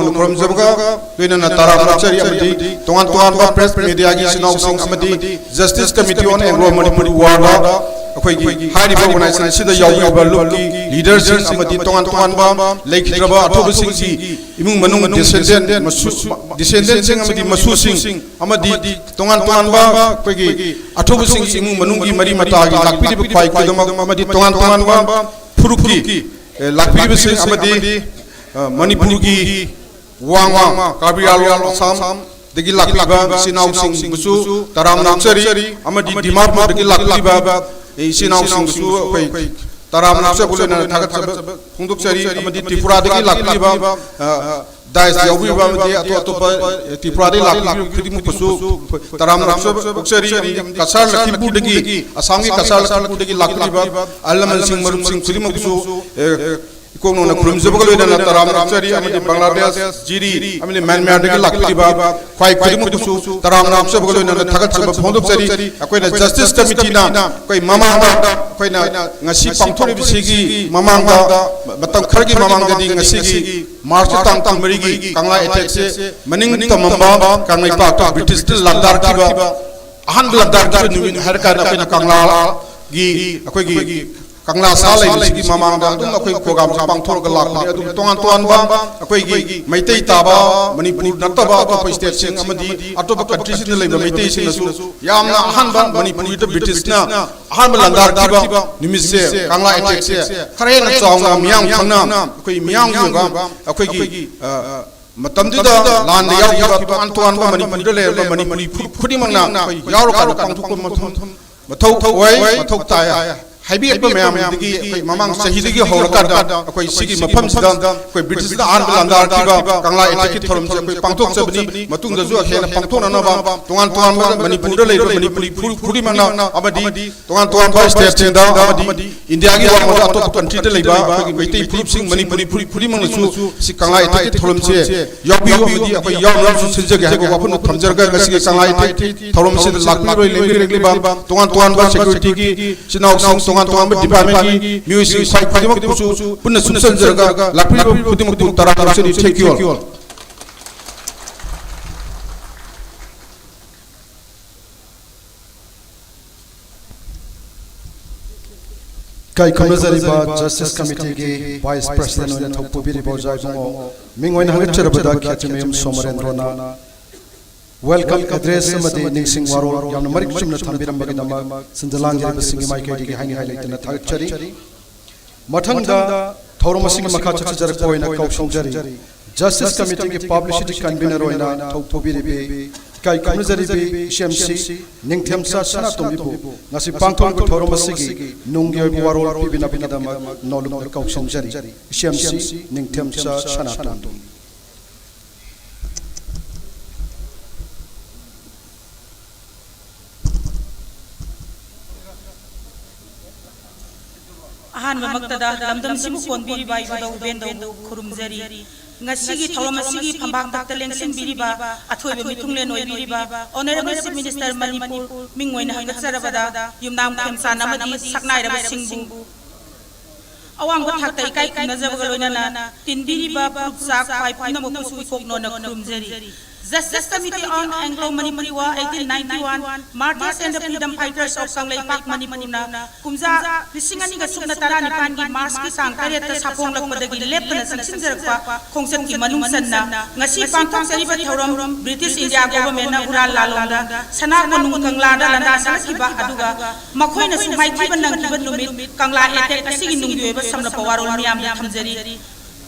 ꯅ ꯈꯨꯔꯨꯝꯖꯕꯒ ꯂꯣꯏꯅꯅ ꯇꯔꯥꯝ ꯅꯛꯆꯔꯤ ꯑꯃꯗꯤ ꯇꯣꯉꯥꯟ ꯇꯣꯉꯥꯟꯕ ꯄ꯭ꯔꯦꯁ ꯃꯤꯗꯤꯌꯥꯒꯤ ꯏꯆꯤꯟꯅꯥꯎꯁꯤꯡ ꯑꯃꯗꯤ ꯖꯁꯇꯤꯁ ꯀꯃꯤꯇꯤ ꯑꯣꯟ ꯑꯦꯡꯒ꯭ꯂꯣ ꯃꯅꯤꯄꯨꯔꯤ ꯋꯥꯔꯗ ꯑꯩꯈꯣꯏꯒꯤ ꯍꯥꯏꯔꯤꯕ ꯑꯣꯔꯒꯅꯥꯏꯖꯦꯁꯟ ꯑꯁꯤꯗ ꯌꯥꯎꯔꯤꯕ ꯂꯨꯞꯀꯤ ꯂꯤꯗꯔꯁꯤꯡ ꯑꯃꯗꯤ ꯇꯣꯉꯥꯟ ꯇꯣꯉꯥꯟꯕ ꯂꯩꯈꯤꯗ꯭ꯔꯕ ꯑꯊꯧꯕꯁꯤꯡꯒꯤ ꯏꯃꯨꯡ ꯃꯅꯨꯡ ꯗꯤꯁꯦꯟꯗꯦꯟꯠꯁꯤꯡ ꯑꯃꯗꯤ ꯃꯁꯨꯁꯤꯡ ꯑꯃꯗꯤ ꯇꯣꯉꯥꯟ ꯇꯣꯉꯥꯟꯕ ꯑꯩꯈꯣꯏꯒꯤ ꯑꯊꯧꯕꯁꯤꯡꯒꯤ ꯏꯃꯨꯡ ꯃꯅꯨꯡꯒꯤ ꯃꯔꯤ ꯃꯇꯥꯒꯤ ꯂꯥꯛꯄꯤꯔꯤꯕ ꯈ꯭ꯋꯥꯏ ꯈꯨꯗꯃꯛ ꯑꯃꯗꯤ ꯇꯣꯉꯥꯟ ꯇꯣꯉꯥꯟꯕ ꯐꯨꯔꯨꯞꯀꯤ ꯂꯥꯛꯄꯤꯔꯤꯕꯁꯤꯡ ꯑꯃꯗꯤ ꯃꯅꯤꯄꯨꯔꯒꯤ ꯋꯥꯡꯃ ꯀꯥꯔꯕꯤ ꯑꯪꯂꯣꯡ ꯑꯁꯥꯝ दगी लाखलिबा इसिनाउसिंग बुसु तराम नाक्चरी अमदि दिमापुरदगी लाखलिबा इसिनाउसिंग बुसु अखै तराम नाक्चबुलेना थागत फोंदोकचरी अमदि त्रिपुरादगी लाखलिबा दाइस याउबिबा अमदि अतोपा त्रिपुरादगी लाखलिबा खिदिमु बुसु तराम नाक्चबुकचरी कसार लखिमपुरदगी असमगी कसार लखिमपुरदगी लाखलिबा अलमन सिंह मरुसिंग खिदिमु बुसु कोनोना खुरुमजबगल वेदना तराम नाक्चरी अमदि बांग्लादेश जिरी अमदि म्यांमारदगी लाखलिबा ख्वाई खुदिमुसु तराम नाक्चबगल वेदना थागतसब फोंदोकचरी अखोइना जस्टिस कमिटीना कोइ ममांगा अखोइना ngasi पांथोरिबिसिगी ममांगा मतम खरगी ममांगदि ngasi मार्च तांग मरिगी कांगला अटैक से मनिंग तमंबा कांगलाई पाक ब्रिटिश लद्दाख किबा अहन लद्दाख की नुमिन हरका अखोइना कांगला गी अखोइगी कांगला साल की ममांग अखोई प्रोग्राम पांथोरग लाखने तोान तोानबा अखोई मैतै ताबा मणिपुर नत्तबा अतोप स्टेट सिंग अमदि अतोप कंट्री सिंग लेबा मैतै सिंगसु यामना अहनबा मणिपुर द ब्रिटिशना अहन लंदार किबा निमिसे कांगला अटैक से खरेन चांगा मियां खंगना अखोई मियां योगा अखोई मतमदिदा लान याव तोान तोानबा मणिपुर द लेबा मणिपुरी खुदिमंगना याव का पांथोक मथौ ओय मथौ ताया हाइबी मैम ममांग सहीदगी होरकादा अखोई सिगी मफम सिदा अखोई ब्रिटिश दा आन लंदार किबा कांगला एटैक की थोरम से अखोई पांथोक सबनी मतुंग दजु अखेन पांथोननबा तोंगान तोंगान मणिपुर दा लेबा मणिपुरी फुरी मंगना अमदि तोंगान तोंगान बा स्टेट सिंदा अमदि इंडिया की वाम दा अतोप कंट्री दा लेबा अखोई बैतै फुरुप सिंग मणिपुरी फुरी मंगसु सि कांगला एटैक की थोरम से याबी अमदि अखोई याव सु सिलजगे हागो वाफन थमजरगा गसिगे कांगला एटैक थोरम से लाखनि लेबि रेगलिबा तोंगान तोंगान बा सिक्योरिटी की सिनाव तोंगान तोंगान डिपार्टमेंट की म्यूजिक फाइट खुदिमक बुसु पुन्न सुनसन जरगा लाखलिबा खुदिमक तु तरा तरा से thank you all kai kamazariba justice committee ki vice president on thopubiri bojai ngo mingwain hangcherabada khatimem somarendrona welcome address amadi ningsing waro yamna marik chumna thambiram bagidama sindalang jari basingi maikedi ki haini highlight na thagchari mathangda thauromasing makha chachajar koina kausongjari justice committee ki publicity convener oina thopubiri be kai kamazari be shmc ningthemsa sanatombi bu ngasi pangthong ko thauromasigi nungyoy waro pibina bagidama nolum kausongjari shmc ningthemsa sanatombi अहान ममक्तदा लमदम सिमु कोनबिरी बाई बदौ बेंदौ खुरुमजरी ngasi thawamasi phambang takta lengsin biriba athoi be mithunglen oi biriba honorable chief minister manipur mingoina hangatsarabada yumnam khemsa namadi saknai raba singbu awang ba thaktai kai kunajabga loinana tin biriba putsak pai phunam kusu ikokno na khurumjari Justice Committee on Anglo-Manipuri War 1891, Martyrs and the Freedom Fighters of Sanglai Pak Manipurna, Kumza, Lisingani Gasuna Tarani Pangi, Marski Sang, Kareta Sapong Lakmadagi, Lepana Sinjarakwa, Kongsan Ki Manumsana, Nasi Pantong Sariba Tauram, British India Government, Ural Lalonga, Sanako Nunganglada, Landa Sanakiba Aduga, Makoina Sumai Kibanang Kibanumit, Kangla Etek, Asing Nungu, Samla Pawaro, Miam Hamzari.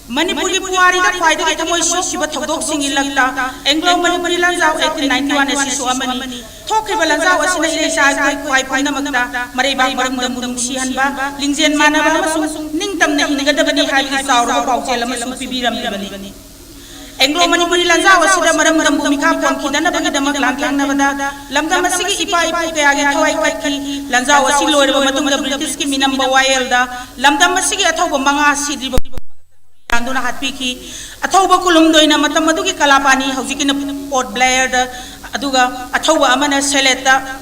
Manipuri Puari da Pai da Tamoy Shiba Todok Singi Lagta, Anglo Manipuri Lanzao 1891 as Suamani, Tokiba Lanzao as Nasa, Pai Panamata, Mariba Maram Mudum Shihanba, Linzian Manaba, Ningtam Nagadabani High Saur, Pauchelam, Pibiram Labani. Anglo Manipuri Lanzao was the Maram Bumika, Kidana Bagdama, Navada, Lamdamasiki Ipai, Hawaii Kaki, Lanzao was Silo, Matum, the British Minamba Wilda, Lamdamasiki Atoba Manga Sidri. Anduna hatpiki athauba kulum doina matam adugi kalapani hausikina Port Blair da aduga athauba amana seleta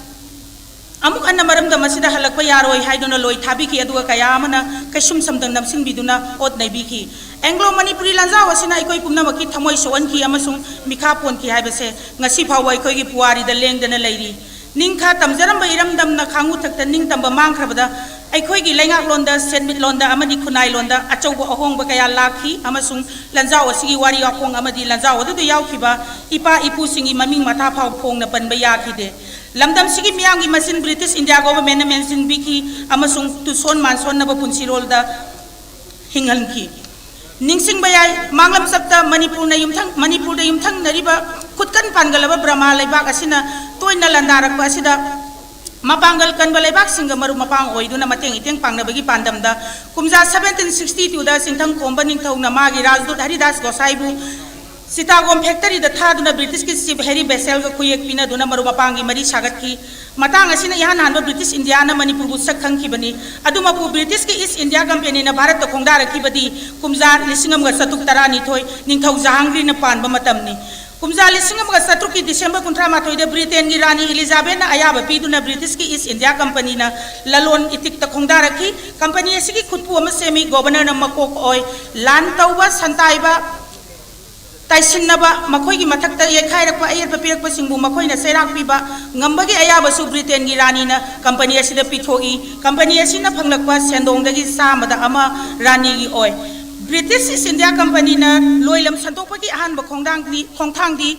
अमुक अन्न मरमदा मसिदा हलकप यारोय हाइदुना लोय थाबिखि अदुगा कया अमना कैसुम समदंग नमसिनबिदुना ओत नैबिखि Anglo Manipuri लांजाव असिना अखोय पुमनमकि थमोय सोवनखि अमसुंग Milkha पोनखि हाइबसे ngasi फाव अखोयगि पुवारी the लेंगदना लैरि निंखा तमजरम इरमदमना खांगु थक्ता निंगतंब मांगख्रबदा अखोयगि लैंगाक लोंदा सेनमित लोंदा अमदि खुनाय लोंदा अचौब अहोंग कया लाखि अमसुंग लांजाव असिगि वारी अहोंग अमदि लांजाव अदु यावखिबा इपा इपुसिंगि ममिंग माथा फाव फोंगना पनबा याखिदे लमदम सिगी मियांगी मसिन British India government mention बिखि अमसुंग Tucson मानसोन नब पुंसिरोलदा हिंगलखि निंगसिंग बयाय मांगलम सप्ता मणिपुर द युमथंग नरिबा खुदकन पानगलबा ब्रह्मा लेबाक असिना तोयना लंदारक असिदा मपांगल कनबा लेबाक सिंग मरु मपांग ओइदुना मतेंग इतेंग पांगनबगी पांदमदा कुमजा 1762 दा सिंथंग कोंबा निंगथौना मागी राजदूत हरिदास गोसाईबु सितागोम फैक्टरी द थादुना ब्रिटिश की चिफ हेरी बेसेल का खुयेक पिना दुना मरु मपांगी मरी सागत की मतांग असिना यहां नानबा ब्रिटिश इंडिया ना मणिपुर बु सखंग की बनी अदुमपु ब्रिटिश की ईस्ट इंडिया कंपनी ना भारत तो खोंगदा रखी बदी कुमजा लिसिंगम ग सतुक तरा निथोय निंगथौ जहांगीर न पानबा मतमनी कुमजा लिसिंगम ग सतुक की दिसंबर 19 द ब्रिटेन की रानी एलिजाबेथ ना अयाब पीदुना ब्रिटिश की ईस्ट इंडिया कंपनी ना ललोन इतिक त खोंगदा रखी कंपनी असिगी खुदपु अम सेमी गवर्नर न मकोक ओय लान तौबा संताइबा ताइसिन्नबा मखोयगी मथक्ता येखाइरकपा अयरपा पिरकपा सिंगबु मखोयना सेराक पिबा ngambagi ayabasु ब्रिटेन की रानी ना कंपनी असिदा पिथोगी कंपनी असिना फंगलकपा सेंदोंगदगी सामदा अमा रानी की ओय ब्रिटिश ईस्ट इंडिया कंपनी ना लोइलम संतोपगी अहानबा खोंथांगदी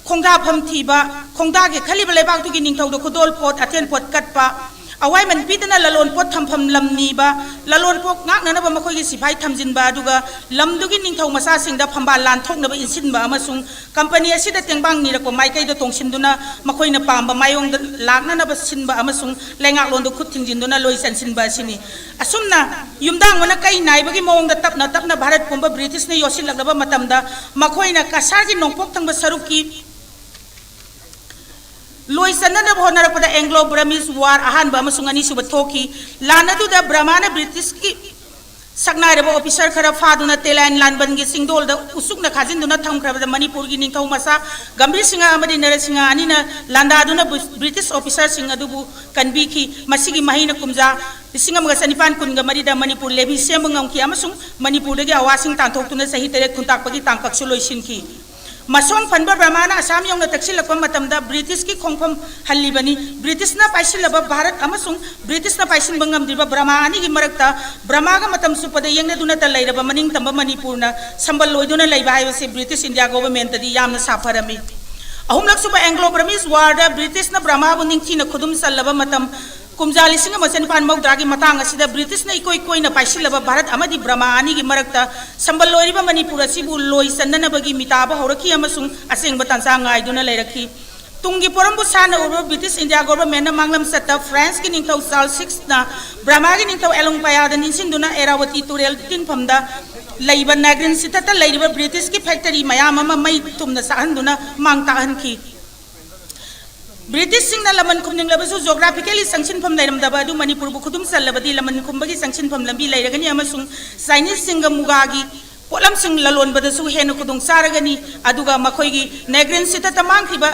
खोंदा फमथीबा खोंदागे खलिबा लेबाकतुगी निंगथौदो खुदोल पोट अथेन पोट कटपा अवाई मन पीदना ललोन पोट थमफम लमनीबा ललोन पोक ngaknanaba मखोयगी सिफाई थमजिनबा अदुगा लमदुगी निंगथौ मसासिंगदा फंबा लानथोकनबा इंसिनबा अमसुंग कंपनी असिदा तेंबांग निरको माइकैदो तोंसिनदुना मखोयना पांबा मायोंग लाकननबा सिनबा अमसुंग लेंगाक लोंदो खुद थिंजिनदुना लोइ सनसिनबा असिनी असुमना युमदांग मना कै नाइबगी मोंगदा तपना तपना भारत पुंबा ब्रिटिश ने योसिलगलबा मतमदा मखोयना कासागी नोंपोक थंबा सरुकी लोई सन्नन होनरपदा एंग्लो ब्रह्मीज वार अहानबा अमसुंग अनि सुब थोकी लानदुदा ब्रह्माना ब्रिटिश की सकनाइरबा ऑफिसर खरा फादुना तेलाइन लानबनगी सिंगदोलदा उसुकना खाजिनदुना थमख्रबदा मणिपुर की निंगथौ मसा गंभीर सिंगा अमदि नरसिंगा अनिना लांदादुना ब्रिटिश ऑफिसर सिंग अदुबु कनबीखी मसिगी महिना कुमजा लिसिंगमगा सनिपान कुनगा मरिदा मणिपुर लेबी सेमबंगमखी अमसुंग मणिपुरदगी अवासिंग तांथोक्तुना सही तेरे खुंताकपगी तांकक्सु लोइसिनखी मसोंग फनबा ब्रह्माना असम योंगना तक्सिलकपा मतमदा ब्रिटिश की खोंफम हल्लिबनी ब्रिटिश ना पाइसिलबा भारत अमसुंग ब्रिटिश ना पाइसिनबा ngamdriba ब्रह्मा अनिगी मरक्ता ब्रह्मागा मतम सुपदा येंगनदुना त लैरबा मनिंग तंबा मणिपुरना संबल लोइदुना लैबा हाइबसे ब्रिटिश इंडिया गवर्नमेंट तदी यामना साफरमी अहुमलक सुबा एंग्लो ब्रह्मीज वार ब्रिटिश ना ब्रह्मा बुनिंगथीना खुदुम सल्लबा मतम कुमजा लिसिंग मचनिपान मौद्रागी मतंग असिदा ब्रिटिश ना इकोई कोइना पाइसिलबा भारत अमदि ब्रह्मा अनिगी मरक्ता संबल लोइरिबा मणिपुर असिबु लोइ सन्ननबगी मिताबा हौरखी अमसुंग असेंग बतंसा ngaiduna lairaki tungi porambu sana uro british india government na manglam sata france ki ningthau sal 6 na brahma ki ningthau elong paya da ninsinduna erawati turel tin phamda laiba nagrin sitata lairiba british ki factory mayam ama mai tumna sahanduna mangta hanki British सिंगना लमन खुमनिंग लबसु geographically संक्षिन फम लैरमदबा अदु मणिपुर बु खुदुम सल्लबदी लमन खुमबगी संक्षिन फम लंबी लैरगनी अमसुंग चाइनीज सिंग मुगागी पोलम सिंग ललोनबदसु हेन खुदुंग सारगनी अदुगा मखोयगी नेग्रिन सिता तमांखिबा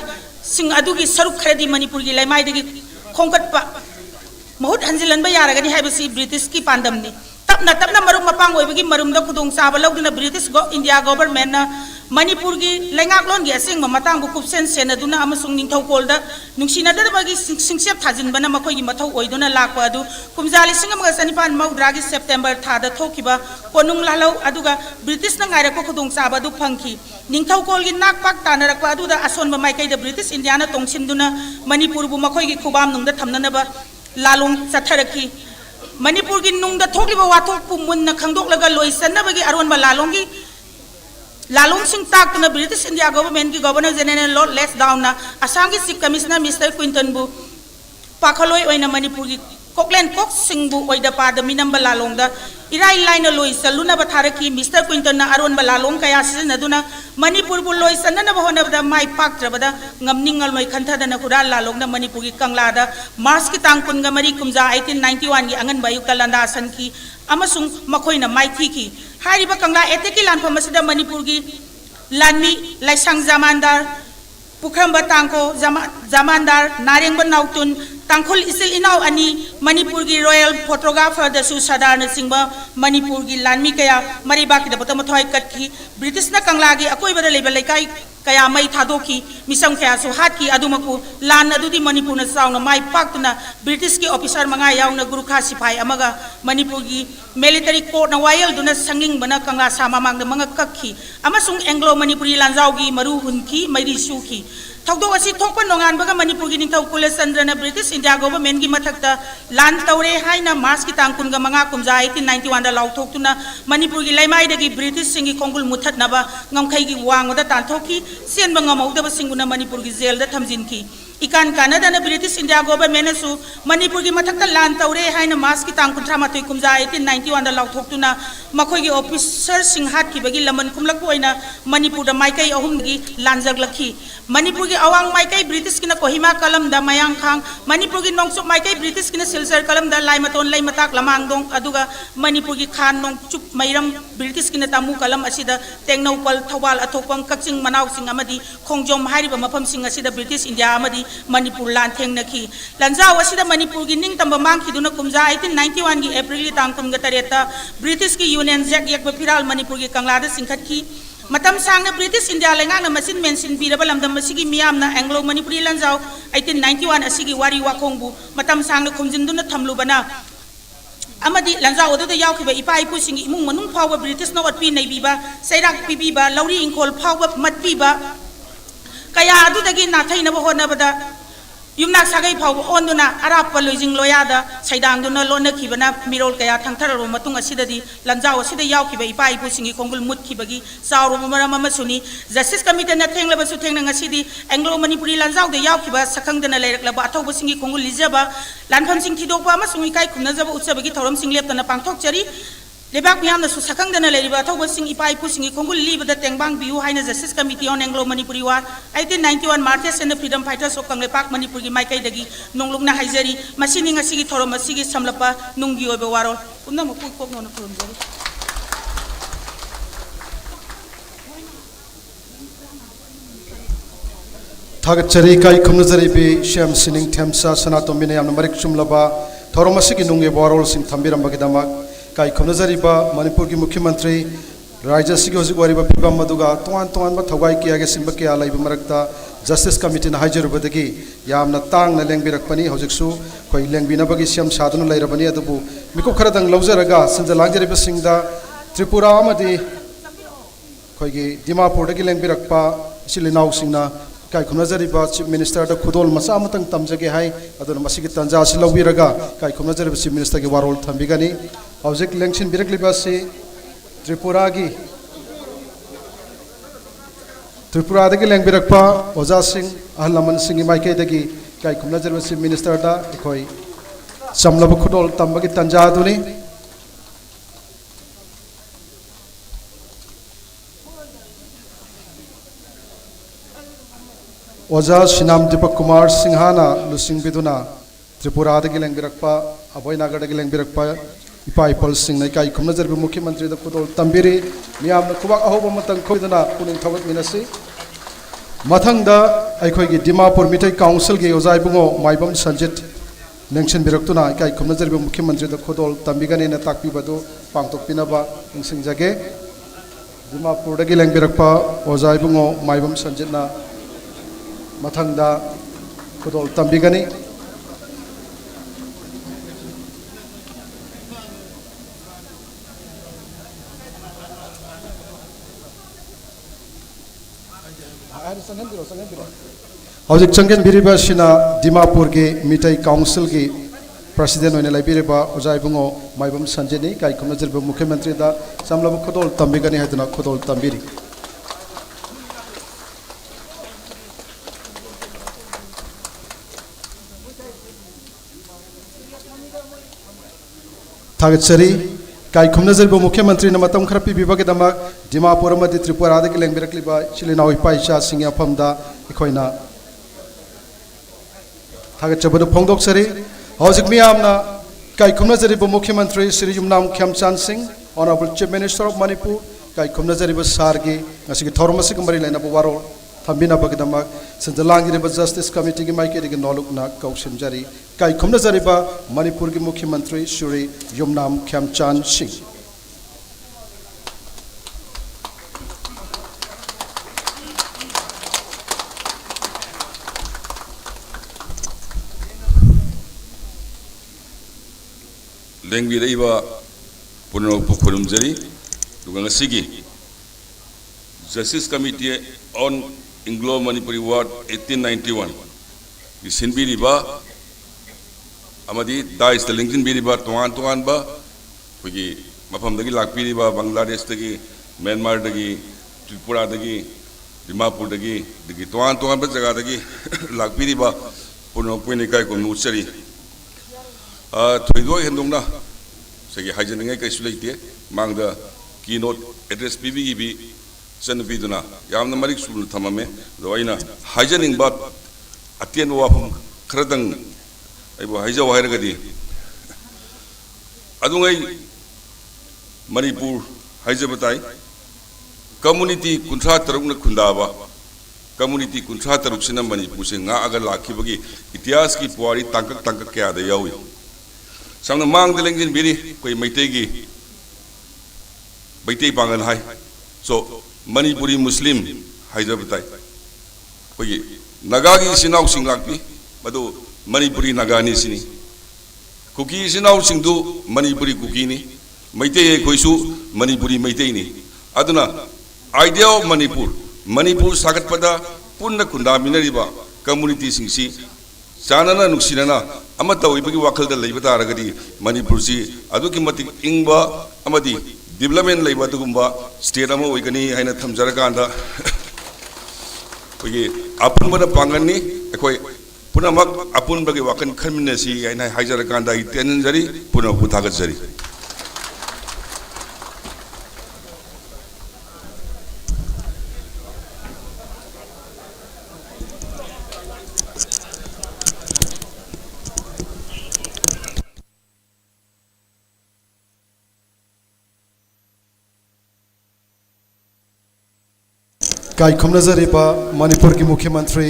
सिंग अदुगी सरुक खरदी मणिपुर की लैमाइदगी खोंकटपा बहुत हंजिलनबा यारगनी हाइबसी ब्रिटिश की पांदमनी तपना तपना मरुम मपांग ओइबगी मरुमदा खुदुंग साबा लौदुना ब्रिटिश इंडिया गवर्नमेंट ना मणिपुर की लैंगाकलोन की असेंग मतांग कुपसेन सेनदुना अमसुंग निंगथौकोलदा नुंसिनदबगी सिंगसेप थाजिनबना मखोयगी मथौ ओइदुना लाकपा अदु कुमजाली सिंगमगा सनिपान मौद्रागी सेप्टेम्बर थादा थोखिबा कोनुंग लालौ अदुगा ब्रिटिश ना ngairako खुदुंग साबा दु फंखी निंगथौकोल की नाकपाक तानरकपा अदुदा असोनबा माइकैदा ब्रिटिश इंडिया ना तोंसिनदुना मणिपुर बु मखोयगी खुबाम नुंगदा थमननबा लालुंग चथरखी मणिपुर की नुंगदा थोखलिबा वाथोक पुमुन्ना खंगदोकलगा लोइसनबगी अरोनबा लालोंगी लालुंग सिंह ताकना ब्रिटिश इंडिया गवर्नमेंट की governor general lord Lansdowne Assam की चीफ कमिश्नर मिस्टर क्विंटन बु पाखलोय ओइना मणिपुर की कोकलेन कोक सिंह बु ओइदा पाद मिनंबा लालोंगदा इराई लाइन लोइ सलुना बथारकी मिस्टर क्विंटन ना अरोन बलालोंग कया सिजनदुना मणिपुर बु लोइ सन्नना बहोनबदा माइ पाक्त्रबदा ngamningal moi khantadana hural lalongna Manipur की कंगलादा मार्च की तांग कुनगा मरी कुमजा 1891 की अंगन बायु कलंदा सन की अमसुंग मखोइना माइथी की हारिबा कंगला एतेकी लानफम मसिदा मणिपुर की लानमी लाइसंग जमानदार पुखरम बतांको जमानदार नारेंग नाउतुन तांखुल इसिल इनाव अनि मणिपुर की रॉयल फोटोग्राफर दसु सदारन सिंह मणिपुर की लानमी कया मरीबा की दबत मथोय कटकी ब्रिटिश न कंगला की अकोय बद लेबल लेकाई कया मई थादोकी मिसम कया सु हात की अदुमकु लान अदुदी मणिपुर न साउन माई पाक्तना ब्रिटिश की ऑफिसर मंगा याउन गुरुखा सिपाही अमगा मणिपुर की मिलिटरी कोर्ट न वायल दुना संगिंग बना कंगला सामा मांग मंग कक्की अमसुंग एंग्लो मणिपुरी लांजाव की मरु हुनकी मैरी सुकी थौदोक असी थोकपन नोंगानबगा मणिपुर की निंथौ कुलचंद्रन ब्रिटिश इंडिया गवर्नमेंट की मथकता लान तौरे हाइना मार्च की तांग कुनगा मंगा कुमजा 1891 दा लाउथोक्तुना मणिपुर की लैमाइदगी ब्रिटिश सिंगी कोंगुल मुथतनबा ngамखै की वांगदा तांथोकी सेनबा ngamaudaba सिंगुना मणिपुर की जेल दा थमजिनकी इकान कानादाना ब्रिटिश इंडिया गवर्नमेंट सु मणिपुर की मथकता लान तौरे हाइना मार्च की तांग 38 कुमजा 1891 दा लाउथोक्तुना मखोई की ऑफिसर सिंह हात की बगी लमन कुमलक ओइना मणिपुर दा माइकै अहुम की लांजगलखी मणिपुर की अवांग माइकै ब्रिटिश की कोहिमा कलम दा मयांग खांग मणिपुर की नोंगसुप माइकै ब्रिटिश की सिलसर कलम दा लाइमतोन लैमताक लमांगदों अदुगा मणिपुर की खान नोंगचुप मैरम ब्रिटिश की तामु कलम असिदा तेंगनौपल थौबाल अथोपम कक्चिंग मनाव सिंह अमदी खोंगजोम हारिबा मफम सिंह असिदा ब्रिटिश इंडिया अमदी मणिपुर लान थेंगनखी लंजाव असिदा मणिपुर की निंगतंब मांगखिदुना कुमजा 1891 की अप्रैल की तांग 23 ब्रिटिश की यूनियन जैक यकब फिराल मणिपुर की कंगलादा सिंखतखी मतम सांगना ब्रिटिश इंडिया लेंगांग मसिन मेंसिन बीरबा लमदम मसिगी मियामना एंग्लो मणिपुरी लंजाव 1891 असिगी वारी वाखोंगबु मतम सांगना खुमजिंदुना थमलुबना अमदी लंजाव अदुदा यावखिबा इपा इपु सिंगी इमुंग मनुंग फाव ब्रिटिश नो अटपी नैबीबा सैराक पीबीबा लौरी इंखोल फाव मटपीबा कया अदुदगी नाथैनबा होनबदा युमनाक सागै फाव ओनदुना अराप लोइजिंग लोयादा सैदांगदुना लोनखिबना मिरोल कया थंगथररो मतुंग असिददी लंजाव असिदा यावखिबा इपा इपु सिंगी कोंगुल मुतखिबगी सावरो मरम अमसुनी जस्टिस कमिटी न थेंगलबसु थेंगना ngasiदी एंग्लो मणिपुरी लंजाव दे यावखिबा सखंगदना लेरकलबा अथौबा सिंगी कोंगुल लिजबा लानफम सिंग थिदोकबा अमसुंग इकाई खुमनजबा उत्सबगी थौरम सिंग लेपतना पांगथोकचरी लेबाक मियामना सु सखंगदना लेरिबा अथौबा सिंग इपा इपु सिंगी कोंगुल लीबदा तेंगबांग बियु हाइना justice committee on Anglo Manipuri war 1891 martyrs and freedom fighters of Kangleipak Manipur की माइकैदगी नोंगलुकना हाइजरी मसिनी ngasiगी थौरम मसिगी समलपा नुंगी ओबे वारोल पुन्ना मपु कोकनोना खुरुमजरी थागचरी काई खुमनजरी बे श्याम सिनिंग थेमसा सनातोमिने याम मरिक चुमलबा थौरम मसिगी नुंगे वारोल सिंग थंबिरमबगिदमक काई खुमनजरीबा मणिपुर की मुख्यमंत्री राज्य सिगी होजिक वरिबा फिबम मदुगा तोंगान तोंगान बा थौगाई कियागे सिंबा किया लाइब मरकता जस्टिस कमिटी न हाइजरुबदगी यामना तांगना लेंबिरकपनी होजिकसु कोई लेंबिनबगी श्याम साधन लैरबनी अदुबु मिको खरदंग लौजरगा सिंजा लांजरिबा सिंगदा त्रिपुरा अमदी कोई दिमापुरदगी लेंबिरकपा सिलिनाउ सिंगना काई खुमनजरीबा चीफ मिनिस्टर द खुदोल मसा मतंग तमजगे हाई अदुना मसिगी तंजा सि लौबिरगा काई खुमनजरीबा चीफ मिनिस्टर की वारोल थंबिगनी हौजिक लेंसिन बिरकलिबा से त्रिपुरा की लेंबिरकपा ओजा सिंह अहल लमन सिंह माइकैदगी काई खुमनजरीबा चीफ मिनिस्टर दा इखोई समलब खुदोल तंबगी तंजा दुनी ओजा शिनाम दीपक कुमार सिंहाना लुसिंग बिदुना त्रिपुरा की लेंबिरकपा अभयनगर की लेंबिरकपा इपा इपल सिंह काई खुमनजरीबा मुख्यमंत्री द खुदोल तंबिरी मियामना खुबाक अहोब मतंग खोइदना पुनिंग थवत मिनसी मथंगदा अखोइगी दिमापुर मिठै काउंसिल के ओजाइबुंगो माइबम संजित लेंसन बिरक्तुना काई खुमनजरीबा मुख्यमंत्री द खुदोल तंबिगने न ताकपिबदु पांगतोकपिनबा निंसिंगजगे दिमापुर दगी लेंबिरकपा ओजाइबुंगो माइबम संजितना मथंगदा खुदोल तंबिगनी हौजिक चंगेन बिरिबा सिना दिमापुर के मिठै काउंसिल की प्रेसिडेंट होने लाइबिरिबा ओजाइबुंगो माइबम संजेनी काई खुमनजरीबा मुख्यमंत्री दा समलब खुदोल तंबिगनी हाइदना खुदोल तंबिरी थागचरी काई खुमनजरीबा मुख्यमंत्री न मतम खर पीबीबगदमक दिमापुर अमदि त्रिपुरा दगी लेंबिरकलिबा चिलिनाउ इपाइचा सिंह अफमदा इखोइना थागचबद फोंदोकसरी हौजिक मियामना काई खुमनजरीबा मुख्यमंत्री Shri Yumnam Khemchand Singh honourable chief minister of Manipur काई खुमनजरीबा सारगी ngasiगी थौरमसिग मरि लाइनबा वारो थम्बिनबगदमक संजलांगिरिब जस्टिस कमिटी की माइकेरिग नॉलुकना कौशनजरी काई खुमनजरिबा मणिपुर की मुख्यमंत्री श्री युमनाम खेमचांद सिंह लेंबिरइबा पुनरपु खुरुमजरी दुगंगसिगी justice committee on Anglo Manipuri war 1891 सिनबिरिबा अमदी दाइस लिंकिनबिरिबा तोंगान तोंगानबा खुगी मफमदगी लाकपिरिबा बांग्लादेशदगी म्यांमारदगी त्रिपुरादगी दिमापुरदगी दगी तोंगान तोंगानबा जगहदगी लाकपिरिबा पुनरपुनि काय को नुचरी थोइदो हेंदोंना सगे हाइजनिंग कैसु लेते मांग की नोट एड्रेस पीबी भी चनपीदुना यामना मरिक सुन थममे दोइना हाइजनिंग बात अत्यन वाफम खरदंग आइबो हाइजो हाइरगदी अदुंगै मणिपुर हाइजबताई कम्युनिटी कुंथ्रा तरुकना खुंदाबा कम्युनिटी कुंथ्रा तरुकसिना मणिपुर से nga aga lakibagi इतिहास की पुवारी तांकक तांकक क्या दे यावी सामने मांग दलेंगिन बिरी कोई मैतेगी बैते पांगन हाय सो मणिपुरी मुस्लिम हाइजबताई कोई नगागी सिनाउ सिंगलाकपी मदु मणिपुरी नगानी सिनी कुकी सिनाउ सिंगदु मणिपुरी कुकीनी मैते कोइसु मणिपुरी मैतेनी अदुना आइडिया ऑफ मणिपुर सागतपदा पुन्न खुंदामिनरिबा कम्युनिटी सिंगसी चानना नुक्सिनना अमा तौइबगी वाखलदा लैबा तारगदी मणिपुर सी अदुकी मतिक इंगबा अमदी डेवलपमेंट लैबा दुगुंबा स्टेट अमा ओइगनी हाइना थमजरकांदा कोई अपुनबदा पांगनी अखोय पुनमक अपुनबगी वाखन खनमिनसी हाइना हाइजरकांदा इतेनजरी पुनः पुथागजरी काई खुमनजरिबा मणिपुर की मुख्यमंत्री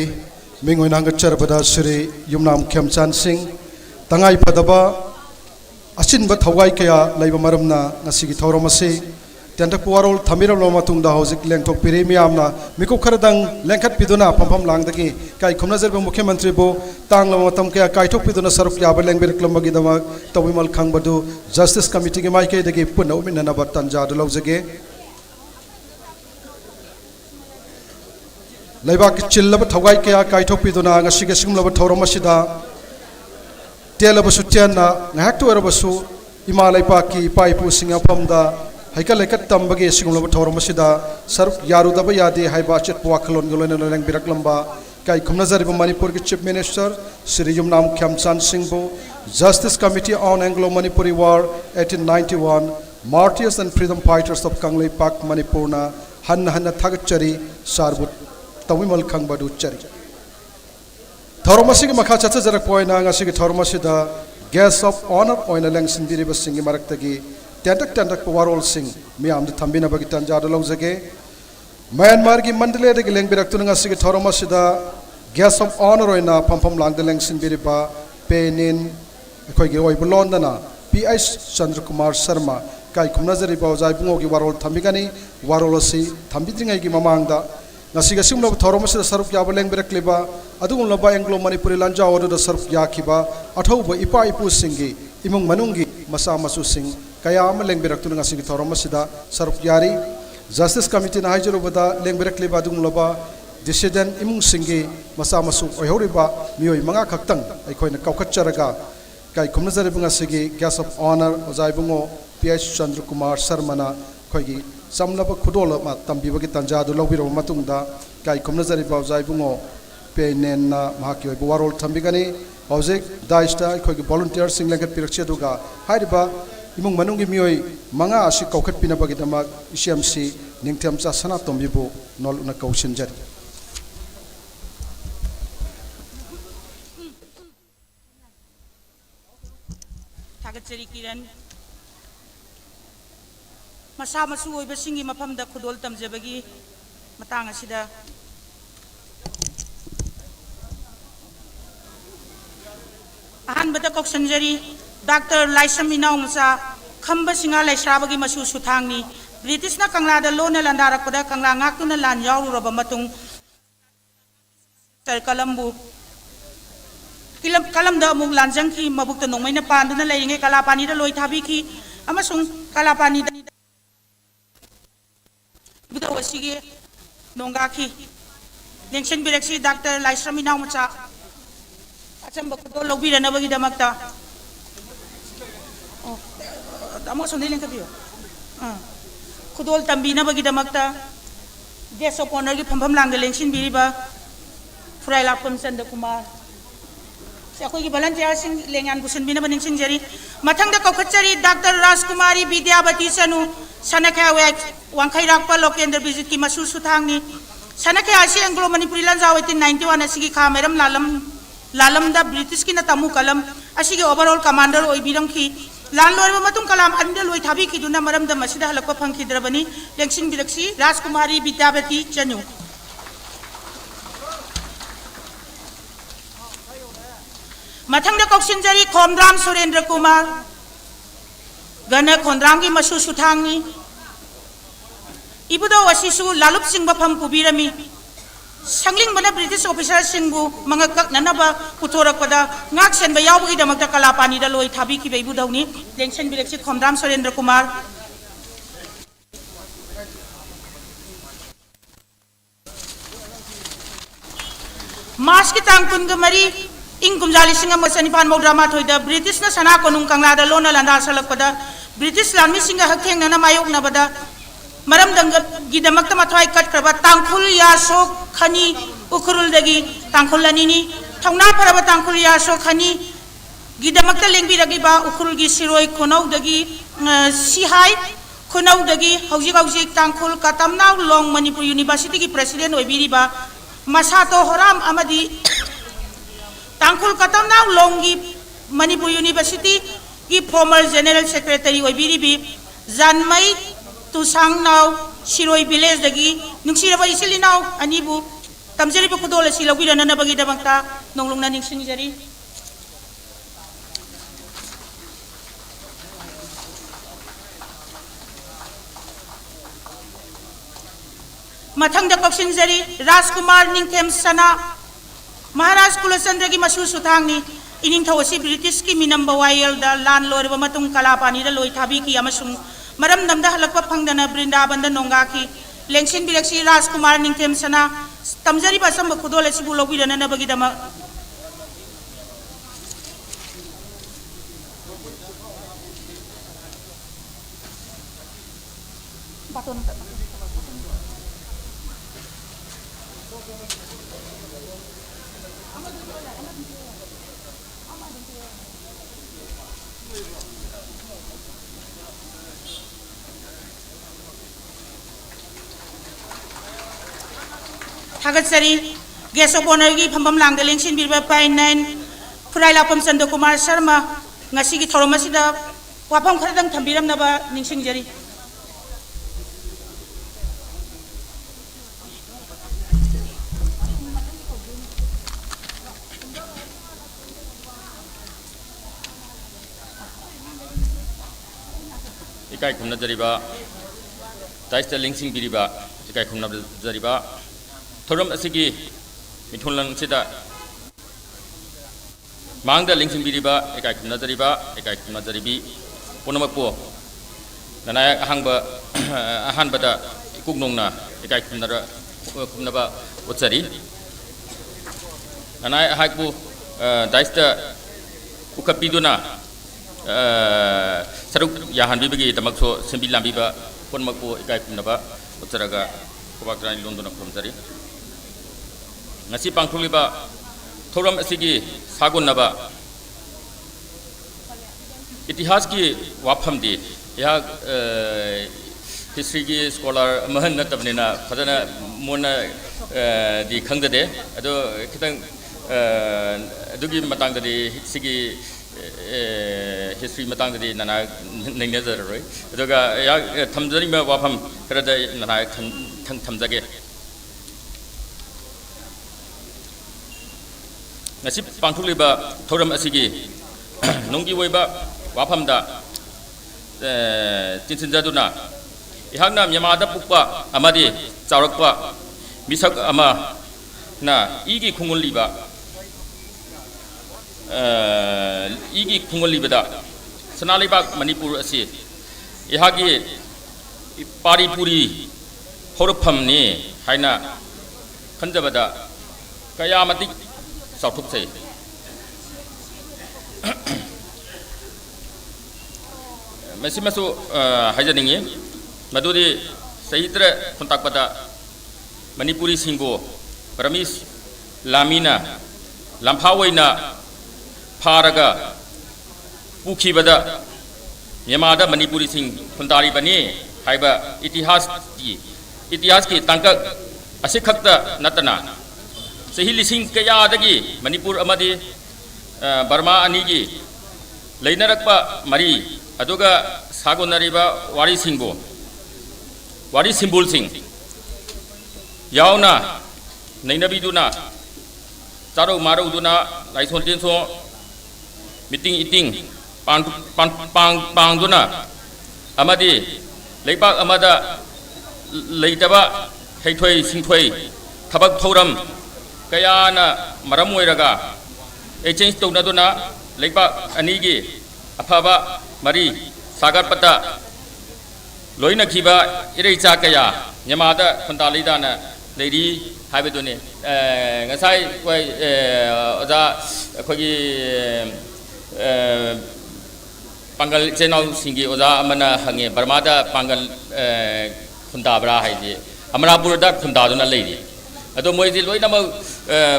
मिंगोइनांगचरबदा श्री युमनाम खेमचांद सिंह तंगाई फदबा अचिनबा थौगाई कया लैबा मरमना नसिगी थौरमसे टेंटक पुवारोल थमिरलो मतुंगदा हौजिक लेंथोक पिरेमियामना मिको खरदंग लेंखत पिदुना पंपम लांगदगी काई खुमनजरिबा मुख्यमंत्री बो तांगलो मतम कया काइथोक पिदुना सरुक याबा लेंबिरक्लमबगी दमक तविमल खंगबदु जस्टिस कमिटी की माइकेदगी पुनः उमिननबा तंजादु लौजगे लेबाक चिल्लब थौगाई कया काइथोपीदुना ngasiga singलब थौरमसिदा तेलबसु चेनना ngahak ओरबसु इमा लेपाकी पाइपु सिंगाफमदा हाइका लेकत तंबगे सिंगलब थौरमसिदा सरुक यारुदब यादे हाइबा चेत पुवाखलोन गलोन लेंग बिरकलंबा काई खुमनजरिब मणिपुर के चीफ मिनिस्टर श्री युमनाम खेमचांद सिंह बो justice committee on Anglo Manipuri war 1891 martyrs and freedom fighters of Kangleipak मणिपुरना हन हन थगचरी सारबुत तविमल खंगबदु चरी थौरमसिगी मखा चचजरकपोइना ngasiगी थौरमसिदा गेस्ट ऑफ ऑनर ओइना लेंगसिनबिरिबा सिंगी मरक्तगी टेंटक वारोल सिंह मियाम द थंबिनबगी तंजाद लौजगे म्यांमार की मंडलेदगी लेंगबिरक्तुना ngasiगी थौरमसिदा गेस्ट ऑफ ऑनर ओइना फमफम लांगद लेंगसिनबिरिबा पेनिन अखोइगी ओइबलोंदना पीएस चंद्र कुमार शर्मा काई खुमनजरिबा जायबुंगोगी वारोल थंबिगनी वारोलसी थंबिद्रिंगैगी ममांगदा ngasiga simlob thoromasi saruk yaba lengberakliba adugulaba anglo manipuri lanja oda saruk yakiba athauba ipa ipu singi imung manungi masa masu sing kaya am lengberaktu ngasiga thoromasi da saruk yari justice committee na haijurubada lengberakliba adugulaba decision imung singi masa masu oyhoriba mioi manga khaktang aikoina kaukhatcharaga kai khumnajari ngasigi guest of honor ojaibungo ph chandra kumar sharma na khoigi samlaba khudol ma tambibagi tanjadu lobiro matungda kai khumnajari baujai bungo penen na mahaki oi warol thambigani hojek daista khogi volunteer singlengkat pirakche duga haiba imung manungi mioi manga asi kaukhat pinabagi damak icmc ningthamcha sana tombibu noluna kausinjari थागतचरी किरण मसा मसु ओइबसिंगी मफमदा खुदोल तमजबगी मतांग असिदा अहनबद कौशनजरी doctor Laisam इनाउ मचा खंब सिंगा लाइसाबगी मसु सुथांगनी ब्रिटिशना कंगलाद loan लंदारकपद कंगला ngaktuna lan yaururaba matung कलम्बु Chilmad अमुक लांजंखी मबुक्त नोंमैना पांदुना लेरिंगे कलापानीदा लोई थाबीखी अमसुंग कलापानीदा बुदवसिगे नोंगाखी नेंशन बिरेक्सी doctor Laisam इनाउ मचा अचंब खुदो लौबीरनबगीदमक्ता अमुक Sonde लेंखबियो खुदोल तंबीनबगीदमक्ता guest of honour की फंफम लांग लेंशन बिरिबा फुराई लापम चंद्र कुमार से अखोई की वॉलंटियर सिंह लेंगान बुसन बिना बनिंग सिंह जरी मथंग the कोखचरी doctor Rajkumari Vidyavati Sonu सनखे wake वांखै राकपा Lokendra visit की मसू सुथांगनी सनखे आसी Anglo Manipuri लंजाव 1891 असिगी खामेरम Lallawmawma the British की नतमु कलम असिगी ओवरऑल कमांडर ओई बिरंखी लान लोरबा मतुंग कलाम अंदर लोई थाबी की दुना मरम द मसिदा हलकपा फंखिद्रबनी लेंसिंग बिरक्सी राजकुमारी विद्यावती चनु मथंग कौशिनजरी खोमद्राम सुरेंद्र कुमार गण खोमद्राम की मसू सुथांगनी इबुदो वसिसु लालुप सिंह बफम पुबीरमी संगलिंग बना ब्रिटिश ऑफिसर सिंहबु मंगकक ननबा पुथोरकपदा ngak senba yawbगी दमकता कलापानी दा लोई थाबी की बेबुदौनी लेंशन बिलेक्सी खोमद्राम सुरेंद्र कुमार मार्च की तांग कुनगमरी इंग कुमजाली सिंह मसनिपान मौद्रामा थोइदा ब्रिटिश न सना कोनुंग कंगलादा लोन लंदा सलकपदा ब्रिटिश लामी सिंह हथेंग नना मायोक नबदा मरम दंग गिदमक्ता मथवाई कटक्रबा तांखुल यासो खनी उखरुल दगी तांखुल लनिनी थौना फरबा तांखुल यासो खनी गिदमक्ता लेंबी रगिबा उखरुल गी सिरोय खोनौ दगी सिहाई खोनौ दगी हौजी तांखुल कतमनाउ लोंग मणिपुर यूनिवर्सिटी की प्रेसिडेंट ओइबिरिबा मसातो होराम अमदी तांखुल कतमनाउ लोंगी मणिपुर यूनिवर्सिटी की फॉर्मर जनरल सेक्रेटरी ओइबिरिबी जानमई तुसांगनाउ सिरोई विलेज दगी नुंसिरबा इसिलिनाउ अनिबु तमजरिबा खुदोल असि लौबिरननबगी दमक्ता नोंलुंगना निंसिंजरी मथंग कौशिनजरी राजकुमार निंगथेम सना महाराज कुलचंद्र की मसू सुथांगनी इनिंगथौसी ब्रिटिश की मिनम बवायल द लान लोरबा मतुंग कलापानी द लोई थाबी की अमसुंग मरम नमदा हलकपा फंगदना वृंदावन द नोंगाखी लेंसिन बिरक्सी राजकुमार निंगथेम सना तमजरिबा संब खुदोल सिबु लौबिरननबगी दम थागतसरी गेस्ट ऑफ ऑनर की फंबम लांग लेंसिन बिरबा पाइनाइन फुराई लापम चंद्र कुमार शर्मा ngasi की थौरम असिदा वाफम खरदंग थंबिरमनबा निंसिंजरी इकाई खुमनजरिबा ताइस्ता लिंसिंग बिरिबा इकाई खुमनजरिबा थोरम असिगी मिथुनलं सिदा मांगदा लिंसिंग बिरिबा इकाई खुमनजरिबी पुनमपो ननायक अहानबदा कुगनोंना इकाई खुमनबा उचरी ननायक हाकबु ताइस्ता उकपिदुना सरुक याहानबीबगी दमकसो सिंबी लांबीबा पुनमपो इकाई खुमनबा उचरगा कोबाक्रानी लोंदुना खुमजरी ngasi pangthuliba thoram asigi sagonaba itihas ki wafam di ya history ki scholar mahan natabnina khadana mona di khangdade ado kitang adugi matang de sigi history matang de nana ningnajar roi adoga ya thamjari ma wafam karada nana thamjage ngasi pangthuliba thoram asigi nunggi woiba wafamda tinsinjaduna ihakna Myanmar pukpa amadi chaurakpa misak ama na igi khungulliba da Sanalibak Manipur asi ihagi paripuri horuphamni haina khanjabada kayamati sauthukse masimasu hajaningi madudi sahitra kontakpada Manipuri singbo Paramis lamina lamphawaina pharaga pukhibada Myanmar Manipuri sing kuntari bani haiba itihas ki tangkak asikhakta natana sahi lising kaya dagi Manipur amadi Burma anigi leinarakpa mari aduga sagonariba wari simbol sing yauna nainabiduna charo maruduna laison tenso meeting eating pang duna amadi leipak amada leitaba heithoi singthoi thabak thoram kayana maram oiraga exchange tawna leipak anigi afaba mari sagar pata loina khiba ireicha kaya Myanmar khontalidana leidi haibadune ngasai koi oja khogi pangal channel singi oja amana hange Burma da pangal khunda bra haiji Amarapur da khunda duna leidi ado moiji loina ma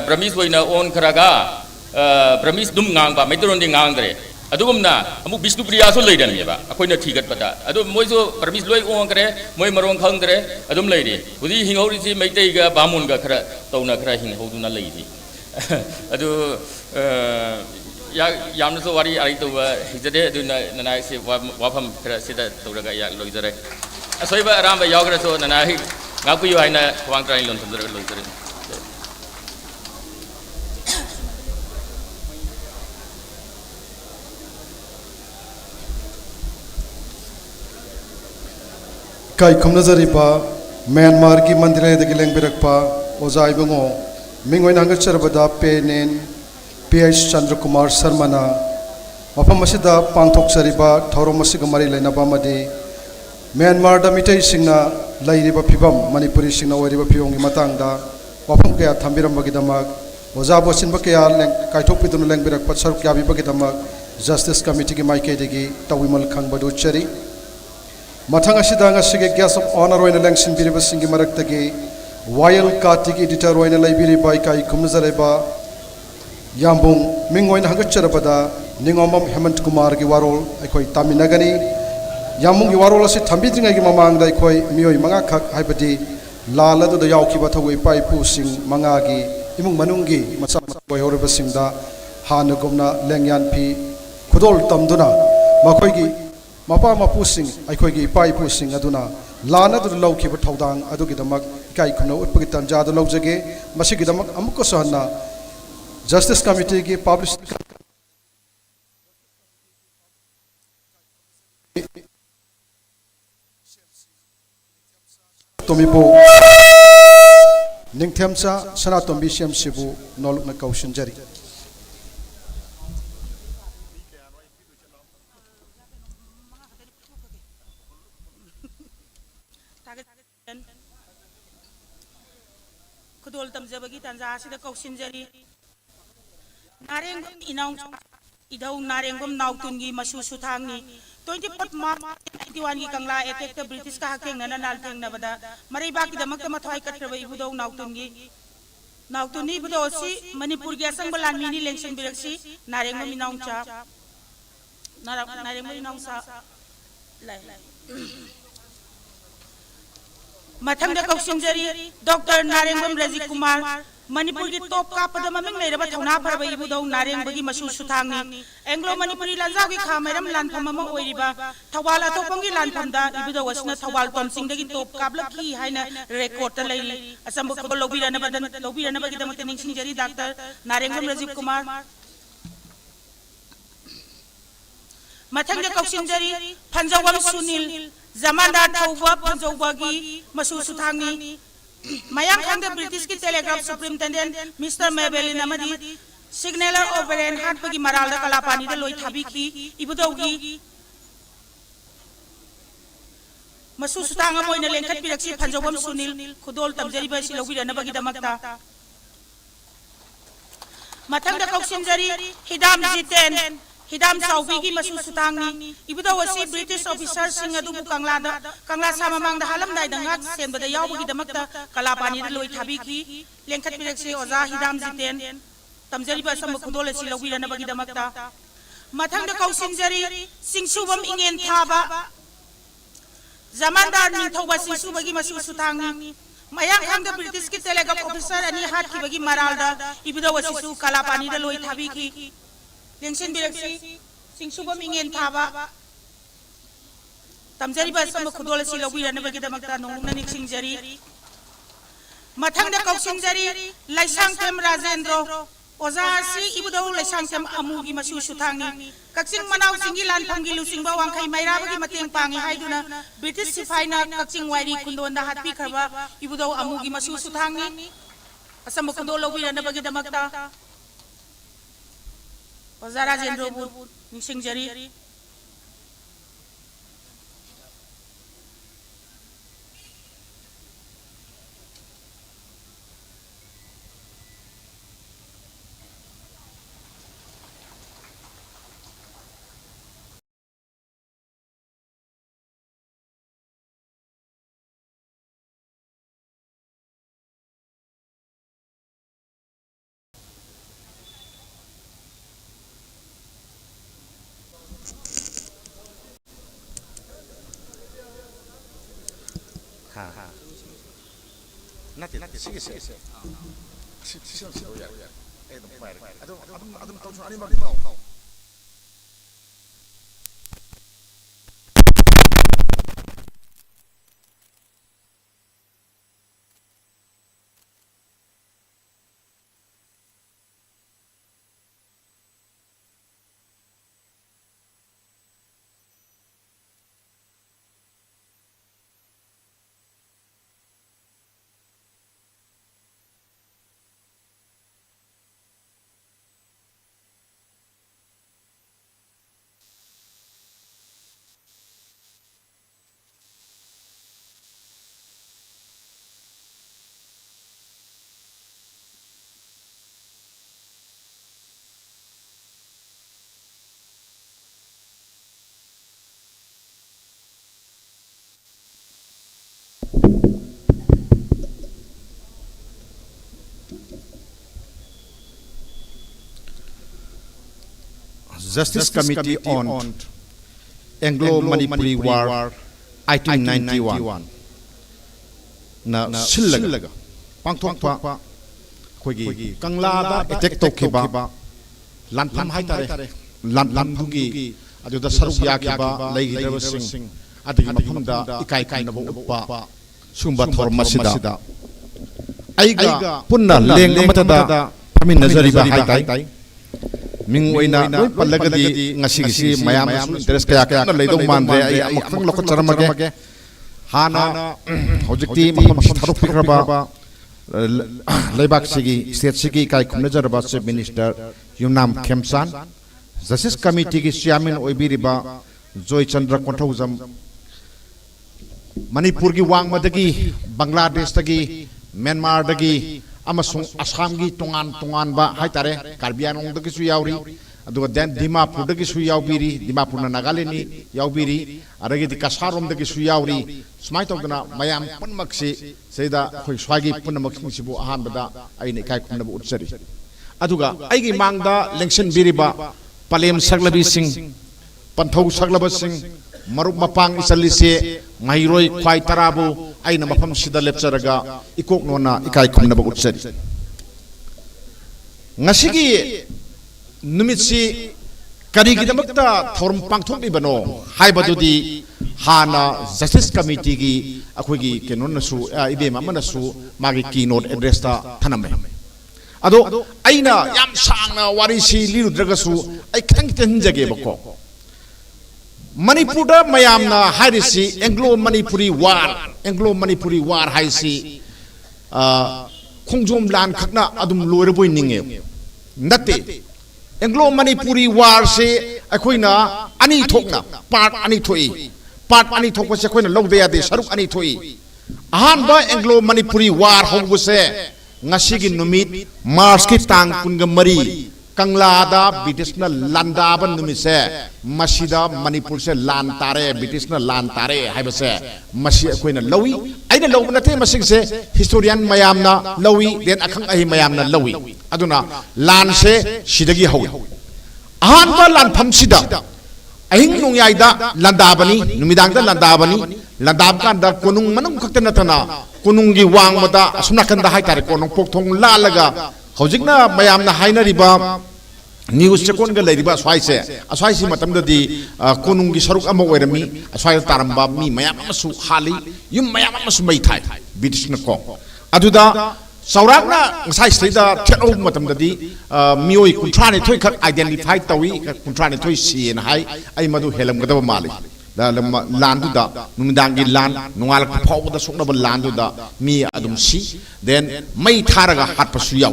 Burmese loina on kharaga Burmese dum ngang ba metron di ngang dre adugumna amu Bishnupriya so leidan meba akoina thigat pata ado moiso Burmese loi on kare moi marong khang dre adum leidi udi hinghauri si meitei ga bamun ga khara tawna khara hinghauduna leidi ado yamna so wari ari to hijade aduna nana si wafam khara sida tawraga ya loidare asoiba aramba yagra so nana ngapuyu haina khwang trai lon thamdara loidare kai khumnazariba Myanmar ki mandire de geleng birakpa ozai bungo mingoi nangal charbada penen PH Chandra Kumar Sarmana mafam masida pangthok sariba thorom masiga mari lainaba madi Myanmar da mitai singna lairiba phibam Manipuri singna oiriba phiyong matangda wafam kaya thambiram bagidamak oza bosin bakaya leng kaithok pidun leng birakpa saruk yabi bagidamak Justice Committee ki maike degi tawimal khangbadu chari Mathang asida ngasige guest of honor oina lengsin biriba singi maraktagi Wild Kartik editor oina laibiri bai kai kumzareba Yambung mingoina hangacharabada Ningomam Hemant Kumar gi warol aikoi taminagani Yambung gi warol asi thambidringa gi mamangda aikoi mioi manga khak haibadi laladu da yaukiba thawei pai pu sing manga gi imung manungi macha koi horeba singda hanagomna lengyan phi khudol tamduna makhoi gi Mapa mapusing aikhoigi pai pusing aduna lana du lawkhiba thodang adugidamak kai khumna utpagi tanja du lawjage masigidamak amukko sohanna Justice Committee ki publish tomibo ningthamsa sanatombi sibu nolukna kaushinjari Kudol tamjabagi tanja asida kausinjari narengom inaw idaw narengom nautungi masu suthangni 24 March 1991 gi kangla attack the British ka hakeng nana nalteng nabada mariba ki damak ma thwai katraba ibudaw nautuni budaw si Manipur gi asang balan mini lengsen biraksi narengom inaw cha narengom inaw sa lai Mathang da kausinjari Dr. Narengom Raji Kumar Manipur ki top ka pada maming leiraba thona parba ibudaw narengbagi masu suthangni Anglo Manipuri lanjaw gi khamairam lanpham ama oiriba thawal atopang gi lanphamda ibudaw asna thawal tomsing dagi top kablaki haina record ta leiri asamba ko lobirana bagi damak ningsingjari Dr. Narengom Raji Kumar Mathang Kausinjari, Panjawam Sunil, Zamanda Tauba, Panjawagi, Masu Sutangi, Mayang Hanga British Telegraph Superintendent, Mr. Mabel Namadi, Signaler Overend Hatpagi Maralda Kalapani, the Loy Tabiki, Ibudogi, Masu Sutanga Moina Lenkat Piraxi, Panjawam Sunil, Kudol Tamjari Basilogi, and Nabagi Damata. Mathang Kausinjari, Hidam Ziten. Hidam Sauvigi Masu Sutangi, Ibuda was a British officer sing a Dubu Kanglada, Kanglasam among the Halam Dangak, sent by the Yawi the Makta, Kalapani, the Loy Tabiki, Lenkat Piraxi, Oza, Hidam Ziten, Tamjariba Samakudola Silawi and Nabagi the Makta. Matanga Kausinjari, Sing Subam Ingen Taba, Zamanda Nintoba Sisubagi Masu Sutangi, Mayang Hang the British Telegraph officer and he had Kibagi Maralda, Ibuda was Su Kalapani, the Loy Tabiki. Lengsin Biraxi, Sing Subam Ingen Taba, Tamjariba Samakudola Silawi and Nabagi the Makta, no Nixing Jari. Matanga Kausinjari, Laisang Tem Razendro. Ozasi Ibudo Lesangam Amugi Masu Sutangi, Kaxing Manau Singilan Pangilu Singba Wankai Mairabagi Mateng Pangi Haiduna, British Sifina, Kaxing Wadi Kundo and the Hat Pikaba, Ibudo Amugi Masu Sutangi, Asamukundo and the Bagida Makta, Ozara Zendro, Nixing Jari. Justice Committee on Anglo-Manipuri War 1891 na sillaga pangthokpa khoigi kanglada attack tokhiba lantham haitare lantham dugi aduda saruk yakiba leigidabasing adigi mafamda ikai kainabo uppa sumba thormasida aiga punna leng amatada pamin nazariba haitai Mingwaina no palagadi ngasigi mayam interest kaya na leidong mandre ay amakang lokot saramage hana hojikti mafam tharuk pikraba leibak sigi state sigi kai khumnajaraba chief minister Yumnam Khemsan Justice Committee ki chairman oibiriba Joy Chandra Konthaujam Manipur ki wangmadagi Bangladesh dagi Myanmar dagi amasung Assam gi tongan ba haitare Karbi Anong dagi su yauri aduga den Dimapur dagi su yaubiri Dimapur na Nagaland ni yaubiri aragi di Kasarom dagi su yauri smai togna mayam punmaksi seida khoi swagi punmaksi sibu ahan bada aini kai khumna bu utsari aduga aigi mangda lengsen biriba Palem Saglabi Singh Panthau Saglaba Singh Maruk Mapang Isalise Mahiroi Khwai Tarabu aina mafam sida lepcharaga ikok nona ikai khumna ba utsari ngasigi numitsi karigi damakta forum pangthok ibano haibadudi hana Justice Committee gi akhoigi kenon nasu ibema manasu magi keynote address ta thaname ado aina yam sangna warisi lirudragasu ai khang tin jage bako Manipur मयामना हाइरिसी Anglo Manipuri war हाइसी खोंजोम लान खकना अदुम लोरबोय निंगे नते Anglo Manipuri war से अखोइना अनि थोकना पार्ट अनि थोकसे अखोइना लौदे यादे सरुक अनि थोई अहानबा Anglo Manipuri war होबसे ngasi numit Mars ki tang punga mari Kanglada British na landaban numise masida Manipur se lan tare British na lan tare hai base masi koi na lawi aina law na te masing se historian mayam na lawi den akhang ahi mayam na lawi aduna lan se sidagi hawi ahan ba lan pham sida ahing nung yai da landabani numidang da landab kan da konung manung khakta na thana kunungi wang mata asumna kan da hai tare konung pokthong la laga hojikna mayam na haina riba news chekon ga leiriba swai se aswai si matam da di konungi saruk ama oirami aswai taramba mi mayam amasu hali yum mayam amasu mai thai British na ko aduda saurakna ngasai strida thelo matam da di mioi kuntra ne thoi khak identify tawi kuntra ne thoi si na hai ai madu helam ga da mali da landu da numidangi lan nungal phaw da sokna ba landu da mi adum si then mai tharaga hatpa su yaw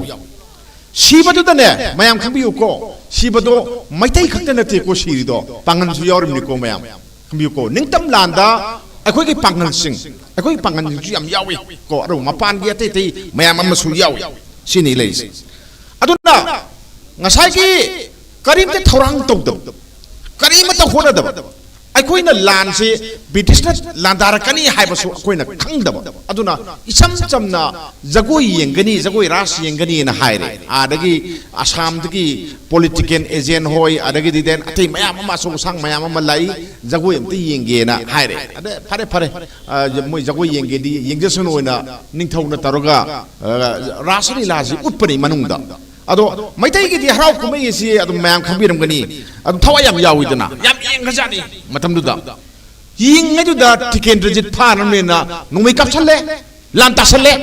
si badu da ne mayam khambi ko si badu mai tai khakta na te ko siri do pangan su yawrim ni ko mayam khambi ko ningtam landa akhoi ki pangan sing akhoi pangan ju yam yawi ko ro mapan gi te te mayam am su yawi sini leis aduna ngasai ki karim te thorang tok dab karim ta khona dab अखोइना लान से British ना लांदारकनी हाइबसु अखोइना खंगदब अदुना इसम चमना जगोई येंगनी जगोई रास येंगनी ना हाइरे आदगी Assam दगी political agent होय आदगी दिदेन अतै मयाम मा सो सांग मयाम मा लाई जगोई एमते येंगे ना हाइरे अदे फरे मोय जगोई येंगे दी येंगजसन होइना निंथौना तरोगा रासनी लाजी उत्पनि मनुंगदा अदो मैतै की हराव कुमै एसी अदो मयाम खंबिरमगनी अदो थवा याम याविदना याम येंगजानी मतमदुदा यिंगजुदा टिकेंद्रजित फानमेना नुमै kapsale lan tasale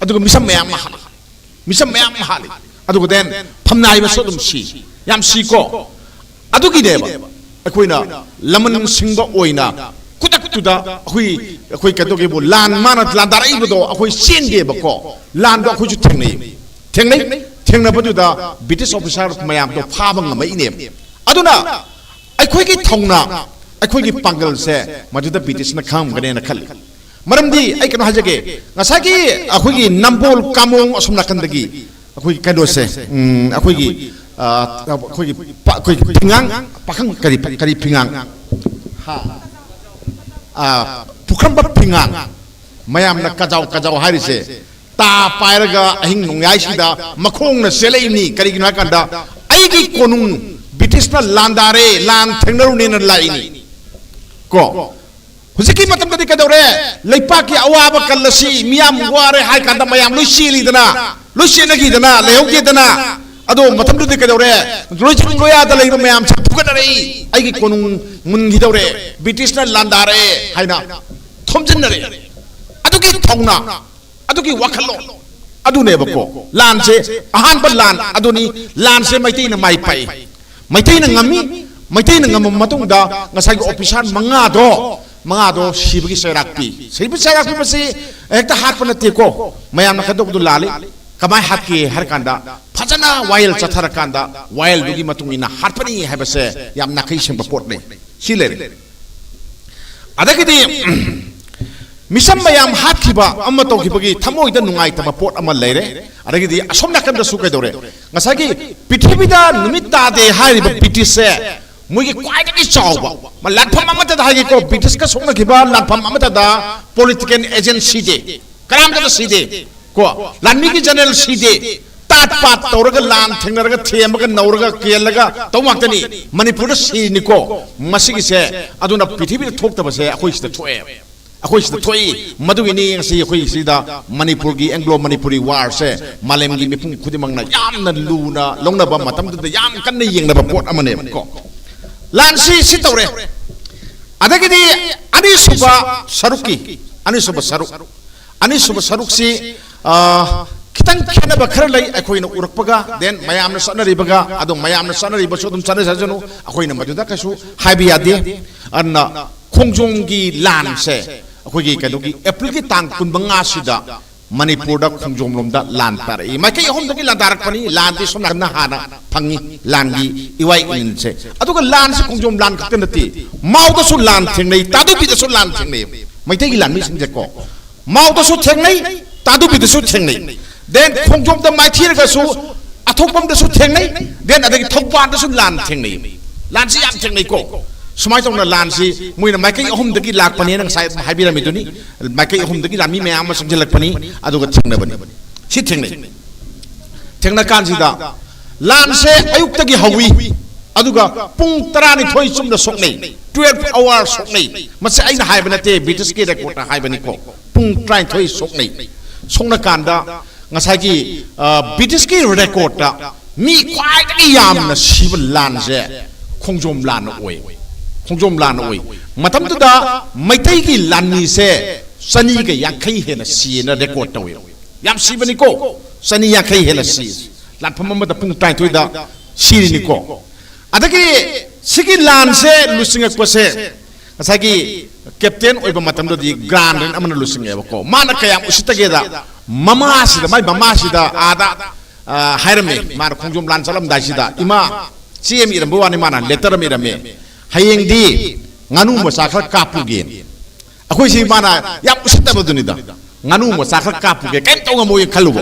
adugo misam mayam mahali adugo den phamnai ba sodum si yam si ko adugi deba akoina laman singba oina kudak tuda akoi kadoge bo lan manat lan darai bodo akoi sende ba ko lan do akoi ju thengna baduda British officer mayam do phabang mai ne aduna akoi ki thongna अखोई की पांगल से Madhuda British ना खाम गने ना खल मरमदी आई कनो हजगे ngasa की अखोई की नंबोल कामोंग असुम नाकंदगी अखोई कदो से अखोई की पिंगांग पाखंग करी पिंगांग हा पुखंब पिंगांग मयाम ना कजाव हारि से ता पायरगा अहिंग नुंगाई सिदा मखोंग ना सेलेइनी करी ना कंदा आई की कोनुंग ब्रिटिश ना लांदारे लान थेंगनरु ने ना लाइनी को हुजिकी मतम दि कदौरे लेपा की अवाब कलसी मियाम वारे हाय कांदा मयाम लुसीली दना लुसीनगी दना लेहोगे दना अदो मतम दि कदौरे रोजिंग लोया द लेब मयाम छपुगदरे आइगी कोनु मुनगी दौरे ब्रिटिश ना लांदारे हायना थोमजनरे अदुकी थौना अदुकी वखलो अदुने बको लान से अहान ब लान अदुनी लान से मैतै ना माइ पाई मैतै ना ngami मैतै ना ngam मतुंगदा ngasai gi officer manga do sibgi serakpi basi ekta hat panate ko mayam na kadok du lali kamai hat ki har kanda phajana wild chathar kanda wild dugi matungina hat pani habase yam nakai sem report ne sile adagidi misam mayam hat khiba amma to khibagi thamoi da nungai ta report ama leire adagidi asom nakam da su kai dore ngasagi prithibida numit ta de hari british se मुझे quite की चावबा मैं लाटफम अमत दा हागे को British का सोना किबा लाटफम अमत दा political agency दे कराम दा सीदे को लानी की जनरल सीदे तात पात तौरगा लान थेंगरगा थेमगा नौरगा केलगा तौमाक्तनी मणिपुर सी निको मसिगी से अदुना पृथ्वी थोक्तबा से अखोई सिदा थोई मदुगिनी ngasi अखोई सिदा मणिपुर की एंग्लो मणिपुरी वार से मालेम की मिपुं खुदिमंगना यामना लूना लोंगनबा मतम दा याम कन्ने येंगनबा पोट अमने को लांसी सितौरे अदगिदी अनिसुबा सरुक सी खितंग खेनबा खर लई अखोइना उरकपगा देन मयामना सनरिबगा अदो मयामना सनरिबसो दुम सनजनो अखोइना मदुदा कसु हाइबि यादे अन्ना खोंजोंगी लान से अखोइगी कदोगी एप्रिल की तांग कुनबंगा सिदा मणिपुर खोंजोम लोमदा लान तारे माइकई अहोमदगी लान तारकपनी लान ति सोमना हाना फंगी लानगी इवाई इन से अदुगा लान से खोंजोम लान खते नति माउदसु लान थेंगनै तादुबिदसु लान थेंगनै मैतैगी लान मिसिंजे को माउदसु थेंगनै तादुबिदसु थेंगनै देन खोंजोम द माइथिरगसु अथोपमदसु थेंगनै देन अदगी थौपादसु लान थेंगनै लान से याम थेंगनै को सुमाय तौना लान से मुइना माइकई अहोमदगी लाकपनी नंग साइ हाइबिरमिदुनी माइकई अहोमदगी लामी मयाम संजलकपनी अदुगा थेंगनबनी सि थेंगनै थेंगना कानसिदा लान से अयुक्तगी हवी अदुगा पुंग 12 चुमदा सोकनै 12 आवर्स सोकनै मसे आइना हाइबनते ब्रिटिश के रेकॉर्ड हाइबनी को पुंग 12 सोकनै सोकना कांदा ngасagi british ki record ta mi khwai ki yam na sib lan je khongjom lan oi matam tu da maitai ki lan ni se sani ke yakhai he na si na record ta oi yam sibani ko sani yakhai he la si lan phamma da pung tai tu da siri ni ko adagi sigi lan se lusinga ko se ngасagi captain oi ba matam do di grand amana lusinga ba ko mana kayam usitage da mama sida mai mama sida ada hairame mana khongjom lan salam dai sida ima cm irambo wani mana letter me rame hayeng di nganu mo sakha kapu gen akhoi si mana yam usita baduni da nganu mo sakha kapu ge kai tonga mo khalu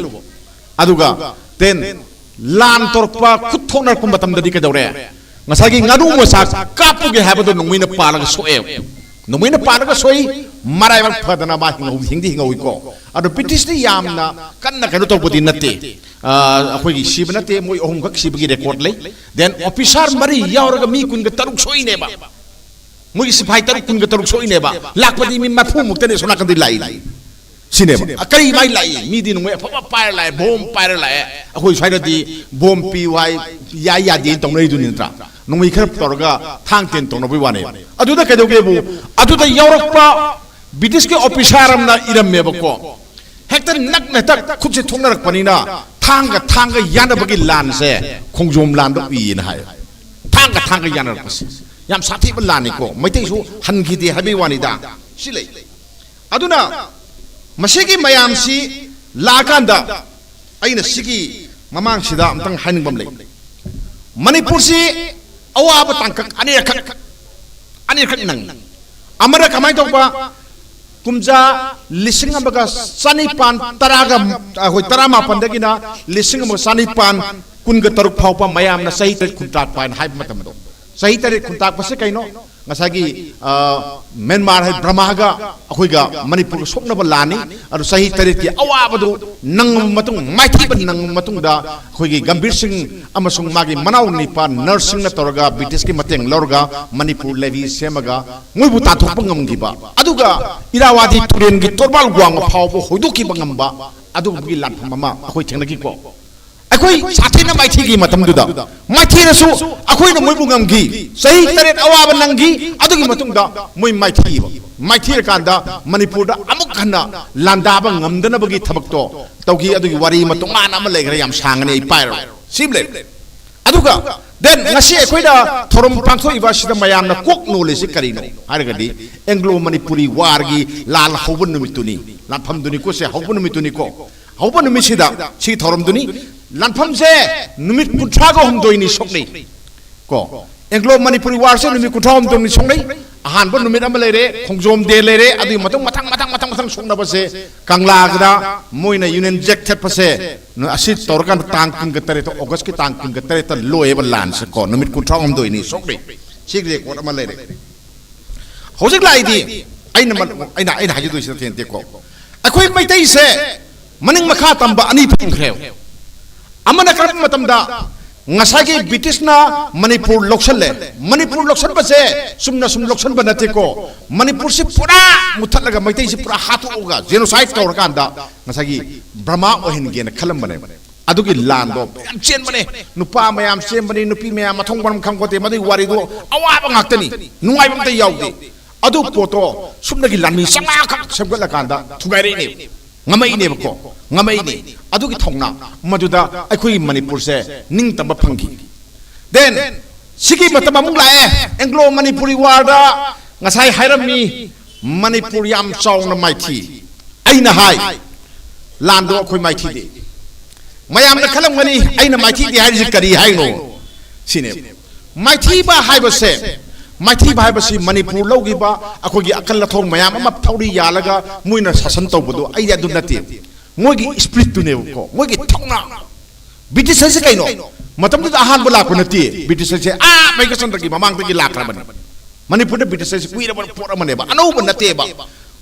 aduga ten lan torpa khuthona kum batam dadi ka dore ngasagi nganu mo sak kapu ge habado nungmina palaga soe nungmina palaga soi marai bak phadana ba hingdi hingawi ko ado british ni yamna kanna kanu to bodi natte akhoi gi sibna te moi ohum khak sibgi record lei then officer mari yauraga mi kun ga taruk soi ne ba moi sipai taruk kun ga taruk soi ne ba lakpadi mi mafu mukte ne sona kan di lai sine ba akari mai lai mi di noi pha pa lai bom pa lai akhoi sai di bom pi wai ya di tong nei du ni tra noi khar torga thang ten tong no bi wane adu da kedo ge bu adu da yaurak pa british ke officer amna iram me ba ko hektar nak na tak khut se thongnarak panina thanga yana bagi lan se khongjom lan do pi na hai thanga yana pas yam sathi ba lan ni ko maitai su han gi de habi wani da silai aduna masigi mayam si la kanda aina sigi mamang sida amtang haning bam lei manipur si awa ba tangkak ani khak nang amara kamai to ba kumja lising amaga sanipan taraga hoi tarama pandagina lising amaga sanipan kunga taruk phaupa mayam na sahi tar kuntak pan hai matam do sahi tar kuntak pase kaino ngasagi Myanmar hai brahmaga ahoiga manipur sokna ba lani adu sahi tar ki awabadu nang matung maithi ban nang matung da hoigi gambir sing amasung magi manaw ni pa nursing na torga british ki mateng lorga manipur levi semaga ngoibu ta thok pangam gi ba aduga irawadi turen gi torbal gwang phau bo hoidu ki bangam ba adu gi lan mama ahoi thengna gi ko akoi sathi na maithi gi matam du da maithi na su akoi na moibu ngam gi sahi taret awaba nang gi adu gi matung da moi maithi maithir kanda manipur da amuk khana landa ba ngamdana bagi thabak to tawgi adu gi wari matung ana ma legra yam sangane pairo simle aduga then ngasi akoi da thorom pangthoi ba sida mayam na kok no le si karino hargadi anglo manipuri war gi lal hobun numituni lan pham duni ko se hobun numituni ko hobun numit sida si thorom duni lan pham se numit kuthra go hum doini sokni ko anglo manipuri war se numit kuthra hum doini sokni ahan bon numit am lere khongjom de lere adu matang sokna ba se kangla gda moina union jack that pa se no asit torkan tang kun gatare to august ki tang kun gatare ta loe ba lan se ko numit kuthra hum doini sokni sigre ko am lere hojik lai di aina haju do se te ko akhoi mai tai se maning makha tamba ani phingkhreu amana karap matam da ngasagi british na manipur loksan ba se sumna loksan ba nate ko manipur si pura muthallaga maitai si pura hatu oga genocide tawra kanda ngasagi brahma ohin gen khalam bane adugi lando yam chen bane nupa mayam chen bane nupi mayam mathong banam kham kote madai wari do awaba ngaktani nungai bam ta yawde adu poto sumna gi lanmi sama khak sabgala kanda thugaire ne ngamainebko ngamaini adugi thongna maduda akhoi manipur se ning tamba phangki then sigi matam amung lae anglo manipuri war da ngasai hairami manipur yam chawna maithi aina hai lando akhoi maithi de mayam na khalam ngani aina maithi de hairi kari haino sine maithi ba haibase maithi ba haibasi manipur logi ba akhoi akal la thong mayam ama thauri yalaga muina sasan tawbudo ai adu nati mogi spirit tu ne ko mogi thongna british se kaino matam da ahan bula ko nati british se mai ka sondagi mamang tagi lakra ban manipur da british se kuira ban pora mane ba anu ban nati ba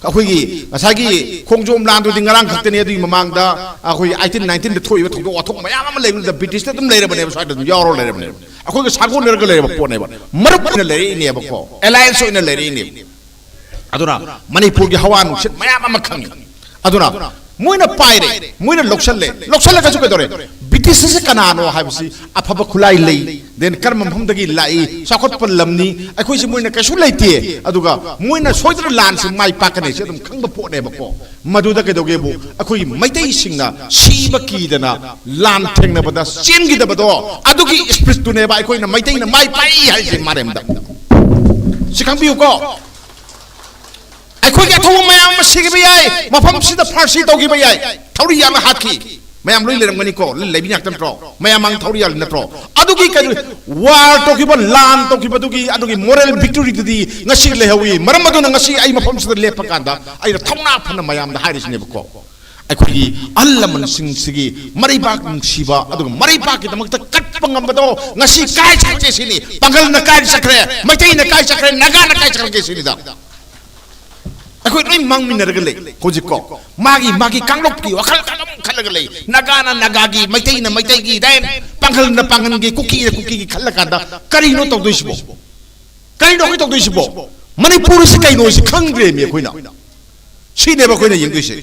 akhoi gi asagi khongjom lan du dingarang khakte ne du mamang da akhoi 1819 da thoi ba thong wa thong mayam ama le da british da dum le ba ne ba sa da yaro le ba ne akhoi ga sagon le ga le ba po ne ba marup ne le ne ba ko alliance ne le ne aduna manipur gi hawan sit mayam ama khang aduna moina paire moina loksalle ka chu ke dore british se kanano haibsi afaba khulai lei then karma bhamdagi lai sakot pal lamni akhoi se moina kasu leite aduga moina soidra lan se mai pakane se dum khangba po ne ba ko maduda ke doge bu akhoi maitai singna siba ki dana lan thengna bada chen gi da bado adugi spirit tu ne ba akhoi na maitai na mai pai hai se marem da sikang biu ko akhoi ga thomu mayam sigi bi ai mafam sida farsi togi bi ai thauri yam hakki mayam loi leram gani ko le binak tam tro mayam ang thauri yal na tro adugi ka war togi ba lan togi ba dugi adugi moral victory di ngasi le hawi maram adu ngasi ai mafam sida le pakanda ai thongna phana mayam da haris ne ko akhoi allaman sing sigi mari bak siba adugi mari bak ki damak ta kat pangam ba do ngasi kai chache sini pangal na kai sakre mai na kai sakre naga na kai sakre ke sini da akhoi roi mangminarga le hojiko magi kanglok ki wakal kalam khalaga le nagana nagagi maitai na maitai gi den pangal na pangan gi kuki gi khalaga da kari no tawdoi sibo kari no tawdoi sibo manipur se kai no si khangre me khoina si ne ba khoina yengdoi se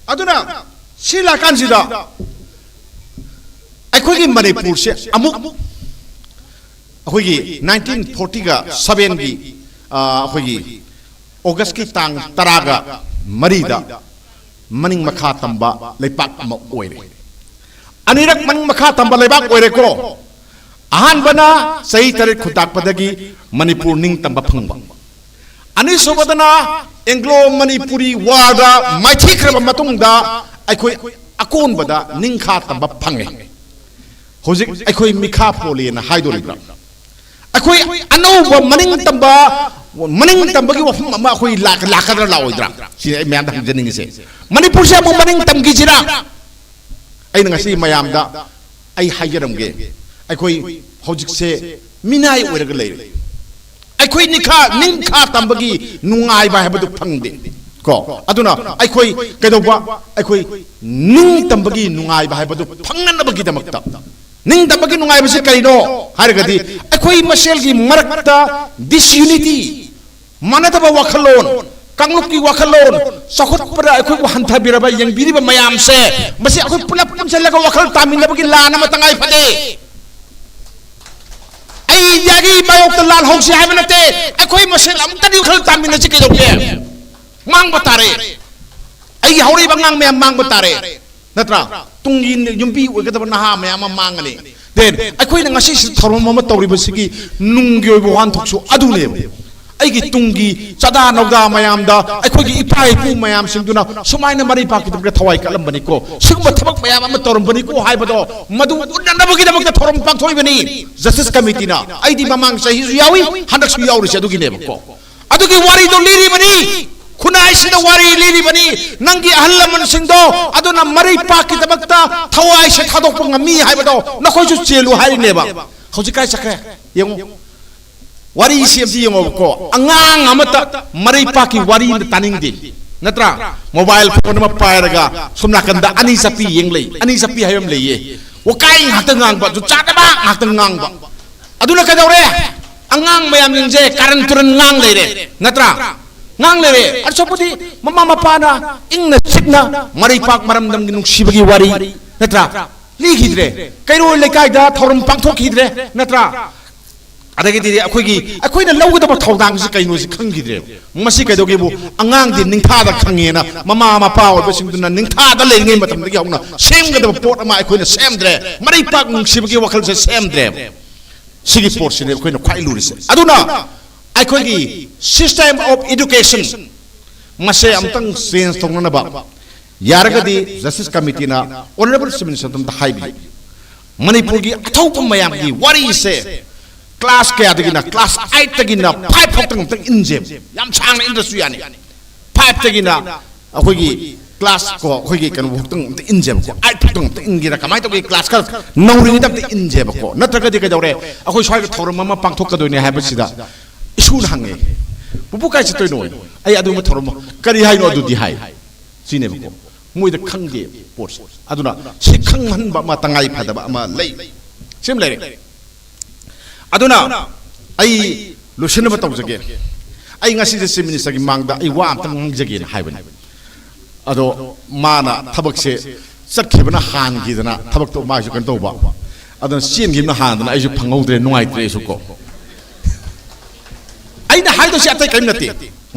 aduna sila kansida akhoi gi manipur se amuk akhoi gi 1940 ga 7 gi akhoi gi August ki tang taraga marida maning makha tamba leipak ma oire anirak maning makha tamba leibak oire ko ahan bana sahi tarik khutak padagi manipur ning tamba phangba ani sobadana anglo manipuri wada maithi khraba matungda akhoi akon bada ning kha tamba phange hojik akhoi mikha pole na haidoribra akhoi anova maning tamba maning tambagi wafum ama akhoi lakadra laoidra si mayam dam jening se manipur se maning tamgi jira ai ngasi mayam da ai hajaram ge akhoi hojik se minai oiraga leire akhoi nikha ningkha tambagi nungai ba habadu phangde ko aduna akhoi kedoba akhoi ning tambagi nungai ba habadu phangnan bagi damakta ning tambagi nungai ba se kaino hargadi akhoi masel gi marakta disunity manataba wakhalon kangluk ki wakhalon sakhot para akhoi ko hantha biraba yang biriba mayam se masi akhoi pulap pun selaga wakhal tamin labagi lana matangai phade ai yagi bayok ta lal hongsi habanate akhoi masel amtani wakhal tamin se kedoke mang batare ai hauri bangang me mang batare natra tungin yumbi oigadaba naha mayam mangani then akhoi na ngasi thorom ma tawriba sigi nunggi oibo han thoksu adune aigi tungi chada nogda mayam da akhoi gi ipai pu mayam singduna sumaina mari pa ki tumre thawai kalam bani ko sugba thabak mayam am torom bani ko hai bado madu unna bagi damak thorom pang thoi bani justice committee na aidi mamang sahi su yawi handak su yawi se adugi ne ko adugi wari do liri bani khunai sida wari liri bani nangi ahlaman singdo aduna mari pa ki damak ta thawai se thadok pang mi hai bado na khoi su chelu hai ne ba khoji kai sakre yeng wari siamsi yang ko angang amata mari paki wari taning din natra mobile phone ma pairaga sumna kanda ani sapi yang lei ani sapi hayam lei ye wakai hatangang ba ju chada ba hatangang ba aduna ka dawre angang mayam yingje karan turun ngang lei re natra ngang lei re arsopudi mama mapana ingna sikna mari pak maram dam ginung sibagi wari natra li hidre kairo lekai da thorum pangthok hidre natra ꯑꯗꯒꯤꯗꯤ ꯑꯩꯈꯣꯏꯅ ꯂꯧꯒꯗꯕ ꯊꯧꯗꯥꯡꯁꯤ ꯀꯩꯅꯣꯁꯤ ꯈꯪꯈꯤꯗ꯭ꯔꯦ ꯃꯁꯤ ꯀꯩꯗꯧꯒꯦꯕꯨ ꯑꯉꯥꯡꯗꯤ ꯅꯤꯡꯊꯥꯗ ꯈꯪꯉꯦꯅ ꯃꯃꯥ ꯃꯄꯥ ꯑꯣꯏꯕꯁꯤꯡꯗꯨꯅ ꯅꯤꯡꯊꯥꯗ ꯂꯩꯔꯤꯉꯩ ꯃꯇꯝꯗꯒꯤ ꯍꯧꯅ ꯁꯦꯝꯒꯗꯕ ꯄꯣꯠ ꯑꯃ ꯑꯩꯈꯣꯏꯅ ꯁꯦꯝꯗ꯭ꯔꯦ ꯃꯔꯩ ꯄꯥꯛ ꯅꯨꯡꯁꯤꯕꯒꯤ ꯋꯥꯈꯜꯁꯦ ꯁꯦꯝꯗ꯭ꯔꯦ ꯁꯤꯒꯤ ꯄꯣꯠꯁꯤꯅꯦ ꯑꯩꯈꯣꯏꯅ ꯈ꯭ꯋꯥꯏ ꯂꯨꯔꯤꯁꯦ ꯑꯗꯨꯅ ꯑꯩꯈꯣꯏꯒꯤ ꯁꯤꯁꯇꯦꯝ ꯑꯣꯐ ꯏꯗꯨꯀꯦꯁꯟ ꯃꯁꯦ ꯑꯝꯇꯪ ꯆꯦꯟꯖ ꯇꯧꯅꯅꯕ ꯌꯥꯔꯒꯗꯤ ꯖꯁꯇꯤꯁ ꯀꯃꯤꯇꯤꯅ ꯑꯣꯅꯔꯦꯕꯜ ꯆꯤꯐ ꯃꯤꯅꯤꯁꯇꯔ ꯑꯗꯨꯝ ꯍꯥꯏꯕꯤ ꯃꯅꯤꯄꯨꯔꯒꯤ ꯑꯊꯧꯕ ꯃꯌꯥꯝꯒꯤ ꯋꯥꯔꯤꯁꯦ क्लास क्या तगिना क्लास 8 तगिना 5 फक्त तक इंजे याम सांग इंडस्ट्री यानी 5 तगिना अखोगी क्लास को अखोगी कन भक्त इंजे को 8 फक्त तक इंगिरा कमाई तो क्लास का नौरिंग तक इंजे को नत्रगदि कदौरे अखोई स्वाय थौरम मा पांगथोक कदोइने हाबसिदा इशु हंगे बुबु काय चितोइ नो आई अदु थौरम करी हाइनो अदुदि हाइ सिने को मोइद खंगे पोर्स अदुना सि खंगहन बा मा तंगाई फदबा मा लई सिम लेरे अदुना आई लोशनब तौजगे आई ngasi de chीफ मिनिस्टर की मांगदा आई वा अमतंग जगे हाइबन अदो माना थबक से चटखिबना हान गिदना थबक तो माजु कन तौबा अदो चीन गिमना हानदना आइजु फंगौद्रे नुंगाइत्रे सुको आइना हाइदो से अतै कैम नते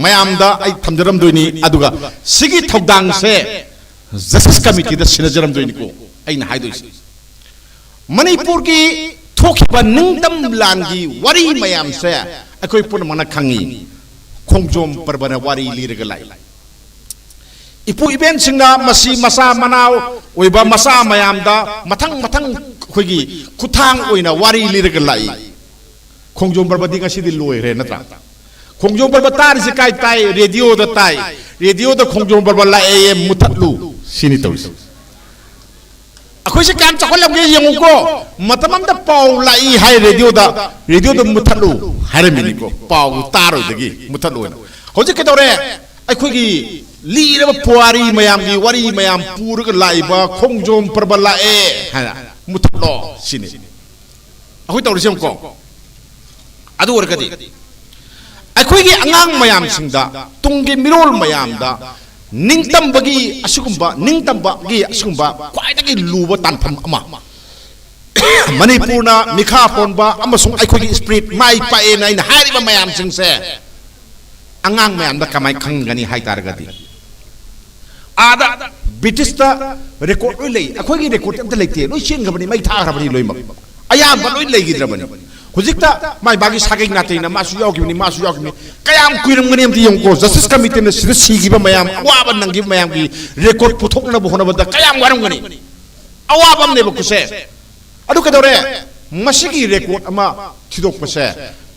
मयामदा आई थमजरम दोइनी अदुगा सिगी थौदांग से जस्टिस कमिटी दा सिनजरम दोइनी को आइना हाइदो मणिपुर की थोखिबा निंगदम लांगी वारी मयाम से अखोई पुनमना खंगी खोंगजोम परबना वारी लिरगलाई इपु इवेंट सिंगना मसी मसा मनाव ओइबा मसा मयामदा मथंग मथंग खोगी खुथांग ओइना वारी लिरगलाई खोंगजोम परबदी गसिदि लोइरे नत्रा खोंगजोम परब तारिसे काय ताई रेडियो द खोंगजोम परब लाए मुथत्लु सिनि तौस अखोइसे काम चखलमगे यंगको मतममदा पाउ लाई हाय रेडियो द मुथलु हारमिनिको पाउ तारो दगी मुथलु होजे केदोरे अखोइगी लीरब पुवारी मयामगी वरी मयाम पुरग लाइबा खोंगजोम परबा लाए हाना मुथलो सिनि अखोइ तौरिसेमको अदु वरगदी अखोइगी अंगांग मयाम सिंगदा तुंगे मिरोल मयामदा निंगतंबगी असुगुंबा निंगतंबगी असुगुंबा क्वाइदगी लुबा तानफम अमा मणिपुरना मिखा पोनबा अमसुंग अखोगी स्पिरिट माइ पाए नाइन हारिबा मयाम सिंगसे अंगांग मयामदा कमाई खंगनी हाइतारगदी आदा ब्रिटिशता रेकॉर्ड लोई लई अखोगी रेकॉर्ड अमता लेते लोई चेंगबनी मै थाखरबनी लोइम अयाम लोई लेगिद्रबनी हुजिकता माइ बागी सागै नातेना मासु यावगिबनी कयाम कुइरमगनी अमति यंको जस्टिस कमिटी ने सिर सिगिबा मयाम अवाबा नंगी मयाम की रेकॉर्ड पुथोकना बहोनबदा कयाम वारमगनी अवाबम ने बकुसे अदु कदोरे मसिगी रेकॉर्ड अमा थिदोकपसे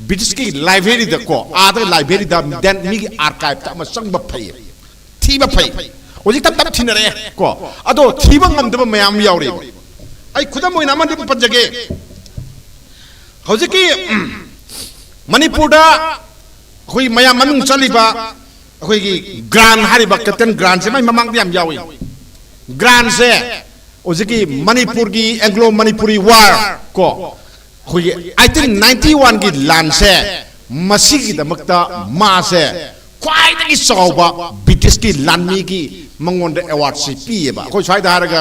ब्रिटिश की लाइब्रेरी द को आदर लाइब्रेरी द देन मिगी आर्काइव ता अमा संगबा फै थीबा फै हुजिक तब थिनरे को अदो थीबा ngमदबा मयाम यावरे आई खुदम मोइना अमा दि पजगे हौजिकी मणिपुरदा अखोई मयाम ममिंग चलिबा अखोई ग्रांड हारिबा कैप्टन ग्रांड से ममांग याम यावी ग्रांड से हौजिकी मणिपुर की एंग्लो मणिपुरी वार को अखोई 1891 की लान से मसीगी दमकता मा से ख्वाइदगी चौबा ब्रिटिश की लानमी की मंगोंद अवार्ड से पीएबा अखोई स्वाइदा हारगा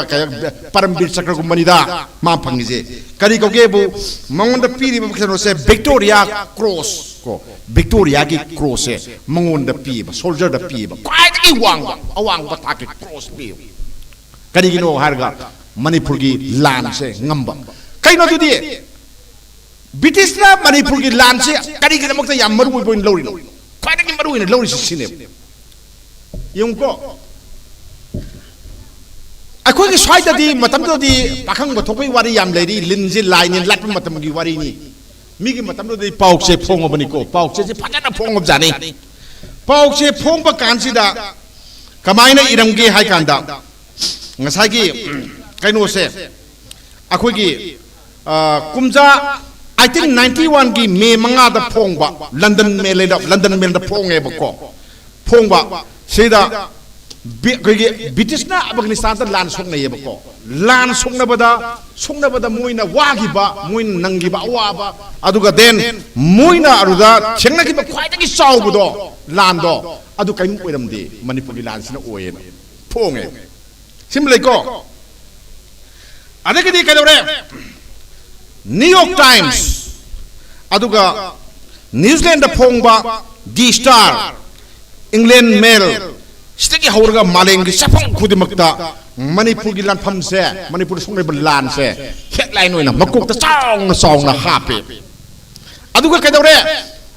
परमवीर चक्र को मनिदा मा फंगिजे करी कोगेबु मंगोंद पीरिबा बखनो से विक्टोरिया क्रॉस को विक्टोरिया की क्रॉस से मंगोंद पीबा सोल्जर द पीबा क्वाइदगी वांगबा अवांगबा ताके क्रॉस पीब करिगिनो हारगा मणिपुर की लान से ngamba कइनो दुदि ब्रिटिश ना मणिपुर की लान से करिगिदमकता याम मरुबोय बोइन लौरिनो क्वाइदगी मरुइना लौरि सिने यंको अखोई स्वाइददी मतमदोदी पाखंग बथोपै वारी याम लेरी लिनजे लाइन लाट मतमगी वारी नि मिगी मतमदोदी पाउसे फोंगबनी को पाउसे जे फजना फोंगब जाने पाउसे फोंग कानसिदा कमाइना इरमगे हाय कांदा ngसागी कैनो से अखोगी कुमजा 1891 की मे मंगा द फोंगबा लंदन में द फोंगे बको फोंगबा सेदा ब्रिटिश ना अफगानिस्तान लान सोंगनेबको लान सोंगनबदा मोइना वागिबा मोइन नंगिबा अवाबा अदुगा देन मोइना अरुदा छेंगनागिबा ख्वाइदगी चावबदो लानदो अदु काइम ओइरमदे मणिपुरी लान सिना ओयेना फोंगे सिमलेको अदगदी कदोरे New York Times aduga New Zealand da phongba D Star England Mail stiki hauraga maleng gi sapong khudimakta Manipur gi lan pham se Manipur songai ban lan se headline oina makok ta chong na hape aduga kadore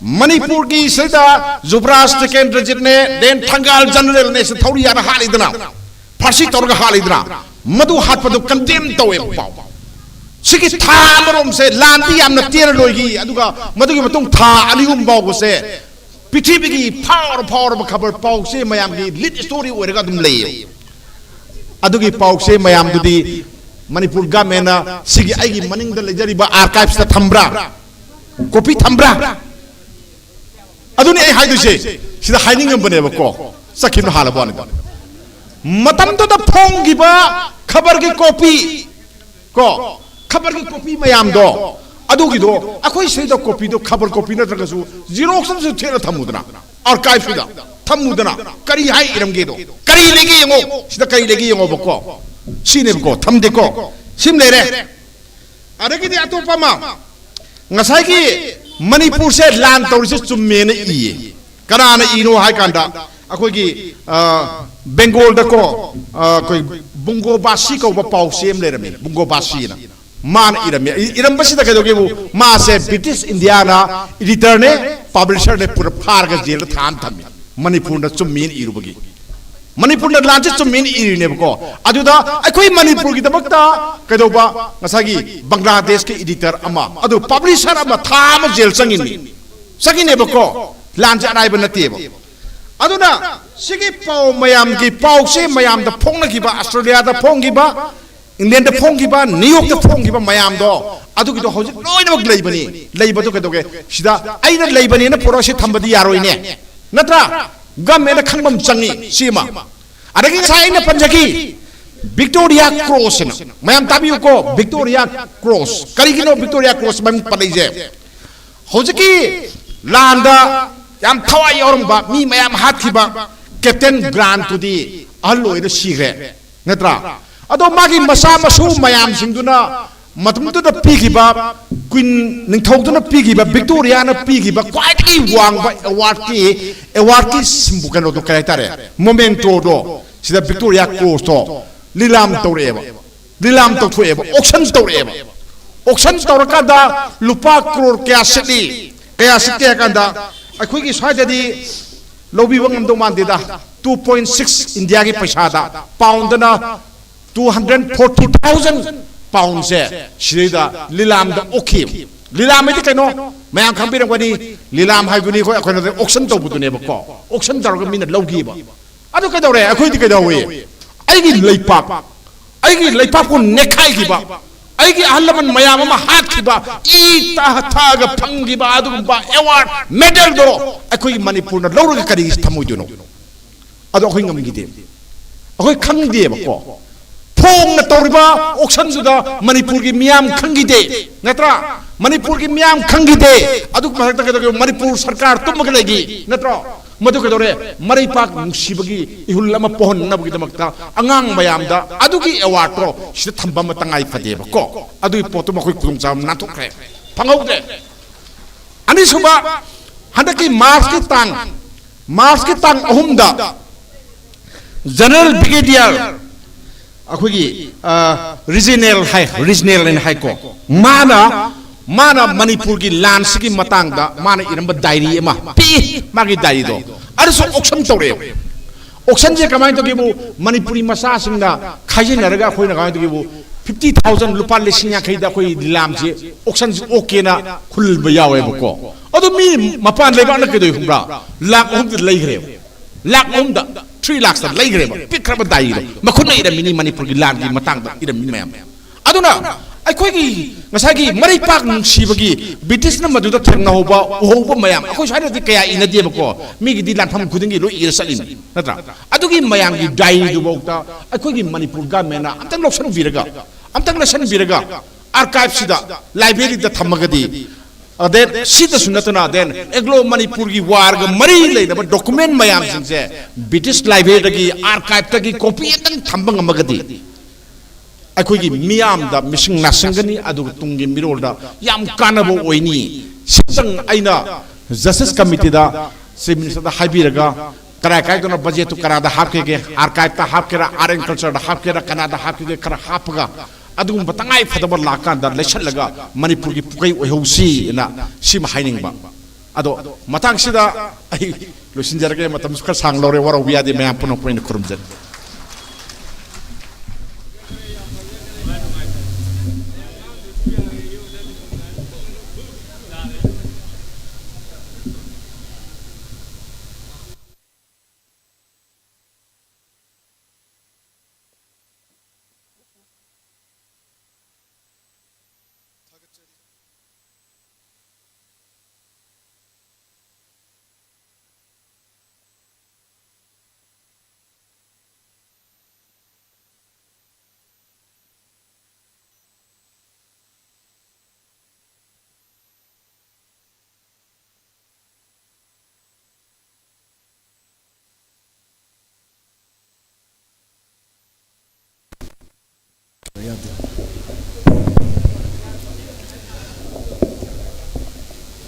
Manipur gi sida Zubras Tekendra jitne den Thangal General ne se thori ya halidna farsi torga halidna madu hatpadu condemn tawe pau sigi tha marom se landi amna tera loigi aduga madu gi matung tha alihum baw se pithibhi gi power ba khabar pau se mayam gi lead story oiraga dum lei adugi pau se mayam dudi Manipur government na sigi aigi maning da lejari ba archives ta thambra copy thambra aduni ai haidu se sida hiding ngam bane ba ko sakin hala bani matam to da phong gi ba khabar gi copy ko khabar gi copy mayam do adugi do akhoi sei da copy do khabar copy na tragasu xerox su thera thamudna archive da thamudna kari hai iram ge do kari legi yango sida kari legi yango ba ko sine ko thamde ko sim le re adagi di atopa ma ngasai gi Manipur se land tawri chumme na I kana ino hai kanda akhoi gi Bengal da ko koi bungo basi ko ba pau sem le rami bungo basi na man iram basi da ke bu ma se British Indiana editor ne publisher ne pura phar ga jel tham thami Manipur na chummin irubagi Manipur na lan chummin iri ne ko aduda akhoi Manipur gi dabakta kedoba ngasagi Bangladesh ke editor ama adu publisher ama tham jel sangin ne ko lan ja nai ban te aduna sigi pau mayam gi pau se mayam da phongna gi ba Australia da phong gi ba England da phong gi ba New York da phong gi ba mayam do adu gi do hoji loi na lei ba to ke sida aina lei bani na poro se thambadi yaroi ne natra gamme na khangbam changi sima adagi sai na panjaki Victoria Cross na mayam tabi ko Victoria Cross kari gi no Victoria Cross mam palaije hoji ki landa yam thawai yorum ba mi mayam hathiba Captain Grant to di allo ida sigre natra ado magi masa masu mayam singduna matum to da pigi ba Queen ningthau to na pigi ba Victoria na pigi ba quite ki wang ba award ki simbukan do kay tare momento do sida Victoria Cross to lilam to reba lilam to thueba auction to reba auction to kada lupa crore kya siti kanda akhoi gi swaida di lobi wangam do man da 2.6 India gi paisa da pound na 240,000 pounds se shida lilam da okay lilam me keno mayam khambirang wani lilam hai guni ko akhoi na auction to budu ne ba ko auction dar ga min logi ba adu ka dore akhoi di ka dawe ai gi leipak ko nekhai gi ba ai gi ahlaman mayam ma hat gi ba I ta ga phangi ba adu ba award medal do akhoi Manipur na lawra ga kari thamoi du no adu akhoi ngam gi de akhoi khang de ba ko phong na toriba auction su da Manipur gi miyam khang gi de natra Manipur gi miyam khang gi de adu marakta ga Manipur sarkar tum ga legi natra madu ka dore mari pak sibagi ihul lama pohon na bugi damakta angang mayam da adu gi award to sida thamba matangai phade ba ko adu poto ma khoi khung cham na thokre phangau de ani suba handaki March ki tang ahum da General Brigadier akhoi gi regional and high ko mana Manipur gi land sigi matang da mana iramba diary ma pi magi diary do arso auction tore auction je kamai to gibu Manipuri masa singda khaji naraga khoi na kamai to gibu 50,000 lupa lesing ya khaida khoi lam je auction okay na khul ba yawe ba ko adu mi mapan leba na kedo humbra lak hum de leigre lak hum da 3 lakhs da leigre ba pikraba diary do makhuna ira mini Manipur gi land gi matang da ira mi mayam aduna akhoi gi ngasagi mari pak sibagi British na madu da thengna hoba mayam akhoi sai di kaya ina de ba ko mi gi di lan tham khudingi lo ira salin natra adugi mayam gi dai du bokta akhoi gi Manipur government na amtang lesson biraga archive sida library da thamagadi then sida sunatana then Anglo Manipur gi war ga mari leina ba document mayam singse British library gi archive ta gi copy tang thambang amagadi akhoi gi miyam da missing nasangani adu tungi mirol da yam kanabo oini Singh आइना justice committee दा chief minister दा हाइबिरगा करा काय दोना budget तो करा दा हापके के आर्काइव ता हापकेरा आर्ट एंड कल्चर दा हापकेरा कना दा हापके करा हापगा अदुम बतंगाई फदबर लाकान दा लेशन लगा मणिपुर की पुकई ओहौसी ना सिम हाइनिंगबा अदो मतंग सिदा आई लोसिनजरगे मतम सुखर सांग लौरे वरो बियादे मैं अपनो पॉइंट खुरमजन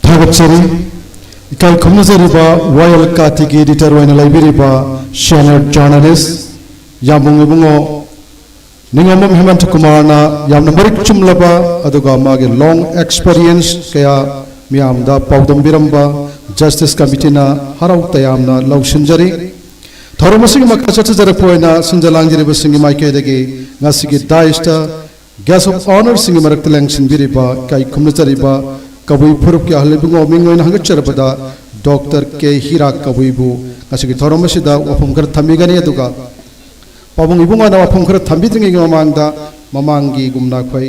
थागतसरी इकाई खमनजरिबा वायल कातिगी एडिटर वाइना लाइब्रेरीबा सीनियर जर्नलिस्ट यामुंग बुंगो निंगम हेमंत कुमार ना यामना मरिक चुमलबा अदुगा मागे लॉन्ग एक्सपीरियंस कया मियामदा पौदम बिरंबा जस्टिस कमिटी ना हराउ तयामना लौसंजरी थौरमसिंग मकाचा जरपोइना सुंजलांगजिरिबा सिंगी माइकेदगी ngasiगी दाइस्टा गेस्ट ऑफ ऑनर सिंगी मरक तलेंगसिन बिरिबा काई खमनजरिबा कबुई फुरुप के हलेबुंगो मिंगोइन हंगचरबदा डॉक्टर के हीरा कबुईबु ngasiगी थौरमसिदा वफम खर थमिगनी अदुगा पाबुंग इबुंगा ना वफम खर थमिद्रिंगी ममांगदा ममांगी गुमना खोई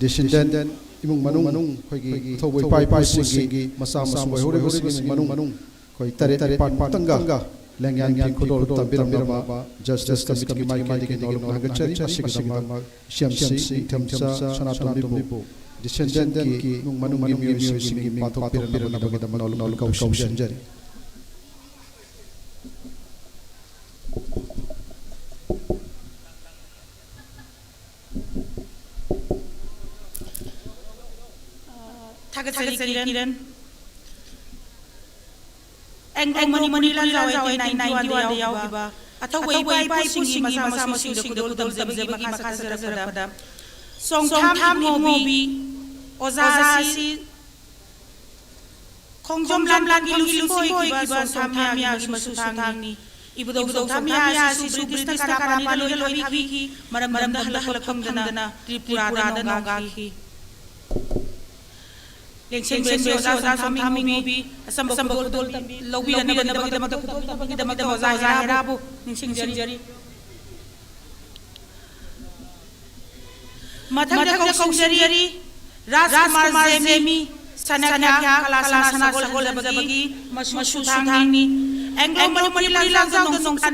डिसेंडेंट इमुंग मनुंग खोईगी थौबोई पाई सिंगी मसा मसु होरे सिंगी मनुंग खोई तरे पाटंगा लेंग्यान की खुदोल तबिरबा जस्टिस कमिटी माइ के नोलम हंगचरी असिगदमा शियमसी थमसा सनातनबिबु डिसेंडेंट की मनुंग सिंगी पाथो पिरना बगदम नोल कौशंजरी थागतसरी किरण एंग्लो मनी लान जावे 1991 दे यावबा अथौ वे पाइ सिंगी मसा मसु सिंग खुदम जबगी मखा जरफदा सोंगथाम मोबी ओजासी खोंजोम लान गिलुसिंग कोइबा सोंगथामिया मसु थांगनी इबुदौ सोंगथामिया सु ब्रिटिश का पानी लोई की मरम हल खमदना त्रिपुरा दा नौगाखी लेंसें बेसे ओजा सामी मोबी असम बगोल लौबी नबगदमत बगदमत ओजा याराबु निसिंग जरी मथंग कौशरी राजकुमार जेमी सनख्या कलासना गोल बगबगी मसु थांगनी एंग्लो मनी लांजाव नोंगसान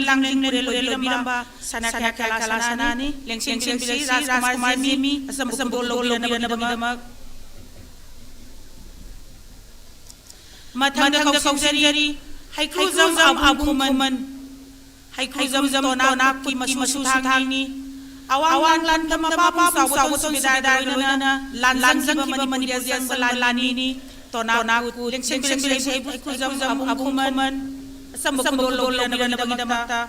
लांग रे लोबिरंबा सनख्या कलासना नि लेंसें बेसे राजकुमार जेमी असम बगोल नबगदमत मथंग कौशरी हाइखुजम आबुमन हाइखुजम तोना की मसु थांगनी आवांग लान थम पापा साव सुबिदादार लोना लान जंग मनी जंग लानी तोना कु लेंसें बेसे हाइखुजम आबुमन संबक लोल नबगदमता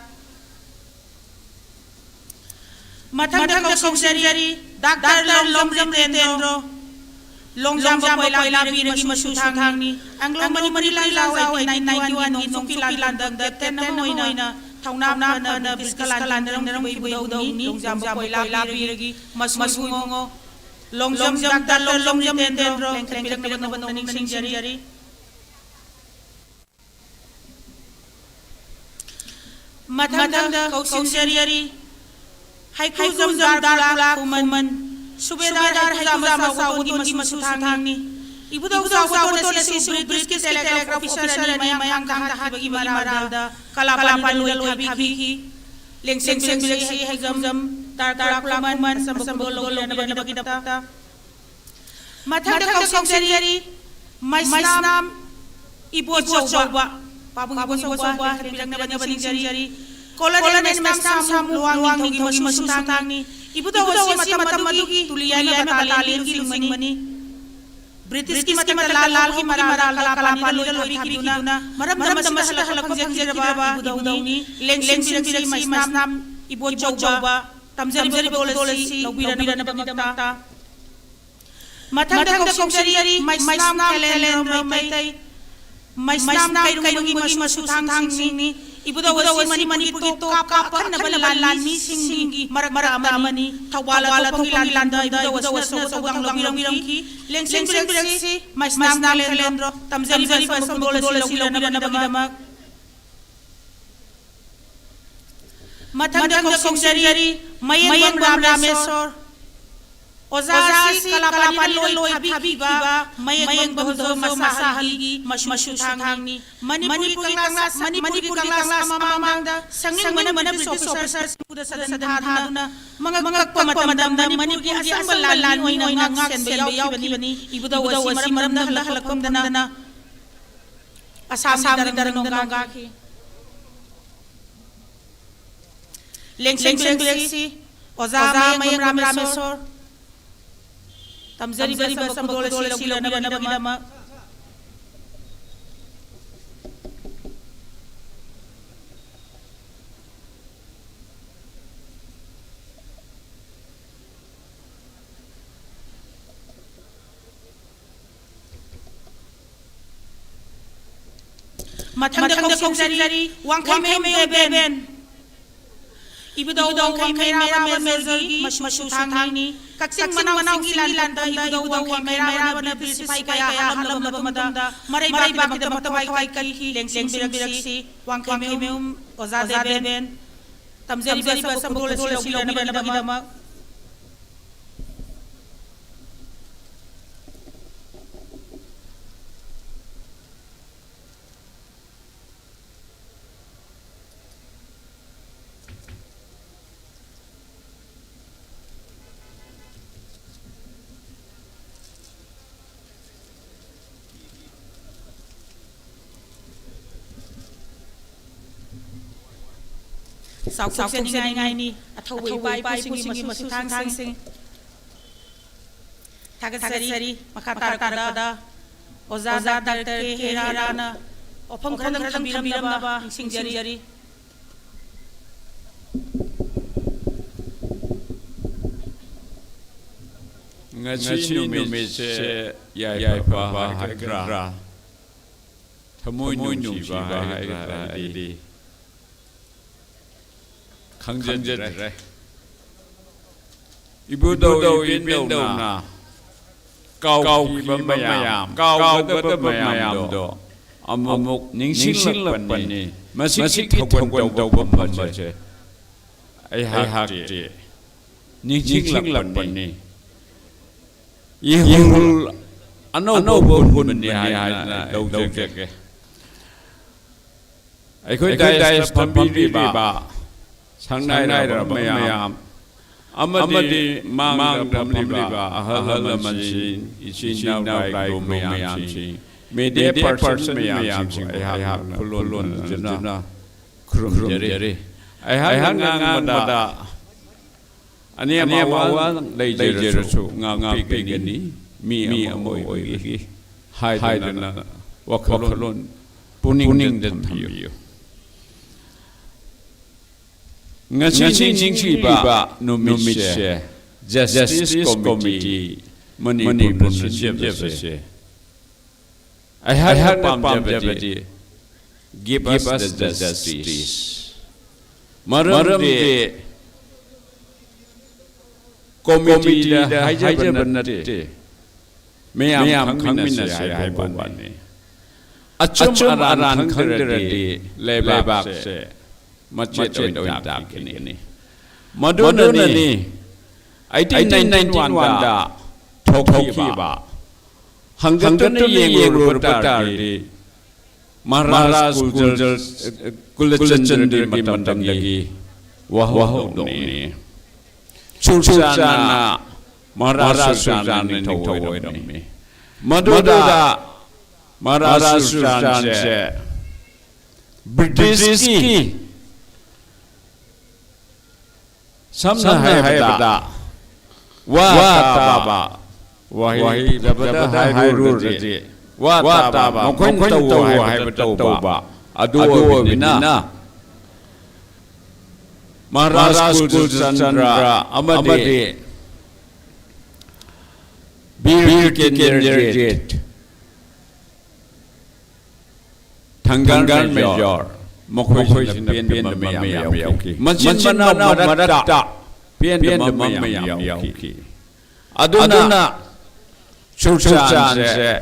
मथंग कौशरी डॉक्टर लोमजम रेंद्रो लोंगजाम पहिला बीरगी मसु थांगनी आंग्लो मनी लाव 1991 नि जोंकी लांदं देतेन होइना थाउना न बिस्कलान लांदं बै दौनि लोंगजाम पहिला बीरगी मसु ngो लोंगजाम डॉक्टर लोंगजाम तेंद्रो लेंखें नबन सिंजरी मथंग कौशरी हाइखुजम दारला कुमन सुबेदार हजामा साउदी मसु थांगनी इबुदौ साउदी से ब्रिटिश टेलीग्राफ ऑफिसर ने मयांग हाबगी मरादा कलापान लोई थाबी लेंसें बेसे हजम तारकुला मन संबक लोल नबगी दपता मथंग कौशरी मैसनाम इबो चौबा पाबुंग इबो चौबा बिरंग नबनी सिंजरी कोलन मैसनाम लुआंग थोगी मसु थांगनी इबुदौ मतम मदुगी तुलिया तालीर की लुमनी British ki matang lal ki maral kala ni lo habikiduna maram masala halak jengjerba budawni leng birang masnam ibo jawba tamjari bolesi lobirana bagdamata matang da kongsari masnam kelen mai masnam kai masu thang singni ibuda wasi mani pugi to kap kan balalan ni singi mara amani thawala to landa ibuda wasi sogang lobirang ki leng birang si masnam kelen tamjari bolesi lobirana bagdama matang da kongsari mayen ramesor Ozasi kalapani loi habiba mayeng bahdo masahali mashu thangni manipuri kanglas mamamangda sanging mana officers puda sadana mga pamadam manipuri asam lalan oina ngak sen bani ibuda wasi maramda halakom dana asam darang ngaki leng si oza mayeng ramesor tamjari basam bolesi lobirana bagdama matang da kongsari wangkai beben ibuda wangkai mera mezgi mashu thangni kaksing manaw singilan da ibuda wangkai mera na bispai kaya halam labamada maray bagda matawai kai leng birang si wangkai meum oza beben tamjari basam bolesi lobirana bagdama sau sen ngai ni athawai bai pusingi masu thang sing tagasari makata kada oza doctor ke herana opham khadam biram ba singjari ngachi nume se yai pa hagra thamoi nu ba hagra di khangjenjre ibudo ibendo na kau mayam kau bata mayam do amuk ningsing lakpani masik thongkon tawba mache ai hakti ningsing lakpani yehul ano bon ni hai dawjeke ai khoi dai pambi ba sangnai ra mayam amadi mang ramliba ahal mansin isin now go mayam si mede person mayam si ai ha kulon jena krum jere ai ha ngang mada ani amawa lei jere su ngang pegani mi amoi gi hai dana wakalon puning den thambiyo ngachi ba nomishe justice committee Manipur se I had palm deputy give us the justice maram de committee da haijabanate mayam khangmina se hai banne achum aran khangderati lebak se machet oin tak ni maduna ni 1891 da thokhi ba hangatan ye rotar di Maharaj Kulachandra ki matam lagi wah ni Sultana Maharaj Sultana ni thawai rammi maduna Maharaj Sultana se British ki samna hai bada wa taba wahi zabada hairu raje wa taba mokhoin tawu haiba tawba adu bina Maharaj School Chandra amade Bir Kenderjet Thangan Major Mokhoi Pien Mayam Machin Mana Marata Pien Mayam Yauki Aduna Churchan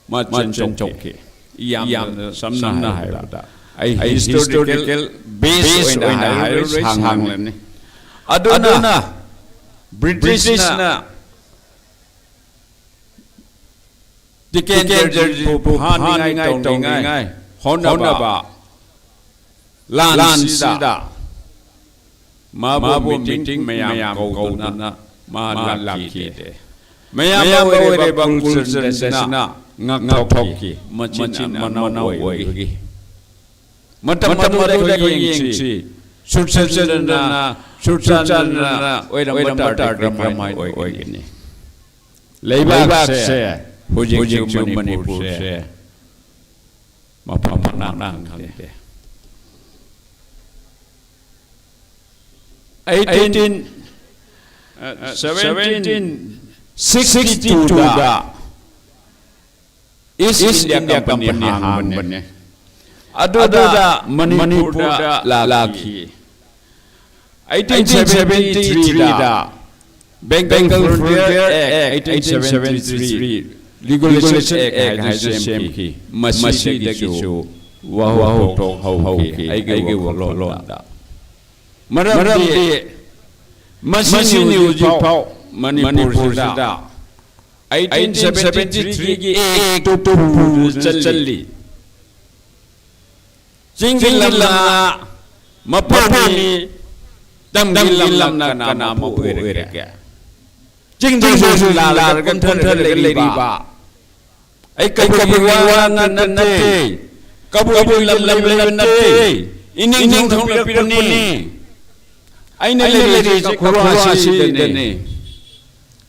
Machin Choki Yam Samna Hairada a historical base in Irish Hanglan Aduna British na Dikenderjet Hangai Tongai Honaba Lan Sida Mabu meeting Mayam Golna Ma Laki Mayam Boy Bangul Sesna Ngak Machin Mana Way Matam yengsi Surcana Oidam Matar Ramai Oigini Leibak se Hujing Manipur se Mapamana 1762 da East India Company Hangman Aduda Manipur Laki 1873 da Bengal Frontier Act 1873 Legalization Act HSMK Masih Dagisu Wahu Tok Hauki Aigi Walonda Maramdi Masih Niuji Pau Manipur da 1873 Act Tutu Challi Jinggilamna Mapani Damgilamna Kanamu Erika Jinggilamna Lar Gantar Leriba I Kabuana Nate Kabulamate Ining Pirapuni I know ladies Kurasi Dene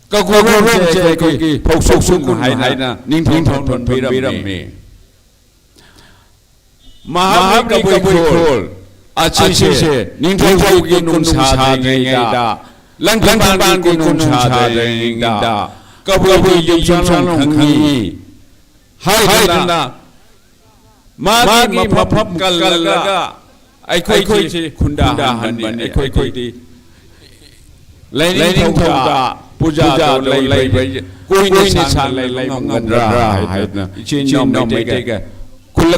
Kakuru Poksukun Haina Ninton Pirame Mahabli Kabul Achishe Nintogi Num Sadringa Langan Gunum Sadringa Kabuli Yamshan Hangi Haidana Magi Mapap Kalaga I Koiti Kunda Hanban Equity Lenin Toga Puja Lay Kuini San Lay Ngandra Haidna Chin no Mega Kula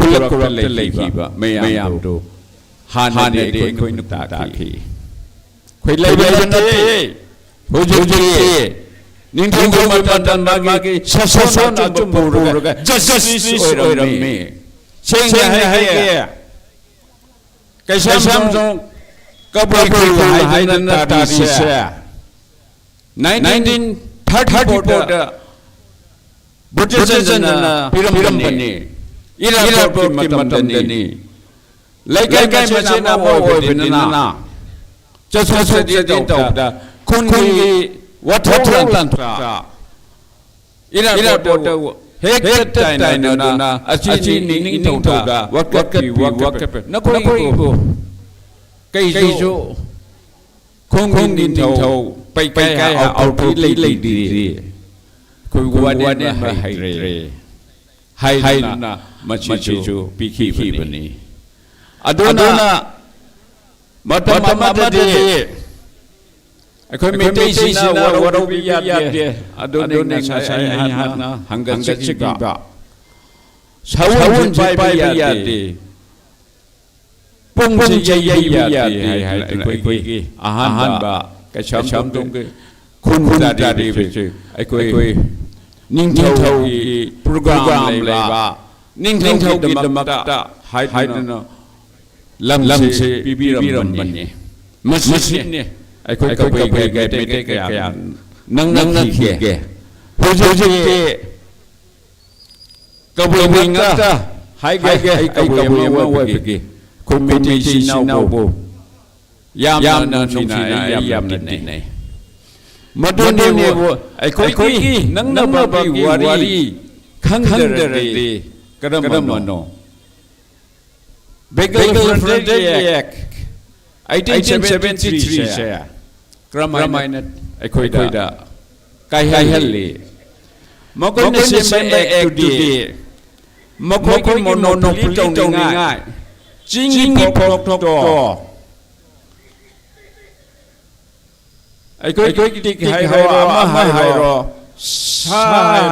Lekiba Mayam do Hane de Koinutaki Quilay Huji Nintongo Matan Magi Sasona Tumura Justice Oil me Saying Haya Kaisam Kabul Haidana Tadisha 1934 British and Pirambani Irapur Kimatandani Like I Machina Vinana Just was a data Kungi Water Irapur Hekatana Achi Nintoga Wakapi Nakoi Kaijo Kongin Paikai out lady Kuguan Hydre Haidana Machichu Piki Hibani Adona Matamadi I could make Daisy now what will be there Adona Hana Hangan Chikiba Sawun Bayadi Pungsi Yayadi Ahanba Kacham Dungi Kundadi I could Ninto program leba Ninto the Mata Haidana Lamse Bibiram Bani Masini I could take a Nang Pujoji Kabulingata Haige Kabulingaki Kumiti Naubo Yam Nina Yam Nene มาดูเนี่ยไอ้คนกี้นังนับบักวารีขังเดรดีกระดมโนเบเกอร์ฟรนเดียก1873เชียกระมัยนัดไอ้คุยดาไกลให้ฮัลลีมกุนเซเมเอกดูดีมกุนโมโนโนพลิตงง่ายจิงพกทกไอ้คุยติกไฮโรอามาไฮโรชา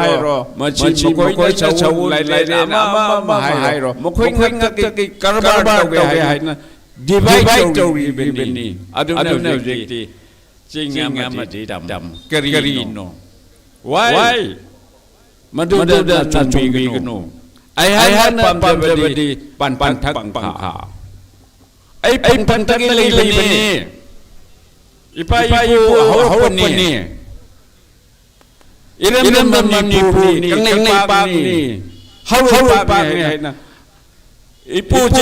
ไฮโรมาชิมมกุยจะชาวไลเรอามาไฮโรมกุยงักกิกระบาดเวไฮนะดีไวโตรีเบนีอดุนเนจิกจิงงามาดีดำกรีโนไว้มาดูดันมีกันโนไอ้ฮันปั๊มเดบดีปันทักปังขาไอ้ปันทักเลยนี่อีไปยูเขาคนนี้อีเรื่องมันมีปูนี่กังในปั๊มนี่เขาปั๊มนี่นะอีปูเจ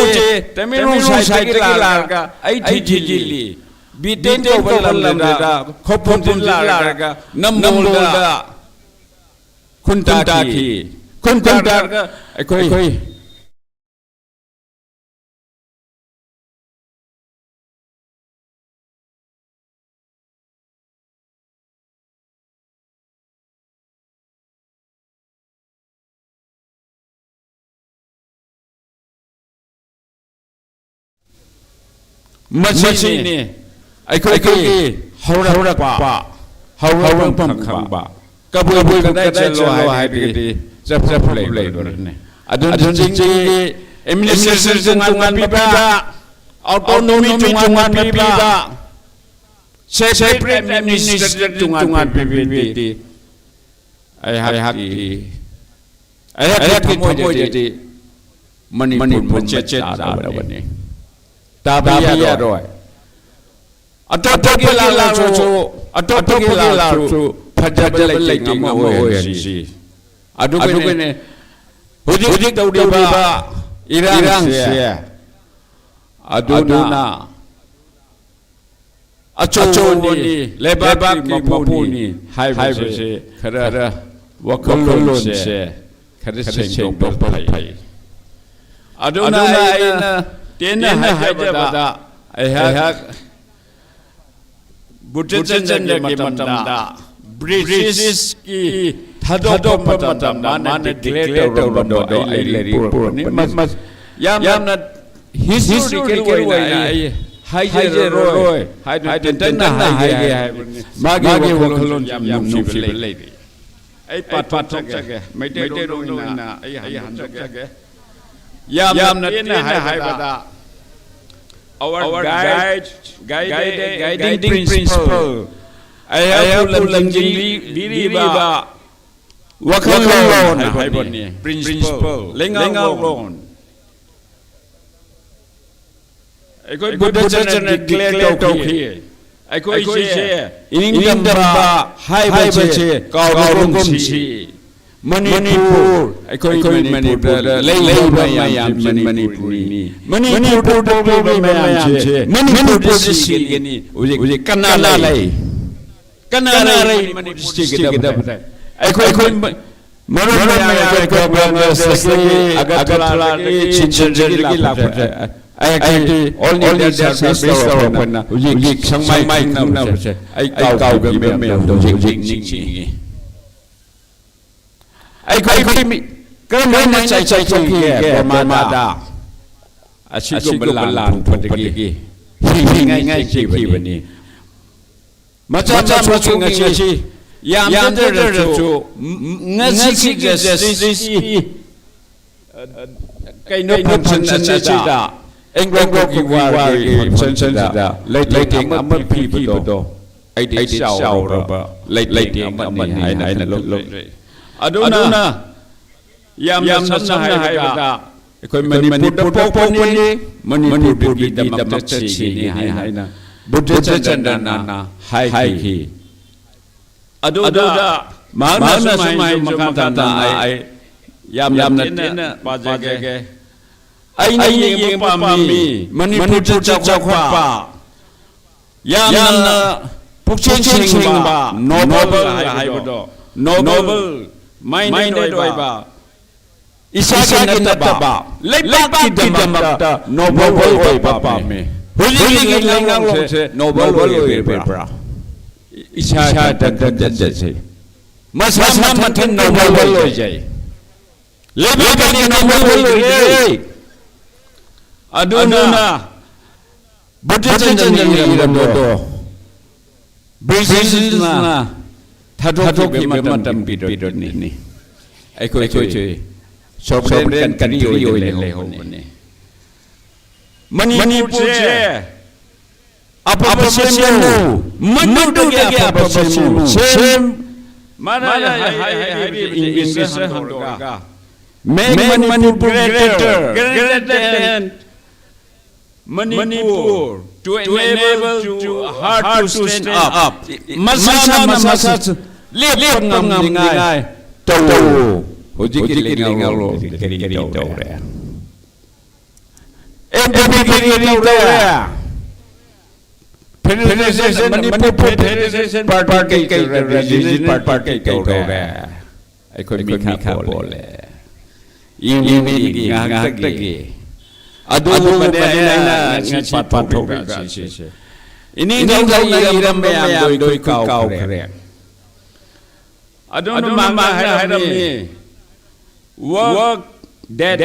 แต่ไม่รู้ใช้กีฬากะไอ้ทีจิลีบีเดนโตบัลลัมดาขบวนจิลากะน้ำมูลดาคุณตาคีคุณตากะไอ้คุยมาชีนี่ไอ้คุยเขารักป่าเขาพังบ่ากระบุยกันได้จะรอให้ดีจะเพลย์ด้วยเนี่ยอดุลจริงๆเอ็มนิสเซอร์จุงานปีบ้าออโตโนมีจุงานปีบ้าเซเปรมนิสเซอร์จุงานปีดีไอ้ฮักที่ขโมยดีมันเจ็ดตาวันนี้ตาบียาด้วยอัตตกิลาชูอัตตกิลาชูพัดจะเล็กงามโอ้ยสิอดุกันเนี่ยหุจิกตัวดีบ้าอิรังเสียอดุนาอโจนี่เลบากิมาปูนี่ไฮเวย์ขระวัคลุนเสียขระเสียงตบไปอดุนาไอ้นะเตียนไฮเจบดาไอ้ฮักบุตรเจนเนี่ยกิมันดาบริติชกีทัดดมมันดามันเดคเลเตอร์บันโดไอเลรีปูนี่มันยามนั้น history เกี่ยวไว้ไอ้ไฮเจโรยไฮเดนต์นะไฮเกมาเกวคลุนยามนุ่มฟิเลไอ้ปัดทกแกไม่ได้โดนนะไอ้หันทกแกยามนั้นเนี่ยไฮบดาour guiding principle I have to biriba wakalon hai bonni principle lengaulon ai koi buddha chan declare to khi ai koi che ingdam ba hai bache kaum chi Manipur, I call it Manipur, lay Mayam, Manipur, Manipur, Sicily, with Canalay, stick it up. I call it Marana, Agatala, I only that's best open. You some my numbers. I goไอ้คนมีก็ไม่น่าใจที่แก่ประมาดาอาชีพบลานพอดีง่ายที่วันนี้มาจากช่วงอาชีพยามเดินจูงั้นสิ่งที่จะสิ่งใครนึกพันสันจิตาเอ็งก็กีวารีพันสันจิตาเลยถึงอัมพีบุตรไอ้เด็กสาวเราเลยถึงอัมนี่ไหนนั่นลุกอดุนา yam sanna hai bata koi manipur po ni manipur di damak chi ni hai na buddha chandana na hai ki aduda mana sumai makata ta ai yam na tin pa jage ai ni yeng pa mi manipur cha kwa pa yam na พุกเชิงบ่า noble ให้บ่ดอ noble ไม่ได้ด้วยบ่าอิสากินตบะเล็กกินดำตา noble โอยบ่าเมหุลิกินลังลงเส noble โอยบ่าอิสาดัดเสมาสมาทัน noble โอยใจเล็กกิน noble โอยอดูนาบุตรจันจันนี่ระโดBusinessna thadok ki matam pidot ni ai koi sovereign kan yo le ho ne Manipur se apa semu manu ge apa semu sem mana hai English hoga make Manipur greater Manipur to enable to hard to stand up. Masa lihat ngam ngai. Tahu. Hujik lingal lo kiri tahu ya. Kiri tahu ya. Federation Manipur Federation Party regional party tahu ya. Ekonomi kah boleh. Ini ngak lagi. Adu mana ngaji patok sih. Ini kau iram yang doi kau keren. Adu mama haram ni. Work that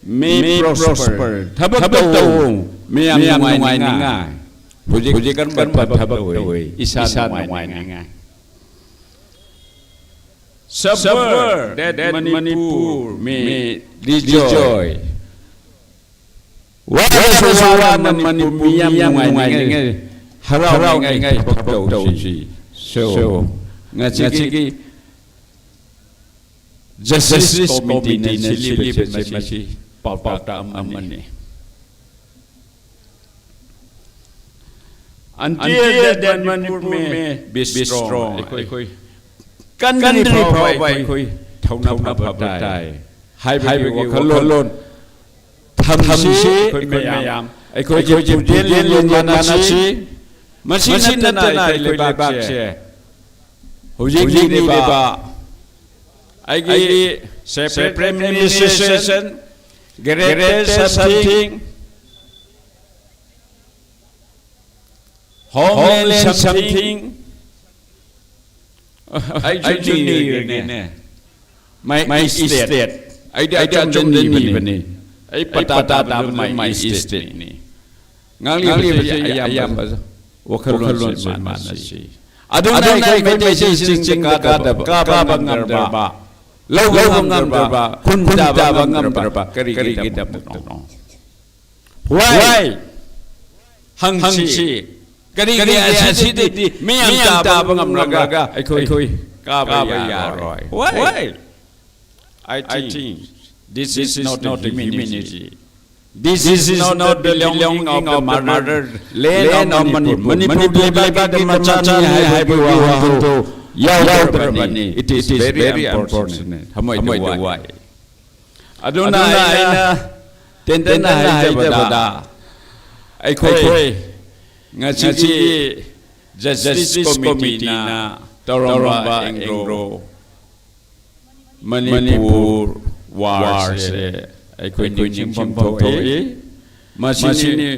may prosper. Thabak tahu. Miam ngai ngai. Pujikan thabak tahu. Isa ngai ngai. Suffer that Manipur may rejoice. Wala Manipur yang ngai harau ngai tahu si. So ngaji justice committee ni silip masih papa aman ni. Until that Manipur may be strong. Country provide thau na patai. Hai bagi kalonทำสิคนพยายามไอ้คนจะเรียนมานาสิมาสินั่นไอ้เลยบากเสียหูยิงดีบ่าไอ้กี่ separate administration great something homeland something ไอ้จุดนี้เนี่ยไม่ state ไอ้จุดนี้เป็นนี่ไอ้ปตาไม่state นี่งั้นเรียกayam wakalon mana sih adunaiไม่ใช่จริงๆกาบังgarba lawang garba kunja bang garba kari kita betul why hang si kari asyik di miang ta bang garba ai koi ka ya roi why I think this is not immunity. This is not belonging of the murdered land of Manipur. Manipur the macam ni hai buah tu. Yau berbani. It is very unfortunate. Hamai why. Adunai na tenten hai jabada. Ai koi ngaji justice committee na Toromba Engro Manipur war se ai koi ning pam thoi masini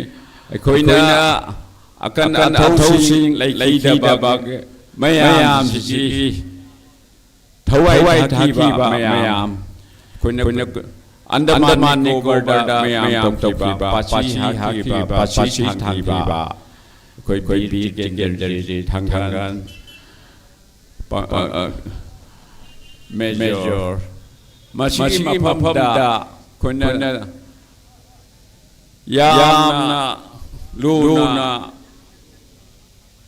ai koi na akan athau sing lai da ba mayam si thawai thi ba mayam koi na Andaman Nicobar mayam tok ba pachi ha ki ba koi bi gen thang major Masih mapam da kena yamna luna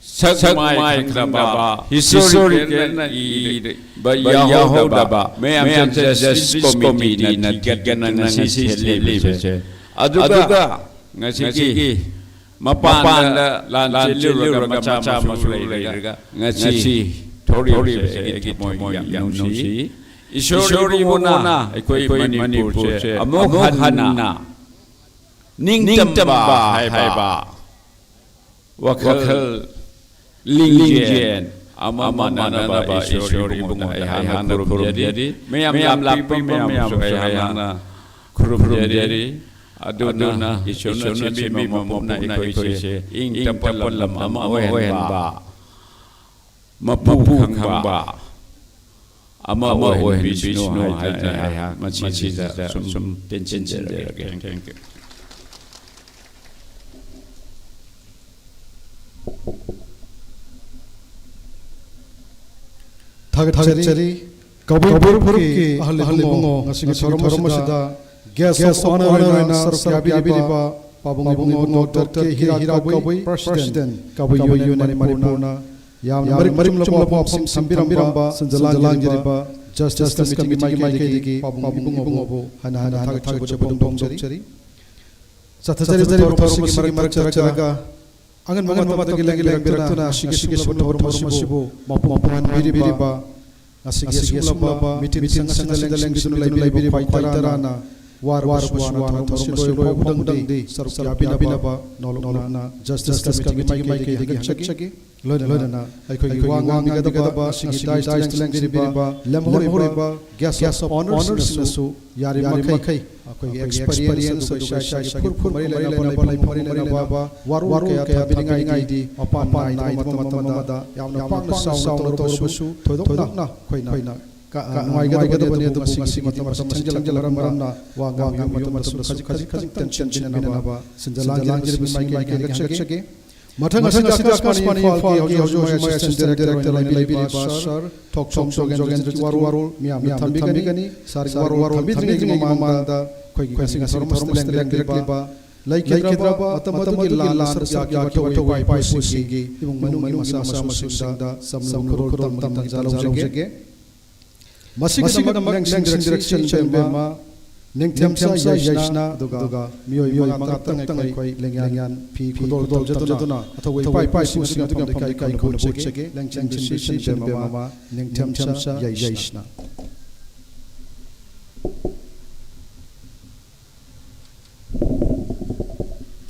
sakmai kaba historical Yahoda ba mayam justice committee na tiganan na si Helebe aduga ngasi mapan lan liru macam masulai ngasi thori se moi yang si Ishori muna koi Manipur se amokhanna ningtam ba hai ba wakal ꯂꯤꯡꯖꯦꯟ ꯑꯃ ꯃꯥꯟꯅꯅꯕ ꯏꯁꯣꯔ ꯏꯕꯨꯡꯉꯣ ꯑꯩ ꯍꯥꯟꯅ ꯈꯨꯔꯨꯝꯖꯔꯤ ꯃꯌꯥꯝ ꯂꯥꯛꯄ ꯃꯌꯥꯝꯁꯨ ꯑꯩ ꯍꯥꯟꯅ ꯈꯨꯔꯨꯝꯖꯔꯤ ꯑꯗꯨꯅ ꯏꯁꯣꯔꯅ ꯁꯦꯝꯕꯤꯕ ꯃꯄꯨꯅ ꯑꯩꯈꯣꯏꯁꯦ ꯏꯪ ꯇꯞꯄ ꯂꯝ ꯑꯃ ꯑꯣꯏꯍꯟꯕ ꯃꯄꯨ ꯈꯪꯕ ama Vishnu hai masjida sum tensinjirage. Thank you. Thagchari kabur ki ahli bungo ngasigi thoromasida guest of honor na sarkabiriba pabungo Dr. Hira Kabui President Kabui Union Maripurna Yam Marim Lopop Sambiramba Sanjalangiriba Justice Committee Maiki Pabungo Hana Thagchari Sathari Thoromasi Marcharaga Angan Mamataki Biratuna Shigi Thoromasibu Mapuan Biriba Asigi Sumaba Mitin Sangalang Library Paitarana War Thoromasi Sarkabinaba Nolona Justice Committee Maiki Lodana, I could go on together, she dies Langriba, Lemhoriba, gas of honors, so Yarimakai, experience of Shai Baba, Waruka, Tabining ID, upon my night, Matamada, Yamna Sound of Tosu, Todona, Quaina. I got together when you do Marana, Wanga, Since Matanga Kaspani Falki, Assistant Director, Library Bashar, Talk against Waru, Miamigani, Sarwaru, Mamanda, Quaking a Sormus Directly, like Kidraba, Matamaki Lala, Sarjaki, Paisigi, Manu Masama Susanda, some Kurutam Tanzalojage. Masika Direction Chambema. Ningtamsa Yashna Duga Mio Matang Lengan P. Kudol Jatuna, Ataway Pai Susan to Kai Kocheke, Langchang Decision Mama, Ningtamsa Yashna.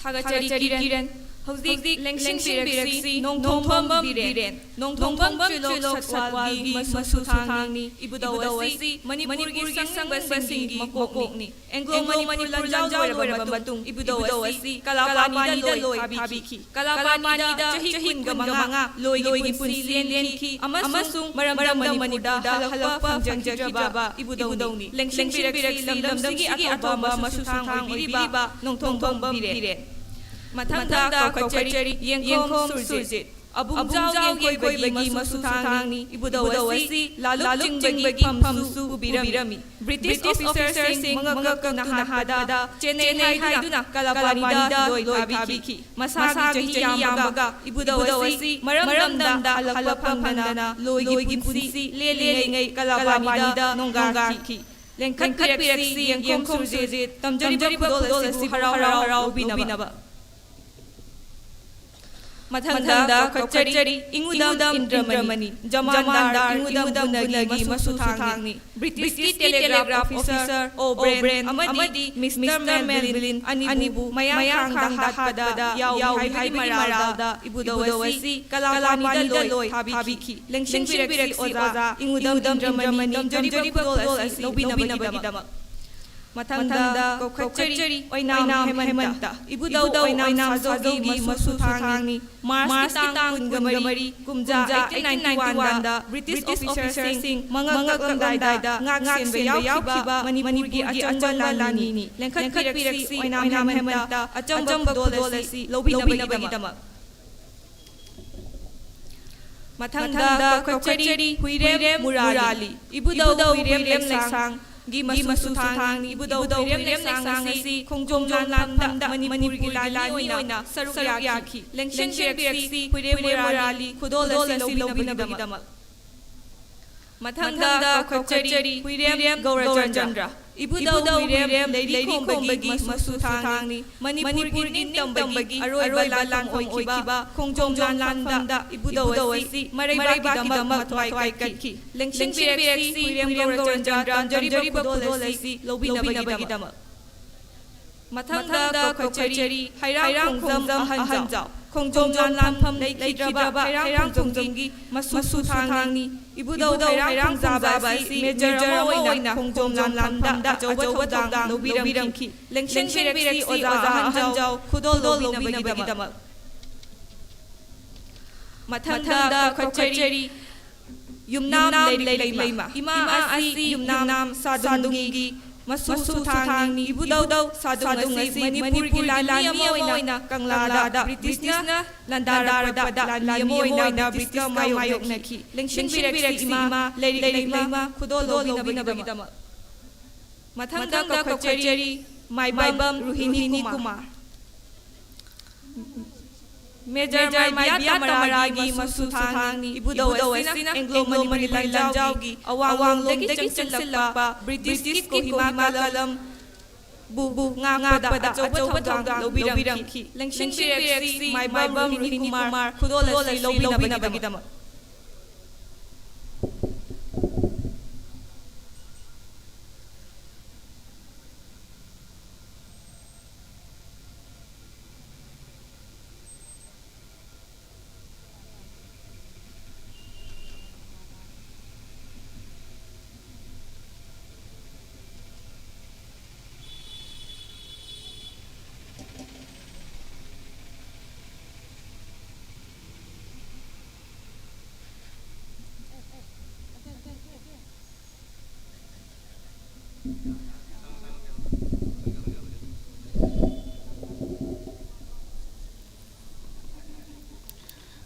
Thagachari Kiran, Hosdik Lengsing Pirexi, Nong Tombam Biren, Nong Tombam Chilok Satwagi, Masutani, Ibudawasi, Manipuri Sangbasi, Makokni, Anglo Manipur Lanjao Batung, Ibudawasi, Kalapani Loy Habiki, Kalapani Chahin Gamanga, Loy Punsi, Amasung, Maramada Manipuda, Halapa, Janjaba, Ibudoni, Lengsing Pirexi, Lamdamsi, Atoma, Masutang, Riba, Nong Tombam Biren. Matanda Kachari, Yankom Surjit, Abuzao Koi Bagi Masutani, Ibudawasi, Laluk Bagi Pamsu, Birami, British officers sing Mangakana, Chennai Haiduna, Kalapanida, Loy Habiki, Masaki Yamaga, Ibudawasi, Maramdam, Alapamana, Loy Gimpusi, Lele, Kalapanida, Nongaki. Lenkan Pirexi, Yankom Surjit, Tamjari Podolasi, Harau Binaba. Matanda Kachari, Ingudam Indramani, Jamandar, Ingudam Nagi, Masutani, British Telegraph Officer, O'Brien, Amadi, Mr. Melvin, Anibu, Mayang Hada, Yao Hai Maralda, Ibudawasi, Kalapani Loy, Habiki, Lengsing Pirexi Oza, Ingudam Indramani, Jamjari Podolasi, Lobina. Matanda Kachari, Oinam Hemanta, Ibudaw Oinam Sazogi, Masutani, Mars Tang Gamari, Kumja, 1891, British officers sing, Mangakandada, Ngaksin Bayaukiba, Manipurgi, Achanjalani, Lenkan Pirexi, Oinam Hemanta, Achamba Dolesi, Lobina. Matanda Kachari, Huirem Murali, Ibudaw Huirem Leksang. Gimas Masutang, Ibudaw Wirem Sangasi, Kongjong Landa, Manipuri Lani, Saruyaki, Lengsing Pirexi, Wirem Kudolasi Lobinabidama. Matanda Kachari, Wirem Gaurajandra, Ibudaw Wirem, Lady Kombagi, Masutang, Manipuri Tambagi, Aroy Lalang Oikiba, Kongjong Landa, Ibudawasi, Maribidama, Kaki, Lengsing Pirexi, Wirem Gaurajandra, Jari Podolasi, Lobinabidama. Matanda Kachari, Hiram Hanzao, Khongjong Lanlam Leikidraba Hairang Khongjonggi Masu Thangni Ibudau Hairang Zabasi Major Moina Khongjong Lanlamda Ajowa Todang Nobiramki Lengshen Birexi Oza Hanjau Kudol Lobinabagidama Mathanda Kacheri Yumnam Leima Ima Asi Yumnam Sadundungi Masu Thangni Ibudau Sadungasi Manipurgi Lani Moina Kanglada British na Landara Lani Moina British Mayok Naki Lengshen Birexi Ima Leima Kudol Lobinabagidama Mathanda Kacheri Maibam Ruhini Kumar Major Biat Maragi Masu Thangni Ibudau Asina Anglo Mani Lanjaugi Awang Legi Changsilapa British Ko Himagalam Bubu Ngapada Ajowa Todang Lobiramki Lengshen Birexi Maibam Ruhini Kumar Kudol Lobinabagidama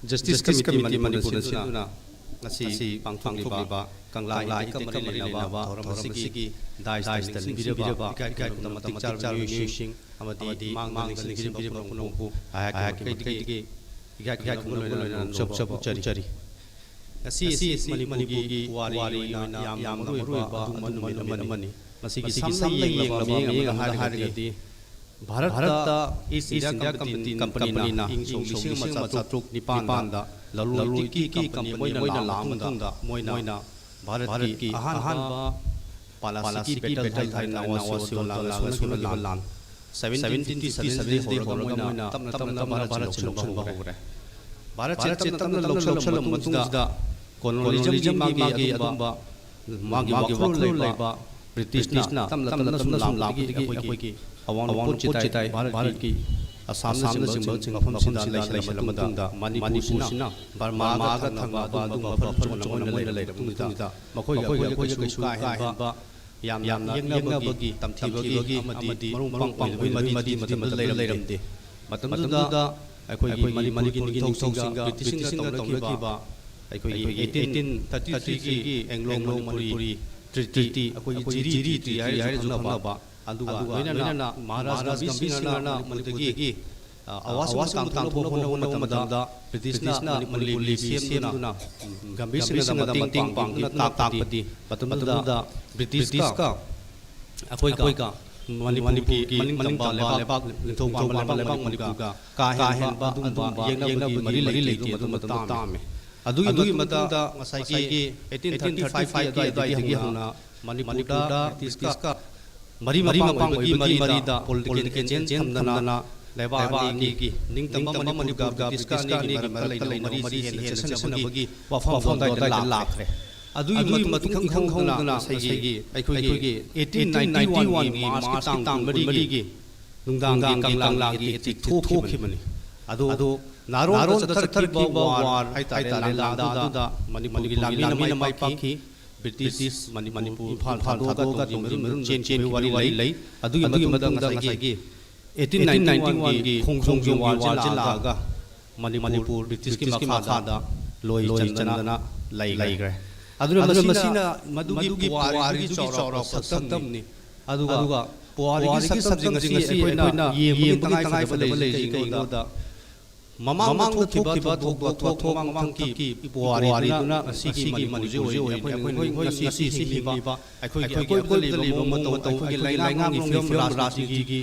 Justice Committee Manipur Sinduna ngasi pangthongliba kanglai ikamarinaba thoramsigi daistan biraba kai matik char musing amadi mang biraba kunongpu kai sob chari ngasi Manipurgi wari yam ruiba mani masigi samna yengla harigati Bharat East India Company na ing song machatruk nipanda lalu ki company moina lamda moina Bharat ki ahan palasi battle thaina wasio lan 1757 moina tamna Bharat chilokchon bahore Bharat tamna lokchon matungda colonialism magi adumba magi wakru leiba British na tamna lapigi akoiki awang chitai Bharat ki Assam mafam sinda leisala matungda Manipur sina Burma ga thangba adumba phachon leira makoi kaisu ka yam yengnabagi tamthibagi amadi marung madi leiramde matamda akhoi Manipur thongsinga British singa tonglakiba akhoi 1833 ki Anglo Manipuri treaty akhoi jiri hai junaba aduga loinana Maharaj Gambhir Singhna Manipurgi awasam tangthok matamda British na Manipur semduna Gambhir Singhna ting takpati matamda British ka akhoi ka Manipurgi maningtamba lepak thongpa lepak Manipur ka henba adumba yengnabagi mari leiti matamda tame adugi matamda ngasai 1835 adai huna Manipurda British ka Mari mapang mari da political change thamdana leba ni ningtamba Manipur ga British ka ni mari hen bagi wafam da lakhre adui matung khongna saigi akhoi 1891 ni March tang mari gi nungdang kanglang gi ti thokimani adu naro thar ki war ai tare la da Manipur gi lami mai pakhi British Manipur Phal Merun change wari lei adugi madang ngasai 1891 gi khongjong war jila ga Manipur British ki makha da loi chandana lai gre aduna masina madugi wari gi chawra saktam ni aduga wari gi saktam ngasi koina yem tangai lei ko da mamang thokhiba thok mamang ki wari duna sigi Manipur akhoi ngasi hiba akhoi ko mato lai ngang film rasi gi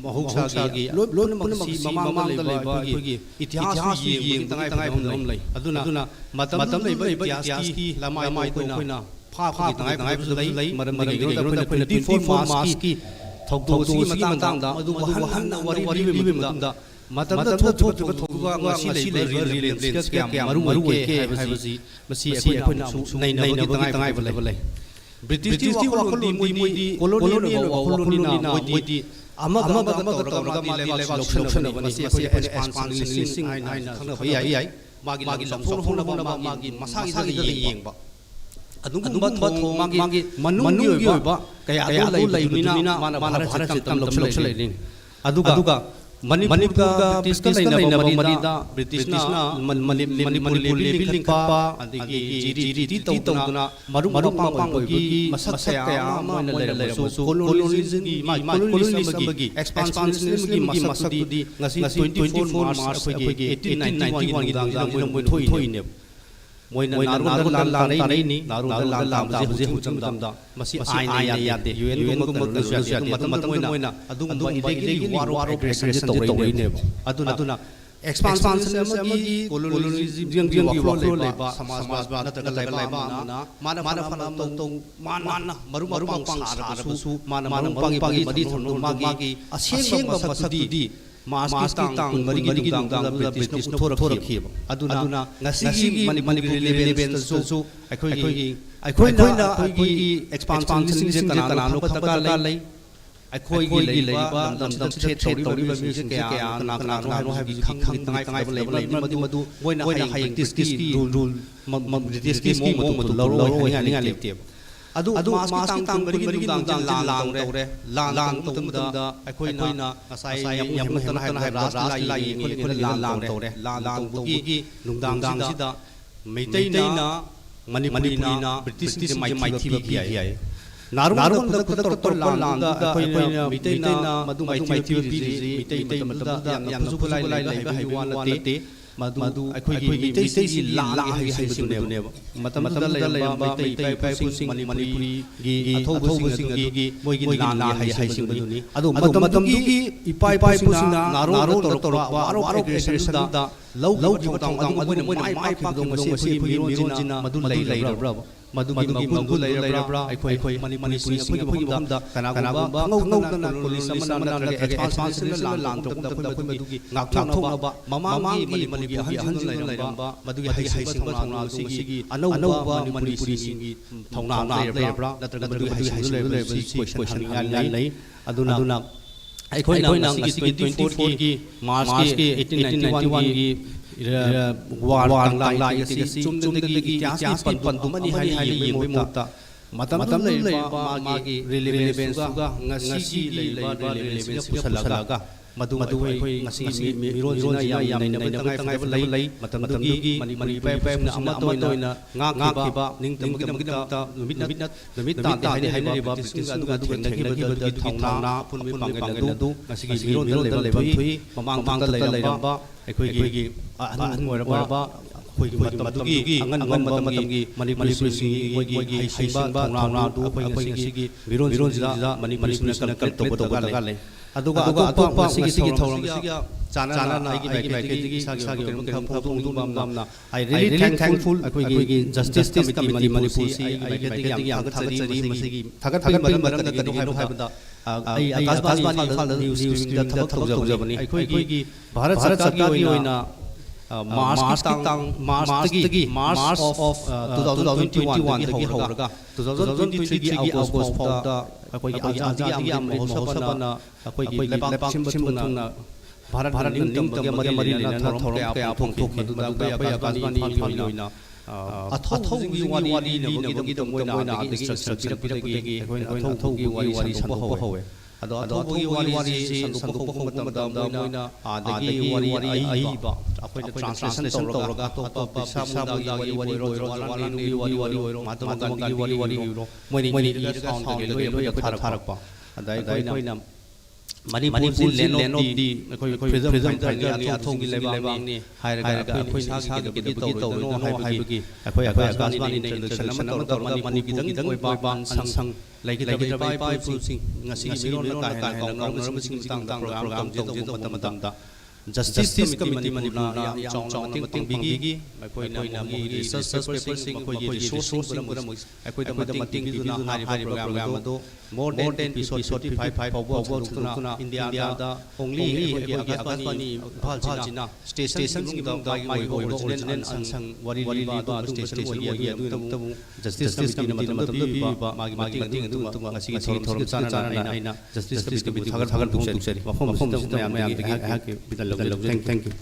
mahuksa gi lon mamang leba akhoi itihas yeng tangai phom lai aduna matam leba itihas ki lamai koina pha tangai lai maram gi da 24 March ki thokdo si matang da adu han wari bi da ꯃꯇꯝꯗ ꯊꯣꯛꯇ꯭ꯔꯤꯕ ꯊꯧꯗꯣꯛ ꯉꯁꯤ ꯂꯩꯕ ꯔꯤꯂꯦꯟꯁꯀ ꯀꯌꯥꯝ ꯃꯔꯨ ꯑꯣꯏꯒꯦ ꯍꯥꯏꯕꯁꯤ ꯃꯁꯤ ꯑꯩꯈꯣꯏꯅ ꯅꯩꯅꯕꯒꯤ ꯇꯉꯥꯏꯕ ꯂꯩ ꯕ꯭ꯔꯤꯇꯤꯁꯀꯤ ꯋꯥꯈꯜꯂꯣꯟꯗꯤ ꯃꯣꯏꯗꯤ ꯀꯣꯂꯣꯅꯤꯌꯦꯜ ꯋꯥꯈꯜꯂꯣꯟꯅꯤꯅ ꯃꯣꯏꯗꯤ ꯑꯃꯒ ꯇꯧꯔꯒ ꯃꯥꯒꯤ ꯂꯩꯕꯥꯛ ꯂꯧꯁꯤꯟꯅꯕꯅꯤ ꯃꯁꯤ ꯑꯩꯈꯣꯏ ꯑꯦꯛꯁꯄꯥꯟꯁꯟꯅꯤꯁꯤꯡ ꯍꯥꯏꯅ ꯈꯪꯅꯕ ꯌꯥꯏ ꯃꯥꯒꯤ ꯂꯝꯁꯣꯟ ꯍꯣꯡꯅꯕ ꯃꯥꯒꯤ ꯃꯁꯥꯒꯤꯗ ꯌꯦꯡꯕ ꯑꯗꯨꯒꯨꯝꯕ ꯊꯣꯡ ꯃꯥꯒꯤ ꯃꯅꯨꯡꯒꯤ ꯑꯣꯏꯕ ꯀꯌꯥ ꯑꯗꯨ ꯂꯩꯕꯅꯤꯅ ꯃꯥꯅ ꯚꯥꯔꯠꯁꯦ ꯇꯝ ꯂꯧꯁꯤꯜꯂꯛꯏꯅꯤ ꯑꯗꯨꯒ ꯃꯅꯤꯄꯨꯔꯒ ꯕ꯭ꯔꯤꯇꯤꯁꯀ ꯂꯩꯅꯕ ꯃꯔꯤꯗ ꯕ꯭ꯔꯤꯇꯤꯁꯅ ꯃꯅꯤꯄꯨꯔ ꯂꯦꯕꯤ ꯂꯤꯡꯈꯠꯄ ꯑꯗꯒꯤ ꯖꯤꯔꯤ ꯇꯧꯗꯨꯅ ꯃꯔꯨꯞ ꯃꯄꯥꯡ ꯑꯣꯏꯕꯒꯤ ꯃꯁꯛ ꯀꯌꯥ ꯑꯃ ꯑꯣꯏꯅ ꯂꯩꯔꯝꯃꯁꯨ ꯀꯣꯂꯣꯅꯤꯌꯦꯂꯤꯖꯝꯒꯤ ꯑꯦꯛꯁꯄꯥꯟꯁꯟꯒꯤ ꯃꯁꯛꯇꯨꯗꯤ ꯉꯁꯤ 24 ꯃꯥꯔꯆ ꯑꯩꯈꯣꯏꯒꯤ 1891ꯒꯤ ꯅꯨꯡꯗꯥꯡꯁꯤꯗ ꯃꯣꯏꯅ ꯊꯣꯛꯏꯅꯦꯕ ꯃꯣꯏꯅ ꯅꯥꯔꯨꯟꯗ ꯂꯥꯟꯊꯔꯛꯏꯅꯤ ꯅꯥꯔꯨꯟꯗ ꯂꯥꯟꯊꯕꯁꯦ ꯍꯧꯖꯤꯛ ꯃꯇꯝꯗ ꯃꯁꯤ ꯑꯥꯏꯟꯅ ꯌꯥꯗꯦ ꯌꯨꯑꯦꯟꯒꯨꯝꯕ ꯀꯩꯅꯣꯁꯨ ꯌꯥꯗꯦ ꯑꯗꯨ ꯃꯇꯝꯗ ꯃꯣꯏꯅ ꯑꯗꯨꯒꯨꯝꯕ ꯏꯂꯤꯒꯦꯜꯂꯤ ꯋꯥꯔ ꯑꯦꯒ꯭ꯔꯦꯁꯟꯁꯦ ꯇꯧꯔꯛꯏꯅꯦꯕ ꯑꯗꯨꯅ ꯑꯦꯛꯁꯄꯥꯟꯁꯟ ꯑꯃꯒꯤ ꯀꯣꯂꯣꯅꯤꯌꯦꯂꯤꯖꯝꯒꯤ ꯋꯥꯈꯜꯂꯣꯟ ꯂꯩꯕ ꯁꯃꯥꯖ ꯅꯠꯇ꯭ꯔꯒ ꯂꯩꯕꯥꯛ ꯑꯃꯅ ꯃꯥꯅ ꯐꯅ ꯃꯔꯨꯞ ꯃꯄꯥꯡ ꯁꯥꯔꯕꯁꯨ ꯃꯥꯅ ꯃꯄꯥꯡꯒꯤ ꯃꯔꯤ ꯊꯝꯅꯕ ꯃꯥꯒꯤ ꯑꯁꯦꯡꯕ ꯃꯁꯛꯇꯨꯗꯤ ꯃꯥꯔꯆꯀꯤ ꯇꯥꯡ 24ꯒꯤ ꯅꯨꯡꯗꯥꯡꯗ ꯕ꯭ꯔꯤꯇꯤꯁꯅ ꯎꯠꯊꯣꯔꯛꯈꯤꯕ ꯑꯗꯨꯅ ꯉꯁꯤꯒꯤ ꯃꯅꯤꯄꯨꯔꯤ ꯂꯦꯚꯦꯜꯗꯁꯨ ꯑꯩꯈꯣꯏꯅ ꯑꯦꯛꯁꯄꯥꯟꯁꯟꯁꯤꯡꯁꯦ ꯀꯅꯥꯅꯣ ꯈꯪꯕ ꯗꯔꯀꯥꯔ ꯂꯩ ꯑꯩꯈꯣꯏꯒꯤ ꯂꯩꯔꯤꯕ ꯂꯝꯗꯝ ꯊ꯭ꯔꯦꯠ ꯇꯧꯔꯤꯕ ꯃꯤꯁꯦ ꯀꯅꯥꯅꯣ ꯍꯥꯏꯕꯁꯤ ꯇꯉꯥꯏꯐꯗꯕ ꯂꯩꯕ ꯃꯗꯨ ꯃꯣꯏꯅ ꯍꯌꯦꯡ ꯕ꯭ꯔꯤꯇꯤꯁꯀꯤ ꯔꯨꯜ ꯕ꯭ꯔꯤꯇꯤꯁꯀꯤ ꯃꯑꯣꯡ ꯃꯇꯧ ꯂꯧꯔꯣꯏ ꯍꯥꯏꯅꯤꯡꯉꯥꯏ ꯂꯩꯇꯦꯕ ꯑꯗꯨ ꯃꯥꯔꯆꯀꯤ ꯇꯥꯡ 24ꯒꯤ ꯅꯨꯡꯗꯥꯡꯗ ꯂꯥꯟ ꯇꯧꯔꯦ ꯂꯥꯟ ꯇꯧꯕ ꯃꯇꯝꯗ ꯑꯩꯈꯣꯏꯅ ꯉꯁꯥꯏ ꯌꯥꯝ ꯍꯦꯟꯅ ꯍꯥꯏꯕ ꯔꯥꯁ ꯂꯥꯏꯌꯦꯡ ꯂꯥꯟ ꯇꯧꯔꯦ ꯂꯥꯟ ꯇꯧꯕꯒꯤ ꯅꯨꯡꯗꯥꯡꯁꯤꯗ ꯃꯩꯇꯩꯅ ꯃꯅꯤꯄꯨꯔꯤꯅ ꯕ꯭ꯔꯤꯇꯤꯁꯁꯤꯡꯁꯦ ꯃꯥꯏꯊꯤꯕ ꯄꯤ ꯌꯥꯏ ꯅꯥꯔꯨꯟꯗ ꯈꯨꯗꯛꯇ ꯂꯥꯟꯗ ꯑꯩꯈꯣꯏꯅ ꯃꯩꯇꯩꯅ ꯃꯗꯨ ꯃꯥꯏꯊꯤꯕ ꯄꯤꯔꯤꯁꯤ ꯃꯩꯇꯩ ꯃꯇꯝꯗ ꯌꯥꯝꯅ ꯈꯨꯠꯁꯨ ꯈꯨꯠꯂꯥꯏ ꯂꯩꯕ ꯍꯩꯕ ꯋꯥ ꯅꯠꯇꯦ ꯃꯗꯨ ꯑꯩꯈꯣꯏꯒꯤ ꯃꯩꯇꯩꯁꯤꯡꯒꯤ ꯂꯥꯟꯒꯤ ꯍꯩꯁꯤꯡꯕꯗꯨꯅꯦꯕ ꯃꯇꯝꯗ ꯂꯩꯔꯝꯕ ꯃꯩꯇꯩ ꯏꯄꯥ-ꯏꯄꯨꯁꯤꯡ ꯃꯅꯤꯄꯨꯔꯤꯒꯤ ꯑꯊꯧꯕꯁꯤꯡ ꯑꯗꯨꯒꯤ ꯃꯣꯏꯒꯤ ꯂꯥꯟꯒꯤ ꯍꯩꯁꯤꯡꯕꯗꯨꯅꯤ ꯑꯗꯨ ꯃꯇꯝꯗꯨꯒꯤ ꯏꯄꯥ-ꯏꯄꯨꯁꯤꯡꯅ ꯅꯥꯔꯨꯟꯗ ꯇꯧꯔꯛꯄ ꯋꯥꯔ ꯑꯦꯒ꯭ꯔꯦꯁꯟꯗ ꯂꯧꯈꯤꯕ ꯊꯧꯗꯥꯡ ꯑꯗꯨ ꯃꯣꯏꯅ ꯃꯥꯏ ꯄꯥꯛꯈꯤꯕꯗꯣ ꯉꯁꯤ ꯑꯩꯈꯣꯏꯒꯤ ꯃꯤꯔꯣꯟꯁꯤꯅ ꯃꯗꯨ ꯂꯩꯔꯕ꯭ꯔꯕ ꯃꯗꯨꯒꯤ ꯃꯒꯨꯟ ꯂꯩꯔꯕ꯭ꯔꯥ ꯑꯩꯈꯣꯏ ꯃꯅꯤꯄꯨꯔꯤꯁꯤꯡꯒꯤ ꯃꯐꯝꯗ ꯀꯅꯥꯒꯨꯝꯕ ꯈꯪꯍꯧꯗꯅ ꯄꯨꯂꯤꯁ ꯑꯃꯅ ꯅꯠꯇ꯭ꯔꯒ ꯑꯦꯛꯁꯄꯥꯟꯁꯟꯅ ꯂꯥꯟ ꯇꯧꯕ ꯃꯇꯝꯗ ꯑꯩꯈꯣꯏ ꯃꯗꯨꯒꯤ ꯉꯥꯛꯊꯣꯛꯅꯕ ꯃꯃꯥꯡꯒꯤ ꯃꯅꯤꯄꯨꯔꯒꯤ ꯑꯍꯟꯁꯤꯡꯅ ꯂꯩꯔꯝꯕ ꯃꯗꯨꯒꯤ ꯍꯩꯁꯤꯡꯕ ꯊꯧꯅꯥꯁꯤꯒꯤ ꯑꯅꯧꯕ ꯃꯅꯤꯄꯨꯔꯤꯁꯤꯡꯒꯤ ꯊꯧꯅꯥ ꯂꯩꯔꯕ꯭ꯔꯥ ꯅꯠꯇ꯭ꯔꯒ ꯃꯗꯨꯒꯤ ꯍꯩꯁꯤꯡꯕ ꯂꯩꯔꯕꯁꯤ ꯀꯣꯏꯁꯟ ꯍꯪꯅꯤꯡꯉꯥꯏ ꯂꯩ ꯑꯗꯨꯅ ꯑꯩꯈꯣꯏꯅ ꯉꯁꯤꯒꯤ 24ꯒꯤ ꯃꯥꯔꯆꯀꯤ 1891ꯒꯤ ꯋꯥꯔ ꯀꯪꯂꯥ ꯑꯁꯤ ꯆꯨꯝꯅꯒꯤ ꯏꯇꯤꯍꯥꯁꯀꯤ ꯄꯟꯗꯨꯝ ꯑꯃꯅꯤ ꯍꯥꯏꯅ ꯌꯦꯡꯕꯒꯤ ꯃꯍꯨꯠꯇ ꯃꯇꯝꯗ ꯂꯩꯔꯤꯕ ꯃꯥꯒꯤ ꯔꯤꯂꯦꯚꯦꯟꯁꯇꯨꯒ ꯉꯁꯤꯒꯤ ꯂꯩꯔꯤꯕ ꯔꯤꯂꯦꯚꯦꯟꯁꯁꯤꯒ ꯄꯨꯁꯜꯂꯒ ꯃꯗꯨ ꯑꯩꯈꯣꯏ ꯉꯁꯤꯒꯤ ꯃꯤꯔꯣꯟꯁꯤꯅ ꯌꯥꯝ ꯅꯩꯅꯕ ꯇꯉꯥꯏꯐꯗꯕ ꯂꯩ ꯃꯇꯝꯗꯨꯒꯤ ꯃꯅꯤꯄꯨꯔꯤ ꯏꯄꯥ-ꯏꯄꯨꯁꯤꯡꯅ ꯑꯃꯠꯇ ꯑꯣꯏꯅ ꯉꯥꯛꯈꯤꯕ ꯅꯤꯡꯇꯝꯕꯒꯤꯗꯃꯛꯇ ꯅꯨꯃꯤꯠ ꯇꯥꯗꯦ ꯍꯥꯏꯅꯔꯤꯕ ꯕ꯭ꯔꯤꯇꯤꯁ ꯑꯗꯨꯒ ꯊꯦꯡꯅꯈꯤꯕꯗꯨꯒꯤ ꯊꯧꯅꯥ ꯑꯄꯨꯟꯕ ꯄꯥꯡꯒꯜ ꯑꯗꯨ ꯉꯁꯤꯒꯤ ꯃꯤꯔꯣꯟꯗ ꯂꯩꯕ ꯊꯣꯛꯏ ꯃꯃꯥꯡꯗ ꯂꯩꯔꯝꯕ ꯑꯩꯈꯣꯏꯒꯤ ꯑꯍꯟ ꯑꯣꯏꯔꯕ ꯑꯩꯈꯣꯏꯒꯤ ꯃꯇꯝꯗꯨꯒꯤ ꯑꯉꯟꯕ ꯃꯇꯝꯒꯤ ꯃꯅꯤꯄꯨꯔꯤꯁꯤꯡꯒꯤ ꯃꯣꯏꯒꯤ ꯍꯩꯁꯤꯡꯕ ꯊꯧꯅꯥꯗꯨ ꯑꯩꯈꯣꯏ ꯉꯁꯤꯒꯤ ꯃꯤꯔꯣꯟꯁꯤꯗ ꯃꯅꯤꯄꯨꯔꯤꯁꯤꯡꯅ ꯀꯜꯀꯨꯂꯦꯠ ꯇꯧꯕ ꯗꯔꯀꯥꯔ ꯂꯩ ꯑꯗꯨꯒ ꯑꯇꯣꯞꯄ ꯉꯁꯤꯒꯤ ꯊꯧꯔꯝꯁꯤꯒ ꯆꯥꯟꯅꯅ ꯑꯩꯒꯤ ꯃꯥꯏꯀꯩꯗꯒꯤ ꯏꯁꯥꯒꯤ ꯀꯩꯅꯣꯝ ꯐꯣꯡꯗꯣꯛꯅꯤꯡꯕ ꯑꯃꯅ ꯑꯥꯏ ꯔꯤꯂꯤ ꯊꯦꯡꯛꯐꯨꯜ ꯑꯩꯈꯣꯏꯒꯤ ꯖꯁꯇꯤꯁ ꯀꯃꯤꯇꯤ ꯃꯅꯤꯄꯨꯔꯁꯤ ꯑꯩꯒꯤ ꯃꯥꯏꯀꯩꯗꯒꯤ ꯌꯥꯝ ꯊꯥꯒꯠꯆꯔꯤ ꯃꯁꯤꯒꯤ ꯊꯥꯒꯠꯄꯒꯤ ꯃꯔꯝꯅ ꯀꯔꯤꯒꯤꯅꯣ ꯍꯥꯏꯕꯗ ꯑꯩ ꯑꯀꯥꯁꯕꯥꯅꯤ ꯏꯝꯐꯥꯜꯗ ꯅ꯭ꯌꯨꯁ ꯁ꯭ꯇ꯭ꯔꯤꯝꯗ ꯊꯕꯛ ꯇꯧꯖꯕꯅꯤ ꯑꯩꯈꯣꯏꯒꯤ ꯚꯥꯔꯠ ꯁꯔꯀꯥꯔꯒꯤ ꯑꯣꯏꯅ ꯃꯥꯔꯆꯇꯒꯤ ꯃꯥꯔꯆ ꯑꯣꯐ 2021ꯗꯒꯤ ꯍꯧꯔꯒ 2023ꯒꯤ ꯑꯥꯒꯁꯠ ꯐꯥꯎꯗ ꯑꯩꯈꯣꯏꯒꯤ ꯑꯥꯖꯥꯗꯤꯒꯤ ꯑꯃ꯭ꯔꯤꯠ ꯃꯍꯣꯠꯁꯕꯅ ꯑꯩꯈꯣꯏꯒꯤ ꯂꯩꯕꯥꯛ ꯁꯤꯟꯕ ꯊꯨꯡꯅ ꯚꯥꯔꯠ ꯅꯤꯡꯇꯝꯕꯒꯤ ꯃꯔꯤ ꯂꯩꯅꯅ ꯊꯧꯔꯝ ꯀꯌꯥ ꯄꯥꯡꯊꯣꯛꯈꯤ ꯃꯗꯨꯗ ꯑꯩꯈꯣꯏ ꯑꯀꯥꯁꯕꯥꯅꯤ ꯏꯝꯐꯥꯜꯒꯤ ꯑꯣꯏꯅ ꯑꯊꯧꯕꯒꯤ ꯋꯥꯔꯤ ꯂꯤꯅꯕꯒꯤꯗꯃꯛ ꯃꯣꯏꯅ ꯑꯥꯗꯒꯤ ꯏꯟꯁꯇ꯭ꯔꯛꯁꯟ ꯄꯤꯔꯛꯄꯗꯒꯤ ꯑꯩꯈꯣꯏꯅ ꯑꯊꯧꯕꯒꯤ ꯋꯥꯔꯤ ꯁꯟꯗꯣꯛꯄ ꯍꯧꯋꯦ ꯑꯗꯣ ꯑꯊꯧꯕꯒꯤ ꯋꯥꯔꯤꯁꯤ ꯁꯟꯗꯣꯛꯄ ꯍꯧꯕ ꯃꯇꯝꯗ ꯃꯣꯏꯅ ꯑꯥꯗꯒꯤ ꯋꯥꯔꯤ ꯑꯏꯕ ꯑꯩꯈꯣꯏꯅ ꯇ꯭ꯔꯥꯟꯁꯂꯦꯁꯟ ꯇꯧꯔꯒ ꯑꯇꯣꯞꯄ ꯕꯤꯔꯁꯥ ꯋꯥꯔꯤ ꯑꯣꯏꯔꯣ ꯖꯋꯥꯍꯔꯂꯥꯜ ꯋꯥꯔꯤ ꯑꯣꯏꯔꯣ ꯃꯍꯥꯇꯃꯥ ꯒꯥꯟꯙꯤꯒꯤ ꯋꯥꯔꯤ ꯑꯣꯏꯔꯣ ꯃꯣꯏꯅ ꯏꯔꯒ ꯁꯥꯎꯟꯗꯒꯤ ꯂꯣꯏ ꯑꯩꯈꯣꯏꯗ ꯊꯥꯔꯛꯄ ꯑꯗ ꯑꯩꯈꯣꯏꯅ ꯃꯅꯤꯄꯨꯔꯁꯤ ꯂꯦꯟ ꯑꯣꯐ ꯗꯤ ꯑꯩꯈꯣꯏ ꯐ꯭रीडम ꯐꯥꯏꯇꯔꯅꯤ ꯑꯊꯧꯕꯒꯤ ꯂꯩꯕꯥꯛꯅꯤ ꯍꯥꯏꯔꯒ ꯑꯩꯈꯣꯏꯅ ꯏꯁꯥꯒꯤꯗꯃꯛꯇꯤ ꯇꯧꯔꯣꯏꯗꯅꯣ ꯍꯥꯏꯕꯒꯤ ꯑꯩꯈꯣꯏ ꯑꯀꯥꯁꯕꯥꯅꯤꯅ ꯏꯟꯇ꯭ꯔꯗꯛꯁꯟ ꯑꯃ ꯇꯧꯔꯒ ꯃꯅꯤꯄꯨꯔꯒꯤꯗꯪ ꯑꯣꯏꯕ ꯑꯟꯁꯪ ꯂꯩꯈꯤꯗ꯭ꯔꯕ ꯏꯄꯥ-ꯏꯄꯨꯁꯤꯡ ꯉꯁꯤꯒꯤ ꯃꯤꯔꯣꯟꯅ ꯀꯥ ꯍꯦꯟꯅ ꯀꯥꯎꯅꯔꯕꯁꯤꯡꯒꯤ ꯃꯇꯥꯡꯗ ꯄ꯭ꯔꯣꯒ꯭ꯔꯥꯝ ꯇꯧꯖꯦ ꯇꯧꯕ ꯃꯇꯝꯗ Justice Committee Manipurna yam chong ting bigi koi na mo research paper sing koi resource koi da mating biduna hari program ado more than 10 episode 45 tuna India da only Akaswani Bhalchina station da mai original sang wari ba station adu Justice Committee matam ba magi mating adu asi thorum sana aina Justice Committee thagar buksari mafom mayam ke bidal thank you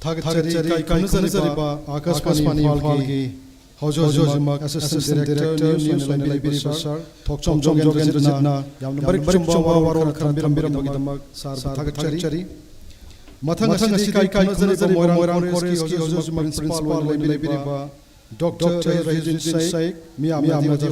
Thagachari Kanusariba Akaswani Falgi Hojo Assistant Director News and Library Sir Tokchom Jogan Yam Chumba Waro Biram Sar Thagachari Mathang Kai Kanusari Moran Koreski Hojo Principal Library Dr. Rahijin Saik Miyam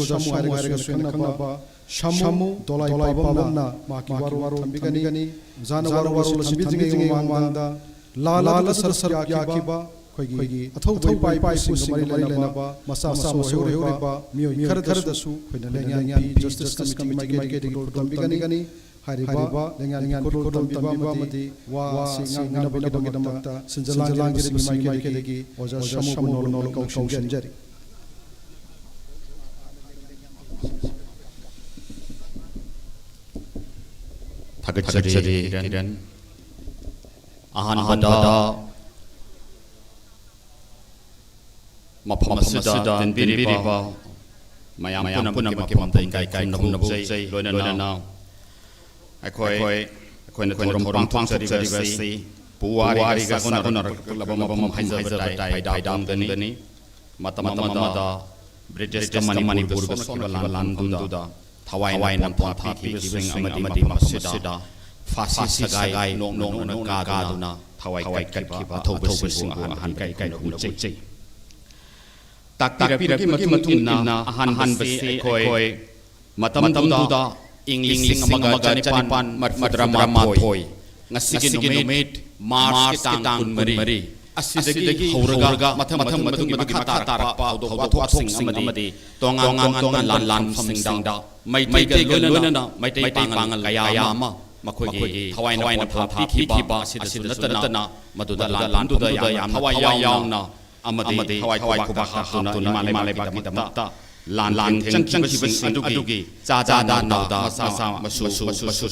Shamu Harigaswinaba Shamu Dolai Pabamna Maki Waro Tambigani Zana Waro Sambijing Manda La Sar Yakiba Kogi Atho Pai Singari Lenaba Masa Soriba Mio Karadasu Lengan Justice Committee Getting Tambigani Hariba Lengan Kotambiba Mati Wa Singa Nabagata Sinjalang Giri Oja Shamu no Kaushanjari Thagachari Iran Ahanbada Mapamasuda and Biriba Mayam Punam Kai Nabu Loina Akoi Pang Sari Puari Gasana Labam Haizai Dam Dani Matamada British Mani Burgas Landunda Hawaii and Papi Amadi Masida Fascist Sagai no Gaduna Hawaii Kiba Tobus Hankai Huchi Takpira Matuna Han Basi Koi Matamanda English Magajanipan Madrama Toy Nasigi made Mars Tang Mari Asidagi Horaga Mathamatum Makatara Sing Amadi Tongan Lan Singda May take Luna May take Pangal Gayama Makogi Hawaii Papi Kiba Sidatana Maduda Landuda Yam Hawaii Yana Amadi Hawaii Kubaka Malay Lan Chang Adugi Zada Nauda Masu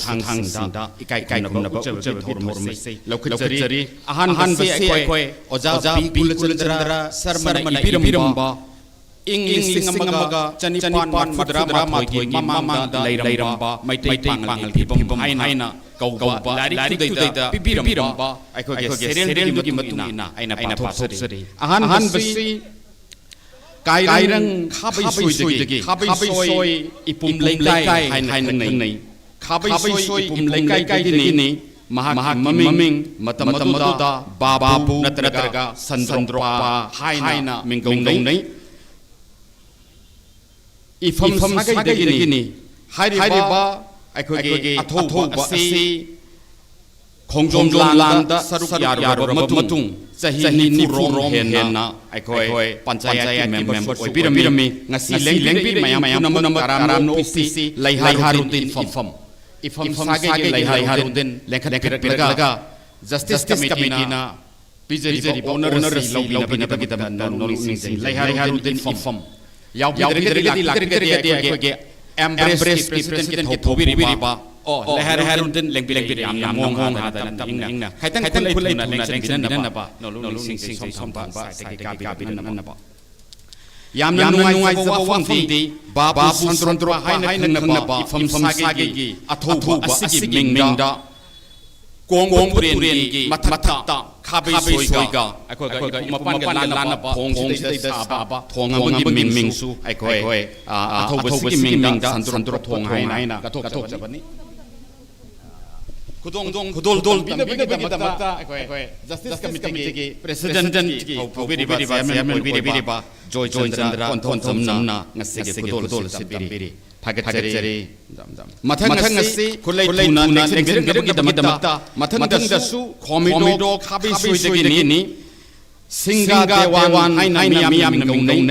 Hang Sinda Ikai Hormormi Lokitari Han Basi Oza Bulchandra Sarmana Piramba English Singamaga Chanipan Madrama Mama Lairamba Maitai Pangal Pipam Aina Gauba Lari Data Piramba I could get Seril Matuna Aina Pasari Han Basi Kairang Kabai Soy Ipum Lekai Hainai Kabai Soy Ipum Lekai Dini Mahak Maming Matamatuda Babu Natraga Sandropa Haina Mingong Ifam Sagai Dini Hariba I could get Atoba Asi Kongjom Landa Saruk Yaro Matung Sahi Nifurong Hena Akoi Panchayat Member Pirami Nasi Lengpi Mayam Naram PC Laiharudin Fam Ifam Sagai Laiharudin Lenkapiraga Justice Committee na Pizeri Honorary Lobina Laiharudin Fam Yaw Lakari Embrace President Kitobiriba Oh, Leharudin Lengpiri Yamong Hada Kaitan Kulay Naba, no sing some Naba. Yamnungai Wafandi, Babu Sandra Hainaba, from Sagi, Atoba, Asigi Minda, Gong Purin, Matata, Kabi Soiga, Mapanga Pong, Tonga Mingsu, Akoi, Atoba Minda, Sandra Tong Haina, Gato. Kudol Bina Justice Committee President Biriba Joy Chandra Tomna Nasig Kudol Sibiri Pagatari Matangasi Kulaytuna Nexendamata Matangasu Komido Kabi Suigini Singa Dewan Hainamiam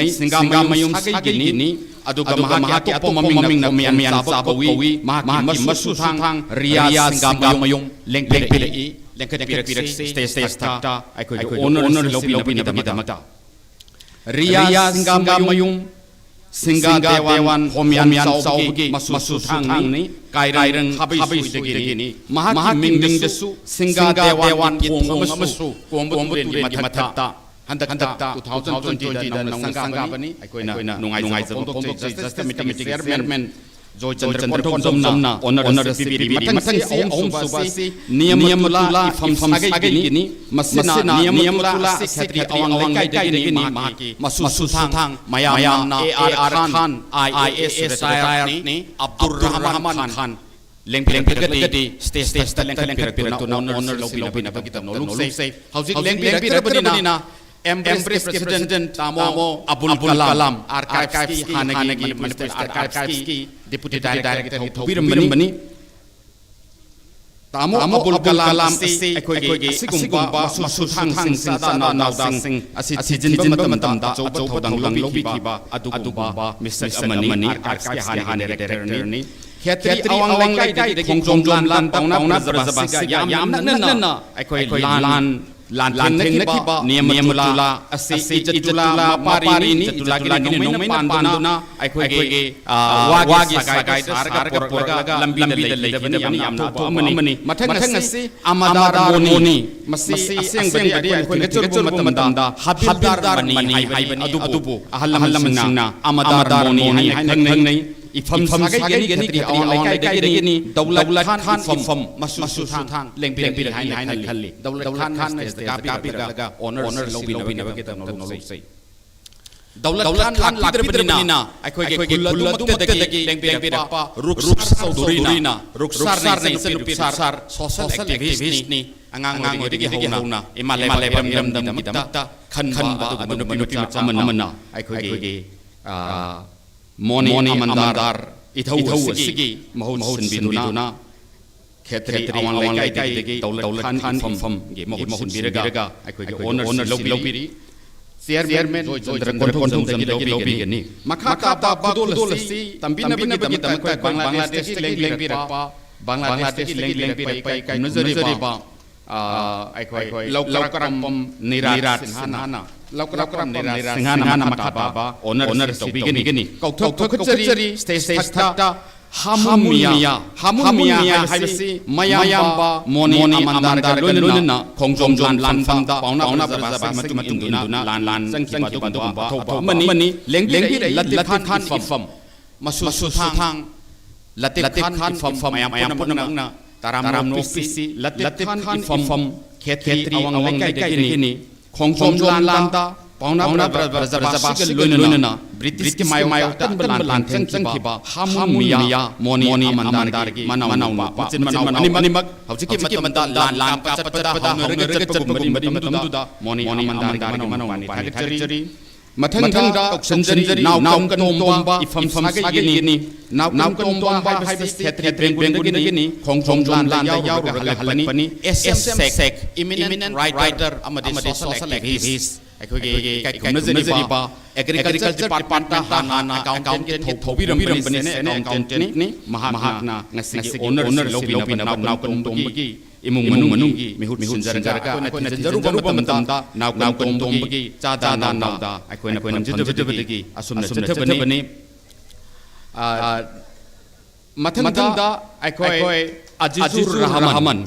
Singa Mayum Sagini aduga mahaki apo maming na mian sabawi mahaki masu thang ria singa mayong lengket pirak stage ta aikoi honor lobi na damata ria singa mayong singa dewan homian saugi masu thang ni kairang habai sugini mahaki ming desu singa dewan thong amasu kombu ni mathata handak 2020 da nong sangga bani aikoina nungai zabom justice committee chairman Joy Chandra Kontomna honor CPP mathang om subasi niyamula ifam sagai gini masina niyamula khatri awang kai gini mahaki masu thang mayamna AR Khan IAS retired ni Abdul Rahman Khan lengpeng gadi stage lengpeng piratu honor lobi na bagita no lung say hauji lengpeng piratu na Embrace President Tamo Abul Kalam Archives Hanagi Minister Archives Deputy Director Birbani Tamo Abul Kalam Ekoi Sigumba Susang Sada Naudang Asijin Batamanda Jobotang Lobi Kiba Aduba Mr. Amani Archives Hanagi Khetri awang kai Kongjom Lan Tauna Zabasiga Yam Nana Ekoi lan theng nakiba niyamula asi ijatula mapari ni jatula gini nomai panduna aikoi wagi sagai sarga porga lambi da yamna to amani mathang asi amadar moni masi aseng badi aikoi ngechur matamda habildar mani haibani adubu ahallam singna amadar moni haithang nei ifam sagai gani ki awang kai gani daulat khan ifam masu thang lengpeng pir hai khalli daulat khan is the kapira honor lobi na bagita no sei daulat khan lakidrina aikoi kullu degi lengpeng pir pa ruksar durina ruksar nei sar social activist ni angang degi hauna imale ram dam kita khan ba adu amana aikoi Moni Amandar Ithau Sigi Mahun Biduna Khetri awang kai degi daulat khan fam ge mahun biraga aikoi honor lobi chairman Chandra Kontom lobi ni makha ta budol si tambina bagi tamka Bangladesh pai kai nazari ba aikoi lokram nirat hana lokram nirat singhana makha ba honor lobi gini kauthok khachari stage ta Hamumia haibasi mayamba moni amandar loinuna khongjom lan fanda pauna brazaba matunduna lan sangki badu ba mani lengbi latif khan ifam masu thang latif khan ifam mayam punna taram no pisi latif khan ifam khetri awang kai ni khongjom lan ta pauna brazaba loinuna British ki mayo tan lan sangki ba hamumia moni amandar gi manau mani mag hauji ki matanda lan pada hongre da moni amandar gi manau ni thakchari mathang da sanjari naw kan tomba ifam sagai ni naw kan tomba haibis khetri gi ni khongjom lan da yaw halani SSEC eminent writer amadi social activist aikoi kai nazari ba agriculture department hana accountant thobiram bani ne accountant ni mahakna ngasi honor lobi na naw kan tombagi imung manung gi mihut sinjarga koina jaru batamda naw kan tombagi chada naw da aikoina pamjidabagi asumna chethabani mathanda aikoi Ajizur Rahman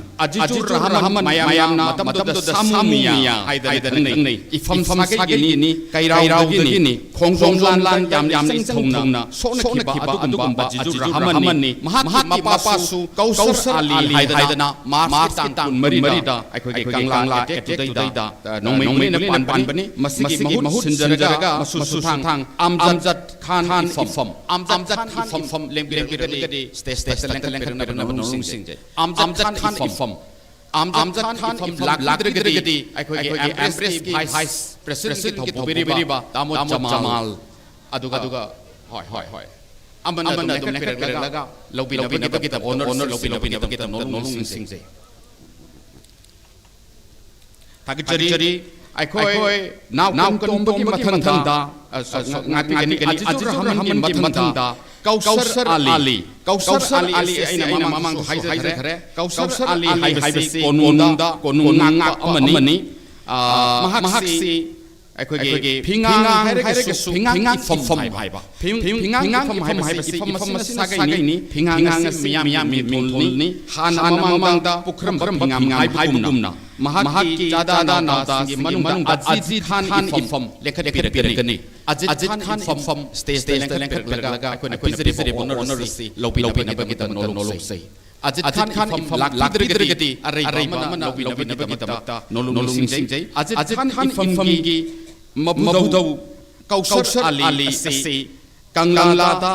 mayamna matamda samumia haida nei ifam sagai ni kairau ni khongjom lan yam thongna sona kiba adugumba Ajizur Rahman ni mahatma pasu kausar ali haida na martang marida aikoi kanglang la etudai da nongmei na pan bani masigi mahut sinjarga masu thang amjad khan ifam amjad khan ifam lengbi stage leng Amjad Khan ifam Amjad Khan lakidrigadi aikoi Embrace ki Vice President ki thobiri ba Tamo Jamal aduga hoi amana dum lekha lobi na bagita honor lobi na bagita no sing thakchari ꯑꯩꯈꯣꯏ ꯅꯥꯎ ꯀꯟꯇꯣꯝꯕꯒꯤ ꯃꯊꯪꯗ ꯉꯥꯛꯄꯤꯒꯅꯤ ꯑꯖꯤꯖꯨꯔ ꯔꯍꯃꯟꯒꯤ ꯃꯊꯪꯗ ꯀꯧꯁꯔ ꯑꯂꯤ ꯑꯁꯤ ꯑꯩꯅ ꯃꯃꯥꯡꯗ ꯍꯥꯏꯖꯈ꯭ꯔꯦ ꯀꯧꯁꯔ ꯑꯂꯤ ꯍꯥꯏꯕꯁꯤ ꯀꯣꯅꯨꯡ ꯉꯥꯛꯄ ꯑꯃꯅꯤ ꯃꯍꯥꯛꯁꯤ ꯑꯩꯈꯣꯏꯒꯤ ꯐꯤꯉꯥꯡ ꯍꯥꯏꯔꯒꯁꯨ ꯐꯤꯉꯥꯡ ꯏꯐꯝ ꯍꯥꯏꯕ ꯐꯤꯉꯥꯡ ꯏꯐꯝ ꯍꯥꯏꯕꯁꯤ ꯏꯐꯝ ꯑꯁꯤ ꯁꯥꯒꯩꯅꯤ ꯐꯤꯉꯥꯡ ꯑꯁꯤ ꯃꯤꯌꯥꯝ ꯃꯤꯡꯊꯣꯜꯅꯤ ꯍꯥꯟꯅ ꯃꯃꯥꯡꯗ ꯄꯨꯈ꯭ꯔꯝꯕ ꯐꯤꯉꯥꯡ ꯍꯥꯏꯕꯒꯨꯝꯅ ꯃꯍꯥꯛꯀꯤ ꯆꯥꯗꯥ ꯅꯥꯎꯗꯥꯁꯤꯡꯒꯤ ꯃꯅꯨꯡꯗ ꯑꯖꯤꯠ ꯈꯥꯟ ꯏꯐꯝ ꯂꯦꯡꯈꯠꯄꯤꯔꯛꯀꯅꯤ ꯑꯖꯤꯠ ꯈꯥꯟ ꯏꯐꯝ ꯁ꯭ꯇꯦꯖꯇ ꯂꯦꯡꯈꯠꯄꯤꯔꯛꯂꯒ ꯑꯩꯈꯣꯏꯅ ꯄꯤꯖꯔꯤꯕ ꯑꯣꯅꯔ ꯑꯁꯤ ꯂꯧꯕꯤꯅꯕꯒꯤꯗꯃꯛ ꯅꯣꯂꯨꯛꯆꯩ ꯑꯖꯤꯠ ꯈꯥꯟ ꯏꯐꯝ ꯂꯥꯛꯄꯤꯗ꯭ꯔꯒꯗꯤ ꯑꯔꯩꯕ ꯑꯃꯅ ꯂꯧꯕꯤꯅꯕꯒꯤꯗꯃꯛꯇ ꯅꯣꯂꯨꯛꯆꯩ ꯑꯖꯤꯠ ꯈꯥꯟ ꯏꯐꯝꯒꯤ ꯃꯕꯨꯗꯧ ꯀꯧꯁꯔ ꯑꯂꯤ ꯑꯁꯤ ꯀꯪꯂꯥꯗ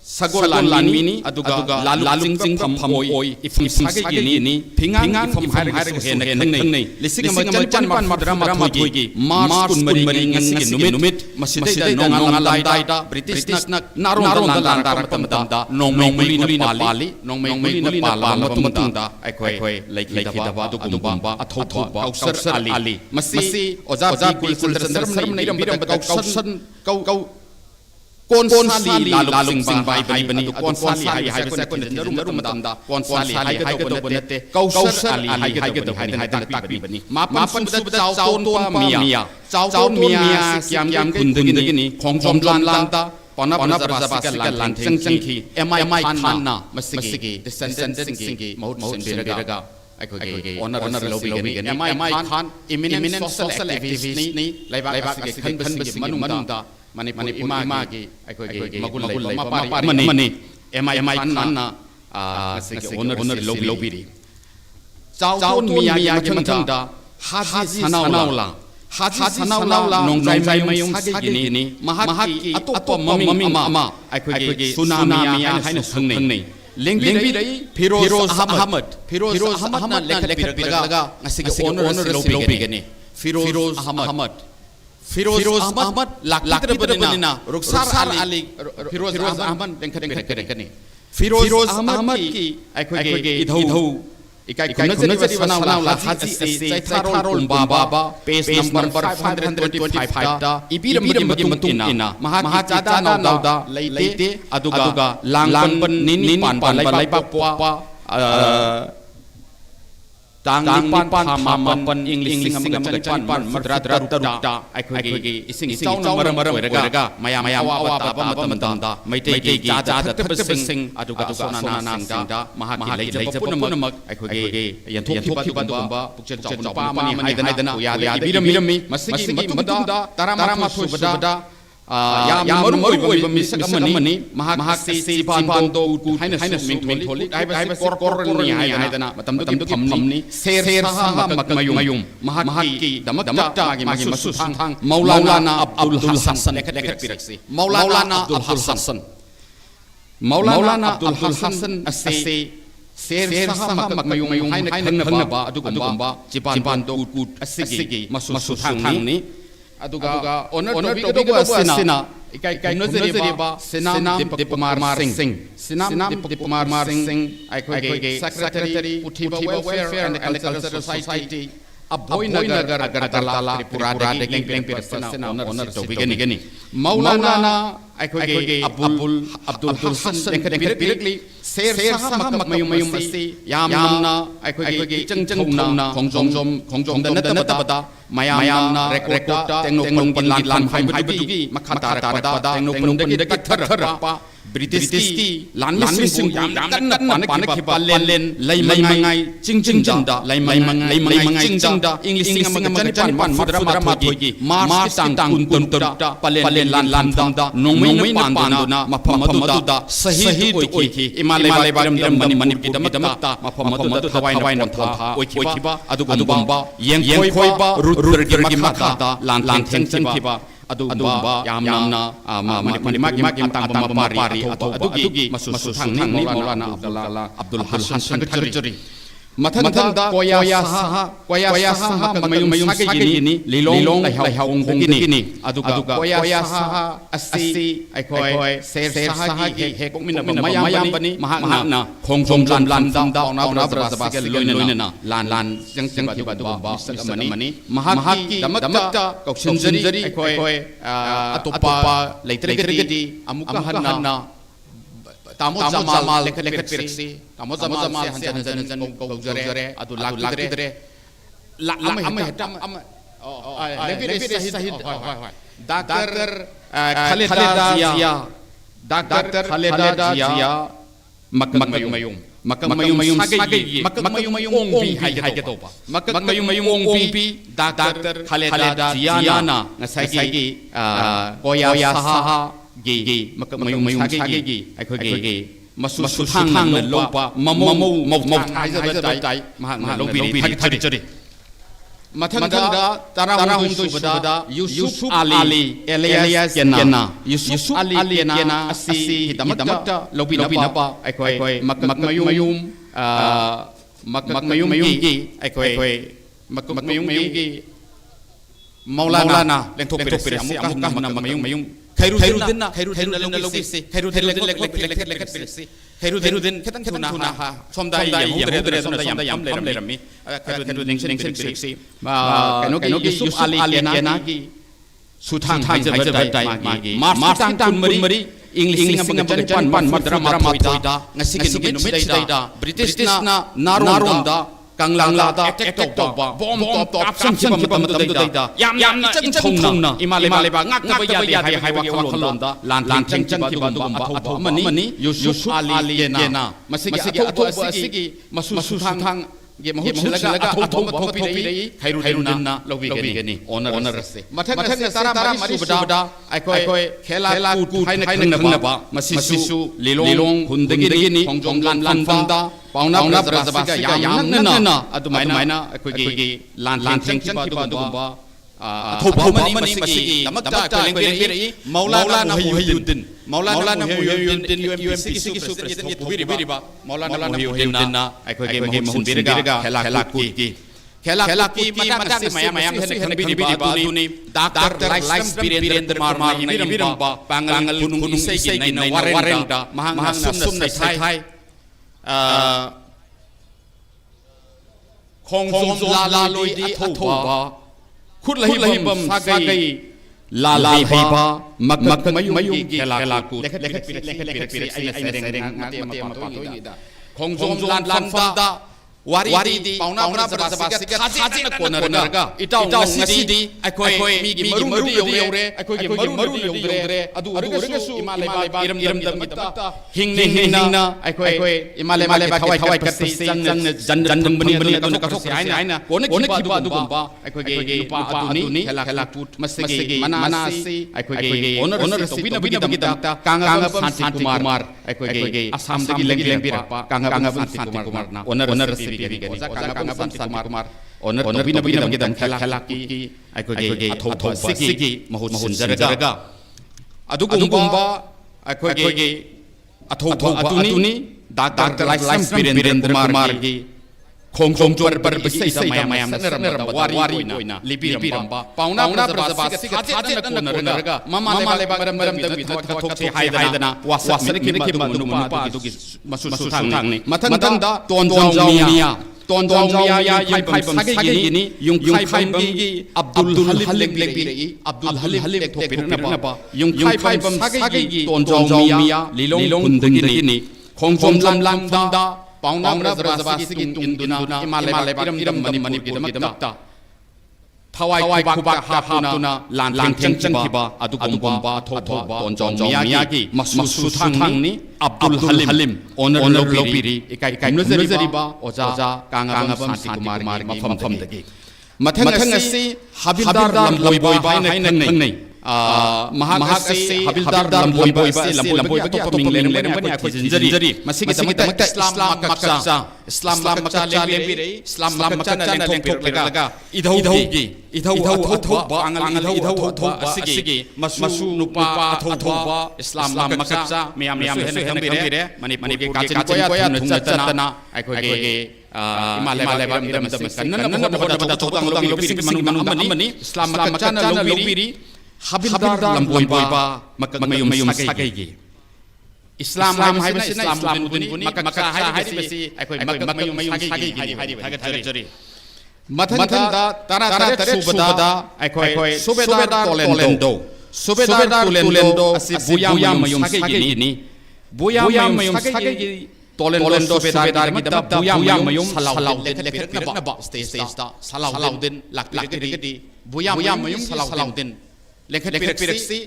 ꯁꯒꯣꯜ ꯂꯥꯟꯃꯤꯅꯤ ꯑꯗꯨꯒ ꯂꯥꯂꯨꯡ ꯆꯤꯡꯐꯝ ꯑꯣꯏ ꯏꯐꯝ ꯁꯥꯒꯩꯒꯤꯅꯤ ꯐꯤꯉꯥꯡ ꯏꯐꯝ ꯍꯥꯏꯔꯒꯁꯨ ꯍꯦꯟꯅ ꯈꯪꯅꯩ 1942ꯒꯤ ꯃꯥꯔꯆ 14 ꯉꯁꯤꯒꯤ ꯅꯨꯃꯤꯠ ꯃꯁꯤꯗꯩꯗ ꯅꯣꯡꯉꯥꯜꯂꯝꯗꯥꯏꯗ ꯕ꯭ꯔꯤꯇꯤꯁꯅ ꯅꯥꯔꯣꯟꯗ ꯂꯥꯟꯗꯥꯔꯛꯄ ꯃꯇꯝꯗ ꯅꯣꯡꯃꯩ ꯃꯨꯂꯤꯅ ꯄꯥꯜꯂꯕ ꯃꯇꯨꯡꯗ ꯑꯩꯈꯣꯏ ꯂꯩꯈꯤꯗꯕ ꯑꯗꯨꯒꯨꯝꯕ ꯑꯊꯧꯕ ꯀꯧꯁꯔ ꯑꯂꯤ ꯃꯁꯤ ꯑꯣꯖꯥ ꯄꯤ ꯀꯨꯂꯆꯟꯗ꯭ꯔ ꯁꯔꯃꯅ ꯏꯔꯝꯕꯗ ꯀꯣꯟꯁꯥꯂꯤ ꯂꯥꯂꯨꯡꯆꯤꯡꯕ ꯍꯥꯏꯕꯅꯤ ꯀꯣꯟꯁꯥꯂꯤ ꯍꯥꯏꯕꯁꯤ ꯑꯩꯈꯣꯏꯅ ꯊꯤꯖꯤꯟꯅꯔꯨꯕ ꯃꯇꯝꯗ ꯀꯣꯟꯁꯥꯂꯤ ꯍꯥꯏꯒꯗꯧꯕ ꯅꯠꯇꯦ ꯀꯧꯁꯔ ꯑꯂꯤ ꯍꯥꯏꯒꯗꯧꯕꯅꯤ ꯍꯥꯏꯗꯅ ꯇꯥꯛꯄꯤꯕꯅꯤ ꯃꯥꯄꯟꯁꯨꯕꯗ ꯆꯥꯎꯇꯣꯟꯄ ꯃꯤꯌꯥ ꯆꯥꯎꯇꯣꯟ ꯃꯤꯌꯥ ꯈꯨꯟꯗꯒꯤꯅꯤ ꯈꯣꯡꯖꯣꯝ ꯂꯥꯟꯗ ꯄꯥꯎꯅꯥ ꯕ꯭ꯔꯖꯕꯥꯁꯤꯒ ꯂꯥꯟꯊꯦꯡ ꯆꯪꯈꯤ ꯑꯦꯝ.ꯑꯥꯏ ꯈꯥꯟꯅ ꯃꯁꯤꯒꯤ ꯗꯤꯁꯦꯟꯗꯦꯟꯠꯁꯤꯡꯒꯤ ꯃꯍꯨꯠ ꯁꯤꯟꯕꯤꯔꯒ ꯑꯩꯈꯣꯏꯒꯤ ꯑꯣꯅꯔ ꯂꯧꯕꯤꯒꯅꯤ ꯑꯦꯝ.ꯑꯥꯏ ꯈꯥꯟ ꯏꯃꯤꯅꯦꯟꯠ ꯁꯣꯁꯤꯌꯦꯜ ꯑꯦꯛꯇꯤꯚꯤꯁꯠꯅꯤ ꯂꯩꯕꯥꯛ ꯑꯁꯤꯒꯤ ꯈꯟꯕꯁꯤꯡꯒꯤ ꯃꯅꯨꯡꯗ ꯃꯅꯤꯄꯨꯔ ꯏꯃꯥꯒꯤ ꯑꯩꯈꯣꯏꯒꯤ ꯃꯒꯨꯟ ꯂꯩꯕ ꯃꯄꯥꯔꯤ ꯑꯃꯅꯤ ꯑꯦꯝ.ꯑꯥꯏ ꯈꯥꯟꯅ ꯃꯁꯤꯒꯤ ꯑꯣꯅꯔ ꯂꯧꯕꯤꯔꯤ ꯆꯥꯎꯇꯣꯟ ꯃꯤꯌꯥꯒꯤ ꯃꯊꯪꯗ ꯍꯥꯖꯤ ꯁꯅꯥꯎꯂꯥ ꯅꯣꯡꯖꯥꯏꯃꯌꯨꯝ ꯁꯥꯒꯩꯒꯤꯅꯤ ꯃꯍꯥꯛꯀꯤ ꯑꯇꯣꯞꯄ ꯃꯃꯤꯡ ꯑꯃ ꯑꯩꯈꯣꯏꯒꯤ ꯁꯨꯅꯥꯃꯤꯌꯥ ꯍꯥꯏꯅꯁꯨ ꯈꯪꯅꯩ ꯂꯦꯡꯕꯤꯔꯛꯏ ꯐꯤꯔꯣꯖ ꯑꯍꯃꯗꯅ ꯂꯦꯡꯈꯠꯄꯤꯔꯛꯂꯒ ꯉꯁꯤꯒꯤ ꯑꯣꯅꯔ ꯂꯧꯕꯤꯒꯅꯤ ꯐꯤꯔꯣꯖ ꯑꯍꯃꯗ ꯂꯥꯛꯄꯤꯗ꯭ꯔꯕꯅꯤꯅ ꯔꯨꯛꯁꯥꯔ ꯑꯂꯤ ꯐꯤꯔꯣꯖ ꯑꯍꯃꯗ ꯂꯦꯡꯈꯠꯄꯤꯔꯛꯀꯅꯤ ꯐꯤꯔꯣꯖ ꯑꯍꯃꯗꯀꯤ ꯑꯩꯈꯣꯏꯒꯤ ꯏꯙꯧ इकाई खुनजरिबा सनाउला हाजी असे चैथारोल उम्बाबा पेज नंबर 525 दा इबिरमगी मतुंगिना महाकी चादा नाउदा लेते अदुगा लांगपन निनि पान लाइबा पोपा तांग पान मापन इंग्लिश पान मद्रा तरुटा अखोगी इसिंग चाउना मरम ओइरगा मयाम अवाबा मतमदा मैतेगी चादा थबसिंग अदुगा सोनाना सिंगदा महाकी लेजब पुनमक अखोगी यंथोखिबा दुबा पुक्चन चाउना पामनी हाइदना यादे बिरमी मसिगी मतुदा तारामा थोबदा याम मरु ओइबा मिसक अमनी महाकी सिपांदो हाइना मिंथोली हाइबा कोरकोरनी हाइदना मतमदुगी फमनी शेर साहा मकमयुम महाकी दमकता मागी मसुथांग मौलाना अब्दुल हसन लेखपिरक्सी मौलाना अब्दुल हसन असे शेर साहा मकमयुम हाइना खंगबा अदुगुंबा चिपांदो असिगी मसुथांगनी अदुगा ऑनर टॉपिक असिना इकाई नजरिबा सिनाम दीपकुमार सिंह अखोगे सेक्रेटरी पुठीबा welfare and cultural society Abhoynagar Agartala Tripura लेंग पिरसना ऑनर टॉपिक मौलाना अखोगे अब्दुल हसन लेंखपिरक्ली शेर साहा मकमयुम असी यामना अखोगे चंगथौना खोंजोम नतबदा मयामना रेकॉर्डा तेंगनोपन लान हाइबदुगी मखा तारकदा तेंगनोपन कथरपा ब्रिटिशकी लानमिसिंग याम कन्ना पानखिबा लेन लैमंगाई चिंगचिंदा लैमंगाई चिंगदा इंग्लिश सिंगम मद्रा थोगी मार्च तांग कुंतुटा पलेन लानदा नोंमै पांदना मफमदुदा शहीद ओइखि इमालय बारम मनिपुर दमता मफमदुदा थवाइन था ओइखिबा अदुगुंबा येंखोइबा रुद्रगी मखादा लान थेंखिबा अदुगुंबा यामना मागी मतंग मापारी अदुगी मसुथांगनी मौलाना Abdul Hasan संगचरी Matanda koya saha mayum sagini lilong lahong gini aduga koya saha asi aikoi ser saha gi hek mina mayam bani mahana khongjom lan da ona braba ke loina lan jang ki badu ba mani mahaki damakta koksinjari aikoi atopa leitrigedi amuka hanna Tamo Jamal lekpersi Tamo Jamal hanjan gojare adu lakidre am heta lebir sahid Dr. Khaleda Zia Dr. Khaleda Zia Makmayum sagi Makmayum ongbi hai getopa Makmayum ongbi Dr. Khaleda Ziana ngasagi koya saha gi mayum sagi aikoi masu thang na lopa mau thai tai ma lobi thari mathanda tarahum subada Yusuf Ali Elias Kena Yusuf Ali Kena asi damakta lobi napa aikoi makmayum gi aikoi makmayum gi Maulana lentok peresi amukah makmayum Khairuddin logisi Khairuddin ketang tuna ha somda yam lerami Khairuddin sing kano Yusuf Ali Kena gi suthang haijabai magi martang kun mari English pan madrama thoida ngasi numit British na naronda Kanglang attack ba bomb top samsim ba da yam ni chong na imale ba ngak hai wa kholon da lan chang ki ba dum ba atho mani Yusuf Ali Kena masigi atho asigi masu thang ge mahut laga atho thopi dei Khairuddin na lobi gani honor se mathang tara mari subada aikoi khela ku haina khangna ba masisu lilong hundagi ni khongjong lan fanda pauna brajabasiga yam na adumaina aikoi lan chang ki ba dum ba atho mani masigi damakta lengperi Maulana Muhyiddin UMPC ki su president thobiri ba Maulana Muhyiddin na aikoi mahun biriga khela ki madak mayam khanbiri ba aduni Dr. Life Birendra Marma ibiram ba pangal gunung isai ki na warenda mahang sumna sai khongjom la loi di athoba khut lahibam sagai lalai ba makmayum khela ku lekhet ai sereng mate patoi da khongjom lan fanda wari di pauna brajabasiga khaji na konarga itau ngasi aikoi mi gi maru yore aikoi gi maru yore adu regasu imale ba iram dam ta hingna aikoi imale ba khawai katte jan bani adu ka thok aina kone ki ba adu ba aikoi gi pa aduni khela put masigi manasi aikoi gi honor si bina ta kanga Santi Kumar aikoi gi Assam dagi lengbi pa kanga Santi Kumar na honor si Oza kanga Santi Kumar honor bina gidam khela ki aikoi atho sigi mahut sunjaraga adugumba aikoi atho atuni Dr. Life Birendra Kumar gi khongjom par bisai sa mayam sanar wari na libiram ba pauna brajabasiga khaji na konarga mama leba maram dam thok haidana wasan ki madu pa adugi masu thang ni mathanda tonjong ya phai sagi ni yung phai gi Abdul Halim Halim thopirna ba yung phai sagi gi tonjong ya lilong hundagi ni khongjom lam da pauna brajabasiga induna imale iram mani damakta thawai kubak hapuna lan chang ki ba adugumba tho tonjong miyagi masu thang ni Abdul Halim honor lobiri ikai nuzari ba oja kanga Santi Kumar mafam dagi mathang asi habildar lam boy ba haina ngai महाकासे हबिलदार लंबोई से लंबोई के तो Ming लेने बने आखो gingery मसी के तमत इस्लाम मक्का लेबी इस्लाम मक्का लेंथोक लगा इधौ अथौ बांगल इधौ असिगे मसु नुपा अथौ इस्लाम मक्का मियाम हेन खंबिरे मणिपुर के काचिन कोया चतना आखोगे इमाले बाम दम कन्न बदा चौतांग लोबी मनु इस्लाम मक्का लोबी हबिलदार लंबोइबा मयुम सागैगी इस्लाम इस्लाम मक्का हाइबसी अखोय मयुम सागैगी जरी मथनदा तरा सुबदा अखोय सुबेदार टोलेंडो असि बुया मयुम सागैगी बुया मयुम सागैगी टोलेंडो सुबेदार की दम बुया मयुम सलाउ लेखना स्टेज सलाउद्दीन लाकपिरगदी बुया मयुम सलाउद्दीन लेखपिरक्सी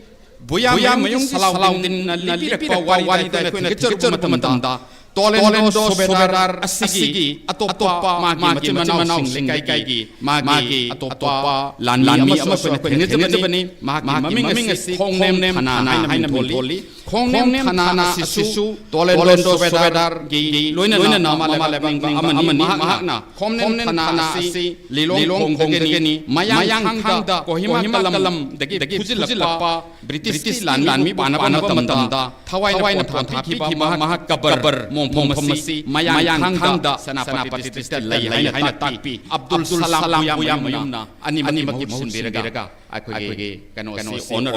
बुया मयुम सलाउद्दीन लिपिरक्पा वारिदा थिगचर मतमदा टोलेंडो सुबेदार असिगी अतोपा मागी मनाउ लिंगाइगी मागी अतोपा लानमी अमसो थिगनेजबनी मागी ममिंग असि खोंगनेम थाना हाइना बोली खोंगनेम थाना सिसु टोलेंडो सुबेदार गी लोइना मालेबिंग अमनी महाना खोंगनेम थाना असि लिलोंग खोंगदेनी मयांग खांगदा कोहिमा कलम दगी फुजिलपा ब्रिटिश लानमी पाना तमदा थवाइना थापिखिबा महाकबर मोमसी मयांग खांगदा सेनापति दिस्ता लई हाइना ताकपी अब्दुल सलाम बुया मयुमना अनि मकी महुन बिरगा आखोगे कनो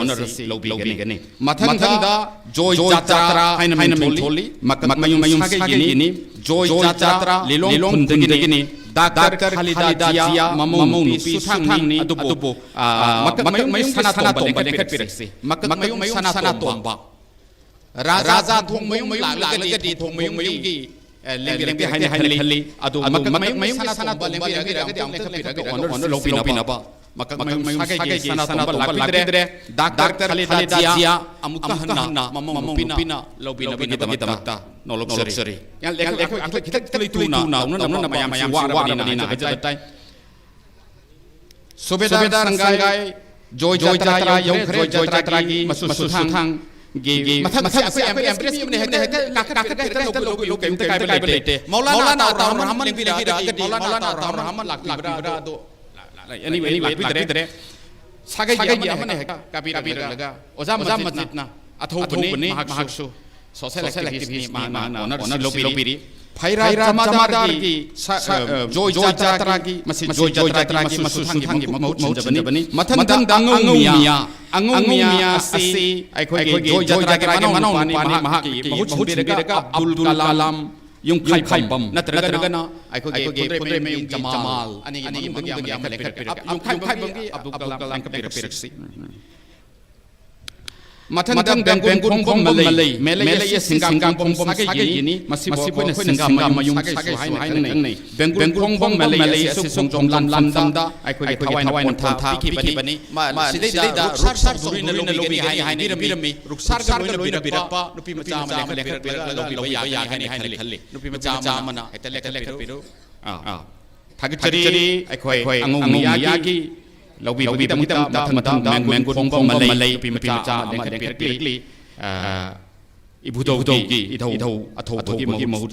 ऑनर से लोबीगनी मथंदा जोय जात्रा हाइना मिथोली मयुम सागेगिनी जोय जात्रा लिलोंग खुंदगिनी डाक्टर खालिदा जिया ममौ नुपी सुथांगनी अदुबो मयुम सना तोंबा लेखपिरक्सी मयुम सना तोंबा राजा थोंग मयुम लागलगदी थोंग मयुमगी लेंगे हाइना हल्ली अदु मयुम सना तोंबा लेखपिरगदी ऑनर लोबीनबा मयुम सागेगी सना तोंबा लागदरे डाक्टर खालिदा जिया अमुका हन्ना ममौ पिना लोबीनबगी दमता नोलक्सरी यान लेख आंख खितक तली तुना उन मयाम वारनी ना हजताय सुबेदार संगाय जोय जात्रा जोय जात्रा की मसुथांग गे मथसे एम्प्रेस ने काक लोग काय लेते मौलाना ताउर रहमान बिरगिरा मौलाना ताउर रहमान लाकबिरा दो एनीवे बिदरे सागै हमने काबिरा लगा ओजा मस्जिदना अथौबने महाकसु सोशल एक्टिविस्ट माना ऑनर लोबीरी फायरा जमादार की जोय जात्रा की जोय जात्रा की मसुथांगी मौजबनी मथन अंगुमिया से अखोगे जोय जात्रा के मनाउ पानी महाकी अब्दुल कलाम युंखाइबम नत्रगना अखोगे पुद्रे में जमाल अनि मुंदगी अमले युंखाइबम की अब्दुल कलाम कपिरक्सी मथन बेंगुन खोम मलई सिंगाम खोम सागेगिनी मसिबो खोइन सिंगाम मयुम सागे हाइनै बेंगुन खोम मलई सुसुम जोम लामदा अखोगे थवाइन था पिखिबनी सिदैदा रुखसार दुरिन लोबी हाइनै बिरमी रुखसार लोइना बिरपा नुपी मचा अमले लेखपिरगा लोबी या हाइनै खल्ली नुपी मचा मना हेत लेखपिरु थागचरी अखोय अंगुमियागी लोबी तम मैंगुन खोम मलई पिमचा लेखपिरक्ली इबुदौगी इधौ अथौगी महुद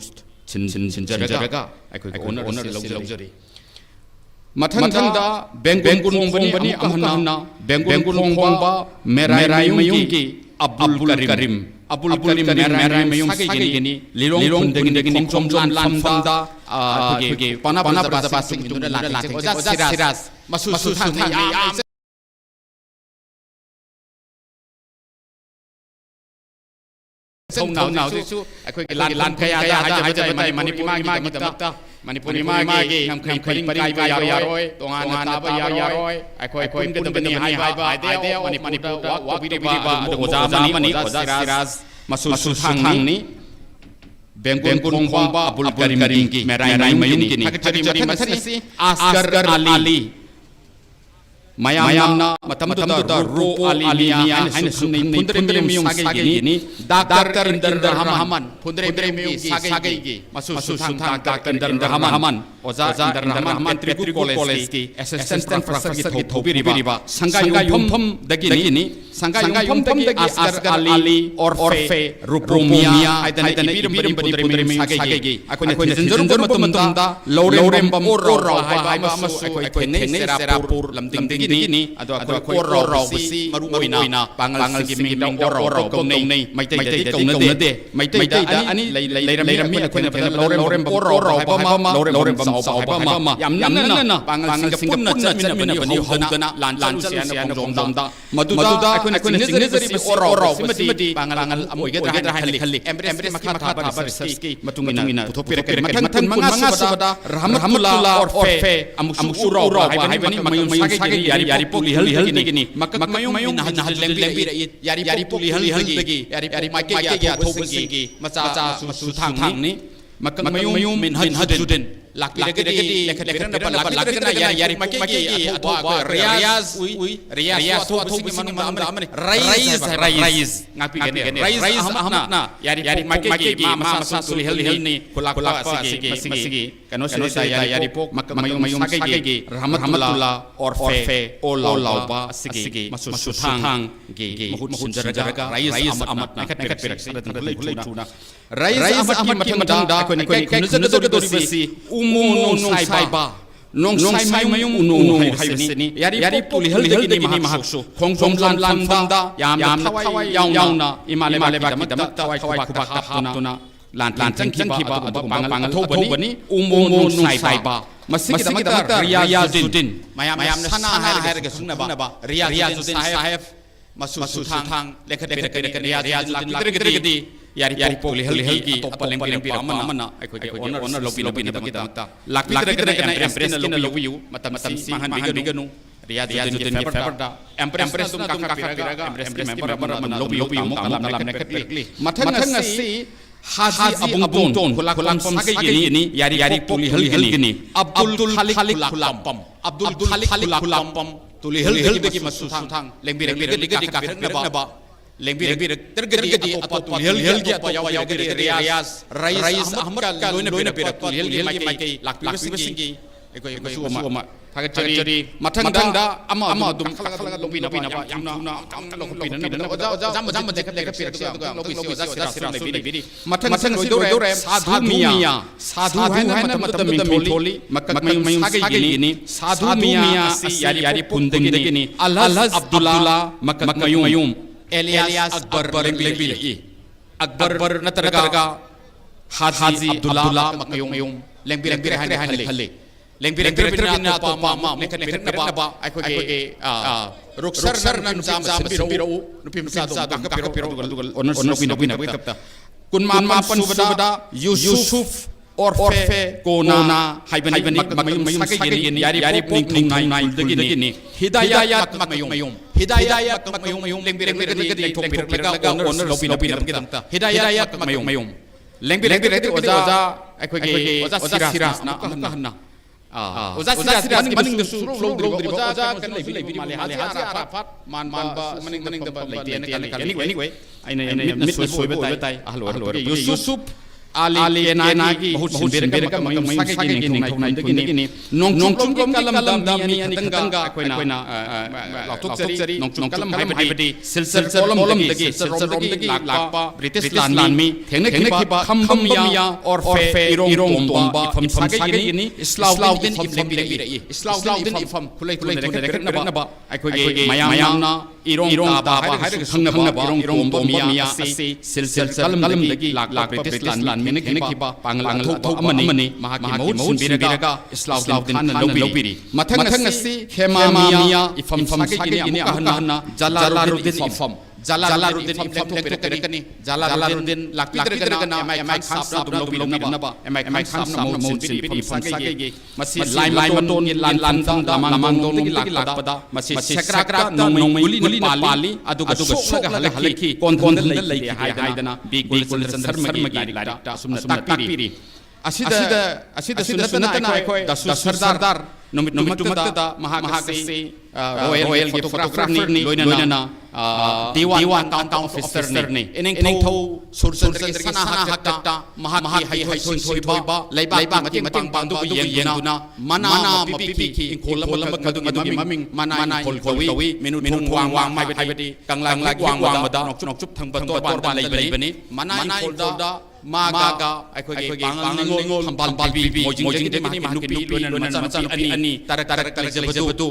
छिनजरगा अखोय ऑनर लौजरी मथनदा बेंगुन खोंबनी अमहना बेंगुन खोंबा मेरायमयुंगी अब्दुल करीम मेरायमयुं सागेगिनी लिलोंग दगिनी खोम लानफंदा अखोगे पना प्रजापासिंग तुना लाथे ओजा सिराज मसु थांगी नाउसु अखोगे लान खया हाजय मणिपुरी दमता मणिपुरी मागे हम खैफलिंग परिबा यारोय तोंगाना ताबा यारोय अखोय पुंदबनी हाइबा आइदे मणिपुर वाक बिरिबा ओजा मनी ओजा सिराज मसु थांगनी बेंगुन खोंबा अब्दुल करीम की मेरायमयुं की हकचरी मथनसी Askar Ali mayamna matamda ro alimia haina sunni pundre miyum sage ni Dr. Indra Haman pundre miyum sage gi masu thang Dr. Indra Haman oza Indra Haman Trigu College ki assistant professor ki thobiriba sanga yumpham dagi ni sanga yumpham dagi Asgar Ali Orfe Rupumia aidana irim pundre miyum sage gi akoina jinjor matamda lorem bam ro hai ba masu akoina Serapur lamding ni ado akoi ro si maruina pangal gi mi dong ro ko nei mai tai de mai tai da ani leiram mi akoina lorem ro hai ba lorem bam sa ba ma yam na pangal singapur na chatmin ni hodana lan sian ko jom da maduda akoina signature bi ro simati pangal amoi ge da hali embre makha tha ba research matungina thopira ke mathan manga subada rahmatullah orfe amusu ro hai ba ni mayum sage yari puli hal ni makak mayum nahal lengbi yari puli hal gi yari mai ke ya thobsi gi macha su thang ni makak mayum min hadjudin lakpiragadi lekhapiran na lakpiragana yari mai ke atwa riyaz to thobsi manum amane rais ngapi gane rais ahmad yari mai ke ma suli hal ni kulakpa sigi kano se yari pok makak mayum sage gi rahmatullah orfe olauba sigi masu thang gi mahut jaraga rais ahmad na khapirak sira tuna rais ahmad ki mathangda koi kunuzag doribasi umun saiba nong sai mayum unu haisini yari puli hal degi ni mahaksu khongjom lan fanda yam thawai yauna imale baki dam thawai khubak tuna lan chang khiba adu pangal thobani umun saiba masigi damakta Riyazuddin mayam sana hairga sunaba Riyazuddin sahib masu thang lekhat Riyazuddin yari poli hal gi atop lengpi amana ai honor lobi na bakita lakpitra kana empress na lobi yu matam mahan biganu Riyazuddin paper da empress tum kakapiraga empress member man lobi mu kalam nekhatli mathang si Haji Abung Ton kulang sage ni yari poli hal gini Abdul Khalik Kulampam Abdul Khalik Kulampam tuli hal degi masu thang lengbi kakapiraga na ba lengbi tergedi apa tuli hal gi apa yaw gedi Rais Ahmad ka loina pira tuli hal gi mai lakpi singi ekoi suama thagachari mathangda ama dum khala lobi na ba yamna lobi na oja jam dekha pira sia lobi sira biri mathang roidore sadhu haina matam tholi mayum sage ni sadhu miya si yari pundegi ni Alhaj Abdullah mayum Elias Akbar lengbi Akbar natarga Haji Abdullah makayum lengbi hali lengbi na to ma lekhat na ba ai ruksar nan jam biro nupim sa do biro onor pina kapta kun ma pan subada Yusuf Orfe Kona haibani mayum sage ni yari ning nai degi ni hidayat mayum hidayat mayum lengbi thopiraga onor lobi na kapta hidayat mayum lengbi oja oja siras na oza siras maning da su flow oza kan lebi male haji arafat man ba maning da leite kan anyway aina mit soi betai halo Yusuf Ali enagi bahut sinbirka mayum sage ni degi nong chung kalam da mi ani tanga koina latuk ceri nong kalam haibadi silsel kolom degi lakpa British lan mi thengna khiba khambam ya orfe irong tomba ifam sage ni Islauddin ifam khulai na ba ai mayamna irong ta ba hair khangna ba irong tomba mi asi silsel kalam degi lakpa British lan mene khiba pangal thok amani mahaki mahut sinbiraga Islauddin lobiri mathang asi khemamiya ifam sage ni ahna Jalaluddin ifam Jalaluddin lekani Jalaluddin lakpitra kana mai kham dum lobi na ba mai kham na mo ifam sage masi lai maton lan tam amang don lakpada masi sakra nong muli pali aduga sokga halaki kon lai haidana big Chandra Sharma gi director sumna takpiri asida sunatana ai da Sardar नुमितुमक्तदा महाकसे royal की photographer नि लोइनना दीवान count officer ने इनेंथौ सुरसंद्र सना हकता महाकी high सोइबा लेबा मतिंग पांदु येंगना मना मपी की इंखोलम मदुगी ममिंग मना खोलवी मिनु वांग हाइबदी कंगलांग वांग मदा नोकचुप थंग बतोर लेबनी मना इंखोलदा मागा अखोगे पांगल खंबाल बी मोजिंग दे नुपी लोइना मचा अनि तरक जबदु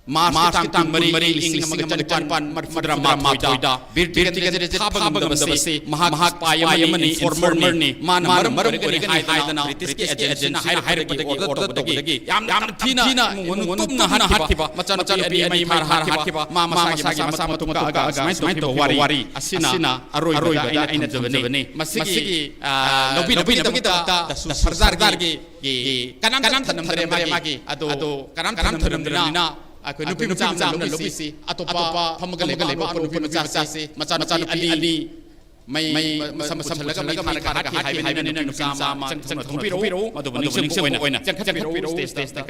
मार्च तांग मरी इंग्लिश मगचन मरफदरा माथोइदा बिरतिगे थाबगमदबसे महाक पायमनी फॉर्मर ने मान मरम कोनी हाइदना ब्रिटिश के एजेंट हाइरबदगी ऑर्डर तोगदगी याम थीना तुमना हाथिबा मचन पी मई मार हाथिबा मासागी मसा मतुमका आगा समाय तो वारी असिना अरोइदा आइना जबने मसिगी लबी दबगिदा सरदार के कनाम थनमरे मागी अदो कनाम थनमदना अखोई नुपी मचा लोबिसी अतोपा फमगले नुपी मचा से मचा अली मई समसलगा मई खाना हाइबेन नुपी मा चंग थोपिरो मदुबनि ओइना चंग थोपिरो स्टेज तक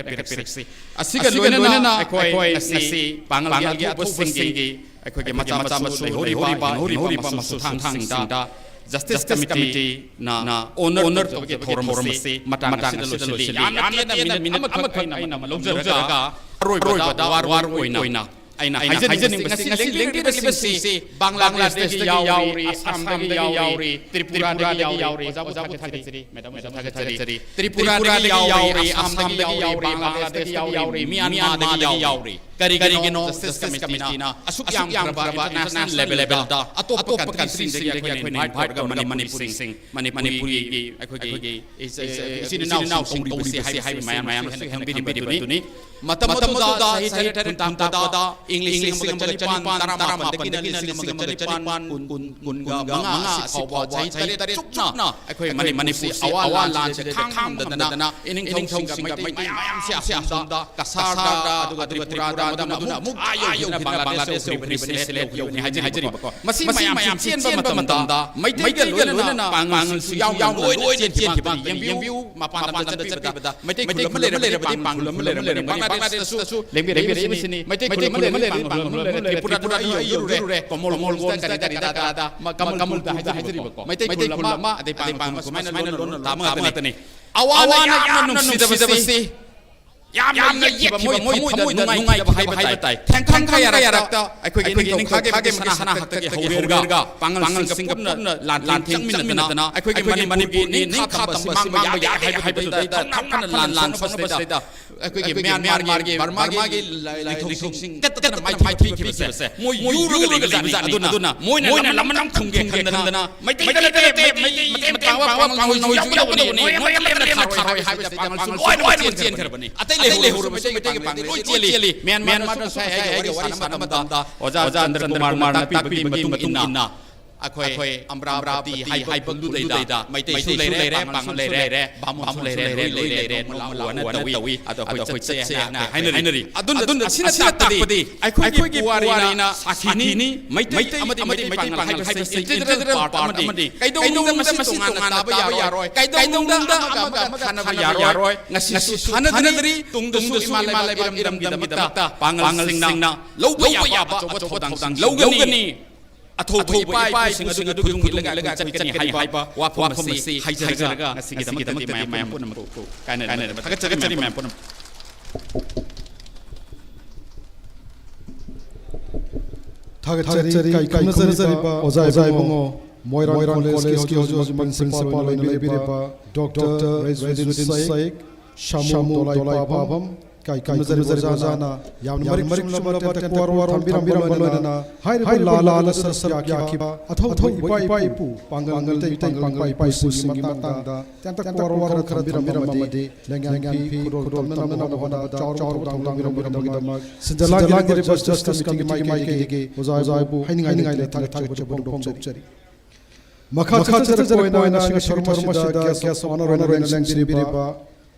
असिगा लोइना अखोई असि पांगल के अथोपसिंगी अखोई के मचा मसु होरिबा मसु थांगसिंदा जस्टिस कमिटी ना ओनर के फोरम से मटांग से मिनट अमखैना लौजरगा रोइबदा वार ओइना आइना हाइजनिंग लेंगिबसिंगसे बांग्लादेश यावरी असम यावरी त्रिपुरा यावरी ओजाबु थागचरी मैडम थागचरी त्रिपुरा यावरी असम यावरी बांग्लादेश यावरी म्यांमार यावरी करिगिनो जस्टिस कमिटी ना असुक्याम प्रबा नेशनल लेवल दा अतोप कंट्री से अखोई इनवाइट ग मणिपुरी अखोई इसिन नाउ सिंग तौसी हाइ मायाम हंबिरिबुनी मतमतुदा सही तामदा इंग्लिश सिंग तारामा दगिना सिंग कुनगा मंगा सिफाव चाइ तरे चुकना अखोई मणिपुरी अवा लान से खामदना इनिंग सिंग मायाम से आसदा कसारदा अदुगा त्रिपुरा मदुना मुक आयो बांग्लादेश रिप्रेजेंट योनि हाजिरी बको मसी मायाम चेन बमतमदा मैते लोइना पांगल सु याव लोइ चेन खिबा यमबिउ मापान चबदा मैते लेरे पांगल लेरे बांग्लादेश सु लेबे मिसिनी मैते लेरे पांगल लेरे त्रिपुरा रे कमल दा कमल हाजिरी बको मैते मा अदे पांगल कुमाइना लोन तामतने अवाना यामना नुसिदबसे यामना येखिबा मोय थमोइदा नुंगाइबा हाइबा ताइ थंखा यारक्ता अखोइ इनिंग खागे सना हक्तगे हौरेरगा पांगल सिंगपुरना लान चंगमिनदना अखोइ मणिपुर नि खातम सिमा हाइबा ताइ थंखना लान फसलेदा अखोइ म्यांमार गे बर्मा गे लिथोसिंग ततन माइ थीखिबसे मोय युरुगा अदुना मोयना लमनम थुंगे खंदना मैते पांगल नोय जुगदबनी मोय लेमना थारोय हाइबा पांगल चेन खरबनी ले हो रमे के पांगले रोइ चेली म्यांमार साइ हाइ सानमदा ओजा चंद्र कुमार ना पी मतिना अखोई अमरावती हाइ बंदु दैदा मैते सु लेरे पांगल लेरे बामु लेरे मुलावना तवी अदो अखोइ चचे हाइनरी अदुन असिना ताकपदि अखोइ के पुवारिना साखिनी मैते अमदि पांगल हाइ सेंट्रल पार्ट अमदि कैदोंदा मसि तोंगाना ताबा यारोय कैदोंदा खाना यारोय ngasi sanadri tungdusu imalai iram gidamita Pongal सिंगना लौबा याबा अचोबा लौगनी अथोबा इपाइ सिंग अदु खुदुंग लगा चकनी हाइबा वाफमसी हाइजरगा ngasi मायाम पुनम काने थगचरी मायाम पुनम थगचरी kai नजरिबा ओजाय बंगो मोइरान कॉलेज के होजो प्रिंसिपल लेबिरेबा डॉक्टर रेजुद्दीन शेख शामू तोलाई पाबम kai नजर जाना याम मरिक लबत ते कोरवर बिरम बलोना हाय लाला सर याखिबा अथौ इपाइ पु पांगल पांगल पाइ सिंगी मता तंत कोरवर खर बिरम मदि लेंगांग फी खुरो नमना होना चार बिरम गिदम सिजला गिरि जस्टिस कमिटी माइ के ओजाय बु हाइनिंगाइ ले थग चरी मखा कोइना शर्मा केस ऑनर लेंगिरिबा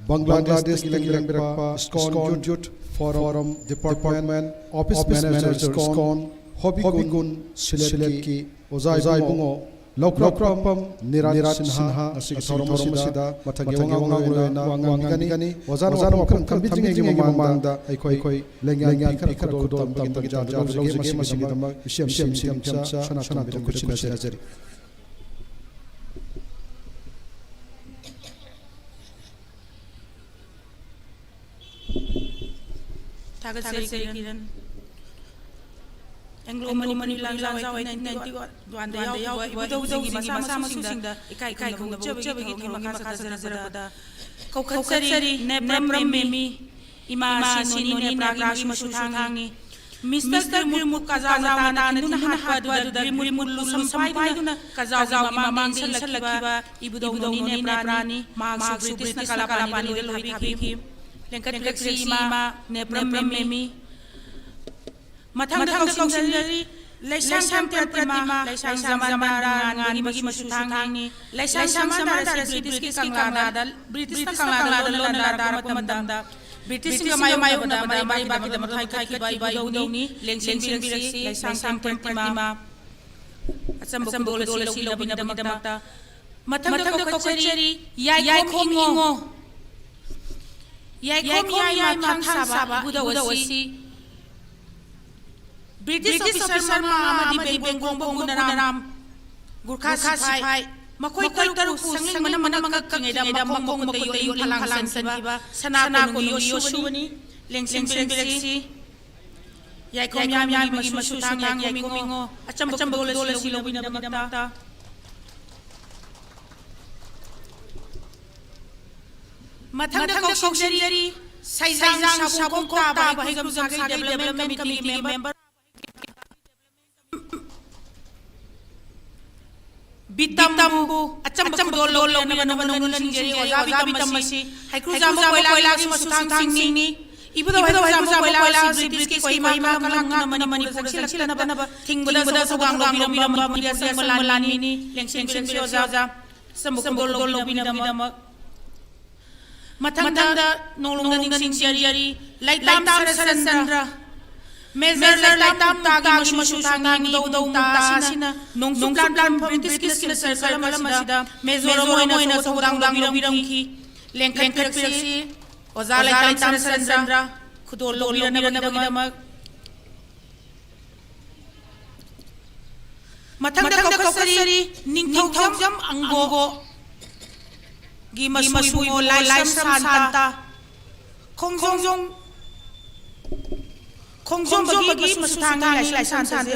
Bangladesh Langirangpa Skon Jut Forum Department Office Manager Skon Hobby Gun Siletki Ozai Bungo Lokropam Niraj Sinha Sikthoromosida Matagawangani Wazan Wakam Kambijing Mamanda Aikoi Lengan Pikado Tamtajan Masigama Shim Shana Kuchina Serajeri. Tagat Kiran Anglo Mani Lanzao 1991 Duanda Yao Ibudozi Masama Ikai Jabigi Makasa Kokasari Nebram Mimi Ima Noni Praglish Mashutangi Mr. Mukazana Nunahadu Mulusam Paiduna Kazaza Mamang Salakiba Ibudoni Nebrani Masu British Nakalapani Loiki Lenkat Mama Nebram Mimi Matang Kausinjari Laisam Pratima Laisam Zamara Bagi Masutangi Laisam Samara British Kanada British Kanada Lona Pamadanda British Mayo Bari Baki the Matai Baidoni Lensing Birasi Laisam Pratima Asam Bolo Silo Binamata Matang Kausinjari Yai Kongo Yai Matang Saba Budawasi British officer Amadi Bengong Bungaram Gurkha Sipai Makoi Taru Sangling Manamaka Kangeda Mongong Mokoyo Halang Sandiba Sanana Yoshuni Lengsing Birexi Yakom Yami Mashutang Yakomingo Achambola Silo Binamata Matanda Koshari Saizang Sabon Kaba Higam Zaki Development Committee member Bitambu Acham Dolo Naman Singeri Bitamasi Haikuzam Boila Masutang Nini Ibu Boila British Koima Mani Sila Tingbuda Sabang Biram Malani Lengsing Zaza Sambolo Binam Matanda Nolong Singeri Laitam Sandra Mezer Laitam Tagi Mashutang Do Tasina Nung Plan British Masida Mezoro Moina Sodang Biramki Lenkan Kirsi Ozala Laitam Sandra Kudolo Namadama Matanda Kokasari Ning Jam Angogo Gimasui Laisam Santa Kongjong Kongjong Bagi Masutang Laisam Santa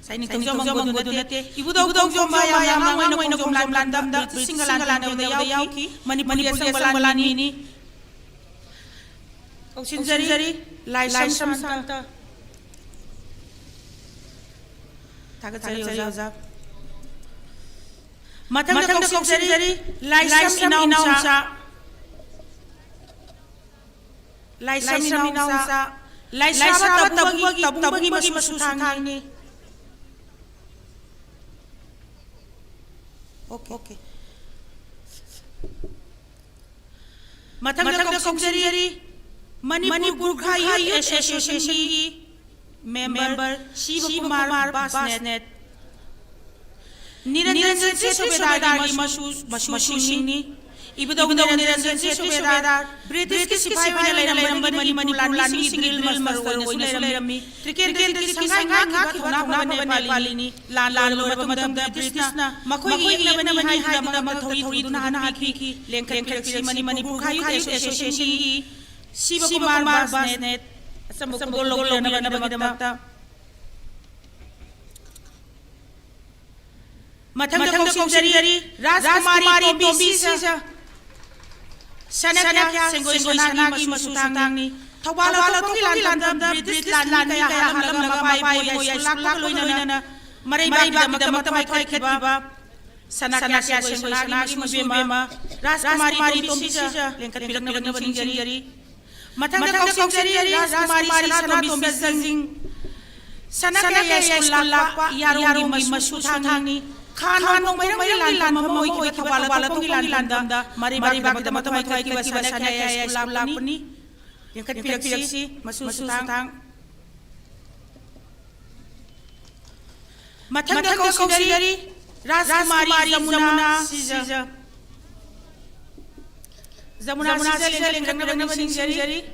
Saining Kongjong Godunate Ibudo Maya Mano Kongjong Landam Singalan of the Yauki Manipani Sambalani Oxinjari Laisam Santa Tagatari Ozaza Matang Koksari Laisam Inausa Laisam Inausa Laisam Tabugi Masutang Okay. Matang Koksari Manipur Khai Association member Shiva Kumar Basnet Niranjan Subedar Mashuni Ibudo Niranjan Subedar British Sipai Manipulani Single Master Sulami Trikel Sanga Nepalini Lalo Madam British Makoi Lebanamani Haidam Tori Dunana Kiki Lenkan Manipur Khai Association Shiva Kumar Basnet Sambolo Namadamata Matang Koksari Raskumari Tombisa Sanakya Sengoy Masutangni Tawala Tokilan British Lani Halam Mapai Sulak Maray Matamay Kiba Sanakya Sengoy Raskumari Tombisa Lenkat Pilang Singeri Matang Koksari Raskumari Tombisa Sanakya Sulak Yarong Masutangni Khan Mayang Mamoy Kiwala Tokilandam Mari Matamay Kiba Sanakya Sulapuni yang Pilak Masutang Mathangda Kausidari Rajkumari Jamuna Siza Jamuna Siza Lengkang Sinjari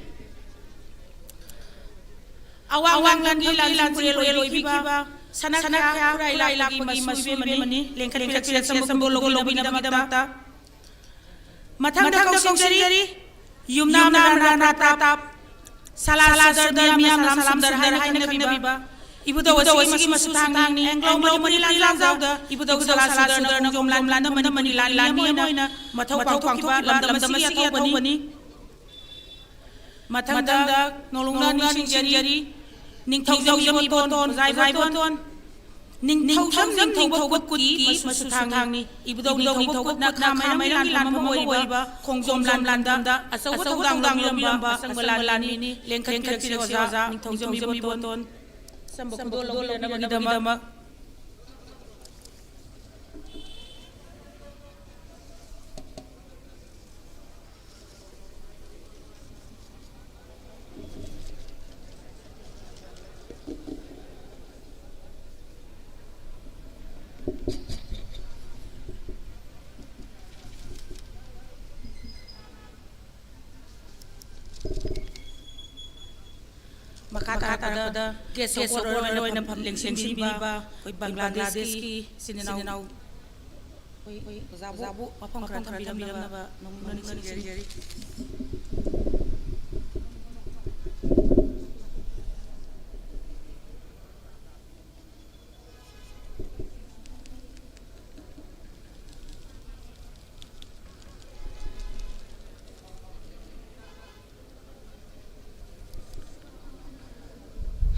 Awang Landi Lanpuri Loikiba Sanakya Kurai Lagi Masubi Mani Lengkang Sambolo Lobina Mathangda Kausidari Yumna Rana Pratap Salah Darmiam Salam Darhai Nabiba Ibu daw wasigi masutang ni Anglo Manila Zawda Ibu daw salah Darna Jomlan Landa Manila Lami na Mathaw Kiba Lamdam Siya Bani Mathangda Nolungan Sinjari Ningthaw Yami Boton Zai Boton Ningthaw Kuki masutang ni Ibu daw Ningthaw na Kamay Lan Moiba Kongjom Landa Asaw Dang Lamba Sang Malani ni Lengkang Siya Ningthaw Yami Boton Sambok dolo na magdama Makakata keso koro na pamling sinbiba koy Bangladesh ki sininaw koy zabu apang kran bilam na ba nung sinjari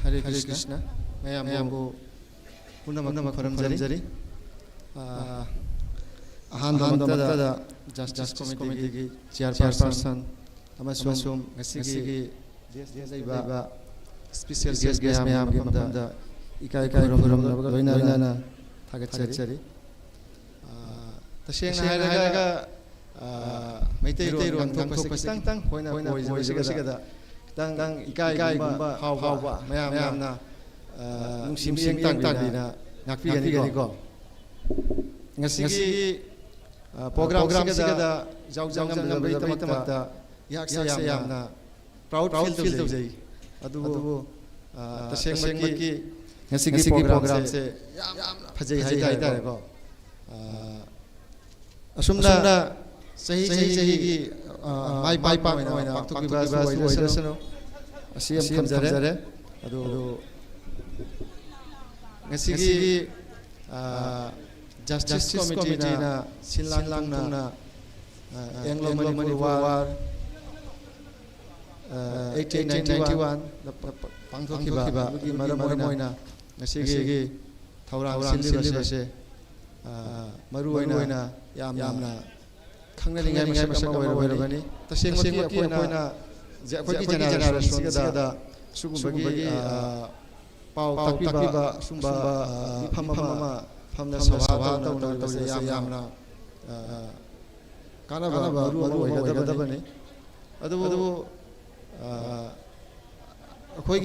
Hare Krishna. Mayam ko punamak paramjari. Ahandamadada Justice Committee ki chairperson amasum ngasigi ba special guest mayam ki mamda ikai puram loina thagachari. Taseng haraga maitai ro ngthok pasitang hoina hoisigada Tang ikai gumba hawa mayamna nungsim tagdina ngakpigani ko ngasi program sigada jaujangam lambai tamakta yaksa yamna proud feel tawjai adu tasengmaki ngasi program se phajai haidare ko asumna sahi gi mai pa na paktuki basu waidasano asiam khamjare adu ngasigi Justice Committee na sinlang na Anglo Manipur War 1891 na pangthokiba gi maramoina ngasigi thawrang silibase maru oina yamna Khangnani ngai masaka oirabani tasengmaki akoina akhoi generation sigada sugubagi pau takpiba sumba ifamama famna sabha tawse yamna kanaba maru oigadabani adu akhoi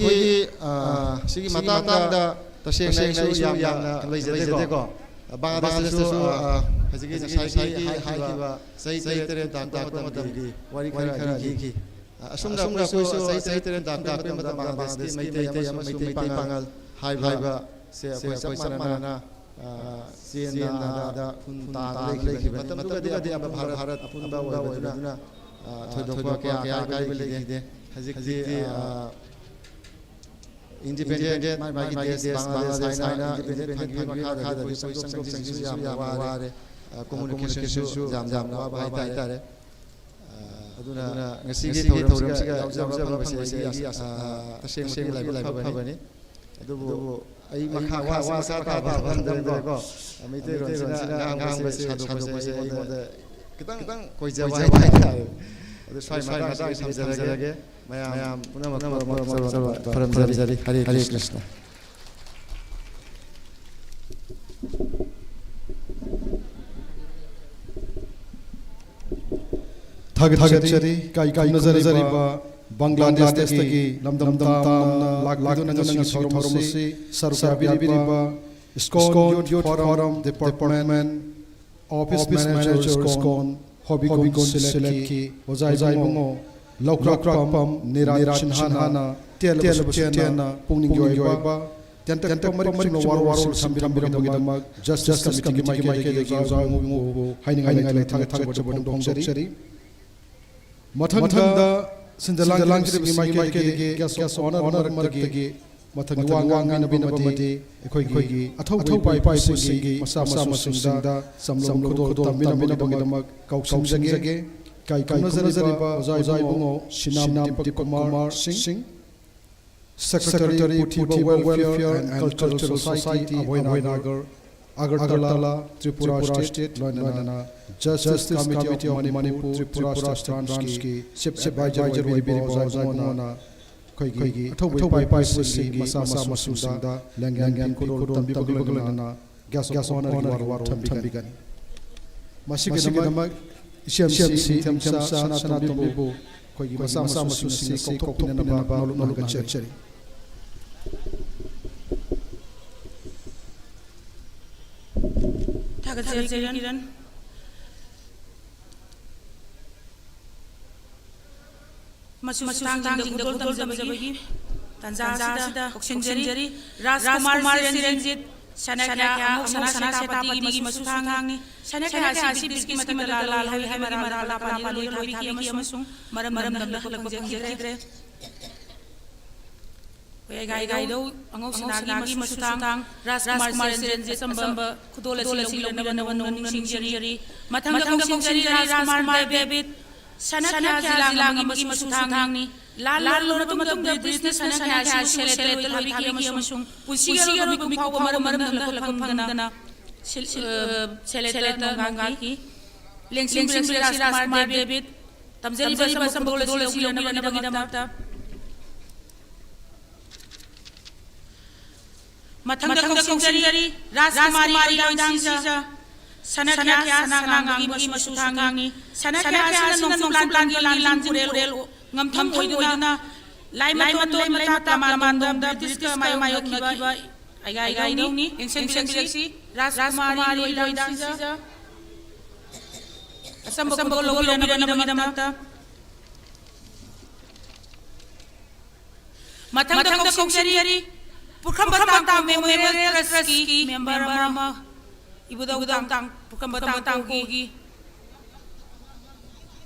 sigi matangda tasengna yamna leijade ko Bangladesh Haziki Sai Tere Matamgi Wari Kari Asumna Sai Tere Bangladesh Maite Pangal Haiba Samana Siena Kunta Lake Matamdi Bharat Apunda Waduna Thodoka Kai Haziki Independent, Bangladesh, China, independent, communication, jam, aduna ngasi thoram siga jam base taseng lai bani adu ai makha wa ka bandre ko amite ron sina ngang base sadu base ai moda kitang koi jawai adu sai mata samjarage mayam punamak paramjari Hare Krishna. Thagachari kai nazari ba Bangladesh tagi lamdam tam lak nasi thormasi sarvabiri ba ISKCON Youth Forum Department Office Manager ISKCON Hobby Gun Select Ki Ozai Bungo Lokrakpam Niraj Chinhana Tiana Pungning Joyba Tenta Marim War Sambiram Justice Committee Mike Hiding Target Matanda Sindalang Mike Gas Honor Margi Matang Wang and Binabamadi, Equigi, a total by Sigi, Masama Sunda, some Lodo, Minabamag, Kausam Zage, Kai Kanazariba, Zaibo, Shinam Dikomar Singh, Secretary Putiba Welfare and Cultural Society, Aboinagar, Agartala, Tripura State, Londana, Justice Committee of Manipur, Tripura Stransky, Sepbaja, Zona. Koigi athobai pai sigi masa masunda lengan ko tambi baglana gas honor war thambigani masigi namak CMC sana bibu koigi masa masusi ko na ba nolu ka cheri Tagad Masutang Gudol Tamzabagi, Tanzada, Oxenjeri, Raskumar Renjit, Sanaka, Sanasapati, Masutangi, Sanaka, Sibiski Matamala, Hamara, Pali, Yamasung, Maram, Lakajare. Gaido, Angosanagi, Masutang, Raskumar Renjit, Samba, Kudola, Sinjeri, Matanga, Rasmar, Baby. Sanakya zilang magi masutangni lalo na tumatong the business na sanakya select habiki amasung pusiga ro big pau maram lakapangana select ngaki lengsing smart debit tamjeri ba sambol silo na bagidamata mathang da kongsari rasmari dangsa Sanakya sanangangi masutangangi Sanakya sananong lang purel ngam tham hoiduna lai mata mandam da diska mayo kiba ay ni inseng seleksi rasmari loidang sisa asambol logi na mata matang da kongsari pukham batang memorial trustee member mama Ibu tang batang kogi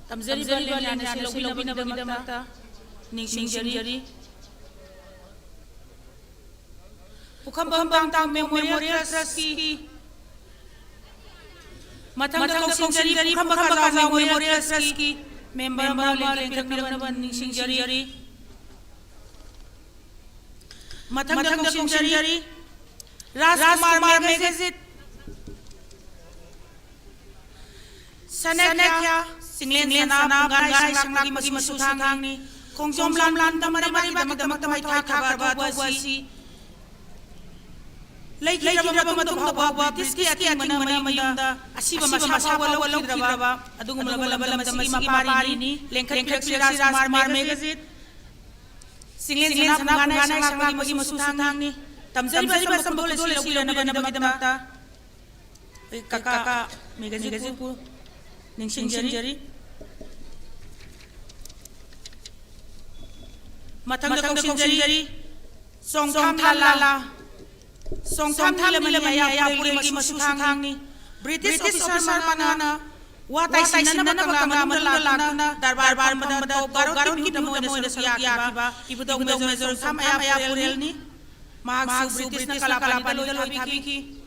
tamzeri balian lobi na mata ning jari pukam batang memorial trustee matang kong jari pukam batang memorial trustee member na ning jari matang kong jari Rasmar Megazit Sanakya singlen sana gangai sanglagi masutang ni kongjom lam tamari tamay kabar wasi lagi raba matung bawa diski ating mayunda asiba masawa walau kiraba adung malabala masigi mapari ni lengkak Rasmar Megazit singlen sana gangai sanglagi masutang ni tamzari ba sambol silo na mata kakak Megazit ko Ningsing jari matang da kong jari song tham thala maya puri masutang ni British officer manana watai sinana na darbar madam garo kita mo da siya ibu dog measure tham aya puri ni mag British na kalapali habiki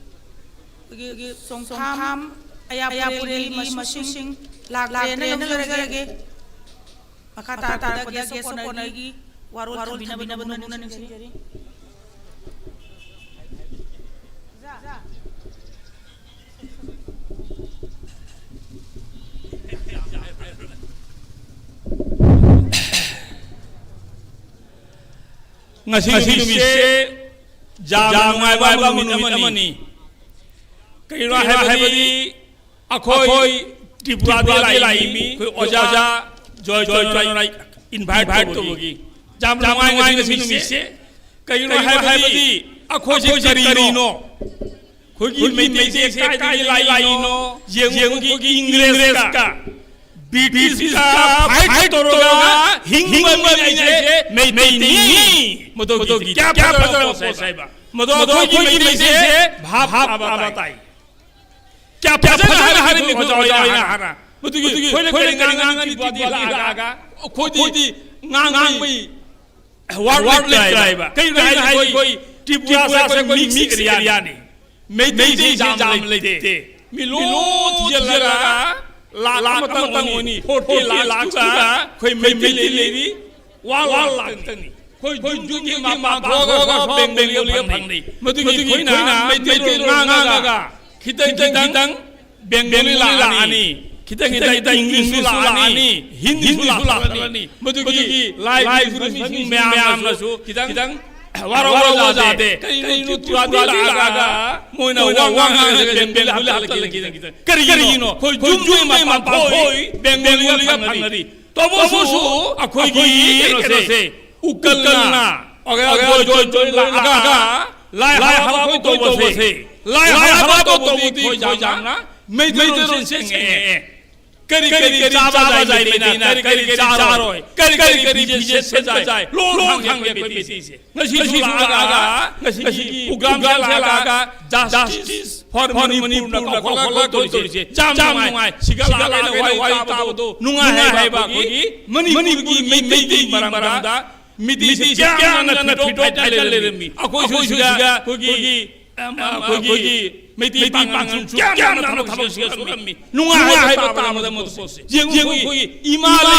song tham Ayah puri masing lagre na lagi makata pada gesok lagi warul bina benunan ning jari ngasi jangan wai muni kay rahai Akoi Tripura lai koi oja joy invite to bogi jam ngai ngasi se kai no hai badi akoi se karino होगी मेजे से काय लाइनो येंगु की English का British का fight तोड़ोगा हिंग में से नहीं मदो की क्या पता हो साहिबा मदो की मेजे से भाव बताई क्या पता हरे में हो जाए हारा मदो की कोई गांगा की बात आगा खोदी ngang mi war drive kay koy tipura sa koy mix area ni meji jam lete mi lo thiyala la matang oni 40 lakh ka koy meji lady wa lakh tani koy juji ma go bengali phang ni madu ki koy na meji ngang ga khitang bengali la ani kita English la ani Hindi la ani madu ki live meam la su kita waro jate kai nu tura la moina wa bengali la kita kari no koi jum ma phoi bengali la phangari tobo su akhoi ki se ukalna aga joy la lai ha ko to se lai ha ko to ti khoi jamna mejo sen करी जावा जाए लेना करी चारो करी पीछे से जाए लोग खांगे पीछे से नसी आगा नसी उग्राम से आगा जस्टिस फॉर मणिपुर न खोला तो से जाम नुआय सिगला वाई ताबो नुआ है बाकी मणिपुर की मेदी मरमदा मिदी से क्या न फिटो चले रेमी अको सुगा कोगी मेदी पांगन क्या न थाबो सुगमी नुआ है ताबो मो से जेंगु कोई इमाला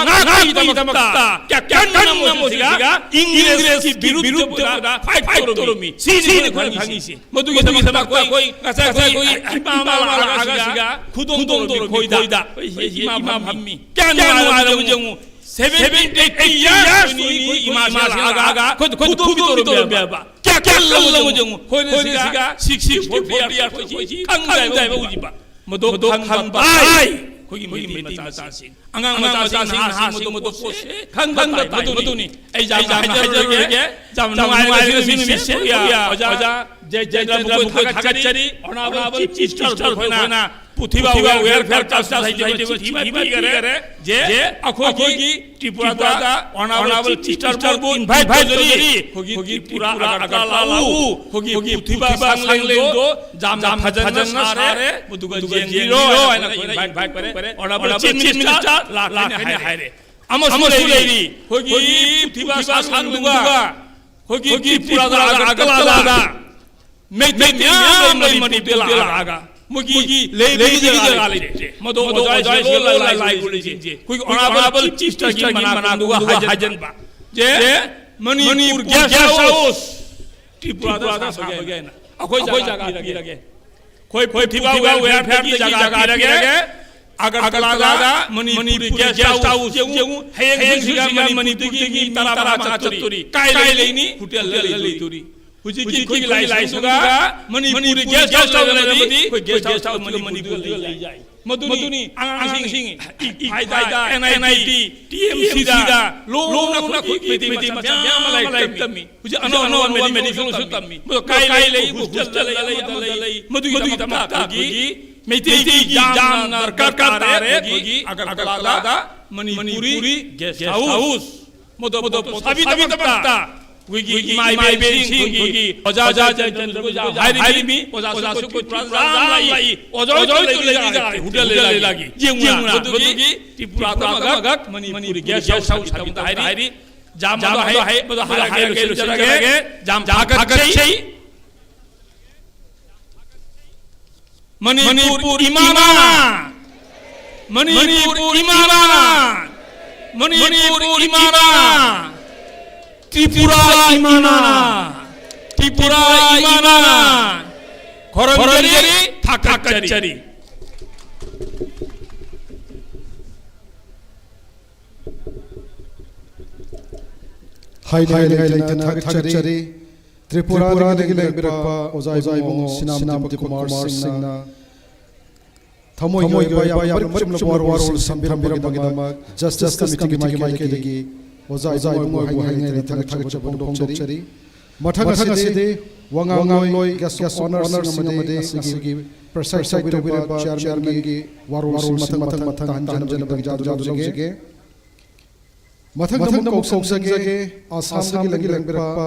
नाकी तमक्ता क्या न मो सिगा इंग्लिश की विरुद्ध फाइट करोमी सीधी खंगी से मधु के समा कोई ऐसा कोई इमाला आगा सिगा खुदों तो खोइदा इमा भम्मी क्या न जेंगु 78 years ni imaja aga खुद तो बेबा क्या ललो जंगु होने सिगा 64 years कोई खंगाय उजिबा मदो खंग बाय कोई मेदी मता सिंह अंगांग मता सिंह हा मदो पोसे खंग मदो नि ए जाम नंगाय सिन या ओजा जय बुको खगचरी ऑनरेबल चीफ मिनिस्टर होना पुथिबा वेलफेयर ट्रस्ट सोसाइटी करे जे अखो की त्रिपुरा दा ऑनरेबल चीफ मिनिस्टर को इनवाइट जरी होगी पूरा अगरतला होगी पुथिबा सांगले दो जाम खजन सारे बुदुगा जेंजीरो इनवाइट करे ऑनरेबल चीफ मिनिस्टर लाने हायरे अमसुलेरी होगी पुथिबा सांगलुगा होगी पूरा अगरतला मणिपुर आगा मुगी लेगी जगह ले मदो ओजाय से लाई गुली जे कोई ऑनरेबल चीफ मिनिस्टर की मना दुगा हाजन बा जे मणिपुर गेस्ट हाउस त्रिपुरा दा सब गए ना अकोई जगह लगे कोई थिबा वेलफेयर की जगह लगे अगर लागा मणिपुर गेस्ट हाउस जेउ हेंग सिगा मणिपुर की तराबरा चतुरी काय लेनी होटल लेतुरी हुजी की लाई सुगा मणिपुर गेस्ट हाउस लेबदी कोई गेस्ट हाउस मणिपुर ले जाए मधुनी आंसिंग फायदा एनआईटी टीएमसी दा लोग ना मिति मलाई तम्मी हुजी अनो मेडिकल सुतम्मी काय ले होस्टल ले मधुगी तमता की मिति जाम करकारे होगी अगर लादा मणिपुरी गेस्ट हाउस मदो सभी तमता विगी माई बेसिंग विगी ओजा चंद्र को हारी मी ओजा को लाई ओजो ले जा होटल ले लागी जेंगुना बदुगी त्रिपुरा तमगक मणिपुर गेस्ट हाउस तम हारी जाम है बद हारा के लगे जाम जागत छै मणिपुर इमामा मणिपुर इमामा त्रिपुरा इमाना खरंजरी थाकचरी हाई थाकचरी त्रिपुरा बिरपा ओजाई मोंगो सिनाम कुमार सिंह थमोय या वार संबिरम जस्टिस कमिटी की माइके ओजाई मोंगो हाई थाकचरी मथंग असिदे Wangangloi guest honors amade asigi preside tawiraba chairman gi warol mathang tanjan jadu lawjige mathang koksage Assam gi langbirpa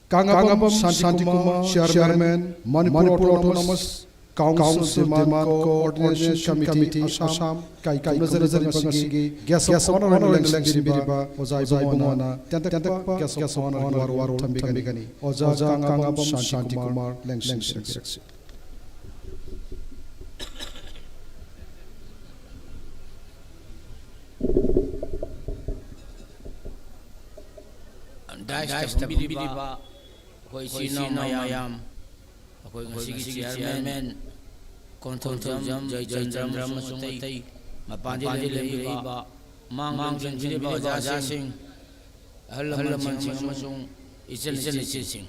Kangabam Shanti Kumar chairman Manipur Autonomous Council Demand Coordination Committee Assam kai nazar pangasi gas honor election biriba ozai bongona tenta gas honor war thambigani oza Kangabam Shanti Kumar election Dais biriba koi sino mayam koi ngasi chairman Kontorjam Jayjandram Masungtai Mapandi Leba Mang Janjiriba Jasing Halaman Masung Isin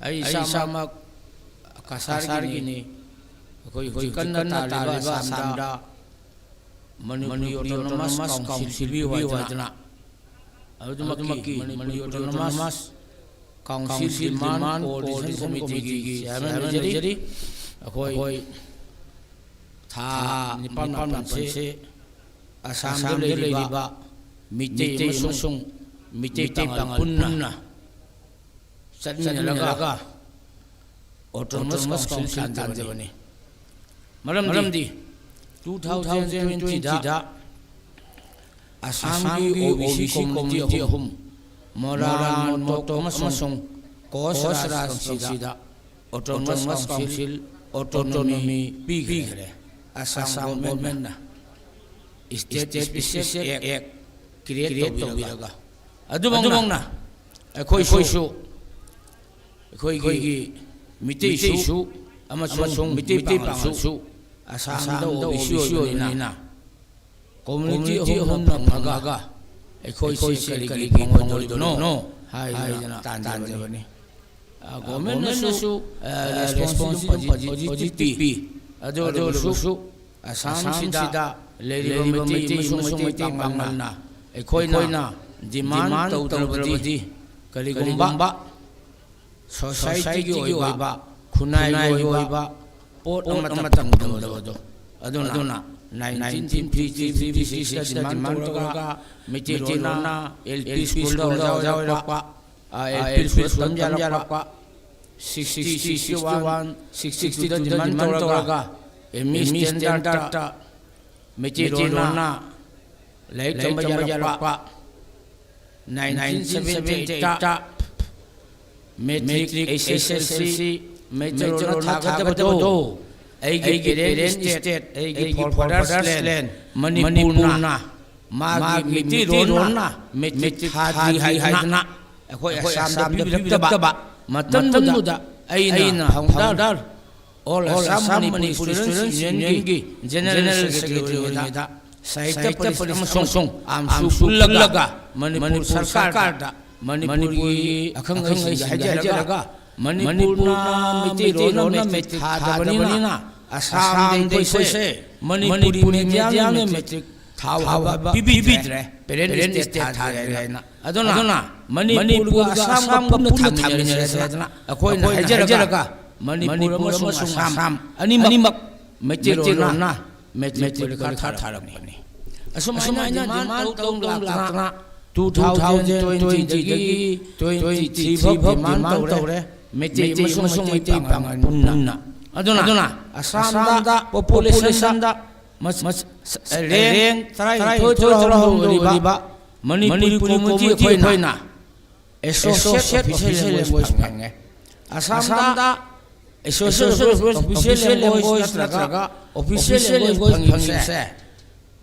Ai Samak Kasargini Koi Kanna Taliba Samda Manipur Autonomous Council Wajana Adumaki Manipur Autonomous Council Demand Coordination Committee chairman jadi akoi tha nipan se Assam de leiba mite masung mite pangal punna satna laga autonomous council tanjabani malam di 2020 da Assam gi OBC community hum Moran Thomas Masung Kosra Sida Autonomous Council Autonomy Bigre Assam Government State Special Act Create Tobiaga Adubong na Koi Shu Koi Mite Shu Amasung Mite Pansu Assam do Vishu Nina Community Home Namaga Koi kali no hai tanjabani government su responsibility ado su Assam sida leriba miti pangana koina demand tawtrabadi kaligumba society gi oiba khunai oiba pot amatam do aduna 1956 demand toga Mitirona LP school pa LP school tamjala pa 61 62 demand toga ME standard Mitirona late tamjala pa 1978 metric SSLC Mitirona thagado Agi state agi forwarders land Manipurna Magi Mitirona Metric Haidna Akoi Assam Bibitaba Matanbuda Aina Founder All Assam Manipur Students Union General Secretary Nida Saita Parisong Amsulaga Manipur Sarkar Manipuri Akangai Hajaraga Manipurna Mitirona Metric Hadabanina Assam Dese Manipuri Median Metric Hawa Bibidre Parent State Hadana Adona Manipur Assam Putamina Akoi Hajaraga Manipur Assam Animak Metirona Metric Hadarabani Asumana demand Lakna 2020 demand tore Meti masung meti pangan punna aduna Assam da population da mas ren try to riba Manipuri community khoina associate official language pange Assam da associate official language traga official language pange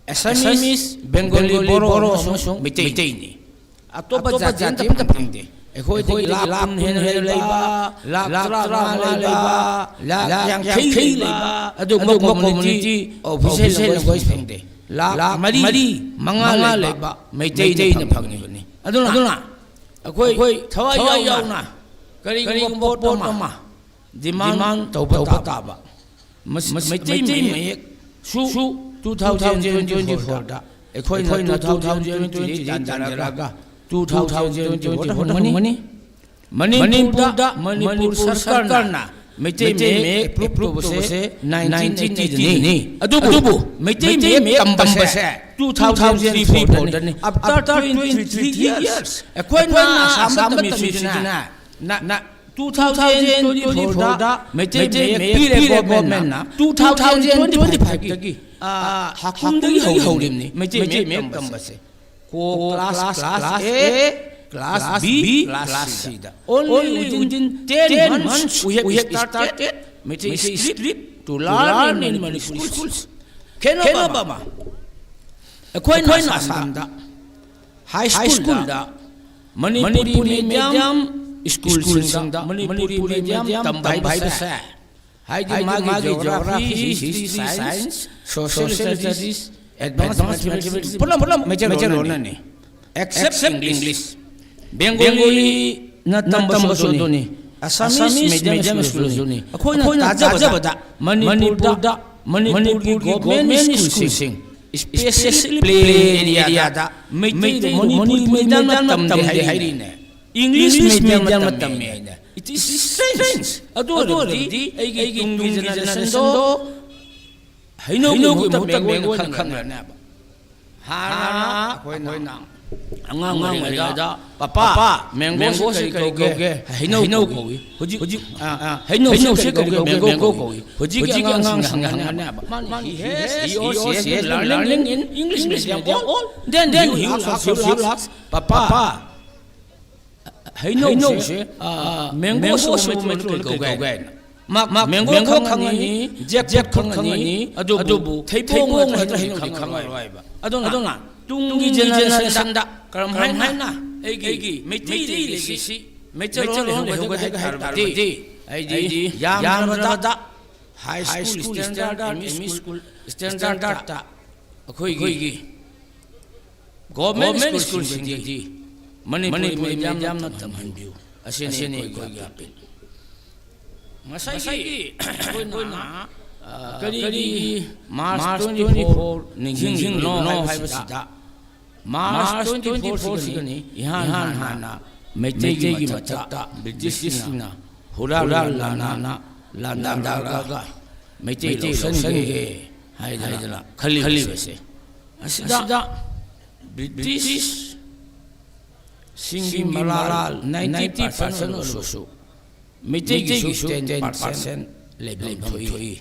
Assamese Bengali Boro masung Meitei ni atopa jati tapinde Ekoi lakun hen leiba laktra leiba yang khei leiba adu community official language pangde lak mari manga leiba Meitei na pangni ni aduna ekoi thawai yauna kari bot ma demand tauba Meitei me su 2024 da ꯑꯩꯈꯣꯏꯅ 2020 ꯇꯥꯟꯖꯔꯒ 2024 ꯍꯣꯡꯒꯅꯤ ꯃꯅꯤꯄꯨꯔꯗ ꯃꯅꯤꯄꯨꯔ ꯁꯔꯀꯥꯔꯅ ꯃꯩꯇꯩ ꯃꯌꯦꯛ approve ꯇꯧꯕꯁꯦ 1980ꯗꯅꯤ ꯑꯗꯨꯕꯨ ꯃꯩꯇꯩ ꯃꯌꯦꯛ ꯇꯝꯕꯁꯦ 2003 ꯐꯥꯎꯗꯅꯤ after 23 years ꯑꯩꯈꯣꯏꯅ ꯑꯁꯥꯝꯗ ꯇꯝꯃꯤꯁꯤꯅ 2024ꯗ ꯃꯩꯇꯩ ꯃꯌꯦꯛ ꯄꯤꯔꯦ ꯒꯣꯚꯔꯟꯃꯦꯟꯠꯅ 2025ꯗꯒꯤ ꯍꯥꯀꯨꯝꯗꯒꯤ ꯍꯧꯔꯤꯕꯅꯤ ꯃꯩꯇꯩ ꯃꯌꯦꯛ ꯇꯝꯕꯁꯦ class A class B class C only within 10 months we have started Meitei script to learn in many schools Kenobama akoina Assamda high school da Manipuri medium school singda Manipuri medium tambai basa haidi magi geography history science social studies advanced mathematics pulam major nani except English Bengali na tambasodoni Assamese medium school zoni akoina tajabada Manipurda Manipuri government school sing especially play area da Manipuri medium tamde hairine English medium tamme haina it is strange adordi aigi tungi generation do haino Bengali khangna ba hana akoina angang ngada papa mango se kage haino kogi hoji haino se kage mango kogi hoji ki angang sangana ba he was learning in English medium all then he was papa haino se mango se kage mango khangani jack khangani adubu theibong hata haino khangai ba adona tungi generation da karam haina aigi Meitei legacy Meitei hogadi aigi yamrada high school standard ME school standard ta akhoi government school singdi Manipuri medium na tamhanbiu asene koi apel masai koina kari March 24 ningjing no haibasida March 24 sigani ihan hana Meitei gi matakta British na hura lana daga Meitei sange haidala khali base asida British singi malal 90% also Meitei gi 10% leblem thoi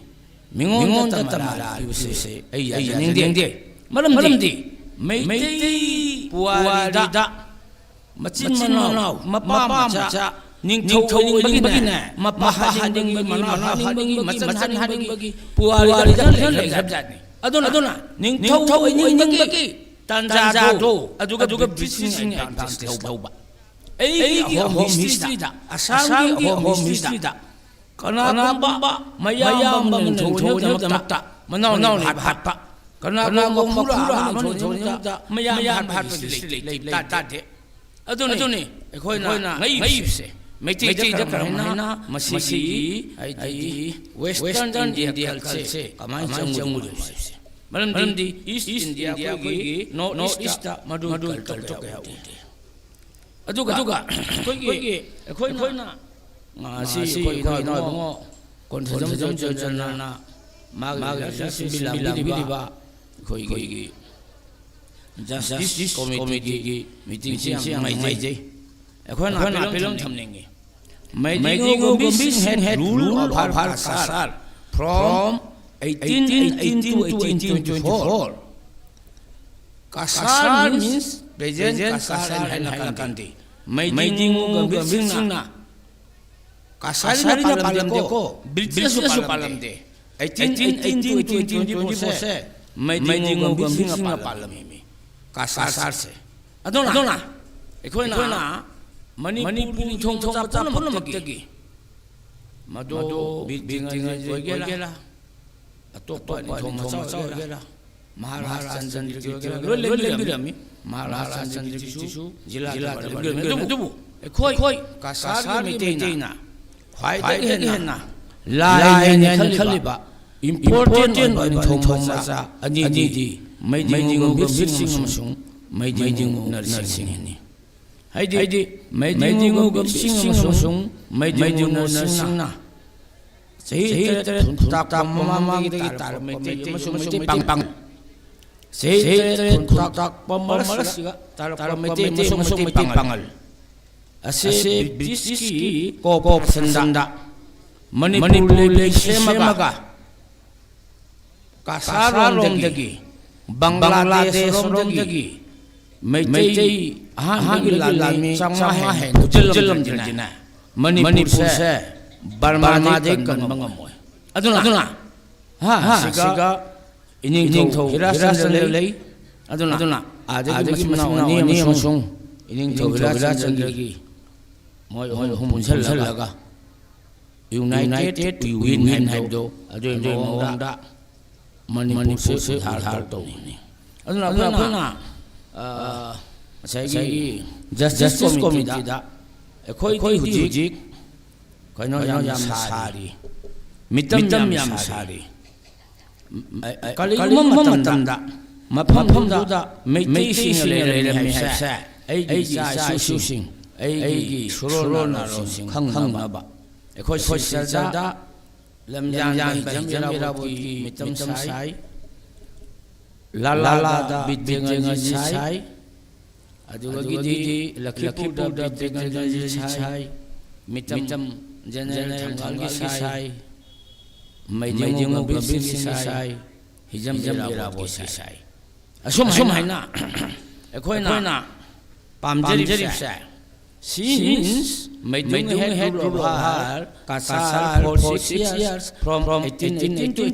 mingon tamara yuse ai ningde malamdi Meitei puarida machin manau mapa macha ningthau bagina mapa hading bagi machan hading bagi puarida le sabjani adona ningthau bagi tanja do aduga bising thauba ai home history da asam home history da kana ba mayam thau namta manau ni bhat kana khura thonda mayam bhat ta de aduni ekhoina ngai se Meitei da karana masigi ai western india culture kamai changu se malamdi east india ko north east madu culture ka hauti aduga ekhoina ngasi koi no kon thajam janna maga bilang ba koi justice committee meeting siang mai jai ekhoina pelong thamningi Meitei government had rule of Bharat Kasar from 1818 to 1824 Kasar means present Kasar and Hailakandi Meitei government na Kasar na palam de ko British su palam de 1818 to 1824 se Meitei government na palam mi Kasar se adona ekhoina Manipuri thong cha punamakgi mado binga joigela atopa ni thong cha joigela Maharashtra chandri lembirami Maharashtra chandri su jila dubu khoi kasar Meitei na khwai de na lai ne khaliba important thong cha ani di Maidingo Gambir Sing, Maidingo Narsing. Heidi, Maidingo Gambir Sing, Maidingo Narsing. Say, Tap Mamma, Maidingo Pang Pang. Say, Tap Mamma, Taramete, Pangal. Ase British Kop Sanda Manipur Semaga Kasar Romdagi Bangladesh Romdagi Meitei Hangilami Samahen Jelam Jina Manipur Se Barma de Kanbangamoy Aduna Siga Ining to Hirasan Aduna Adagi Masong Ining to Hirasan Moi hum laga United we win habdo adu mo da Manipur se har to ni aduna sai justice committee da khoi hujik kaino yam sari mitam yam sari kaligum da mafam da mei sing le me sa ai sa su sing ai surona sing khang ba khoi da lam yang jamira boi mitam sai la da bidbenga sai aduga gidi lakipur da bidbenga sai mitam general thangal sai maidingo gambir sai hijam jamira boi sai asum haina ekhoina pamjeri sai since Maidingo had rule of her Kasar for 6 years from 1818 to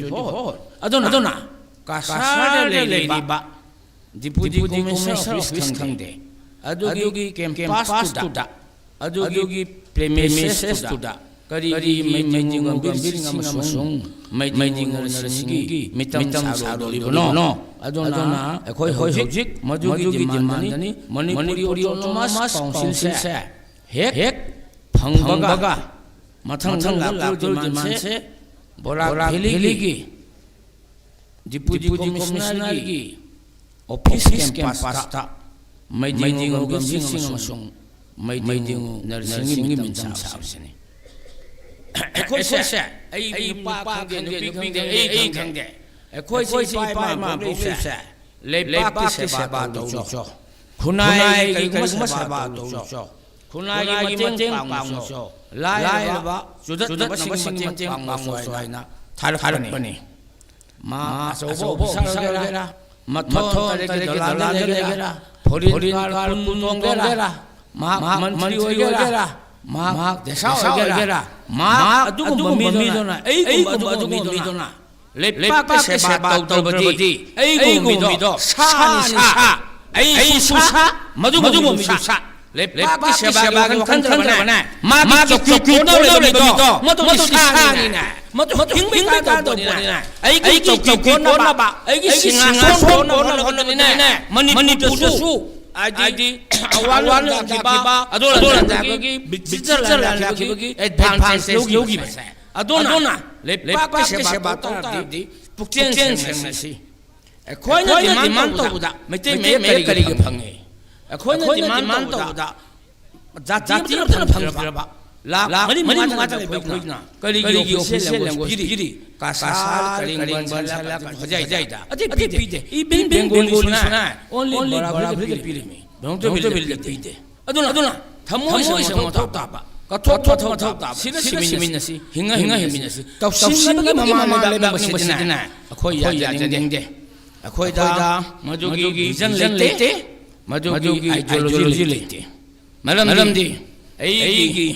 1824. Adona Kasar Leba Deputy Commissioner of Viscountry Adugi came past to da Adugi premises to da Kari Maidingo Gambir Sing Maidingo Narsing Mitam Saro no Adona Ekoi Hojik Madugi Dimandani Manipuri Autonomous Council se Hek Pangbaga Matang Lapur Dimanse Borak Hiligi Deputy Commissioner Gi Office Camp Pasta Maidingo Gambir Sing Maidingo Narsing Mitam Saro Ekoi se ai pa khang de Ekoi pai ma bu se lepak ki se ba do cho khunai ki ma se ba do cho khunai ki mateng pang cho lai ba judat na sing mateng pang so na thar pani ma so bo sa gera matho tare ki dala gera phorin kar kunong gera ma mantri gera ma desa gera ma adugum mi do na ei ko adugum mi do na lepak ke seba tawbati ei go mi do sa ni sa ei su sa madu mi sa lepak ke seba kan kan bana ma to ku no le mi do madu sa ni na madu hing ka do ni na ei ki ku na ba ei ki singa so no ni na mani tu su Adi awal kiba adona ki digital ki advances yogi ba adona lepak ke seba ta di pukchen sensi ekhoina demand to da mete me kali ke phange ekhoina demand to da jati na phang ba la mani mata le khoina kali ki official language giri kasar kaling ban sala hojai jai da ati pide I bengali suna only bara bhil pide me don't to bhil pide aduna thamoi se mo ta ba ka thot ta sina siminasi hinga himinasi ka singa gi mama le ba sidina akhoi ya jeng de akhoi da majugi vision lete majugi ideology lete malam di ai gi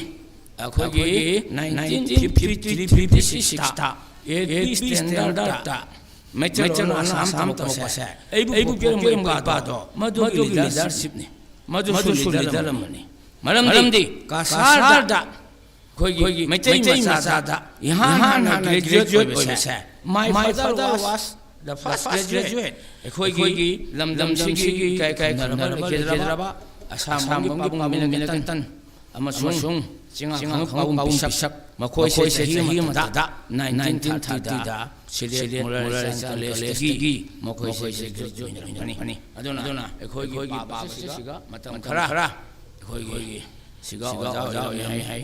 akhoi gi 1953 ta a standard ता mature Assam तो से एबु के ba do majugi leadership ne majugi leader mani malam di kasar da khoi mechai masa da yahan na graduate oi se my father was the first graduate khoi gi lam sing kai na ke ba asam gi pabung min tan amasung singa khang pisak मखोई से चही मदा 1930 दा slate moral college की मखोई से graduate होनी अदुना एखोई की पाबसिगा मतम खरा एखोई की सिगा ओजा है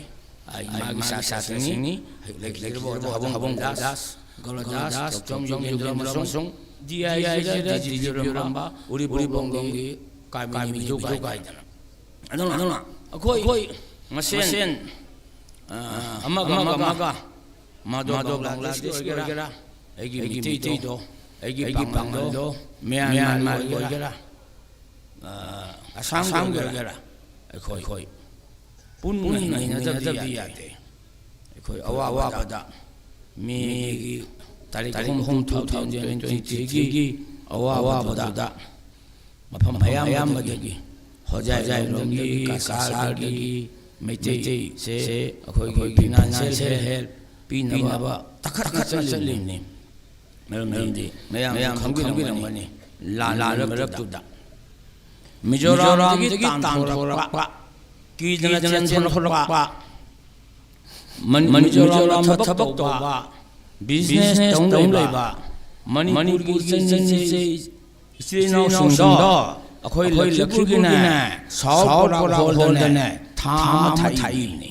आई मागी सासासिनी लेकिरबो habong das golodas tom yongindra masung dia di ramba uri bongongi kami ju kai adona akoi masen amaga mado bangladesh gera egi miti do egi pangdo myanmar gera asam gera akoi pun na jabiya te akoi awa bada mi tarik hum 2020 gi awa bada mafam ayam badagi hojai rongi kasar gi meitei se akoi financial help pinaba takhat chalini meramdi mayam khanggi la rak tu da mizoram gi tan thorak ki jana chen thorak mizoram thabak to ba business tong lai ba manipur gi chen se no sung do akoi lakhi gi na saw pora hol ne tham thai ni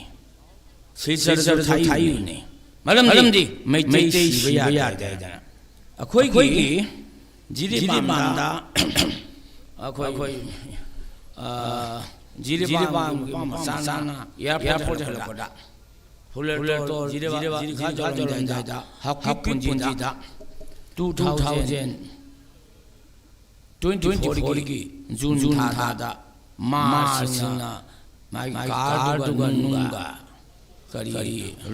sisar thai ni malam di meitei siba ya da akoi gi jiri banda akoi jiri banda sana airport halakada fuller to jiri kha jolom da hakki punji da 2024 ki june tha da march na mai car du ganunga kari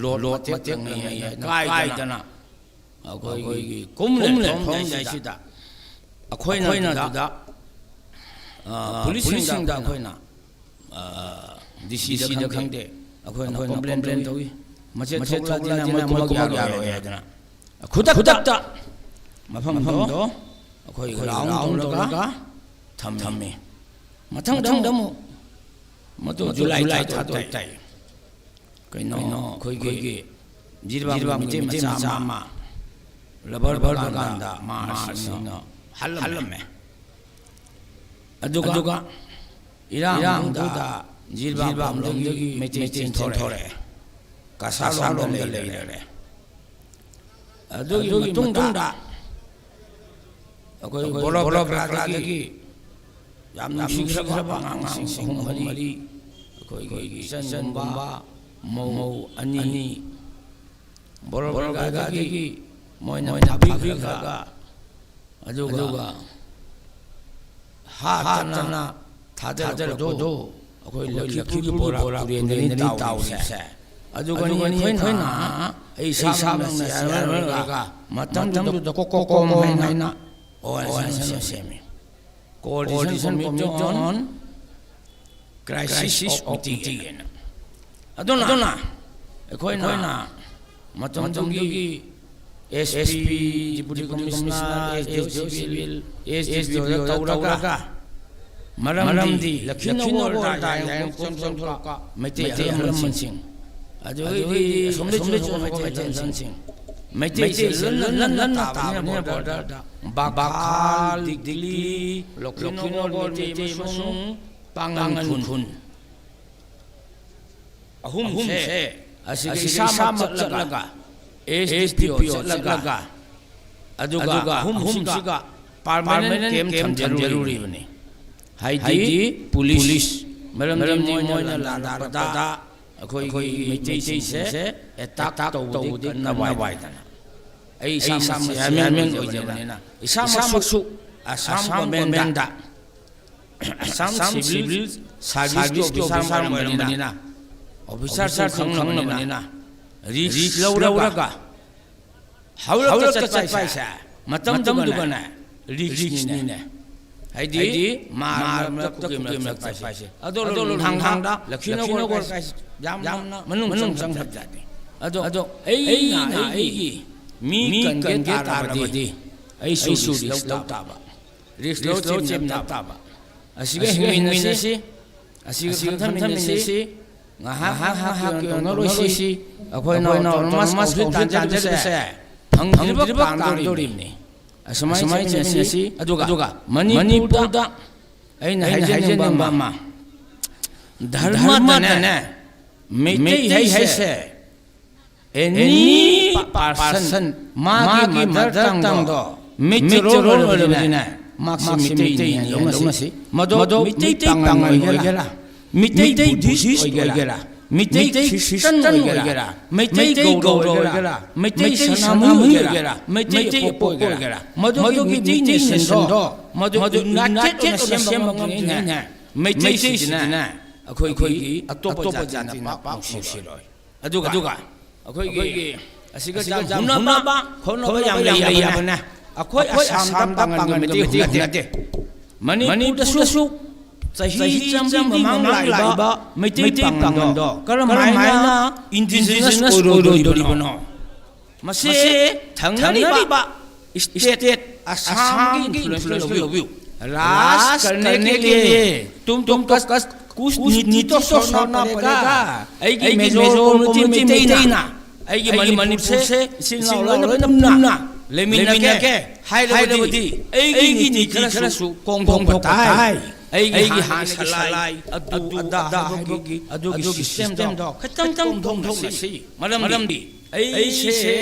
lot te ngai kai dana akoi gi kumle thong jai si da akoi na da police sing da akoi na dc da khangde akoi na complaint togi mache thokla dina ma kuma ya ro ya dana khudak ta mafam do akoi round ga thamme mathang damu mato july tha tai kaino khoi gi jirba mite ma labar ganda ma sino halme aduga irang da jirba mlogi mite chen thore kasal dom le adugi tung da akoi bolo bra gi yam sikhraba ngang sing mari akoi gi san ba mau ani bolo ga gi moina thabi ga aduga hatana thadar do akoi lakhi gi bora puri ni tau se aduga ni khoina ei sa na ga matam du ko mai na OSN semi coordination committee on crisis mitigation adona ekoina matam gi SP deputy commissioner civil SSP tauraga maram di lakhinawar da yang ka mete halam sing adoi somle mete sing mete lan ta ne border da bakal digli lokhinawar mete masung pangan khun ahum se asigi sama chatlaga SDPO chatlaga aduga hum siga permanent camp jaruri bane haidi police maram di moina landa akoi mete se attack to di na bai dana ai sam men oi jabane na isam su asam government da asam civil service to officer bane na officer khang na bane na risk lauraga hawla chat paisa matam dugana risk ni ne haidi mar to kim paisa ado hang da lakhino gor jam manung sang jati ado ei na ei mi kan ge tarabadi ai su risk lautaba risk lautem ta ba asiga hingmin si asiga tham si ꯅꯣꯔꯣꯏꯁꯤ ꯑꯩꯈꯣꯏꯅ autonomous council ꯇꯥꯟꯖꯔꯤꯕꯁꯦ ꯐꯪꯗ꯭ꯔꯤꯕ ꯀꯥꯡꯗꯣꯔꯤꯕꯅꯤ ꯑꯁꯨꯃꯥꯏꯅ ꯆꯠꯃꯤꯟꯅꯁꯤ ꯑꯗꯨꯒ ꯃꯅꯤꯄꯨꯔꯗ ꯑꯩꯅ ꯍꯥꯏꯖꯅꯤꯡꯕ ꯑꯃ ꯙꯔꯃꯗꯅꯦ ꯃꯩꯇꯩ ꯍꯩꯁꯦ any person magi mother tongue micro olebine maxi mitei longasi modo mitei pang oigera mitei buddhist oigera mitei christian oigera mitei goro oigera mitei sanam oigera mitei popo oigera modo mitei nation do modo united nation ngam mitei sina akhoi atopa jantina pa siroi aduga ꯑꯩꯈꯣꯏꯒꯤ ꯑꯁꯤꯒ ꯍꯨꯟꯅꯕ ꯈꯣꯠꯅꯕ ꯌꯥꯝ ꯂꯩꯌꯦꯕꯅꯦ ꯑꯩꯈꯣꯏ ꯑꯁꯥꯝꯗ ꯄꯥꯡꯒꯜ ꯃꯩꯇꯩ ꯅꯠꯇꯦ ꯃꯅꯤꯄꯨꯔꯗꯁꯨ ꯆꯍꯤ ꯆꯥꯝꯃꯔꯤ ꯃꯃꯥꯡ ꯂꯥꯛꯏꯕ ꯃꯩꯇꯩ ꯄꯥꯡꯒꯜꯗꯣ ꯀꯔꯝꯍꯥꯏꯅ ꯏꯟꯗꯤꯖꯤꯅꯁ ꯑꯣꯏꯔꯣꯏꯗꯣꯔꯤꯕꯅꯣ ꯃꯁꯤ ꯊꯪꯅꯔꯤꯕ ꯏꯁꯇꯦꯠ ꯑꯁꯥꯝꯒꯤ ꯏꯟꯐ꯭ꯂꯨꯌꯦꯟꯁ ꯂꯧꯕꯤꯌꯨ राज करने के लिए तुम कुछ नीति तो सोचना पड़ेगा ऐगी मेजोरिटी मिटेई ना ऐगी मणिपुर से सिंगलाउ नमना लेमिना के हाइलेबदी ऐगी नीति खरसु कोंगोंग पताई ऐगी हान सलाई अदुगी सिस्टम दो खतंग थोंग से मरमदी ऐसे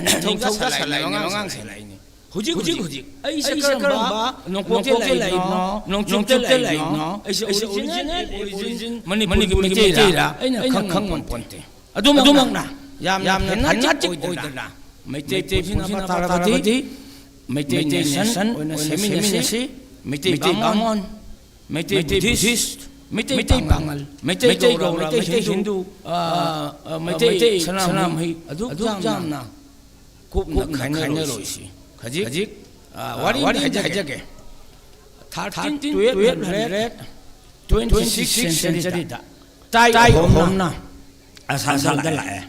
निथौजा सलाई नोंगांग सलाई हुजिक ऐसे करबा नोंकोते लाइनो नोंचोते लाइनो ऐसे ओरिजिन मणिपुरी ऐना खंग पंते अदुमंगना याम हन्नाचिक ओइदना मैते फिना ताराबदी मैते नेशन ओइना सेमिनेसी मैते बामन मैते बुद्धिस्ट मैते बांगल मैते गौर मैते हिंदू मैते सनाम है अदु जामना कुपना खाइनरोसी खजिक वारी हाइजाके 1326 सेंचुरी दा ताई होमना असाम दा लाए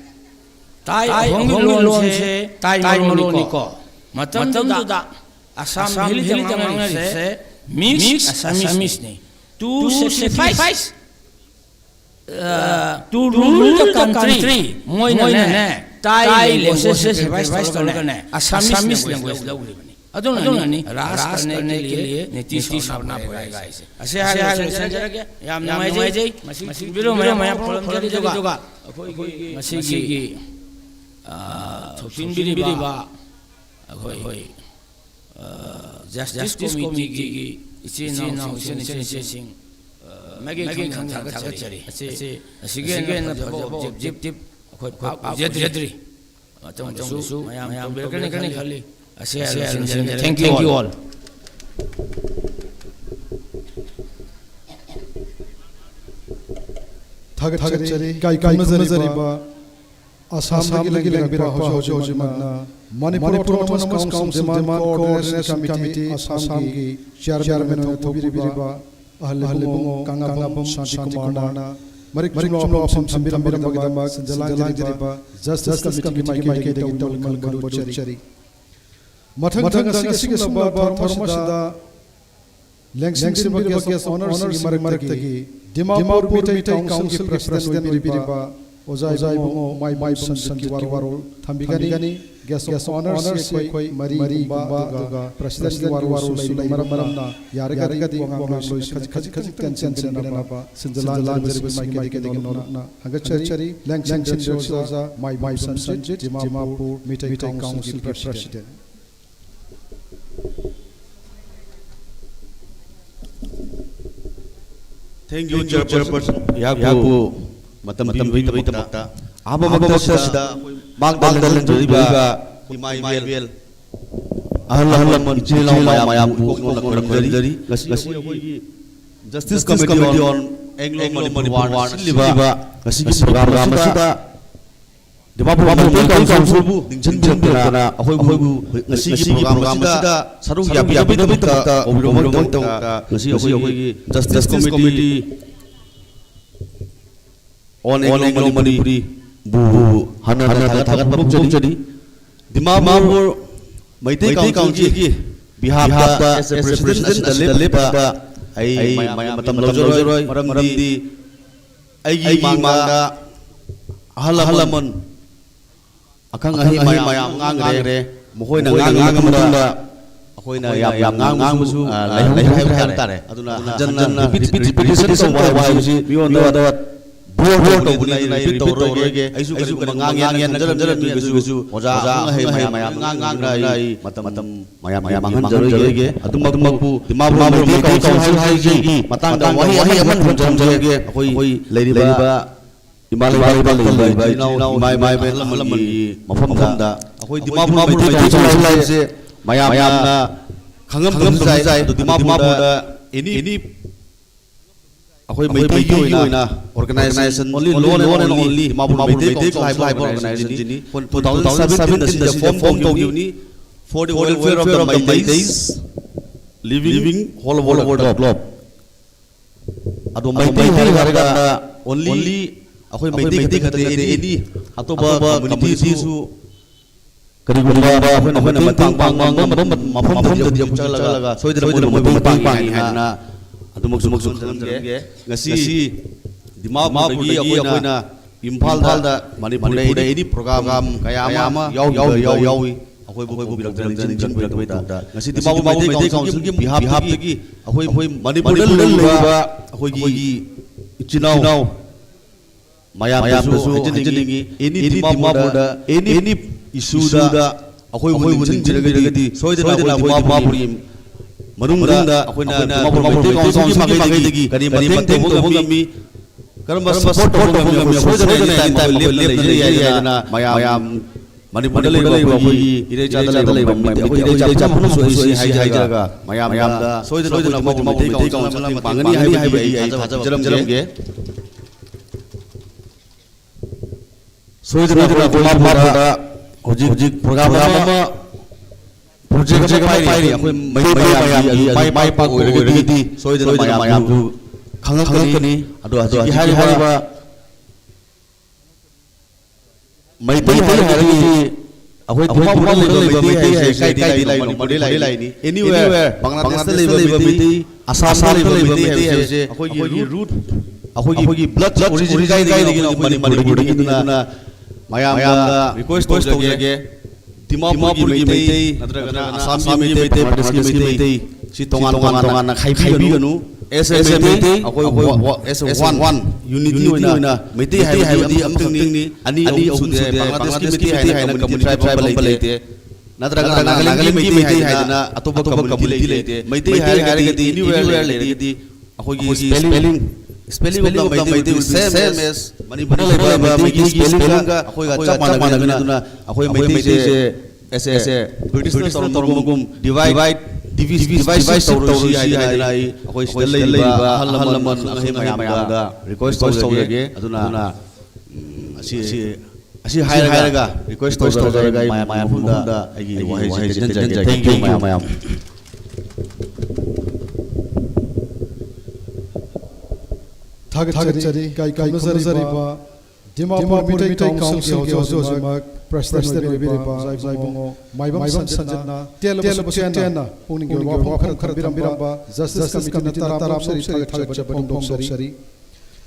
ताई होंगी लोन से ताई मोलोनी को मतम दा असम हिली जमांग से मिक्स असमीस ने to sacrifice to rule the country Moina ने ताई लैंग्वेज से सैक्रिफाइस करने असमीस लैंग्वेज लौलिबनी अदुनानी राज करने के लिए नीति सोचना पड़ेगा ऐसे हाल संजरगे याम नमाइजै मसी बिरो मया प्रॉब्लम जरी जोगा मसीगी थोपिनबिरिबा अखोई जस्टिस कमिटी की इचिना सिंग मगे खंग थागचरी असिगे न जिप अखोई जेद्री मतमसु मया बेरकने खाली Thank you all. Thagachari kai mazariba Assam lagi lagbira hojo mana Manipur Autonomous Council Demand Coordination Committee Assam ki chairman thobiriba ahlebumo kangabum Shanti Kumar Marik chumlo apam sambiram bagdama sanjalang Justice Committee ki de tolmal bochari Mathang asig sumba tharmasida lengsing sibage as honors marakagi Dimapur Meeting Council President Biriba Ozai Bongo my son ki warwaro thambigani guest honors koi mari ba President warwaro maramna yaragadi khaji tension na ba sinjalan my ke de na hagachari lengsing sibage my son Dimapur Meeting Council President Thank you, Chairperson. Yaku matam bita aba maksasda magdalan jariba imail ahlan ichilaw mayam ko dari kasi Justice Committee on Anglo-Manipur War siliba kasi program sida Dimapur Meeting Council bu dingchan ahoy ngasi program sida sarung yabi ta obiromong ta ngasi ahoy Justice Committee on Anglo-Manipur bu hana thagat pabuk jadi Dimapur Meeting Council ki behalf as a president the lip ai matam lojoroi maramdi ai mangda halaman akang ahi mayam ngangre mohoi na ngang matunda akoina yam ngang musu lai tare aduna janna repetition so wai si beyond that board to bunai repeat to roge aisu kan ngang jalan bisu oja ahi mayam ngang rai matam mayam mangan jaroge adumpu dimabu mai council hai gi matang da wahi aman jaroge akoi leiriba Imalai mai mafam da akoi dimabu mai council se mayam na khangam jai dimabu da ini akoi mai na organization only and only dimabu mai live organization ni 2017 the form to uni for the welfare of the Maitais living whole world globe ado Maitai harga only akoi Maitai khate ini atoba community su karigumba akoi na matang mafam da diam chalaga soidra mo pang hana adumuk ge ngasi dimabu gi akoi na Imphal da Manipur da ini program kaya ama yawi akoi bu birak jin birak da ngasi dimabu Maitai council gi behalf gi akoi Manipur da akoi gi chinau mayam su hijingi ini dimabu da ini isu da akoi wujin jiragadi soidna akoi dimabu manungda akoi na Maitai council gi magagi kani mateng to ngami karena support kami soidna time lep na mayam Manipur dalai babu ide dalai babu ide japun so hai jaga mayam da soidna Maitai council bangani hai jaram ge soidna dimabu da hojik program project pai akoi mai pa oiragadi soidna mayam du khangakani ado hari ba Maitai hari akoi dimabu Maitai hai kai lai model lai ni anywhere Bangladesh le Maitai Assam le Maitai hai akoi root akoi blood origin kai ni Manipur gi na mayam da request to ge dimabu Maitai nadragana Assam gi Maitai Pradesh gi Maitai si tongan na khai bi ganu SMT akoi S1 unity oina Maitai hai di amthang ni ani su de Bangladesh ki Maitai hai na community tribal leite nadragana Nagaland ki Maitai hai na atopa community leite Maitai hai ga di anywhere leite akoi gi spelling of the Maitai will be same as Manipur Maitai spelling ga akoi ga chap mana na akoi Maitai se British tormogum divide tawrosi hai nai akoi stelai ba halaman mayam da request tawrage aduna asi hairaga request tawrage mayam da agi wahai jan thank you mayam Thagachari kai nazari ba Dimapur Maitai Council ke hojo President Biriba Zaibongo Maibam Sanjana Telab Chena Puning Wapam Kharambiramba Justice Committee Tarab Sari Thagachari Sari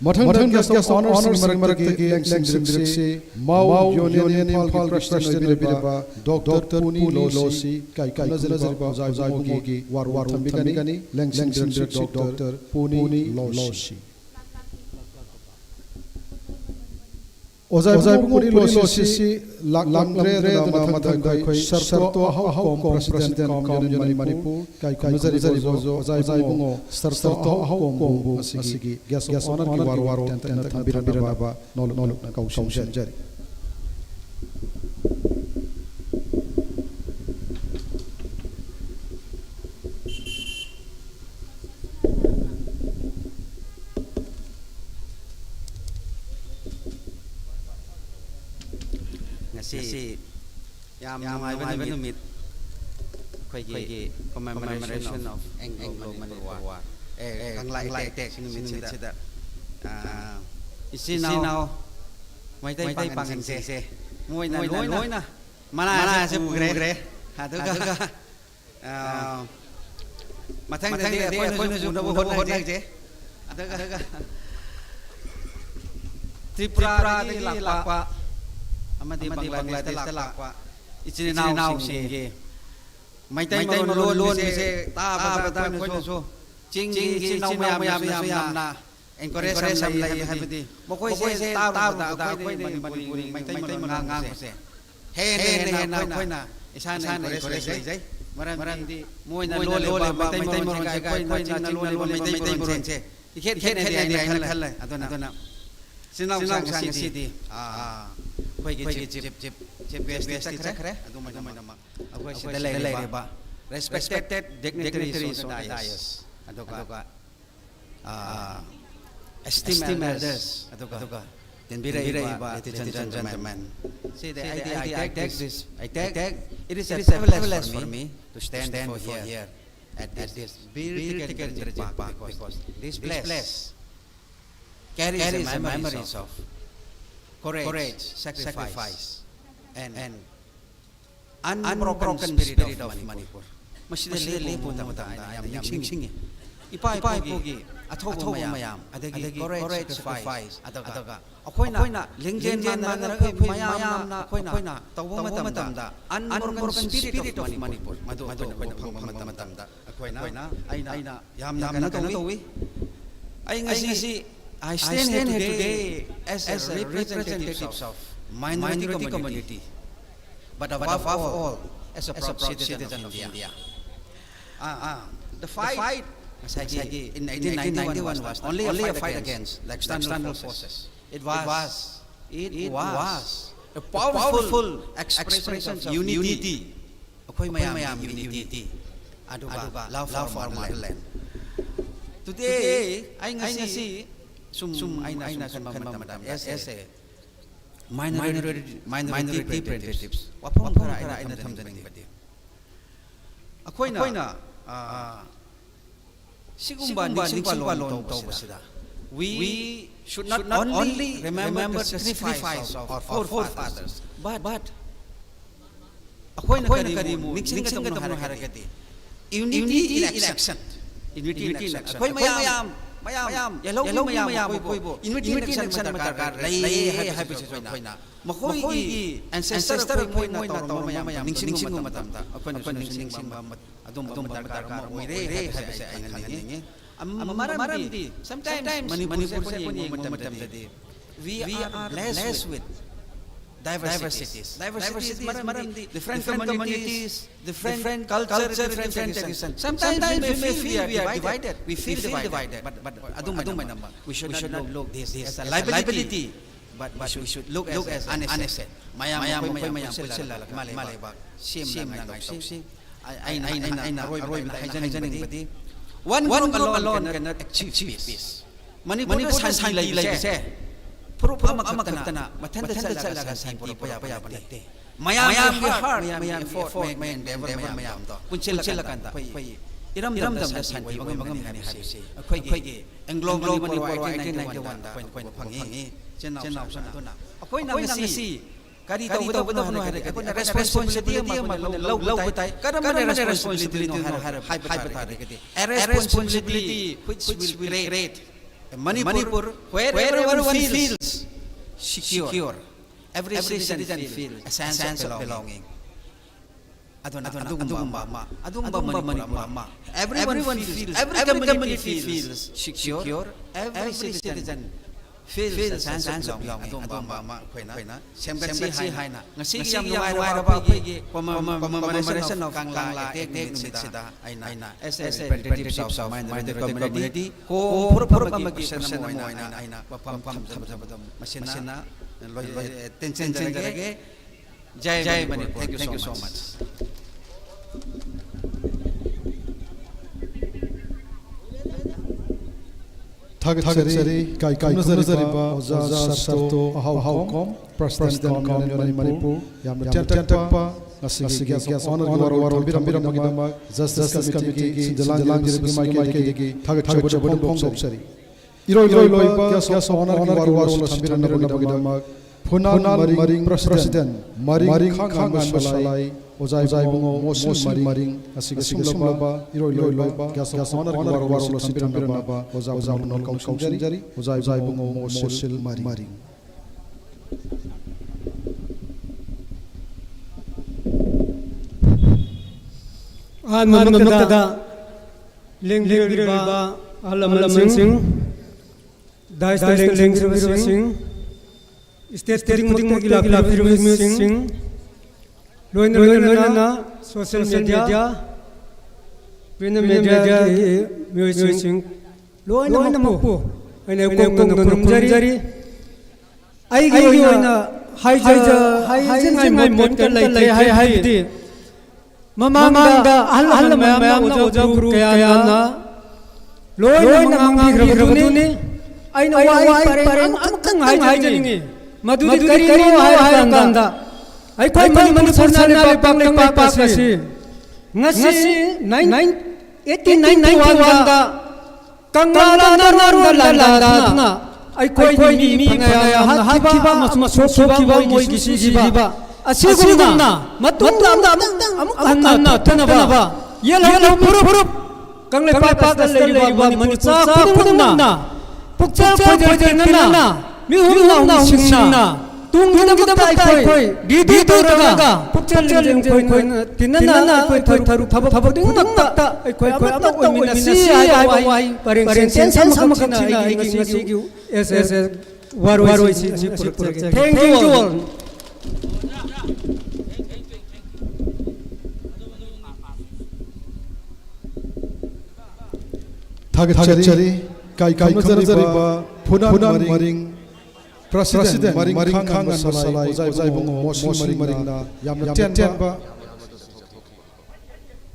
Mathang Guest Honors Marakte Lengsing Mau Union Pal President Biriba Dr. Puni Losi Kai Nazari ba Zaibongo ki War Thambigani Lengsing Dr. Puni Losi Ozai Puri Losi Langre da Mathang Kai Sarto Hau President Community Manipur Kai Nazari Bozo Ozai Bungo Sarto Hau Kombu Asigi Gas Honor ki War Thambiraba Noluk na Kausam Jari si yam mai benumit khoi gi commemoration of Anglo Manipur War kang lai tek sinumit sida isinau Maitai pangan se moina mana se pugre aduga mathang de khoi nu ju no hot je aduga Tripura lakwa amadi Bangladesh lakwa ichinaw Maitai lon se ta ba ko so ching chinaw mayam na encourage sam lai habdi mokoi se ta da koi ni Maitai ngang se he na koi na isan encourage jai maram di moi na lo Maitai moron se koi na ching na lo Maitai moron se ikhet ne khal adona sinaw sang city koi gi chip best khare aduma nama akoi se dalai ba respected dignitaries on the dais adoka esteemed elders adoka then birai ba ladies and gentlemen see the I take it is a privilege for me to stand for here at this beautiful park because this place carries the memories of courage, sacrifice, and unbroken spirit of Manipur. Masih pun yang sing. Ipai pogi atau mayam, adagi courage, sacrifice, ataga. Aku na linggen mana mayam na aku na tahu matam da unbroken spirit of Manipur. Madu matam da. Aku na aina yam na tahu. I stand here today as a representative of minority community, but above all, as a proud citizen of India. The fight in 1991 was only a fight against external forces. It was a powerful expression of unity. Unity. Aduga, love for motherland. Today, I ngasi aina kan as a minority representatives. Wapong kara aina thamjan badi. Akoina sigumba lon to basida. We should not only remember the sacrifice of our forefathers, but akoina karimu mixing katong harakati. Unity in action. Unity in action. Akoy mayam yellow mayam ko unity in action matakar lai hai position koina makoi ancestor ko na to mayam ningsing matam ta akoy ningsing adum matakar mo re hai se ai nani amaram di sometimes manipur se ko ni matam di we are blessed with diversities maram di different communities, different culture, different traditions. Sometimes we feel we are divided. We feel divided. But we should not look this as a liability. But we should look as an asset. Mayam sila malebak. Sim na ngai. Aina roy hajaning badi. One group alone cannot achieve peace. Manipur has highlighted se. Puro makatana matanda salaga santi paya panate mayam heart mayam effort mayam to punchil kanta pai iram dam santi magam hani habisi akhoi gi anglo manipur 1891 da point phangi chenau sana akhoi na ngasi kari tawdo no hare responsibility ma low tai karam responsibility no hare hai kati a responsibility which will create Manipur, where everyone feels secure, every citizen feels a sense of belonging. Adumba Manipur. Everyone feels, every community feels secure, every citizen feels a sense of belonging. Adumba koina. Siyempre si Haina. Ngasi yam nuwai pa gi commemoration of Kangla tek sida aina. As a representative of minority community ko puro mag-present mo aina pam masina tension jarage jai Manipur. Thank you so much. Thagari kai nazariba Oza Sarto Ahau President Manipur yam tentakpa ngasigi honor war biram Justice Committee Sindalang Maiki Thagari Pong Sari Iroi Gas honor war Sambiran Punan Maring President Maring Khang Masalai Ozai Bungo Mosul Maring Asig Sumlaba Iroi Gas honor war Sambiran Ozai Bungo Mosul Maring ꯑꯍꯥꯟꯕ ꯂꯦꯡꯕꯤꯔꯤꯕ ꯑꯍꯜ ꯂꯃꯟꯁꯤꯡ ꯗꯥꯏꯁꯇ ꯂꯦꯡꯕꯤꯔꯤꯕꯁꯤꯡ state ꯈꯨꯗꯤꯡꯃꯛꯇꯒꯤ ꯂꯥꯛꯄꯤꯔꯤꯕꯁꯤꯡ ꯂꯣꯏꯅꯅ social media print ꯃꯤꯗꯤꯌꯥꯒꯤ ꯃꯤꯑꯣꯏꯁꯤꯡ ꯂꯣꯏꯅꯃꯛꯄꯨ ꯑꯩꯅ ꯀꯣꯛꯇꯣꯡꯗꯨꯅ ꯈꯨꯔꯨꯝꯖꯔꯤ ꯑꯩꯒꯤ ꯑꯣꯏꯅ ꯍꯥꯏꯖꯅꯤꯡꯉꯥꯏ ꯃꯣꯠꯀ ꯂꯩꯇꯦ ꯍꯥꯏꯕꯗꯤ ꯃꯃꯥꯡꯗ ꯑꯍꯜ ꯃꯌꯥꯝꯅ ꯑꯣꯖꯥ ꯒꯨꯔꯨ ꯀꯌꯥꯅ ꯂꯣꯏꯅ ꯉꯥꯡꯕꯤꯈ꯭ꯔꯕꯗꯨꯅꯤ ꯑꯩꯅ ꯋꯥꯍꯩ ꯄꯔꯦꯡ ꯑꯃꯨꯛꯇꯪ ꯍꯥꯏꯖꯅꯤꯡꯉꯤ ꯃꯗꯨꯗꯤ ꯀꯔꯤꯅꯣ ꯍꯥꯏꯔꯀꯥꯟꯗ ꯑꯩꯈꯣꯏ ꯃꯅꯤꯄꯨꯔ ꯂꯩꯄꯥꯛ ꯑꯁꯤ ꯉꯁꯤ 1891ꯗ ꯀꯪꯂꯥꯗ ꯂꯥꯟꯗꯥꯗꯨꯅ ꯑꯩꯈꯣꯏꯒꯤ ꯃꯤ ꯐꯅꯌꯥꯝꯅ ꯍꯥꯠꯈꯤꯕ ꯑꯃꯁꯨꯡ ꯁꯣꯛꯈꯤꯕ ꯃꯣꯏꯒꯤ ꯁꯤꯈꯤꯕ ꯑꯁꯤꯒꯨꯝꯅ ꯃꯇꯨꯡꯗ ꯑꯃꯨꯛ ꯍꯟꯅ ꯊꯦꯡꯅꯕ ꯌꯦꯜꯍꯧ ꯐꯨꯔꯨꯞ ꯀꯪꯂꯩꯄꯥꯛꯇ ꯂꯩꯔꯤꯕ ꯃꯅꯤꯄꯨꯔ ꯄꯨꯝꯅꯃꯛꯅ ꯄꯨꯛꯆꯦꯜ ꯈꯣꯏꯖꯦꯜꯅ ꯃꯤꯍꯨꯝꯅ ꯍꯨꯝꯁꯤꯡꯅ ꯇꯨꯡꯒꯤꯗꯃꯛꯇ ꯑꯩꯈꯣꯏ ꯗꯤꯗꯤ ꯇꯧꯔꯒ ꯄꯨꯛꯆꯦꯜ ꯈꯣꯏꯅ ꯇꯤꯟꯅꯅ ꯑꯩꯈꯣꯏ ꯊꯕꯛ ꯈꯨꯗꯤꯡꯃꯛꯇ ꯑꯩꯈꯣꯏ ꯑꯃꯠꯇ ꯑꯣꯏꯃꯤꯟꯅꯁꯤ ꯍꯥꯏꯕ ꯋꯥꯍꯩ ꯄꯔꯦꯡ ꯁꯦꯟꯁ ꯑꯃꯈꯛꯁꯤꯅ ꯑꯩꯒꯤ ꯉꯁꯤꯒꯤ ꯑꯦꯁ ꯋꯥꯔꯣꯏꯁꯤ ꯄꯨꯔꯛꯆꯒꯦ ꯊꯦꯡꯛ ꯌꯨ ꯑꯣꯜ थागतचरी काई खमजरजरिबा फुनान मरिंग प्रेसिडेंट मरिंग खांग सलाइ ओजाइ बुंगो मोसी मरिंगना यामना टेनबा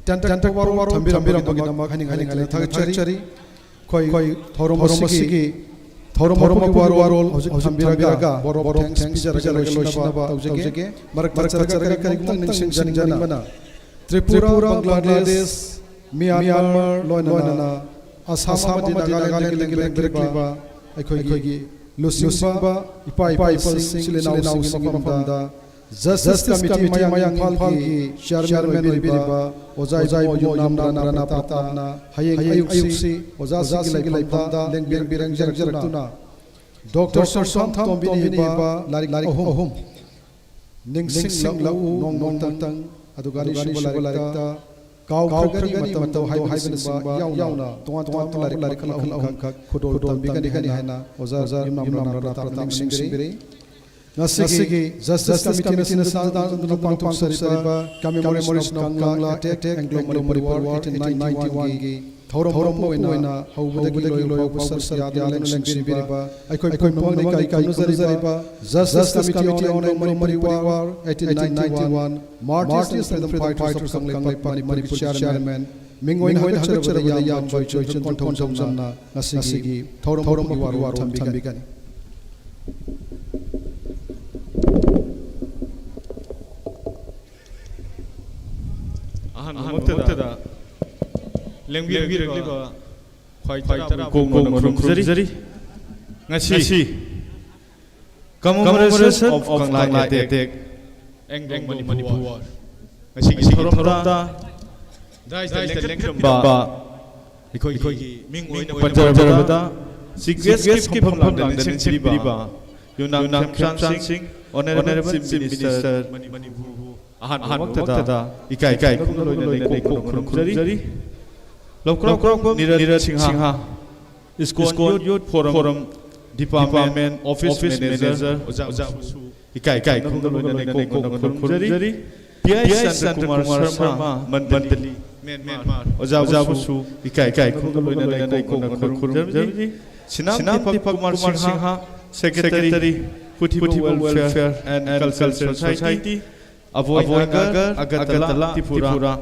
टेन वारो थंबिरम बगिना खनि थागतचरी खोइ थोरमसिगी थोरम वारो थंबिरागा बोरो थैंक्स जरगा लोइसिनबा तौजगे मरक चरगा करिगुम निंसिं जनिंगना त्रिपुरा बांग्लादेश म्यांमार लोइनना आसाम नागालैंड अखोगी लुसिंबा इपाइसिंग सिलेनाउसिंग मफमदा जस्टिस कमिटी मयांग इम्फालगी चेयरमैन बिरिबा ओजाइ मो युनामना प्रतापना हयेंग अयुक्सी ओजासिगी लैफमदा लेंबिंग बिरंग जरजरतुना डॉक्टर सरसोम तोंबिनिबा लारिक अहुम निंगसिंग लउ नोंगतंग अदुगानि शिबलारिकता काउखरगनी मतमतो हाइबनसिंबा याउना तोंगा लारिक खलखल खुदोल तंबिगनि हाइना ओजा इमाम प्रताप सिंगरी नसिगी जस्टिस कमिटी ने सादा पांथोक सरिबा commemoration of Kangla attack Anglo Manipur war 1891 की थौरम होइना हौबदगी लोय पाउस यादयालेन सिंगरिबा अखोइ ममंग काई नजरिबा justice committee on Manipur war 1891 martyrs freedom fighters of Kangla Manipur chairman मिंगोइन हचरबदा याम जोय कोंथों जमना नसिगी थौरम वॉर थंबिगनि अहमद लेंबिरलिबा ख्वाइतरा खुरुमजरी ngasi commemoration of Kangla attack Anglo Manipur war ngasi gi thoromda dai lengkam ba ikoi ming oina panjarabada sigres ki pham den siriba yunam khan singh honorable chief minister Manipur ahan waktada ikai khumloina khurumjari lokro niraj singha iskon youth forum department office manager oja ikai khumloina khurumjari pi chandra kumar sharma mandali Myanmar oja busu ikai khumloina khurumjari sinam deepak kumar singha secretary Puthiba welfare and cultural society Avoid Nagar, Agartala, Tripura,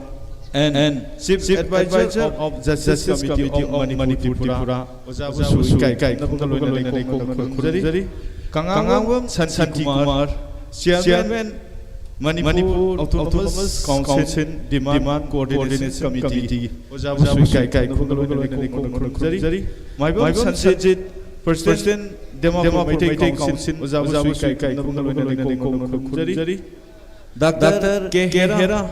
and Chief Advisor of Justice Committee of Manipur, Ozabu Kai, Khurumjari, Kangawam Santi Kumar, Chairman Manipur Autonomous Council Demand Coordination Committee, Ozabu Kai, Khurumjari, Maibam Sanjit, President Democratic Council, Ozabu Kai, Khurumjari, Dr. Kehera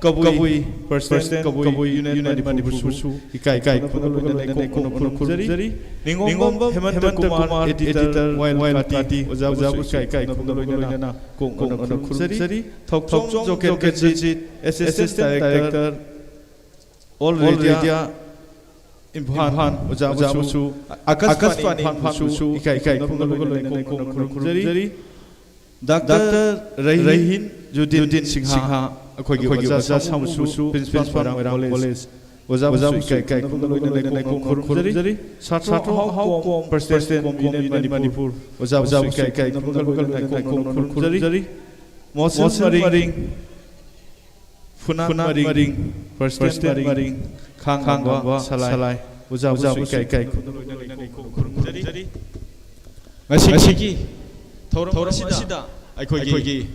Kabui, President Kabui Union Manipur, Ikai Khurumjari, Ningomba Hemanta Kumar, Editor, Wild Party, Ozabu Kai Khurumjari, Thoksom Joket Assistant Director, all radio Impan Ojabusu Akasfani Impanbusu Ikai Kumari Dr. Rahin Judin Singha Akogi Ojaza Samusu Principal College Ojabusu Ikai Kumari Sato Hong President in Manipur Ojabusu Ikai Kumari Moses Maring Funan Maring President Maring Kangwa Salai Uzabu Kai Masiki Torasida Aikogi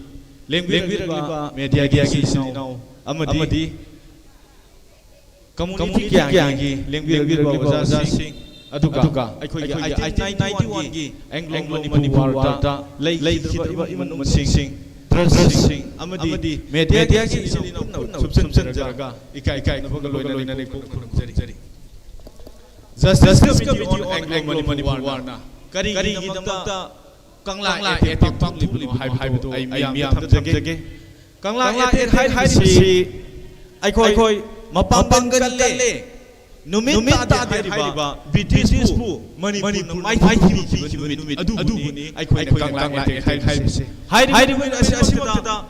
Lengviba Media Giagi Amadi Community Giagi Lengviba Wazasing Aduka Aikogi 1991 Anglo-Manipur Warta Lay Iman Sing Dressing Amadi Media Giagi Subsan Jaraga Ikai Nabogaloina Justice Committee on Anglo-Manipur Warna Kari Gidamta Kangla Etek Libli Haibu I Miam Jage Kangla Etek Haisi Aikoi Mapangale Numita Haiba British Pu Manipur Mai Adubuni Aikoi Kangla Etek Haisi Haibu Asimata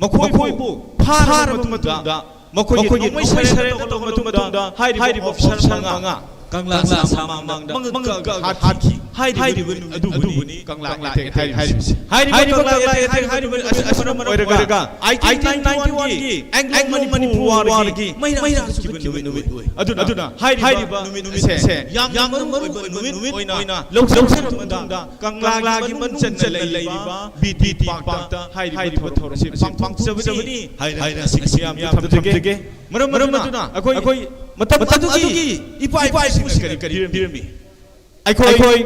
Makoi Paramatumata Makoi Matumata Haibu Officer Manga Kangla Samamangda Hati Haibu Adubuni Kangla Etek Haisi Haibu Kangla Etek I-1991 Anglo-Manipur Wargi Mayra Aduna Haibu Numit Oina Loksamanda Kangla Gimanchen Leiba BT Pakta Haibu Thorasi Pang Savani Haida Sixiam Tamtege Maramana Akoi Matadugi Ipai Kari Aikoi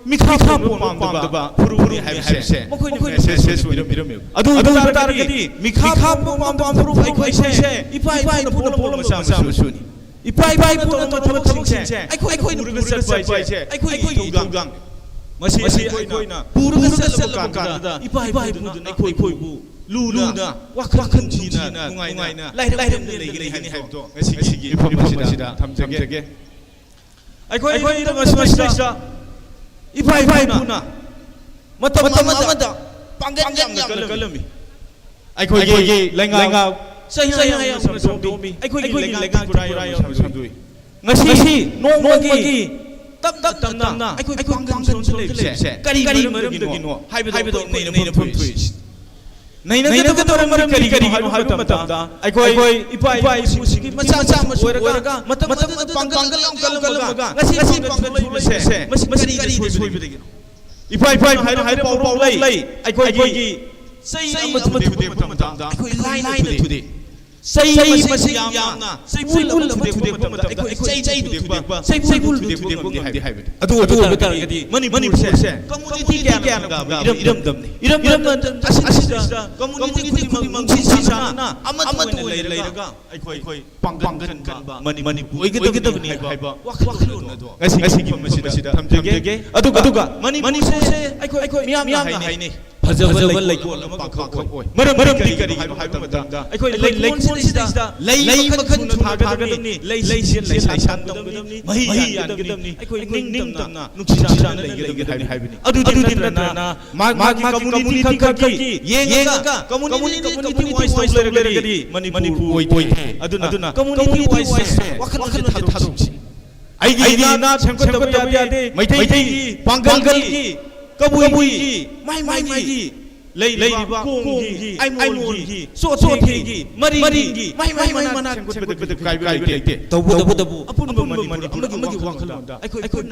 Mikha Pamdaba Puruni Haise Mokoi Ses Adu Targadi Mikha Pamdaba Puru Aikoi Ipai Polo Masuni Ipai Polo Singse Aikoi Murugat Paise Aikoi Tugang Masi Aikoina Purugat Salakanda Ipai Aikoi Bu Luna Wakan China Mungaina Laidam Legani Haibdo Messi Masida Tamjage Aikoi Masida Ipai Puna Matamada Pangan Kalami Aikoi Lenga Sayang Domi Aikoi Lenga Puraya Sandui Ngasi Nomagi Tamna Aikoi Pangan Kari Marugino Haibido Name Puntris Naina Maram Kari Haibata Aikoi Ipai Susi Macha Oraga Matam Pangal Ngasi Ipai Paul Lay Aikoi Say Matamata Aikoi Line today Say Masiamna Say Full to the Say to the habit. Adu Money Community Canada Idam Community Sisana Amatu Layga Aikoi Pangan Money Wigadabni Haiba Wasiki Masida Tamjage Aduga Money say Aikoi Miam Haini Fazava like Maram Kari Haibata Aikoi Lake Sista Lay Makan Tagadamni Lay Sandamni Mahi Gadamni Aikoi Ning Tamna Nukshan Haibini Adu Magi Community Kaki Yenga Community Wise Lagadi Manipur Aduna Community Wise Wakan Taduchi Aigina Chamkotayade Maiti Pangalgi Kabui Mai Layba Kungi Aimongi Sotegi Maringi Mai Mana Tabu Upon Money Amagi Wakalanda I could put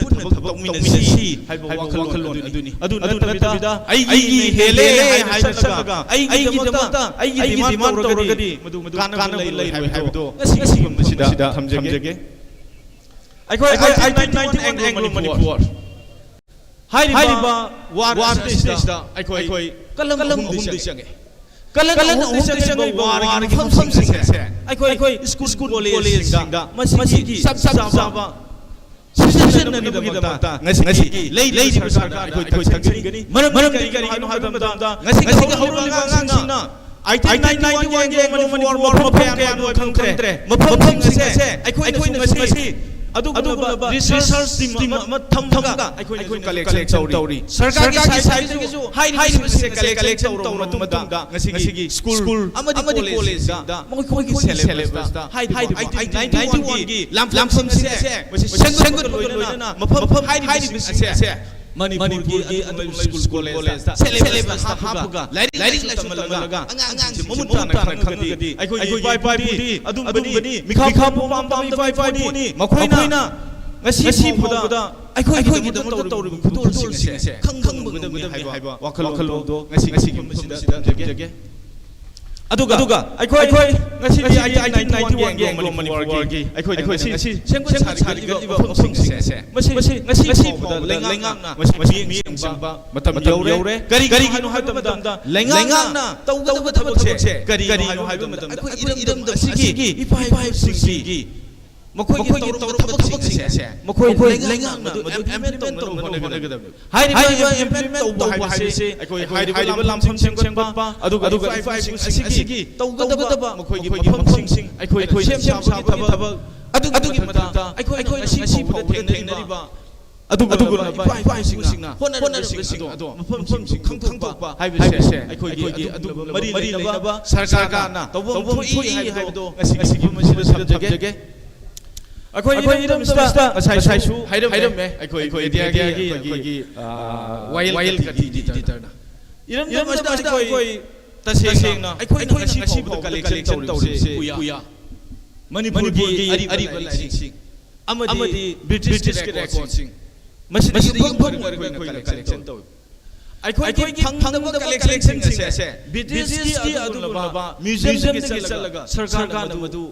Minasi Wakalon Aduna Aigi Hele Saga Aigi Damata Aigi Dimanta Rogadi Madukana Lay Habido Sida Tamjage I 1991 Anglo-Manipur Haiba War Sista Aikoi Kalam Humdisange Kalan Humdisange War Aikoi School Police Masiki Saba Citizen Namita Ngasi Lady Sarkar Aikoi Tangani Maram Kari Habamada Ngasi Hauranga 1991 ꯒꯤ ꯃꯅꯤꯄꯨꯔ ꯃꯐꯝ ꯀꯌꯥ ꯂꯣꯏ ꯈꯪꯗ꯭ꯔꯦ ꯃꯐꯝꯁꯤꯡ ꯑꯁꯦ ꯑꯩꯈꯣꯏꯅ ꯉꯁꯤ ꯑꯗꯨꯒꯨꯝꯂꯕ ꯔꯤꯁꯔꯁ ꯇꯤꯝ ꯑꯃ ꯊꯝꯃꯒ ꯑꯩꯈꯣꯏꯅ ꯀꯂꯦꯛꯁꯟ ꯇꯧꯔꯤ ꯁꯔꯀꯥꯔꯒꯤ ꯁꯥꯏꯠꯇꯒꯤꯁꯨ ꯍꯥꯏꯔꯤꯕꯁꯦ ꯀꯂꯦꯛꯁꯟ ꯇꯧꯔꯕ ꯃꯇꯨꯡꯗ ꯉꯁꯤꯒꯤ ꯁ꯭ꯀꯨꯜ ꯑꯃꯗꯤ ꯀꯣꯂꯦꯖꯁꯤꯡꯗ ꯃꯈꯣꯏꯒꯤ ꯁꯦꯂꯦꯕꯁꯇ ꯍꯥꯏꯔꯤꯕ 1991 ꯒꯤ ꯂꯝꯐꯝꯁꯤꯡ ꯑꯁꯦ ꯁꯦꯝꯒꯠꯄꯒ ꯂꯣꯏꯅꯅ ꯃꯐꯝ ꯍꯥꯏꯔꯤꯕꯁꯤꯡ ꯑꯁꯦ ꯃꯅꯤꯄꯨꯔꯒꯤ ꯁ꯭ꯀꯨꯜ ꯀꯣꯂꯦꯖꯇ ꯁꯦꯂꯦꯕꯁꯇ ꯍꯥꯞꯄꯒ ꯂꯥꯏꯔꯤꯛ ꯇꯝꯍꯜꯂꯒ ꯑꯉꯥꯡꯁꯤꯡ ꯃꯃꯨꯠ ꯇꯥꯅ ꯈꯪꯉꯒꯗꯤ ꯑꯩꯈꯣꯏꯒꯤ ꯏꯄꯥ-ꯏꯄꯨꯗꯤ ꯑꯗꯨꯝꯕꯅꯤ ꯃꯤꯈꯥ ꯄꯥꯝꯕ ꯏꯄꯥ-ꯏꯄꯨꯅꯤ ꯃꯈꯣꯏꯅ ꯉꯁꯤ ꯐꯥꯎꯕꯗ ꯑꯩꯈꯣꯏꯒꯤꯗꯃꯛꯇ ꯇꯧꯔꯤꯕ ꯈꯨꯗꯣꯜꯁꯤꯡ ꯑꯁꯦ ꯈꯪꯒꯗꯕꯅꯤ ꯍꯥꯏꯕ ꯋꯥꯈꯜꯂꯣꯟꯗꯣ ꯉꯁꯤꯒꯤ ꯃꯁꯤꯗ ꯊꯝꯖꯒꯦ ꯑꯗꯨꯒ ꯑꯩꯈꯣꯏ ꯉꯁꯤꯗꯤ 1991 ꯒꯤ ꯑꯦꯡꯒ꯭ꯂꯣ ꯃꯅꯤꯄꯨꯔꯒꯤ ꯑꯩꯈꯣꯏꯅ ꯉꯁꯤ ꯁꯦꯝꯒꯠ ꯁꯥꯒꯠꯂꯤꯕ ꯃꯐꯝꯁꯤꯡ ꯑꯁꯦ ꯉꯁꯤ ꯐꯥꯎꯕꯗ ꯂꯩꯉꯥꯛꯅ ꯃꯤꯠꯌꯦꯡ ꯆꯪꯕ ꯃꯇꯝ ꯌꯧꯔꯦ ꯀꯔꯤꯒꯤꯅꯣ ꯍꯥꯏꯕ ꯃꯇꯝꯗ ꯂꯩꯉꯥꯛꯅ ꯇꯧꯒꯗꯕ ꯊꯕꯛꯁꯦ ꯀꯔꯤꯅꯣ ꯍꯥꯏꯕ ꯃꯇꯝꯗ ꯑꯩꯈꯣꯏ ꯏꯔꯝꯗꯝ ꯑꯁꯤꯒꯤ ꯏꯄꯥ-ꯏꯄꯨꯁꯤꯡꯒꯤ ꯃꯈꯣꯏꯒꯤ ꯇꯧꯔꯕ ꯊꯕꯛꯁꯤꯡ ꯑꯁꯦ ꯃꯈꯣꯏ ꯂꯩꯉꯥꯛꯅ ꯏꯝꯄ꯭ꯂꯤꯃꯦꯟꯠ ꯇꯧꯅꯕ ꯍꯣꯠꯅꯒꯗꯕꯅꯤ ꯍꯥꯏꯔꯤꯕ ꯏꯝꯄ꯭ꯂꯤꯃꯦꯟꯠ ꯇꯧꯕ ꯍꯥꯏꯕꯁꯤ ꯑꯩꯈꯣꯏ ꯍꯥꯏꯔꯤꯕ ꯂꯝꯐꯝ ꯁꯦꯝꯒꯠꯄ ꯑꯗꯨꯒ ꯏꯄꯥ-ꯏꯄꯨꯁꯤꯡ ꯑꯁꯤꯒꯤ ꯇꯧꯒꯗꯕ ꯃꯈꯣꯏꯒꯤ ꯃꯐꯝꯁꯤꯡ ꯑꯩꯈꯣꯏ ꯁꯦꯝ ꯁꯥꯕꯒꯤ ꯊꯕꯛ ꯑꯗꯨꯒꯤ ꯃꯇꯥꯡꯗ ꯑꯩꯈꯣꯏꯅ ꯉꯁꯤ ꯐꯥꯎꯕꯗ ꯊꯦꯡꯅꯔꯤꯕ ꯑꯗꯨꯒꯨꯝꯂꯕ ꯏꯄꯥ-ꯏꯄꯨꯁꯤꯡꯅ ꯍꯣꯠꯅꯔꯤꯕꯁꯤꯡ ꯑꯗꯣ ꯃꯐꯝꯁꯤꯡ ꯈꯪꯗꯣꯛꯄ ꯍꯥꯏꯕꯁꯦ ꯑꯩꯈꯣꯏꯒꯤ ꯑꯗꯨꯒꯨꯝꯂꯕ ꯃꯔꯤ ꯂꯩꯅꯕ ꯁꯔꯀꯥꯔꯅ ꯇꯧꯐꯝ ꯊꯣꯛꯏ ꯍꯥꯏꯕꯗꯣ ꯉꯁꯤꯒꯤ ꯃꯁꯤꯗ ꯊꯝꯖꯒꯦ ꯑꯩꯈꯣꯏ ꯏꯔꯝꯗꯝꯁꯤꯗ ꯉꯁꯥꯏꯁꯨ ꯍꯥꯏꯔꯝꯃꯦ ꯑꯩꯈꯣꯏ ꯑꯩꯈꯣꯏꯒꯤ ꯋꯥꯌꯦꯜ ꯏꯗꯤꯇꯔꯅ ꯏꯔꯝꯗꯝꯁꯤꯗ ꯑꯩꯈꯣꯏ ꯇꯁꯦꯡꯅ ꯑꯩꯈꯣꯏꯅ ꯉꯁꯤ ꯐꯥꯎꯕꯗ ꯀꯂꯦꯛꯁꯟ ꯇꯧꯔꯤꯕꯁꯦ ꯄꯨꯌꯥ ꯃꯅꯤꯄꯨꯔꯒꯤ ꯑꯔꯤꯕ ꯂꯥꯏꯔꯤꯛꯁꯤꯡ ꯑꯃꯗꯤ ꯕ꯭ꯔꯤꯇꯤꯁꯀꯤ ꯔꯦꯀꯣꯔꯗꯁꯤꯡ ꯃꯁꯤꯗ ꯌꯨꯝꯐꯝ ꯑꯩꯈꯣꯏꯅ ꯀꯂꯦꯛꯁꯟ ꯇꯧꯏ ꯑꯩꯈꯣꯏꯒꯤ ꯐꯪꯗꯕ ꯀꯂꯦꯛꯁꯟꯁꯤꯡ ꯑꯁꯦ ꯕ꯭ꯔꯤꯇꯤꯁꯀꯤ ꯑꯗꯨꯒꯨꯝꯂꯕ ꯃ꯭ꯌꯨꯖꯤꯌꯝꯗꯒꯤ ꯆꯠꯂꯒ ꯁꯔꯀꯥꯔꯅ ꯃꯗꯨ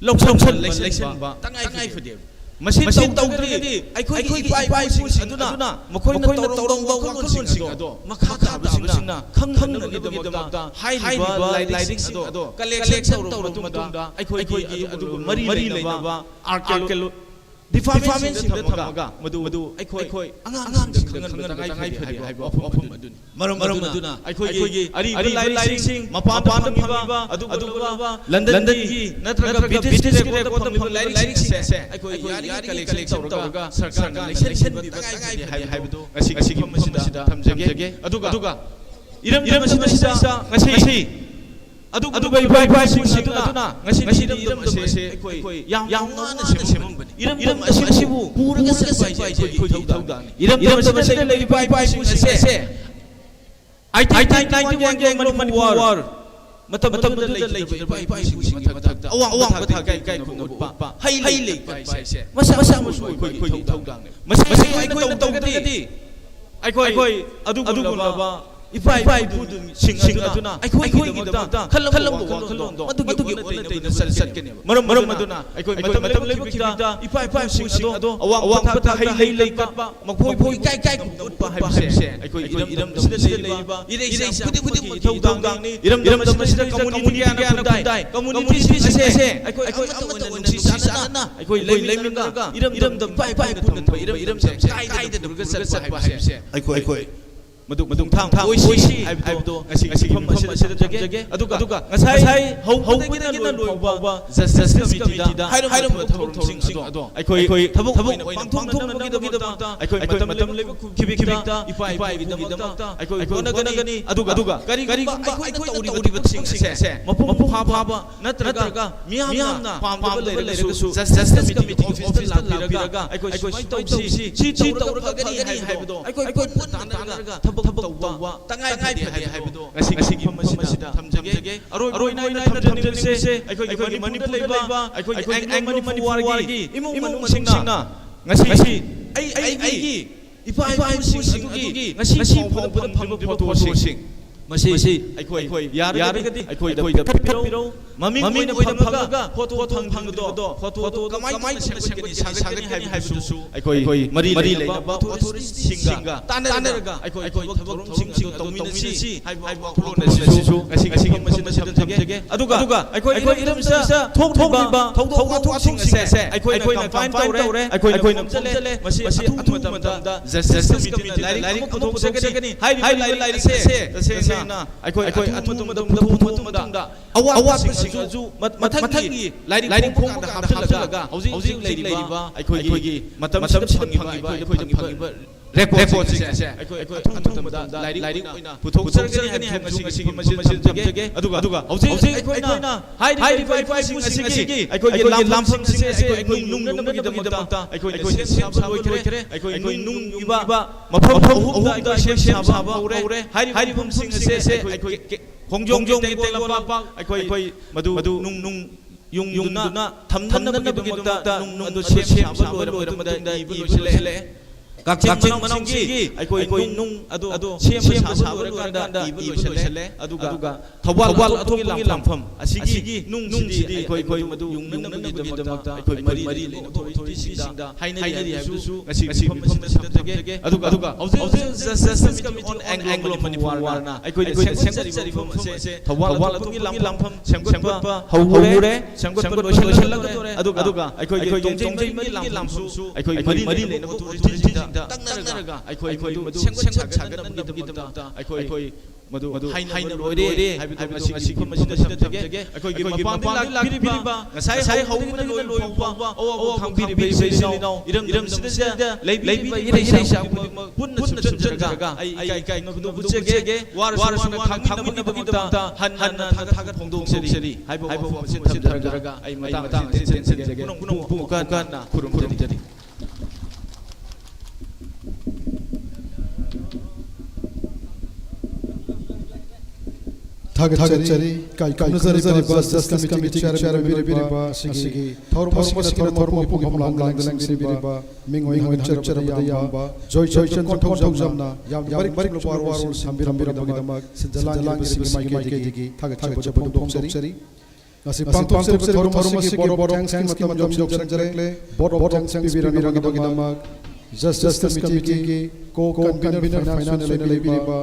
ꯂꯩꯁꯟꯕ ꯇꯉꯥꯏ ꯐꯗꯦ ꯃꯁꯤ ꯇꯧꯗ꯭ꯔꯒꯗꯤ ꯑꯩꯈꯣꯏꯒꯤ ꯏꯄꯥ-ꯏꯄꯨꯁꯤꯡ ꯑꯗꯨꯅ ꯃꯈꯣꯏꯅ ꯇꯧꯔꯝꯕ ꯋꯥꯈꯜꯂꯣꯟꯁꯤꯡ ꯑꯗꯣ ꯃꯈꯥ ꯇꯥꯕꯁꯤꯡꯅ ꯈꯪꯍꯟꯅꯕꯒꯤꯗꯃꯛꯇ ꯍꯥꯏꯔꯤꯕ ꯂꯥꯏꯔꯤꯛꯁꯤꯡ ꯑꯗꯣ ꯀꯂꯦꯛꯁꯟ ꯇꯧꯔꯕ ꯃꯇꯨꯡꯗ ꯑꯩꯈꯣꯏꯒꯤ ꯑꯗꯨꯒ ꯃꯔꯤ ꯂꯩꯅꯕ ꯑꯥꯔꯀꯤꯑꯣꯂꯣꯖꯤ ꯗꯤꯄꯥꯔꯠꯃꯦꯟꯠꯁꯤꯡꯗ ꯊꯝꯃꯒ ꯃꯗꯨ ꯑꯩꯈꯣꯏ ꯑꯉꯥꯡꯁꯤꯡꯗ ꯈꯪꯍꯟꯕ ꯇꯉꯥꯏ ꯐꯗꯦ ꯍꯥꯏꯕ ꯋꯥꯐꯝ ꯑꯗꯨꯅꯤ ꯃꯔꯝ ꯑꯗꯨꯅ ꯑꯩꯈꯣꯏꯒꯤ ꯑꯔꯤꯕ ꯂꯥꯏꯔꯤꯛꯁꯤꯡ ꯃꯄꯥꯟꯗ ꯐꯪꯉꯤꯕ ꯑꯗꯨꯒ ꯂꯟꯗꯟꯒꯤ ꯅꯠꯇ꯭ꯔꯒ ꯕ꯭ꯔꯤꯇꯤꯁꯀꯤ ꯔꯦꯀꯣꯔꯗꯇ ꯐꯪꯉꯤꯕ ꯂꯥꯏꯔꯤꯛꯁꯤꯡ ꯑꯁꯦ ꯑꯩꯈꯣꯏ ꯌꯥꯔꯤꯉꯩ ꯀꯂꯦꯛꯁꯟ ꯇꯧꯔꯒ ꯁꯔꯀꯥꯔꯅ ꯂꯩꯁꯟꯕꯤꯕ ꯇꯉꯥꯏ ꯐꯗꯦ ꯍꯥꯏꯕꯗꯨ ꯉꯁꯤꯒꯤ ꯃꯐꯝꯁꯤꯗ ꯊꯝꯖꯒꯦ ꯑꯗꯨꯒ ꯏꯔꯝꯗꯝ ꯑꯁꯤꯗ ꯉꯁꯤ ꯑꯗꯨꯒ ꯏꯄꯥ-ꯏꯄꯨꯁꯤꯡ ꯑꯗꯨꯅ ꯉꯁꯤ ꯏꯔꯝꯗꯝ ꯑꯁꯦ ꯑꯩꯈꯣꯏ ꯌꯥꯝ ꯋꯥꯅ ꯁꯦꯝꯃꯝꯕꯅꯤ ꯏꯔꯝꯗꯝ ꯑꯁꯤꯕꯨ ꯄꯨꯔꯒ ꯆꯠꯄ ꯍꯥꯏꯁꯦ ꯑꯩꯈꯣꯏꯒꯤ ꯊꯧꯗꯥꯡꯅꯤ ꯏꯔꯝꯗꯝ ꯑꯁꯤꯗ ꯂꯩꯔꯤꯕ ꯏꯄꯥ-ꯏꯄꯨꯁꯤꯡ ꯑꯁꯦ 1991 ꯒꯤ ꯑꯦꯡꯒ꯭ꯂꯣ ꯃꯅꯤꯄꯨꯔ ꯋꯥꯔ ꯃꯇꯝꯗꯨꯗ ꯂꯩꯈꯤꯕ ꯏꯄꯥ-ꯏꯄꯨꯁꯤꯡꯒꯤ ꯃꯊꯛꯇ ꯑꯋꯥꯡꯕ ꯊꯥꯛꯀꯤ ꯏꯀꯥꯏꯈꯨꯝꯅꯕ ꯎꯠꯄ ꯍꯩ ꯂꯩꯄ ꯍꯥꯏꯁꯦ ꯃꯁꯥꯃꯛꯁꯨ ꯑꯩꯈꯣꯏꯒꯤ ꯊꯧꯗꯥꯡꯅꯤ ꯃꯁꯤ ꯑꯩꯈꯣꯏꯅ ꯇꯧꯗ꯭ꯔꯒꯗꯤ ꯑꯩꯈꯣꯏ ꯑꯗꯨꯒꯨꯝꯂꯕ ꯏꯄꯥ-ꯏꯄꯨꯁꯤꯡ ꯑꯗꯨꯅ ꯑꯩꯈꯣꯏꯒꯤꯗꯃꯛꯇ ꯈꯜꯂꯝꯕ ꯋꯥꯈꯜꯂꯣꯟꯗꯣ ꯃꯗꯨꯒꯤ ꯑꯣꯟꯅ-ꯇꯩꯅ ꯆꯠꯀꯅꯦꯕ ꯃꯔꯝ ꯑꯗꯨꯅ ꯑꯩꯈꯣꯏ ꯃꯇꯝ ꯂꯩꯕꯒꯤꯗ ꯏꯄꯥ-ꯏꯄꯨꯁꯤꯡ ꯑꯗꯣ ꯑꯋꯥꯡꯕ ꯊꯥꯛꯇ ꯍꯩ ꯂꯩ ꯀꯠꯄ ꯃꯈꯣꯏꯕꯨ ꯏꯀꯥꯏꯈꯨꯝꯅꯕ ꯎꯠꯄ ꯍꯥꯏꯕꯁꯦ ꯑꯩꯈꯣꯏ ꯏꯔꯝꯗꯝꯁꯤꯗ ꯂꯩꯔꯤꯕ ꯏꯔꯩꯆꯥ ꯈꯨꯗꯤꯡꯃꯛꯀꯤ ꯊꯧꯗꯥꯡꯅꯤ ꯏꯔꯝꯗꯝ ꯑꯁꯤꯗ ꯀꯝꯃꯨꯅꯤꯇꯤ ꯀꯌꯥꯅ ꯈꯨꯟꯗꯥꯏ ꯀꯝꯃꯨꯅꯤꯇꯤꯁꯤꯡ ꯑꯁꯦ ꯑꯩꯈꯣꯏ ꯑꯃꯠꯇ ꯑꯣꯏꯅ ꯅꯨꯡꯁꯤ ꯆꯥꯟꯅꯅ ꯑꯩꯈꯣꯏ ꯂꯩꯃꯤꯟꯅꯔꯒ ꯏꯔꯝꯗꯝ ꯏꯄꯥ-ꯏꯄꯨꯅ ꯊꯝꯕ ꯏꯔꯝꯗꯝꯁꯦ ꯀꯥꯏꯗꯅ ꯆꯠꯄ ꯍꯥꯏꯕꯁꯦ ꯑꯩꯈꯣꯏ ꯃꯗꯨꯡꯊꯥꯡ ꯑꯣꯏꯁꯤ ꯍꯥꯏꯕꯗꯣ ꯉꯁꯤꯒꯤ ꯃꯐꯝ ꯑꯁꯤꯗ ꯊꯝꯖꯒꯦ ꯑꯗꯨꯒ ꯉꯁꯥꯏ ꯍꯧꯕꯗꯒꯤꯅ ꯂꯣꯏ ꯐꯥꯎꯕ ꯖꯁꯇꯤꯁ ꯀꯃꯤꯇꯤꯗ ꯍꯥꯏꯔꯝꯕ ꯊꯧꯔꯝꯁꯤꯡ ꯑꯗꯣ ꯑꯩꯈꯣꯏ ꯊꯕꯛ ꯑꯣꯏꯅ ꯄꯥꯡꯊꯣꯛꯅꯕꯒꯤꯗꯃꯛꯇ ꯑꯩꯈꯣꯏ ꯃꯇꯝ ꯂꯩꯕ ꯈꯤꯕꯤꯛꯇ ꯏꯄꯥ-ꯏꯄꯨꯒꯤꯗꯃꯛꯇ ꯑꯩꯈꯣꯏ ꯍꯣꯠꯅꯒꯅꯤ ꯑꯗꯨꯒ ꯀꯔꯤꯒꯨꯝꯕ ꯑꯩꯈꯣꯏꯅ ꯇꯧꯔꯤꯕꯁꯤꯡ ꯑꯁꯦ ꯃꯄꯨꯡ ꯐꯥꯕ ꯅꯠꯇ꯭ꯔꯒ ꯃꯤꯌꯥꯝꯅ ꯄꯥꯝꯗꯕ ꯂꯩꯔꯒꯁꯨ ꯖꯁꯇꯤꯁ ꯀꯃꯤꯇꯤꯒꯤ ꯑꯣꯐꯤꯁꯇ ꯂꯥꯛꯄꯤꯔꯒ ꯑꯩꯈꯣꯏ ꯁꯨꯃꯥꯏꯅ ꯇꯧꯁꯤ ꯁꯤ ꯇꯧꯔꯒ ꯐꯒꯅꯤ ꯍꯥꯏꯕꯗꯣ ꯑꯩꯈꯣꯏ ꯄꯨꯟꯅ ꯇꯥꯟꯅꯔꯒ ꯊꯕꯛ ꯇꯧꯕ ꯇꯉꯥꯏ ꯐꯗꯦ ꯍꯥꯏꯕꯗꯣ ꯉꯁꯤꯒꯤ ꯃꯐꯝ ꯑꯁꯤꯗ ꯊꯝꯖꯒꯦ ꯑꯔꯣꯏꯕ ꯑꯣꯏꯅ ꯊꯝꯖꯅꯤꯡꯕꯁꯦ ꯑꯩꯈꯣꯏꯒꯤ ꯃꯅꯤꯄꯨꯔꯗ ꯂꯩꯕ ꯑꯩꯈꯣꯏꯒꯤ ꯑꯦꯡꯒ꯭ꯂꯣ ꯃꯅꯤꯄꯨꯔꯒꯤ ꯏꯃꯨꯡ ꯃꯅꯨꯡꯁꯤꯡꯅ ꯉꯁꯤ ꯑꯩꯒꯤ ꯏꯄꯥ-ꯏꯄꯨꯁꯤꯡ ꯑꯗꯨꯒꯤ ꯉꯁꯤ ꯐꯥꯎꯕꯗ ꯐꯪꯂꯤꯕ ꯐꯣꯇꯣꯁꯤꯡ ꯃꯁꯤ ꯑꯩꯈꯣꯏ ꯌꯥꯔꯒꯗꯤ ꯑꯩꯈꯣꯏꯗ ꯄꯤꯔꯛꯎ ꯃꯃꯤꯡ ꯑꯣꯏꯅ ꯐꯪꯉꯒ ꯐꯣꯇꯣ ꯐꯪꯕꯗꯣ ꯐꯣꯇꯣ ꯀꯃꯥꯏꯅ ꯁꯥꯒꯠꯀꯅꯤ ꯍꯥꯏꯕꯗꯨꯁꯨ ꯑꯩꯈꯣꯏ ꯃꯔꯤ ꯂꯩꯅꯕ ꯑꯣꯊꯣꯔꯤꯇꯤꯁꯤꯡꯒ ꯇꯥꯟꯅꯔꯒ ꯑꯩꯈꯣꯏ ꯊꯕꯛ ꯊꯧꯔꯝꯁꯤꯡ ꯇꯧꯃꯤꯟꯅꯁꯤ ꯍꯥꯏꯕ ꯋꯥꯈꯜꯂꯣꯟ ꯑꯁꯤꯁꯨ ꯉꯁꯤꯒꯤ ꯃꯁꯤꯗ ꯊꯝꯖꯒꯦ ꯑꯗꯨꯒ ꯑꯩꯈꯣꯏ ꯏꯔꯝꯗꯝꯁꯤꯗ ꯊꯣꯛꯂꯤꯕ ꯊꯧꯗꯣꯛ ꯋꯥꯊꯣꯛꯁꯤꯡ ꯑꯁꯦ ꯑꯩꯈꯣꯏꯅ ꯀꯝꯐꯥꯏꯟ ꯇꯧꯔꯦ ꯑꯩꯈꯣꯏꯅ ꯈꯣꯝꯖꯤꯜꯂꯦ ꯃꯁꯤ ꯑꯊꯨꯕ ꯃꯇꯝꯗ ꯖꯁꯇꯤꯁ ꯀꯃꯤꯇꯤꯅ ꯂꯥꯏꯔꯤꯛ ꯑꯃ ꯄꯨꯊꯣꯛꯆꯒꯅꯤ ꯍꯥꯏꯔꯤꯕ ꯂꯥꯏꯔꯤꯛ ꯑꯁꯦ ꯇꯁꯦꯡꯅ ꯍꯦꯟꯅ ꯑꯩꯈꯣꯏ ꯑꯊꯨꯕꯗ ꯄꯨꯊꯣꯛꯄ ꯃꯇꯨꯡꯗ ꯑꯋꯥꯠꯄꯁꯤꯡꯁꯨ ꯃꯊꯪꯒꯤ ꯂꯥꯏꯔꯤꯛ ꯐꯣꯡꯕꯗ ꯍꯥꯞꯆꯤꯜꯂꯒ ꯍꯧꯖꯤꯛ ꯂꯩꯔꯤꯕ ꯑꯩꯈꯣꯏꯒꯤ ꯃꯇꯝꯁꯤꯗ ꯐꯪꯉꯤꯕ ꯑꯩꯈꯣꯏꯗ ꯐꯪꯉꯤꯕ ꯔꯦꯀꯣꯔꯗꯁꯤꯡꯁꯦ ꯑꯩꯈꯣꯏ ꯑꯊꯨꯕꯗ ꯂꯥꯏꯔꯤꯛ ꯑꯣꯏꯅ ꯄꯨꯊꯣꯛꯆꯔꯒꯅꯤ ꯍꯥꯏꯕꯁꯤ ꯉꯁꯤꯒꯤ ꯃꯁꯤꯗ ꯊꯝꯖꯒꯦ ꯑꯗꯨꯒ ꯍꯧꯖꯤꯛ ꯑꯩꯈꯣꯏꯅ ꯍꯥꯏꯔꯤꯕ ꯏꯄꯥ-ꯏꯄꯨꯁꯤꯡ ꯑꯁꯤꯒꯤ ꯑꯩꯈꯣꯏꯒꯤ ꯂꯥꯝꯐꯝꯁꯤꯡ ꯑꯁꯤ ꯑꯩꯈꯣꯏ ꯅꯨꯡꯅꯅꯕꯒꯤꯗꯃꯛꯇ ꯑꯩꯈꯣꯏꯅ ꯁꯦꯝ ꯁꯥꯕ ꯂꯣꯏꯈ꯭ꯔꯦ ꯑꯩꯈꯣꯏ ꯅꯨꯡꯒꯤꯕ ꯃꯐꯝ ꯑꯍꯨꯝꯗ ꯑꯩꯈꯣꯏ ꯁꯦꯝ ꯁꯥꯕ ꯍꯧꯔꯦ ꯍꯥꯏꯔꯤꯕ ꯃꯐꯝꯁꯤꯡ ꯑꯁꯤ ꯑꯩꯈꯣꯏ ꯈꯣꯡꯖꯣꯝ ꯇꯦꯡꯂꯝꯄꯥꯛ ꯑꯩꯈꯣꯏ ꯃꯗꯨ ꯅꯨꯡ ꯌꯨꯡꯗꯨꯅ ꯊꯝꯅꯕꯒꯤꯗꯃꯛꯇ ꯅꯨꯡ ꯑꯗꯨ ꯁꯦꯝ ꯁꯥꯕ ꯂꯣꯏꯔꯕ ꯃꯇꯨꯡꯗ ꯏꯕ ꯂꯣꯏꯁꯤꯜꯂꯛꯑꯦ ꯀꯛꯆꯤꯡ ꯃꯅꯨꯡꯒꯤ ꯑꯩꯈꯣꯏ ꯅꯨꯡ ꯑꯗꯨ ꯁꯦꯝ ꯁꯥꯕ ꯂꯣꯏꯔꯀꯥꯟꯗ ꯏꯕ ꯂꯣꯏꯁꯤꯜꯂꯦ ꯑꯗꯨꯒ ꯊꯧꯕꯥꯜ ꯑꯊꯣꯛꯄꯒꯤ ꯂꯥꯟꯐꯝ ꯑꯁꯤꯒꯤ ꯅꯨꯡꯁꯤꯗꯤ ꯑꯩꯈꯣꯏ ꯃꯗꯨ ꯌꯨꯡꯅꯅꯕꯒꯤꯗꯃꯛꯇ ꯑꯩꯈꯣꯏ ꯃꯔꯤ ꯂꯩꯅꯕ ꯑꯣꯊꯣꯔꯤꯇꯤꯁꯤꯡꯗ ꯍꯥꯏꯅꯔꯤ ꯍꯥꯏꯕꯗꯨꯁꯨ ꯉꯁꯤ ꯃꯐꯝ ꯑꯁꯤꯗ ꯊꯝꯖꯒꯦ ꯑꯗꯨꯒ ꯍꯧꯖꯤꯛ ꯖꯁꯇꯤꯁ ꯀꯃꯤꯇꯤ ꯑꯣꯟ ꯑꯦꯡꯒ꯭ꯂꯣ ꯃꯅꯤꯄꯨꯔ ꯋꯥꯔꯅ ꯑꯩꯈꯣꯏꯅ ꯁꯦꯝꯒꯠꯆꯔꯤꯕ ꯃꯐꯝ ꯑꯁꯤ ꯊꯧꯕꯥꯜ ꯑꯊꯣꯛꯄꯒꯤ ꯂꯥꯟꯐꯝ ꯁꯦꯝꯒꯠꯄ ꯍꯧꯔꯦ ꯁꯦꯝꯒꯠꯄ ꯂꯣꯏꯁꯤꯜꯂꯛꯇꯣꯔꯦ ꯑꯗꯨꯒ ꯑꯩꯈꯣꯏ ꯇꯣꯡꯖꯩꯒꯤ ꯂꯥꯟꯐꯝꯁꯨ ꯑꯩꯈꯣꯏ ꯃꯔꯤ ꯂꯩꯅꯕ ꯑꯣꯊꯣꯔꯤꯇꯤꯁꯤꯡꯗ ꯇꯛꯅꯔꯒ ꯑꯩꯈꯣꯏ ꯃꯗꯨ ꯁꯦꯝꯒꯠ ꯁꯥꯒꯠꯅꯕꯒꯤꯗꯃꯛꯇ ꯑꯩꯈꯣꯏ ꯃꯗꯨ ꯍꯥꯏꯅꯕ ꯂꯣꯏꯔꯦ ꯍꯥꯏꯕꯗꯨ ꯉꯁꯤ ꯃꯐꯝ ꯑꯁꯤꯗ ꯊꯝꯖꯒꯦ ꯑꯩꯈꯣꯏꯒꯤ ꯃꯄꯥꯟꯗ ꯂꯥꯛꯄꯤꯔꯤꯕ ꯉꯁꯥꯏ ꯍꯧꯕꯗ ꯂꯣꯏꯕ ꯐꯥꯎꯕ ꯑꯋꯥꯕ ꯈꯪꯕꯤꯔꯤꯕ ꯏꯆꯤꯜ ꯏꯅꯥꯎ ꯏꯔꯝꯗꯝꯁꯤꯗ ꯂꯩꯕꯤꯔꯤꯕ ꯏꯔꯩꯁꯥ ꯈꯨꯗꯤꯡꯃꯛ ꯄꯨꯟꯅ ꯆꯨꯝꯖꯔꯒ ꯑꯩ ꯏꯀꯥꯏ ꯈꯨꯗꯣꯡꯆꯒꯦ ꯋꯥꯔꯁꯨ ꯈꯪꯃꯤꯟꯅꯕꯒꯤꯗꯃꯛꯇ ꯍꯟꯅ ꯊꯥꯒꯠ ꯐꯣꯡꯗꯣꯛꯆꯔꯤ ꯍꯥꯏꯕ ꯋꯥꯐꯝ ꯑꯁꯤ ꯊꯝꯖꯔꯒ ꯑꯩ ꯃꯇꯥꯡ ꯑꯁꯤ ꯇꯦꯟꯖꯒꯦ ꯄꯨꯡ ꯀꯟꯅ ꯈꯨꯔꯨꯝꯖꯔꯤ थागतचरी कायनजरिबा जस्टिस कमिटी चेयरमैन सिगी थौरम लांगलांगसिबा मिंगोय चरचरबदा याबा जय जयचन कोठौजमना याम बरिक लोपार वारोल संबिरमबिरमगिदमक सिजलांग सिगी माइकेगी थागतचरी पोंगचरी ngasi pangtok thoroma sigi bor thanks ki matam jom joksanjare bor thanks bibiranagidogidama justice committee ki co convener financial lebiriba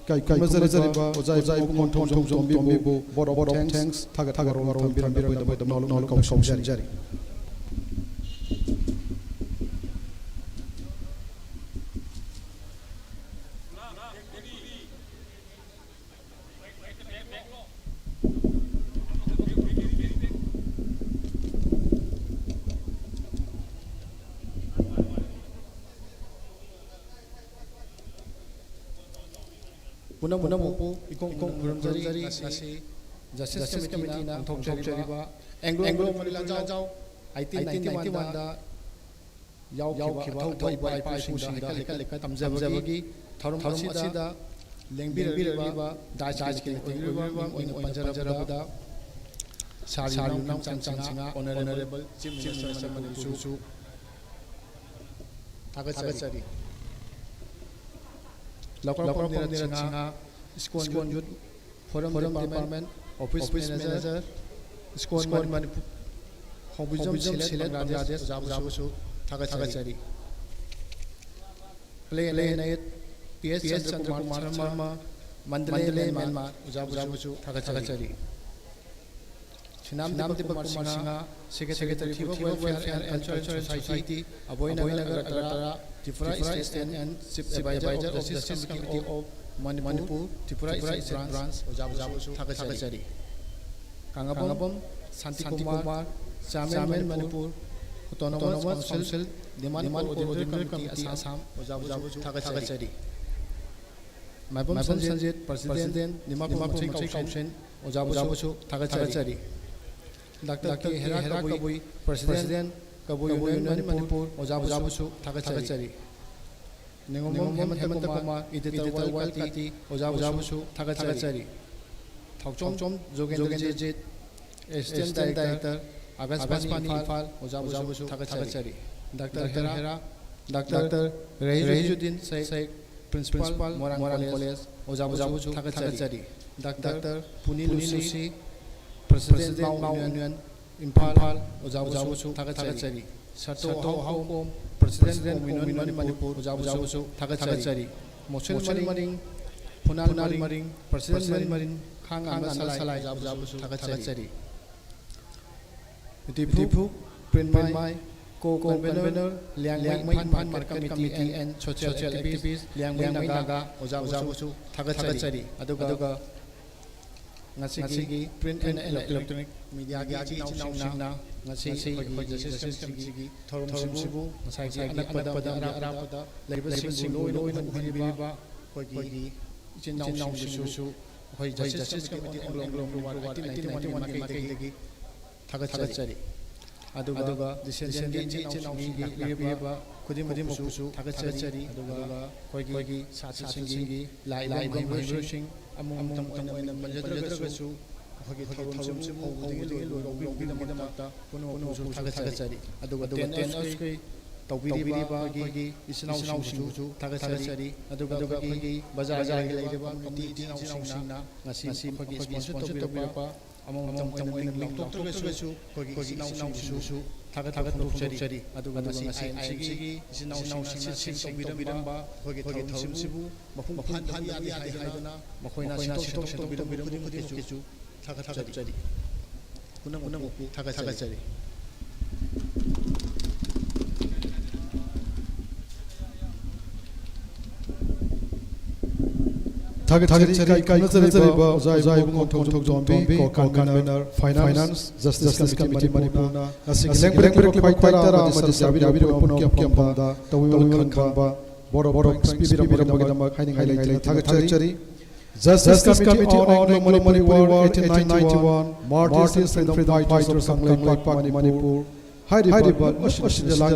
kai mazariba ozai pungon thong jom bibu bor thanks thaga ro biranagidogidama nol komsomjari Muna mupu ikong kuramjari nasi justice committee na thongchariba Anglo Manila Jau 1891 da yaukhiba thoi pai pusinda lekka tamjabagi thorum asida lengbiraliba dai ki oiriba oina panjarabada sarunam changchinga honorable chief minister Manipur Tagachari local Nirachinga Skon Youth Forum Department Office Manager Skon Manipur Hobijam Silet Bangladesh Jabusu Tagachari Play Night PS Chandra Kumar Sharma Mandalay Myanmar Jabusu Tagachari Chinam Kumar Singha Secretary of Welfare and Cultural Society Aboynagar Atara Tripura State and Supervisor of the Justice Committee of Manipur, Tripura State Branch, Jabusu Tagachari. Kangabam, Santi Kumar, Chairman Manipur, Autonomous Council, Niman Ordinary Committee Assam, Jabusu Tagachari. Mabam Sanjit, President, Niman Council, Jabusu Tagachari. Dr. K. Hera Kabui, President, Kabui Union Manipur, Jabusu Tagachari. Ningomom Hemant Kumar, Editor Walkati, Jabusu Tagachari. Thokchom Jogenjit, Assistant Director, Agaspani Fal, Jabusu Tagachari. Dr. Hera, Dr. Rahijuddin Sheikh, Principal, Moran College, Jabusu Tagachari. Dr. Puni Lucy, President Mao Union, Impal, Jabusu Tagachari. Sato Haukom, President Union Manipur, Jabusu Tagachari. Mosul Maring, Punal Maring, President Maring, Hang and Salai, Jabusu Tagachari. Dipu, Prinmai, co-convener Liang Mai Phan Market Committee and Social Activist Liang Mai Naga Ojabusu Thagatsari aduga ngasi print and electronic media gi nausingna ngasi justice committee thorum sibu ngasai anakpada arapada legislation loina muhaniba hogi chin nausu hoi justice committee anglong 1991 makai thagatsari aduga descendant chin nausingi khudimuksu thagatsari aduga hogi sasingi lai gomsing among oina manjadragasu hogi thorum sibu hobudigi loibidamata puno thagatsari aduga 10 hours tawbiriba hogi isnausingu thagatsari aduga hogi bazar gi leidaba committee nausingna ngasi hogi sponsor tawbiriba among oina lingtoktragasu hogi isnausingu thagatsari aduga ngasi IMC isnausingu tawbiramba hogi thorum sibu mafum phan haidana makoina sitok tawbiribu thagatsari punam thagatsari Target kai nazariba zai bung thong zombi ko convener finance justice committee manipurna asing leng paitara amadi sabi puno kyamda tawi khamba boro speed bidam khaining target Justice Committee on Money War 1891 Martyrs and Freedom Fighters of Manipur Hyderabad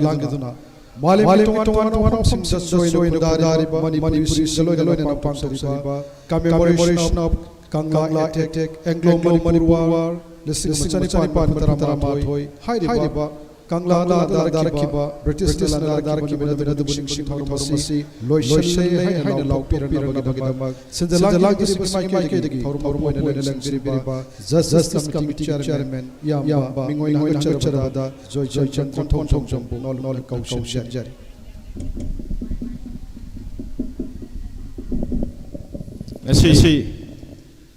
Langeduna Malim Tongan Soin Dariba Manipuri Saloina Pansariba commemoration of Kangla attack Anglo Money War the 65 Mataramatoi Hyderabad Kangla Darakiba British Darakiba the Bushing Thormasi Loisha Haina Laupira since the Langis Mike Hormone Justice Committee Chairman Yamba Mingoina Charada Joy Chan Tom Jumbo Nol Kausham Jari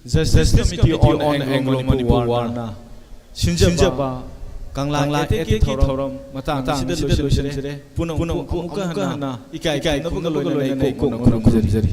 Justice Committee on Anglo Money War na Shinjaba Kanglang eti thorom matang sida loisire punong muka na ikai na pagaloy ko jari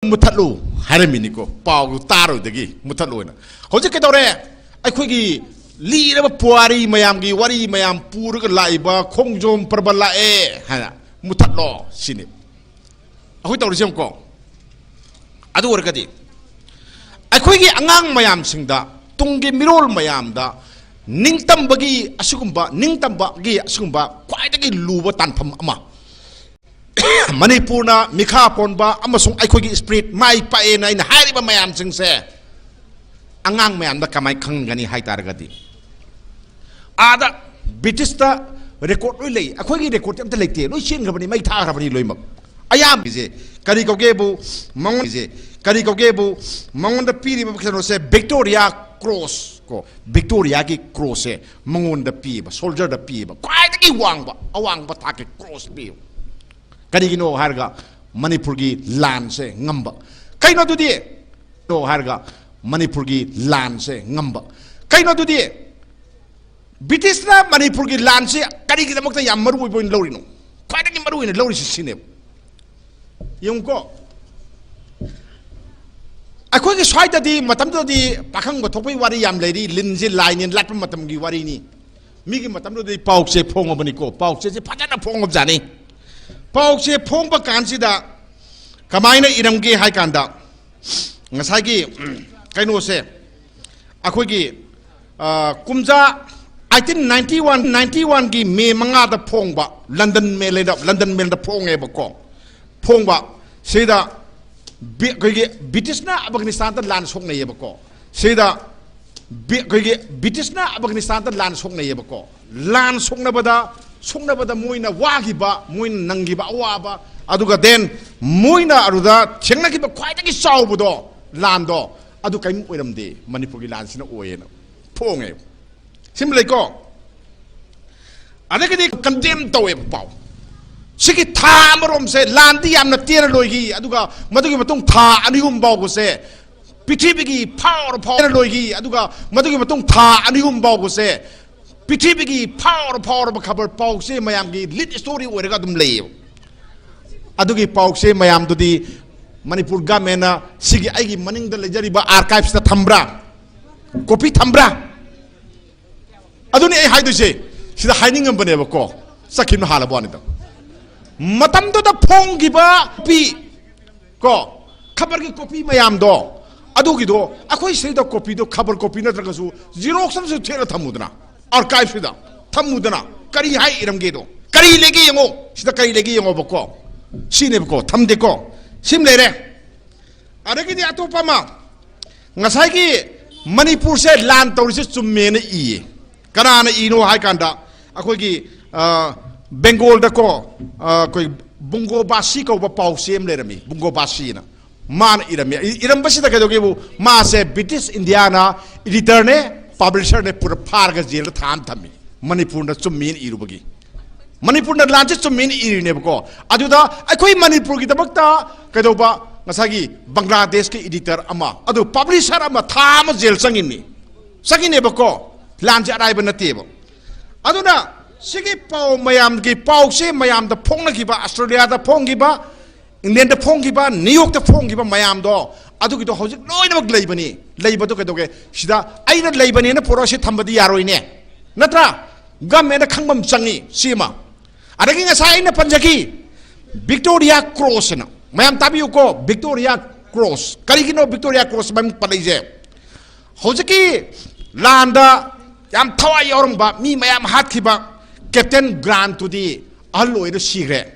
Muthalu haraminiko pau taro dagi muthalu na hoje ke dore ai gi li ra puari mayam gi wari mayam pur ga laiba khongjom parbala e ha muthatlo sini ahoi tawri sem ko adu war gadi ai gi angang mayam singda tungi mirol mayamda ningtambagi asugumba ningtambagi asugumba khwaidagi luba tanpham ama Manipurna mikha ponba amasung aikhogi spirit mai pae na ina hairiba mayam singse angang mayam da kamai khangani haitaragadi ada Bitista record loi lei akhogi record amta leite loi chen grabani mai tha grabani loimak ayam bise kari kogebu mangon bise kari kogebu mangon da piri ba kano se Victoria Cross ko Victoria ki cross se mangon da pi ba soldier da pi ba kwai da ki wang ba awang ba ta ki cross pi kari gino harga Manipur gi land se ngamba kai no dudi no harga Manipur gi land se ngamba kai no dudi British na Manipur ki land se kari ki damakta yam maru boin lori no kwai da ki maru ina lori si sine yung ko akhoi ki swai da di matam do di pakhang ba thokpai wari yam leiri lin je line in lat matam gi wari ni mi gi matam do di pauk se phong obani ko pauk se phajana phong ob jani pauk se phong ba kan si da kamaina iram gi hai kan da ngasai gi kaino se akhoi gi kumja 1991 gi me manga da phong ba London me le da London me da phong e ba ko phong ba se da British na Afghanistan ta land sok na ye ba ko se da British na Afghanistan ta land sok na ye ba ko land sok na bada moina wa gi ba moina nangi ba wa ba aduga den moina aruda chengna gi ba khwai ta gi saw bu do land do adu kai mu oiram de Manipur gi land sina oyena phong e simple ko adagadi condemn to e pau sigi tha marom se landi yamna tera loigi aduga madugi matung tha anihum baw se pithibhi gi power loigi aduga madugi matung tha anihum baw se pithibhi gi power ba khabar paw se mayam gi lit story oiraga dum lei adugi paw se mayam dudi Manipur government sigi aigi maning da lejari ba archives ta thambra copy thambra aduni ai haidu se sida hiding am bane ba ko sakin hala bani da matam do da phong gi ba pi ko khabar gi copy mayam do adu gi do akhoi se da copy do khabar copy na traga su xerox sam su thera thamudna archive sida thamudna kari hai iram ge do kari legi yango sida kari legi yango ba ko sine ba ko thamde ko sim le re adagi di atopa ma ngasai gi Manipur se land tawri se chumme na I kana na ino hai kanda akhoi gi Bengal da ko koi bungo basi ko ba pau sem le rami bungo basi na man iram basi da ke bu ma se British Indiana editor ne publisher ne pura phar ga jel tham thami Manipur na chummin irubagi Manipur na lanche chummin iri ne ko adu da akhoi Manipur gi tabakta ke do ba ngasagi Bangladesh ke editor ama adu publisher ama tham jel sangin ni sagin ne ba ko lanche arai ba na te ba adu na sigi pau mayam gi pau se mayam da phong na gi ba Australia da phong gi ba England da phong gi ba New York da phong gi ba mayam do adu gi do hojik loi na lei bani lei ba to ke do ke sida ai na lei bani na poro se thamba di yaroi ne natra gamme na khangbam changi sima adagi nga sai na panjaki Victoria Cross na mayam tabiu ko Victoria Cross kari gi no Victoria Cross bam palaije hojiki landa yam thawai yorong ba mi mayam hat ki ba Captain Grant to the alloy the secret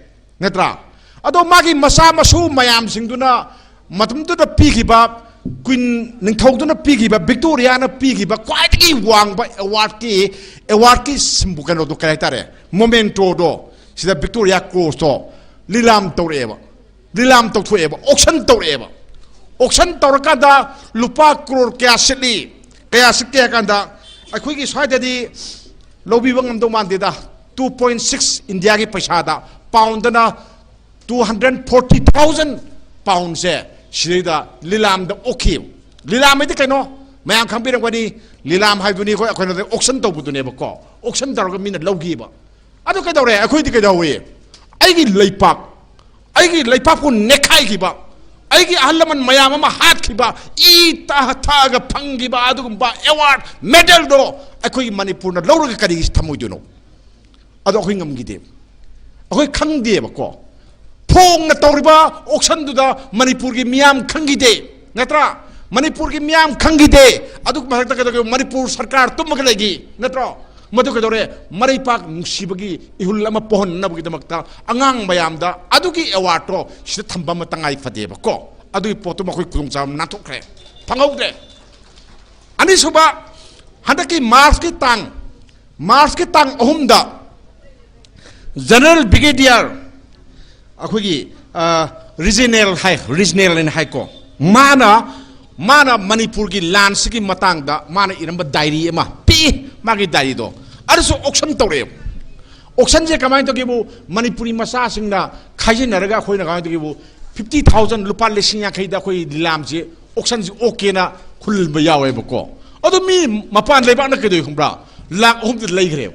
netra ado magi masa masu mayam singduna matum to the pigi ba Queen Ningthau to the pigi ba Victoria na pigi ba quite wang ba award ki simbukano do kaitare momento do sida Victoria Cross to lilam to eba auction to eba auction to kada lupa crore kya sikya kanda akhoi gi swaida di Lobi bangam do man da 2.6 India ki paisa da pound na 240,000 pounds se shida lilam da okay lilam ite kaino mayam khambiram ko ni lilam hai duni ko akhoi na auction to budune ba ko auction dar ko min logi ba adu kai dore akhoi di kai dawe ai gi leipak ko nekhai gi ba ai gi ahlaman mayam ma hat ki ba I ta ga phangi ba adu ba award medal do akhoi Manipur na lawra ka kari thamoi duno ado akhoi ngam gi de akhoi khang de ba ko phong na tawriba auction du da Manipur gi miyam khang gi de natra Manipur की मियाम खंगीदे अदुक मथक्ता कदो मणिपुर सरकार तुमग लेगी नत्रो मधु कदोरे मरैपाक नुसिबगी इहुल अमा पोहन्नबगी दमक्ता अंगांग मयामदा अदुकी अवार्डो सिदा थंबा मतंगाई फदेबको अदुई पोतु मखोय खुदुंगचाम नाथोखरे फंगौदे अनिसुबा हंदकी मार्च की तांग अहुमदा general brigadier अखोगी regional इन haiku माना मणिपुर की lance की मतंगदा माना इरंबा डायरी एमा पी मागी डायरी दो अरसो ऑक्शन तौरे ऑक्शन जे कमाई तो गेबो मणिपुरी मसा सिंगना खाइनरगा खोइना कमाई तो गेबो 50,000 रुपा लिसिंग याखैदा खोइ लाम जे ऑक्शन जे ओके ना खुलबा यावेबको अदो मी मपान लेबा न केदो खुंब्रा लाख ओम दे लेग्रे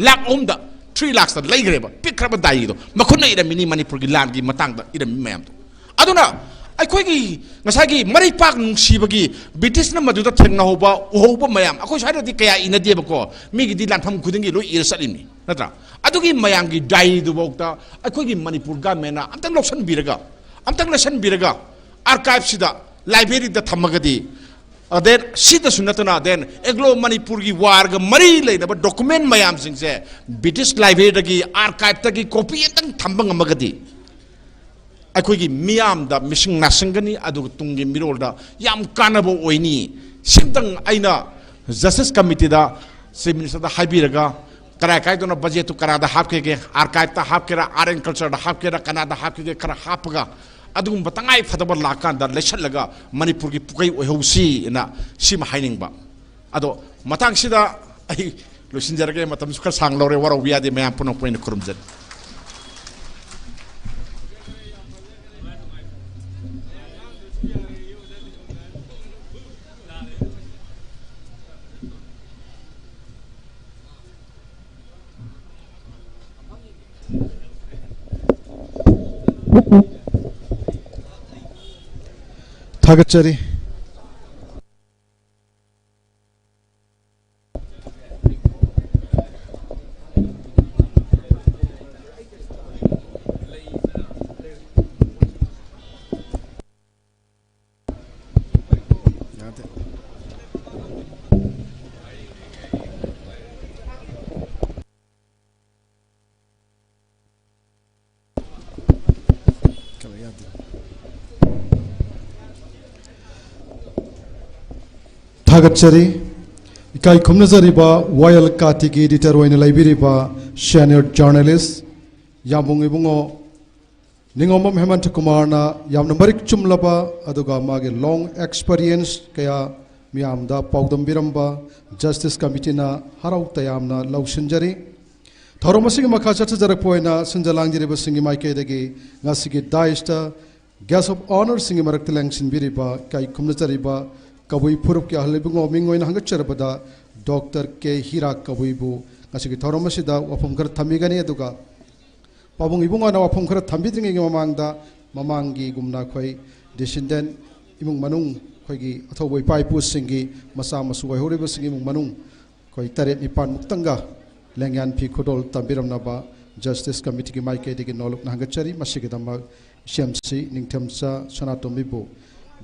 लाख ओम दा 3 लाख दा लेग्रे बा पिखरबा दाई दो मखुन इरा मिनी मणिपुर की लान की मतंग दा इरा मैम तो अदुना अखोगी ngसागी मरै पाक नुसिबगी ब्रिटिश न मदुदा थेंना होबा ओहोबा मयाम अखोय साइदि कया इनदेबको मिगी दि लानफम खुदिंगी लो इर सलिनी नत्रा अदुगी मयांगी डाई दुबोक्ता अखोगी मणिपुर गवर्नमेंट अमतंग लसन बिरगा आर्काइव सिदा लाइब्रेरी दा थमगदी अदेन सिदा सुनतना देन एग्लो मणिपुर की वार ग मरी लेनबा डॉक्यूमेंट मयाम सिंगसे ब्रिटिश लाइब्रेरी दगी आर्काइव तगी कॉपी एतंग थंबंग मगदी अखोगी मियाम दा मिसिंग नासंगनी अदु तुंगी मिरोल दा याम कानबो ओइनी सिमतंग आइना जस्टिस कमिटी दा चीफ मिनिस्टर दा हाइबिरगा करा काय दोना बजेट तो करा दा हापके के आर्काइव ता हापकेरा आर्ट एंड कल्चर दा हापकेरा कना दा हापके खरा हापगा अदुम बतंगाई फदबर लाकान दा लेसलगा मणिपुर की पुकै ओहौसी ना सिम हाइनिंगबा अदो मतंग सिदा आई लोसिनजरगे मतम सुखर सांग लौरे वरो बियादे मयाम पुनो पोइन खुरुमजन थागतचरी थागतचरी इकाई खुमनजरीबा वायल कातिगी एडिटर ओइन लाइब्रेरीबा सीनियर जर्नलिस्ट यामुंग इबुंगो निंगोमम हेमंत कुमार ना यामना मरिक चुमलबा अदुगा मागे लॉन्ग एक्सपीरियंस कया मियामदा पाउदम बिरंबा जस्टिस कमिटी ना हराउ तयामना लौसिनजरी थौरमसिग मखा चचजरपोइना संजलांगजिरिबा सिंगी माइकेदगी गासिगी दाइस्टा गेस्ट ऑफ ऑनर सिंगी मरक तलंगसिन बिरिबा काई खुमनजरीबा कबुई फुरुप के हलिबुंगो मिंगोइन हंगचरबदा डॉक्टर के हीरा कबुईबु गासिगी थौरमसिदा वफम खर थमिगनी अदुगा पाबुंग इबुंगना वफम खर थमिद्रिंगी ममांगदा ममांगी गुमना खोई डिसेंडेंट इमुंग मनुंग खोगी अथौबोई पाइपु सिंगी मसा मसु वहोरिबु सिंगी इमुंग मनुंग खोई तरेत निपान मुक्तंगा लेंग्यान फी खुदोल तंबिरमनाबा जस्टिस कमिटी की माइकेदिगी नोलुक हंगचरी मसिगिदमा सीएमसी निंगथमसा सनातोमिबु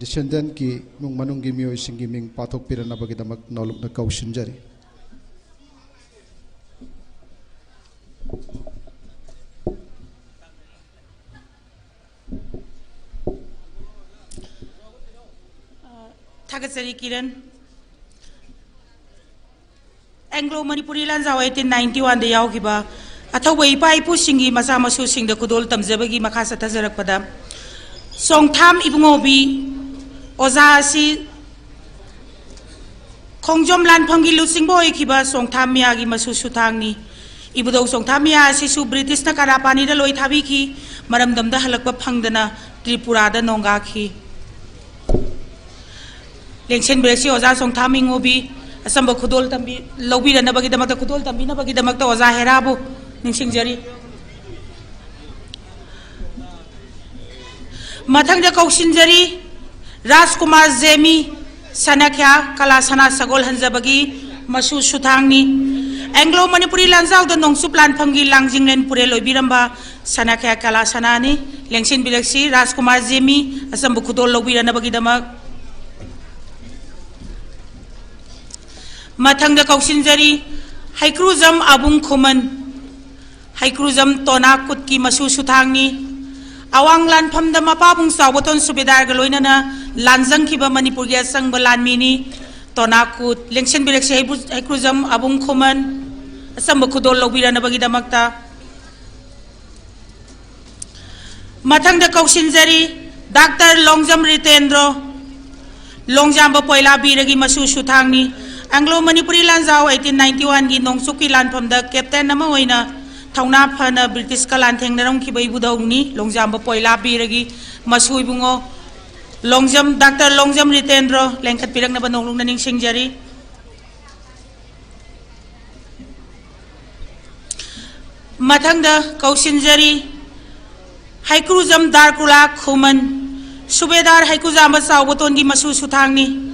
डिसेंडेंट की मुंग मनुंगी मियोई सिंगी मिंग पाथोक पिरनबगिदमक नोलुकना कौशिनजरी थागतचरी किरण एंग्लो मणिपुरी लांजाव 1891 दे यावखिबा अथौबा इपा इपुसिंगी मसा मसुसिंग द खुदोल तमजबगी मखा सथजरकपदा सोंगथाम इबुंगोबी ओजासी खोंजोम लानफंगी लुसिंगबो ओइखिबा सोंगथाम मियागी मसु सुथांगनी इबुदौ सोंगथाम मिया सिसु ब्रिटिश ना कारापानी दा लोई थाबीखी मरमदमदा हलकबा फंगदना त्रिपुरा दा नोंगाखी लेंसेन ब्रेसी ओजा सोंगथाम मिंगोबी असंब खुदोल तंबी लौबीरनबगिदमक्ता खुदोल तंबीनबगिदमक्ता ओजा हेराबु निंसिंगजरी मथंगदा कौशिनजरी राजकुमार जेमी सनाख्या कला सना सगोल हंजबगी मसु सुथांगनी एंग्लो मणिपुरी लांजाव द नोंसु प्लान फंगी लांजिंगलेन पुरे लोबिरंबा सनाख्या कला सनानी लेंसिन बिलक्सी राजकुमार जेमी असंब खुदोल लोबिरनबगिदमक Mathangda kausinjari Haikruzam Abung Kuman Haikruzam Tona Kutki Masu Sutangni Awang Lan Pamda Mapabung Sawaton Subedar Galoinana Lanzang Kiba Manipur Sang Balanmini Tona Kut Lengshen Birex Haikruzam Abung Kuman Sambakudol Lobirana Bagidamakta Mathangda kausinjari Dr. Longjam Ritendro Longjam Poila Biragi Masu Sutangni Anglo Manipuri Lanzao 1891 gi Nongsuki Lan from the captain nama hoina Thauna Phana British Kalan Thengnarong ki bai budawni Longjam Poila Biragi Masu Ibungo Longjam Dr. Longjam Ritendro Lengkat Pirang na Banonglung Naning Singjari Mathangda Kausinjari Haikruzam Darkula Khuman Subedar Haikuzam Sawaton gi Masu Sutangni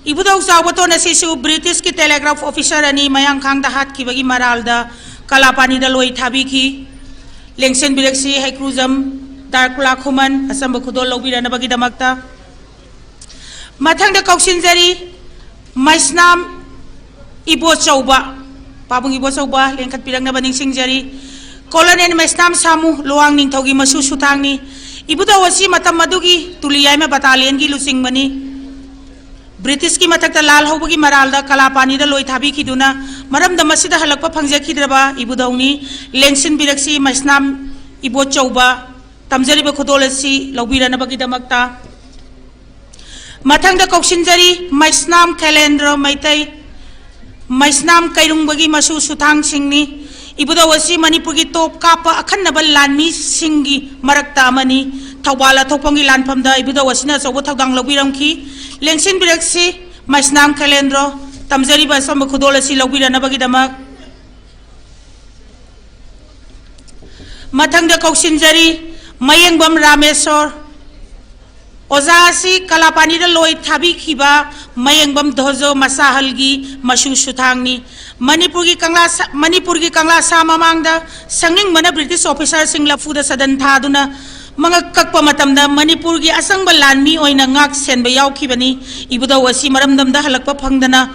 Ibudau Sawaton asisu British ki telegraph officer ani mayang khang dahat ki bagi maralda kalapani da loi thabi ki Lengshen Bireksi Haikruzam Darkula Khuman asam bakudol lobira na bagi damakta Mathangda Kausinjari Maisnam Ibo Chauba Pabung Ibo Chauba lengkat pirang na baning singjari Colonel Maisnam Samu Luang Ningthogi Masu Sutangni Ibudau asi matam madugi tuliyai ma battalion gi lusing mani British ki matakta lal hobagi maralda kalapani da loi thabi khiduna maram da masida halakpa phangja khidraba ibudawni Lengshen Bireksi Maisnam Ibo Chauba tamjari ba khodolasi lobirana bagi damakta mathangda kausinjari Maisnam Calendar Maitai Maisnam Kairung bagi Masu Suthang singni ibudawasi Manipur gi top kapa akhanna lanmi singi marakta amani thawala thopangi lanphamda ibudawasina chobo thawdang lobiramki Lengshen Bireksi Maisnam Calendar tamjari ba sam khodolasi lobirana bagi damak Mathangda kausinjari Mayengbam Rameswar Ozasi kalapani da loi thabi khiba Mayengbam Dhojo Masahalgi Masu Suthangni Manipur gi Kangla Samamangda sanging mana British officer sing lafuda sadan thaduna mga kakpa matamda Manipur gi asang balanmi oina ngak sen ba yaukibani ibudaw asi maramdamda halakpa phangdana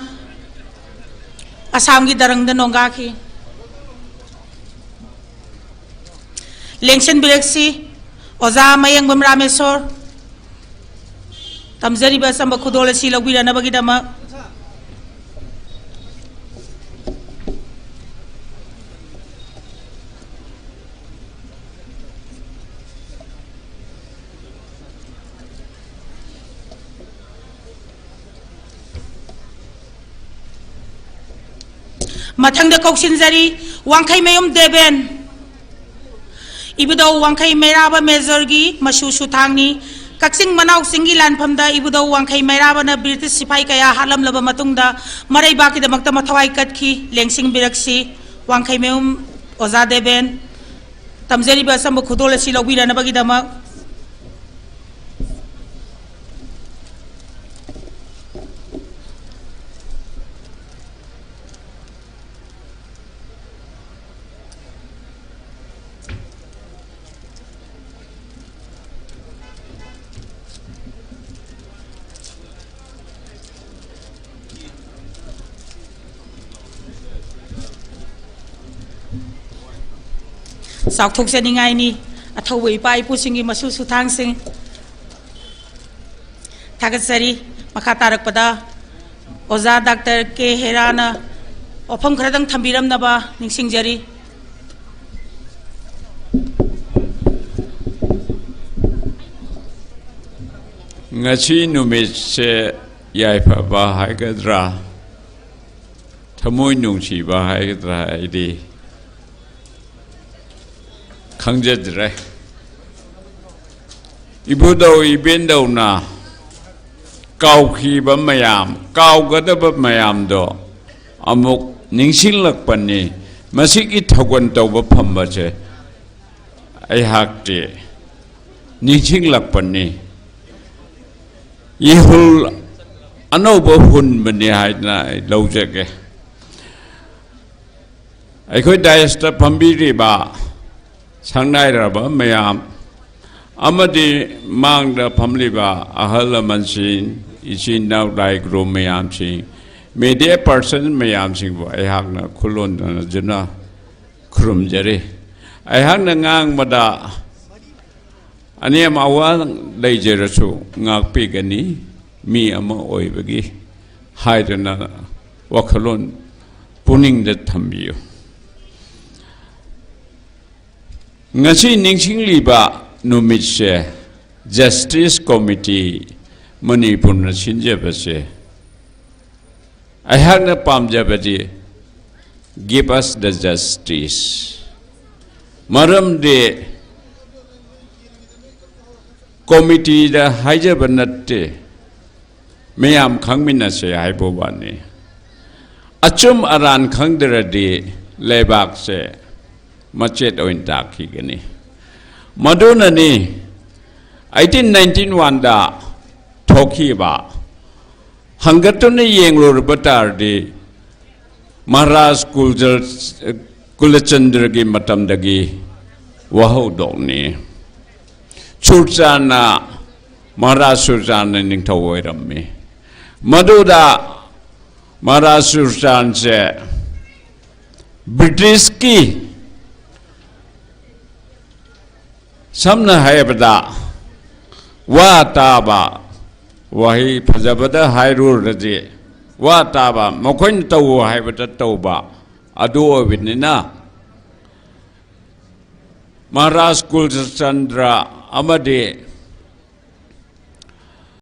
Assam gi darangda nongaki Lengshen Bireksi Oza Mayengbam Rameswar tamjari ba samba khudolasi lobirana bagi dama Mathangda kausinjari Wangkhai Mayom Deben Ibudau Wangkhai Mairaba Majorgi Masu Suthangni Kaksing Manau Singi Lanphamda Ibudau Wangkhai Mairaba na British Sipai kaya halam laba matungda maray baki damakta mathawai katki Lengshen Bireksi Wangkhai Mayom Oza Deben tamjari ba samba khodolasi lobirana bagi damak Saukthok seningai ni athawai pai pusingi Masu Suthang sing thagatsari makha tarakpada Oza Dr. K Herana ofam kharadang thambiram naba ningsingjari ngasi numit se yaifa ba haigadra thamoi nungsi ba haigadra idi khangjedre ibudau ibendau na kauki ba mayam kaugada ba mayam do amuk ningsinglak panni masiki thogon tawba phamba che ai hakte ningsinglak panni ihul anauba hun bani haina lojege ai khoi daista phambiri ba sangnai raba mayam amadi mangda phamliba ahal mansin isin naw dai gro mayam sin media person ma'am Singh अहना खुलोन जुना खुरुमजरी अहना ngang mada अनेम आवा लेजरसु ngakpigani mi ama oibagi haidana wakhalon puning da thambiyo ngasi ningsingliba numitse justice committee manipur na sinjebase ayhakna pamjabadi give us the justice maram de committee da haijabanate ma'am खंगमिनसे हाइबोबानी अचुम अरान खंगदरदी लेबाक से मचेत ओइन ताखीगनी मदुननी 1891 दा थोखीबा हंगतुन येंगलोर बतारदी महाराज कुलचंद्र की मतमदगी वहौदोनी चुरचाना महाराज सुरचान ने निंगथौ ओइरम्मी मदुदा महाराज सुरचान से ब्रिटिश की समना है बदा वाह ताबा वही फजबदा हायरूर रजे वाह ताबा मखोइन तौ है बदा तौबा अदो बिना महाराज कुलचंद्र अमदे